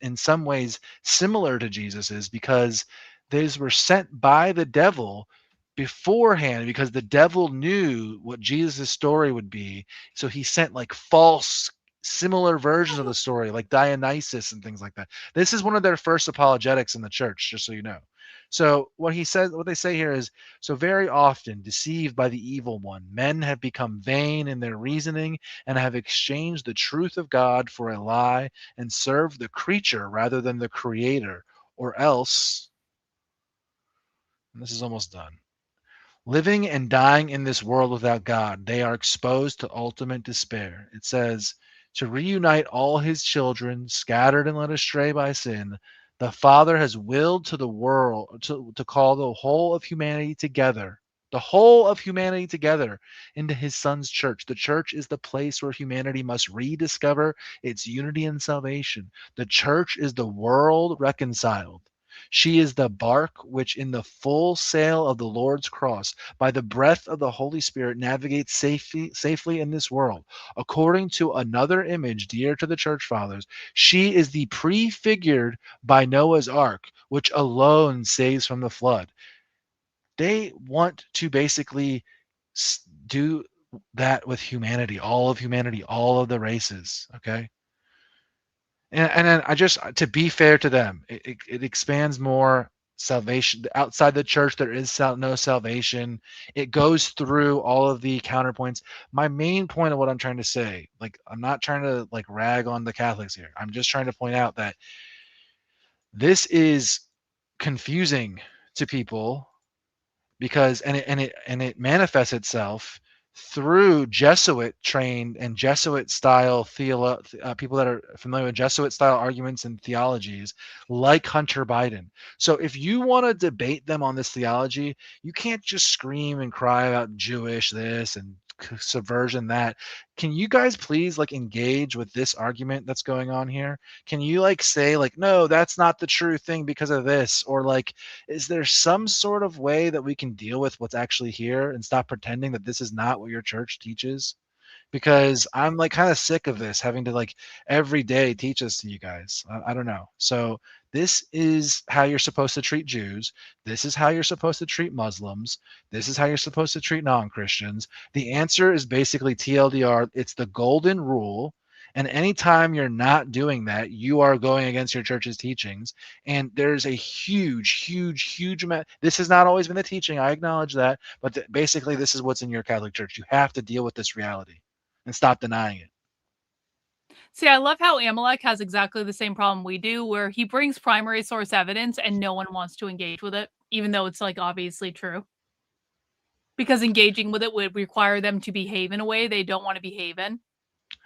in some ways similar to Jesus's, because these were sent by the devil beforehand, because the devil knew what Jesus' story would be. So he sent like false similar versions of the story, like Dionysus and things like that. This is one of their first apologetics in the church, just so you know. So what they say here is, so very often deceived by the evil one, men have become vain in their reasoning and have exchanged the truth of God for a lie and served the creature rather than the creator, or else, and this is almost done, living and dying in this world without God, they are exposed to ultimate despair. It says, to reunite all his children scattered and led astray by sin, the Father has willed to the world to call the whole of humanity together, into his son's church. The church is the place where humanity must rediscover its unity and salvation. The church is the world reconciled. She is the bark which, in the full sail of the Lord's cross, by the breath of the Holy Spirit, navigates safely in this world. According to another image dear to the church fathers, she is the prefigured by Noah's ark, which alone saves from the flood. They want to basically do that with humanity, all of the races, okay? And then to be fair to them, it expands more salvation. Outside the church, there is no salvation. It goes through all of the counterpoints. My main point of what I'm trying to say, like, I'm not trying to like rag on the Catholics here. I'm just trying to point out that this is confusing to people, because it manifests itself through Jesuit trained and Jesuit style people that are familiar with Jesuit style arguments and theologies, like Hunter Biden. So if you want to debate them on this theology, you can't just scream and cry about Jewish this and subversion that. Can you guys please like engage with this argument that's going on here? Can you like say like, no, that's not the true thing because of this? Or like, is there some sort of way that we can deal with what's actually here and stop pretending that this is not what your church teaches? Because I'm like kind of sick of this, having to like every day teach this to you guys. I don't know. So this is how you're supposed to treat Jews. This is how you're supposed to treat Muslims. This is how you're supposed to treat non-Christians. The answer is basically TLDR. It's the golden rule. And anytime you're not doing that, you are going against your church's teachings. And there's a huge amount. This has not always been the teaching. I acknowledge that. But basically, this is what's in your Catholic Church. You have to deal with this reality and stop denying it. See, I love how Amalek has exactly the same problem we do, where he brings primary source evidence and no one wants to engage with it, even though it's like obviously true. Because engaging with it would require them to behave in a way they don't want to behave in.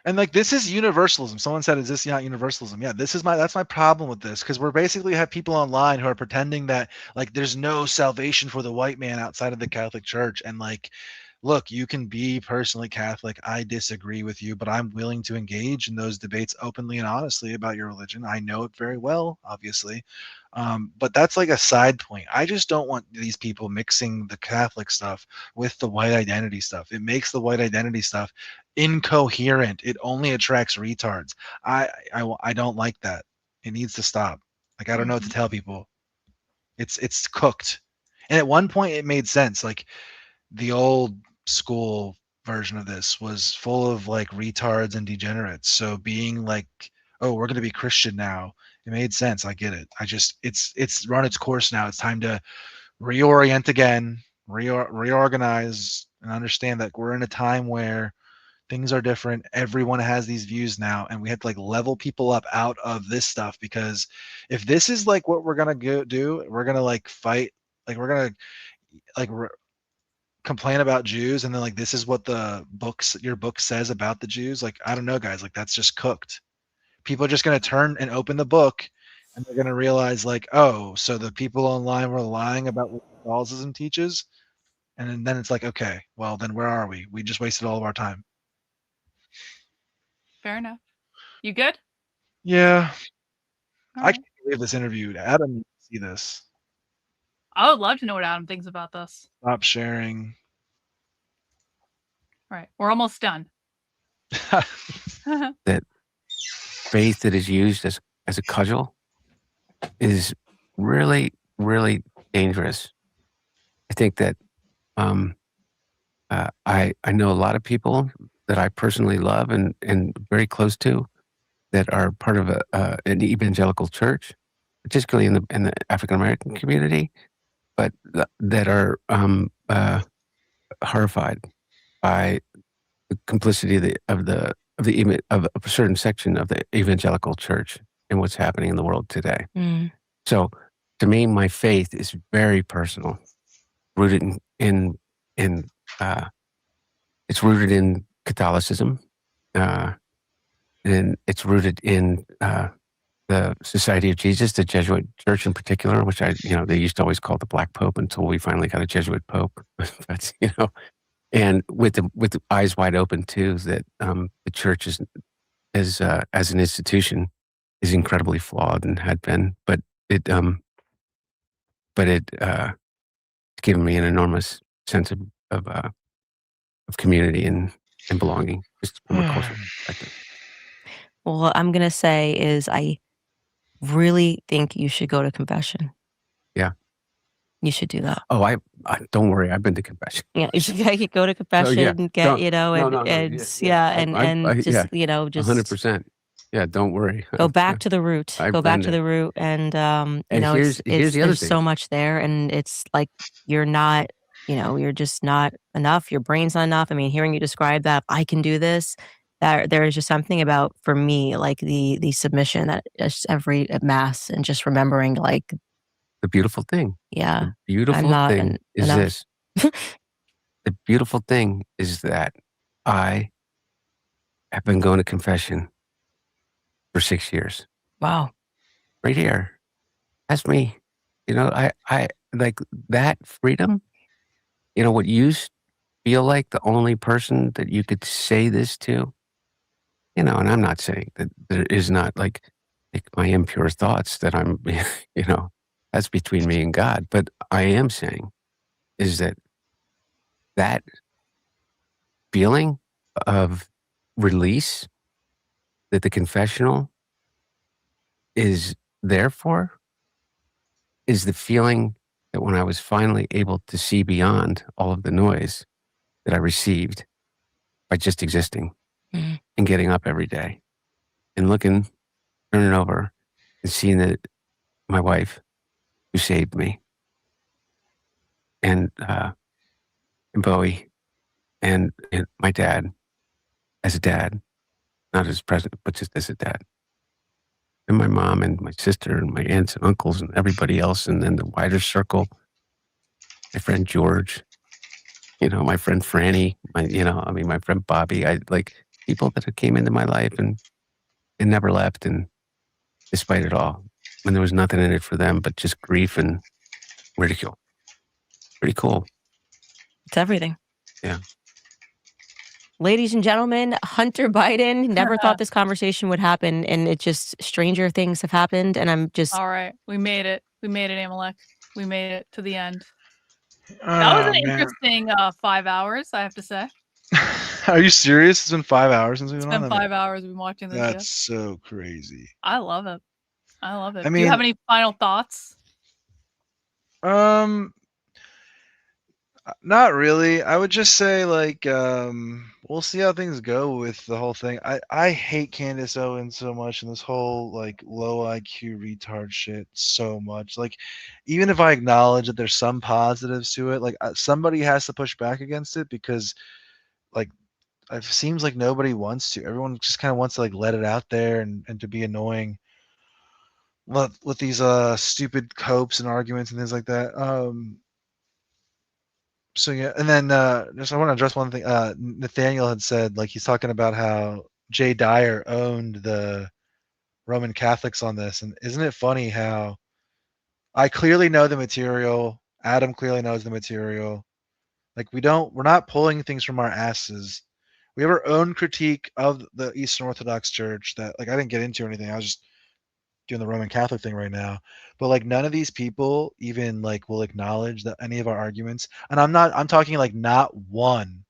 And like, this is universalism. Someone said, is this not universalism? Yeah, that's my problem with this, because we're basically have people online who are pretending that like there's no salvation for the white man outside of the Catholic Church. And like, look, you can be personally Catholic. I disagree with you, but I'm willing to engage in those debates openly and honestly about your religion. I know it very well, obviously. But that's like a side point. I just don't want these people mixing the Catholic stuff with the white identity stuff. It makes the white identity stuff incoherent. It only attracts retards. I don't like that. It needs to stop. Like, I don't know what to tell people. It's cooked. And at one point it made sense. Like, the old school version of this was full of like retards and degenerates. So being like, oh, we're going to be Christian now, it made sense. I get it. It's run its course now. It's time to reorient again, reorganize, and understand that we're in a time where things are different. Everyone has these views now, and we have to like level people up out of this stuff, because if this is like what we're going to do, we're going to like fight, like we're going to like complain about Jews, and then like this is what your book says about the Jews. Like, I don't know, guys, like that's just cooked. People are just going to turn and open the book, and they're going to realize like, oh, so the people online were lying about what Catholicism teaches. And then it's like, okay, well then where are we? We just wasted all of our time. Fair enough. You good? Yeah. All I right. can't believe this interview. Adam needs to see this. I would love to know what Adam thinks about this. Stop sharing. All right. We're almost done. That faith that is used as a cudgel is really, really dangerous. I think that I know a lot of people that I personally love and very close to that are part of an evangelical church, particularly in the African American community, but that are horrified by the complicity of a certain section of the evangelical church and what's happening in the world today. Mm. So, to me, my faith is very personal, rooted in it's rooted in Catholicism, and it's rooted in the Society of Jesus, the Jesuit Church in particular, which they used to always call the Black Pope until we finally got a Jesuit Pope. But and with the eyes wide open too, that the church is as an institution is incredibly flawed and had been, but it's given me an enormous sense of community and belonging, just from a cultural perspective. Well, what I'm gonna say is I really think you should go to confession. Yeah. You should do that. Oh, I don't worry. I've been to confession. Yeah, you should go to confession, get Don't- and just 100%. Yeah, don't worry. go back to the root. I've Go back been to there. the root, and here's the other there's thing. so much there, and it's like you're not, you're just not enough. Your brain's not enough. I mean, hearing you describe that, I can do this. That there is just something about, for me, like the submission that just every at mass and just remembering, like, The beautiful thing. yeah, The beautiful not thing is enough. this. The beautiful thing is that I have been going to confession for 6 years. Wow. Right here. That's me. I like that freedom. What you feel like the only person that you could say this to, and I'm not saying that there is not like my impure thoughts that I'm, that's between me and God. But I am saying is that feeling of release that the confessional is there for is the feeling that when I was finally able to see beyond all of the noise that I received by just existing and getting up every day and looking, turning over and seeing that my wife who saved me and Bowie and my dad as a dad, not as president, but just as a dad. And my mom and my sister and my aunts and uncles and everybody else. And then the wider circle, my friend George, my friend Franny, my friend Bobby. I like people that came into my life and never left. And despite it all, when there was nothing in it for them, but just grief and ridicule. Pretty cool. It's everything. Yeah. Ladies and gentlemen, Hunter Biden. Never thought this conversation would happen, and it just stranger things have happened, and I'm just All right, we made it. We made it, Amalek. We made it to the end. That was an interesting 5 hours, I have to say. Are you serious? It's been 5 hours since we've It's been been on. 5 hours we've been watching this. That's so crazy. I love it. I love it. I Do you have mean- any final thoughts? Not really. I would just say we'll see how things go with the whole thing. I hate Candace Owens so much and this whole low IQ retard shit so much. Even if I acknowledge that there's some positives to it, somebody has to push back against it because it seems like nobody wants to. Everyone just kind of wants to let it out there and to be annoying with these stupid copes and arguments and things like that. So yeah, and then just I want to address one thing. Nathaniel had said he's talking about how Jay Dyer owned the Roman Catholics on this, and isn't it funny how I clearly know the material, Adam clearly knows the material. We're not pulling things from our asses. We have our own critique of the Eastern Orthodox Church that I didn't get into or anything. I was just doing the Roman Catholic thing right now, but none of these people even will acknowledge that any of our arguments, and I'm talking not one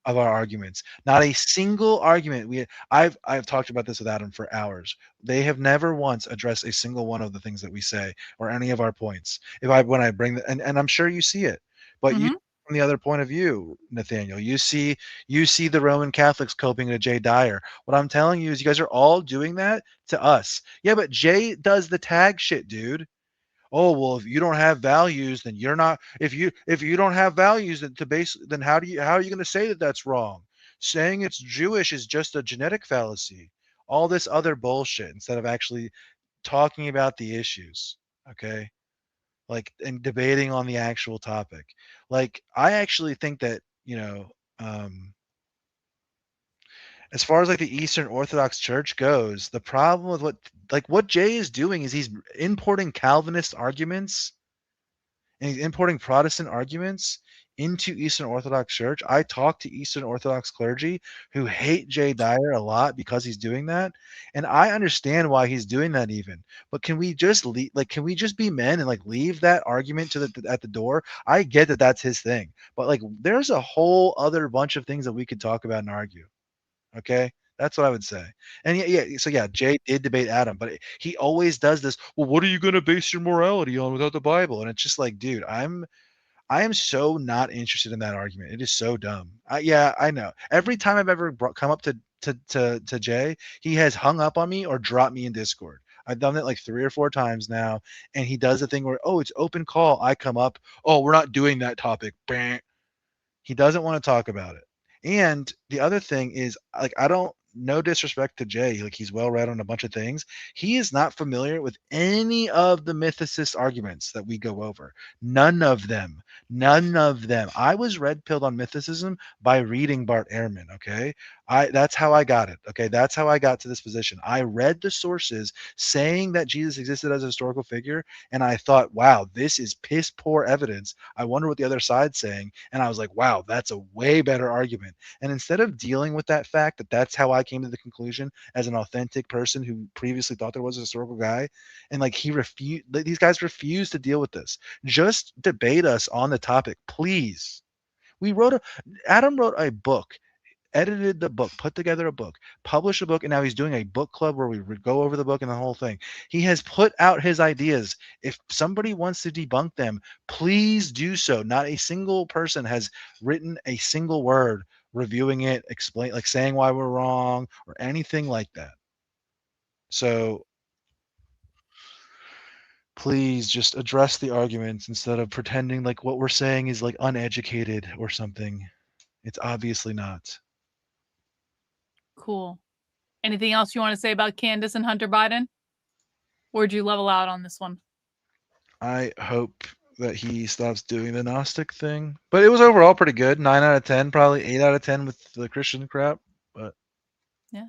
of our arguments. Not a single argument. I've talked about this with Adam for hours. They have never once addressed a single one of the things that we say or any of our points. When I bring and I'm sure you see it, but you from the other point of view, Nathaniel, you see the Roman Catholics coping to Jay Dyer. What I'm telling you is you guys are all doing that to us. Yeah, but Jay does the tag shit, dude. Oh, well, if you don't have values, then you're not. If you don't have values, then how are you going to say that that's wrong? Saying it's Jewish is just a genetic fallacy. All this other bullshit instead of actually talking about the issues. Okay, like, and debating on the actual topic. Like, I actually think that, as far as like the Eastern Orthodox Church goes, the problem with what Jay is doing is he's importing Calvinist arguments and he's importing Protestant arguments into Eastern Orthodox Church. I talk to Eastern Orthodox clergy who hate Jay Dyer a lot because he's doing that, and I understand why he's doing that even. But can we just can we just be men and like leave that argument at the door? I get that that's his thing, but like there's a whole other bunch of things that we could talk about and argue. Okay, that's what I would say. And so Jay did debate Adam, but he always does this. Well, what are you going to base your morality on without the Bible? And it's just like, dude, I am so not interested in that argument. It is so dumb. I know. Every time I've ever come up to Jay, he has hung up on me or dropped me in Discord. I've done it like 3 or 4 times now, and he does the thing where, oh, it's open call. I come up, oh, we're not doing that topic. Bang. He doesn't want to talk about it. And the other thing is, like, no disrespect to Jay, like he's well read on a bunch of things. He is not familiar with any of the mythicist arguments that we go over. None of them. None of them. I was red pilled on mythicism by reading Bart Ehrman. Okay. That's how I got it. Okay. That's how I got to this position. I read the sources saying that Jesus existed as a historical figure, and I thought, wow, this is piss poor evidence. I wonder what the other side's saying. And I was like, wow, that's a way better argument. And instead of dealing with that fact that that's how I came to the conclusion as an authentic person who previously thought there was a historical guy, and like these guys refuse to deal with this. Just debate us on the topic, please. Adam wrote a book, edited the book, put together a book, published a book, and now he's doing a book club where we go over the book and the whole thing. He has put out his ideas. If somebody wants to debunk them, please do so. Not a single person has written a single word reviewing it, saying why we're wrong or anything like that. So please just address the arguments instead of pretending like what we're saying is like uneducated or something. It's obviously not. Cool. Anything else you want to say about Candace and Hunter Biden? Or would you level out on this one? I hope that he stops doing the Gnostic thing. But it was overall pretty good. 9 out of 10, probably 8 out of 10 with the Christian crap. But yeah,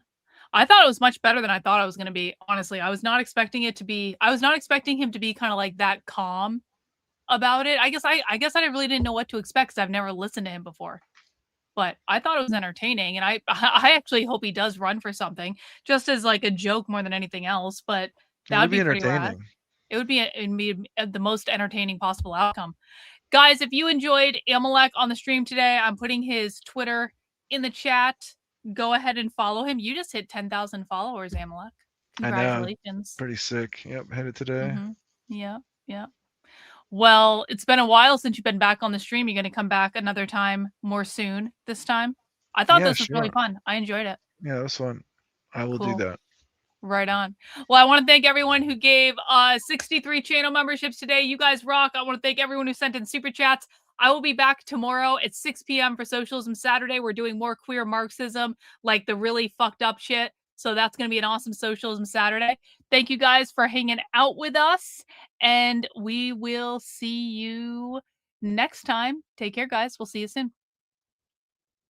I thought it was much better than I thought it was going to be. Honestly, I was not expecting him to be kind of like that calm about it. I guess I really didn't know what to expect because I've never listened to him before. But I thought it was entertaining, and I actually hope he does run for something, just as like a joke more than anything else. But that would be pretty rad. It would be the most entertaining possible outcome. Guys, if you enjoyed Amalek on the stream today, I'm putting his Twitter in the chat. Go ahead and follow him. You just hit 10,000 followers, Amalek. Congratulations. I know. Pretty sick. Yep, hit it today. Yeah. Well, it's been a while since you've been back on the stream. You're going to come back another time more soon this time. I thought this was really fun. I enjoyed it. Yeah, it was fun. I will do that. Right on. Well, I want to thank everyone who gave 63 channel memberships today. You guys rock. I want to thank everyone who sent in super chats. I will be back tomorrow at 6 p.m. for Socialism Saturday. We're doing more queer Marxism, like the really fucked up shit. So that's going to be an awesome Socialism Saturday. Thank you guys for hanging out with us, and we will see you next time. Take care, guys. We'll see you soon.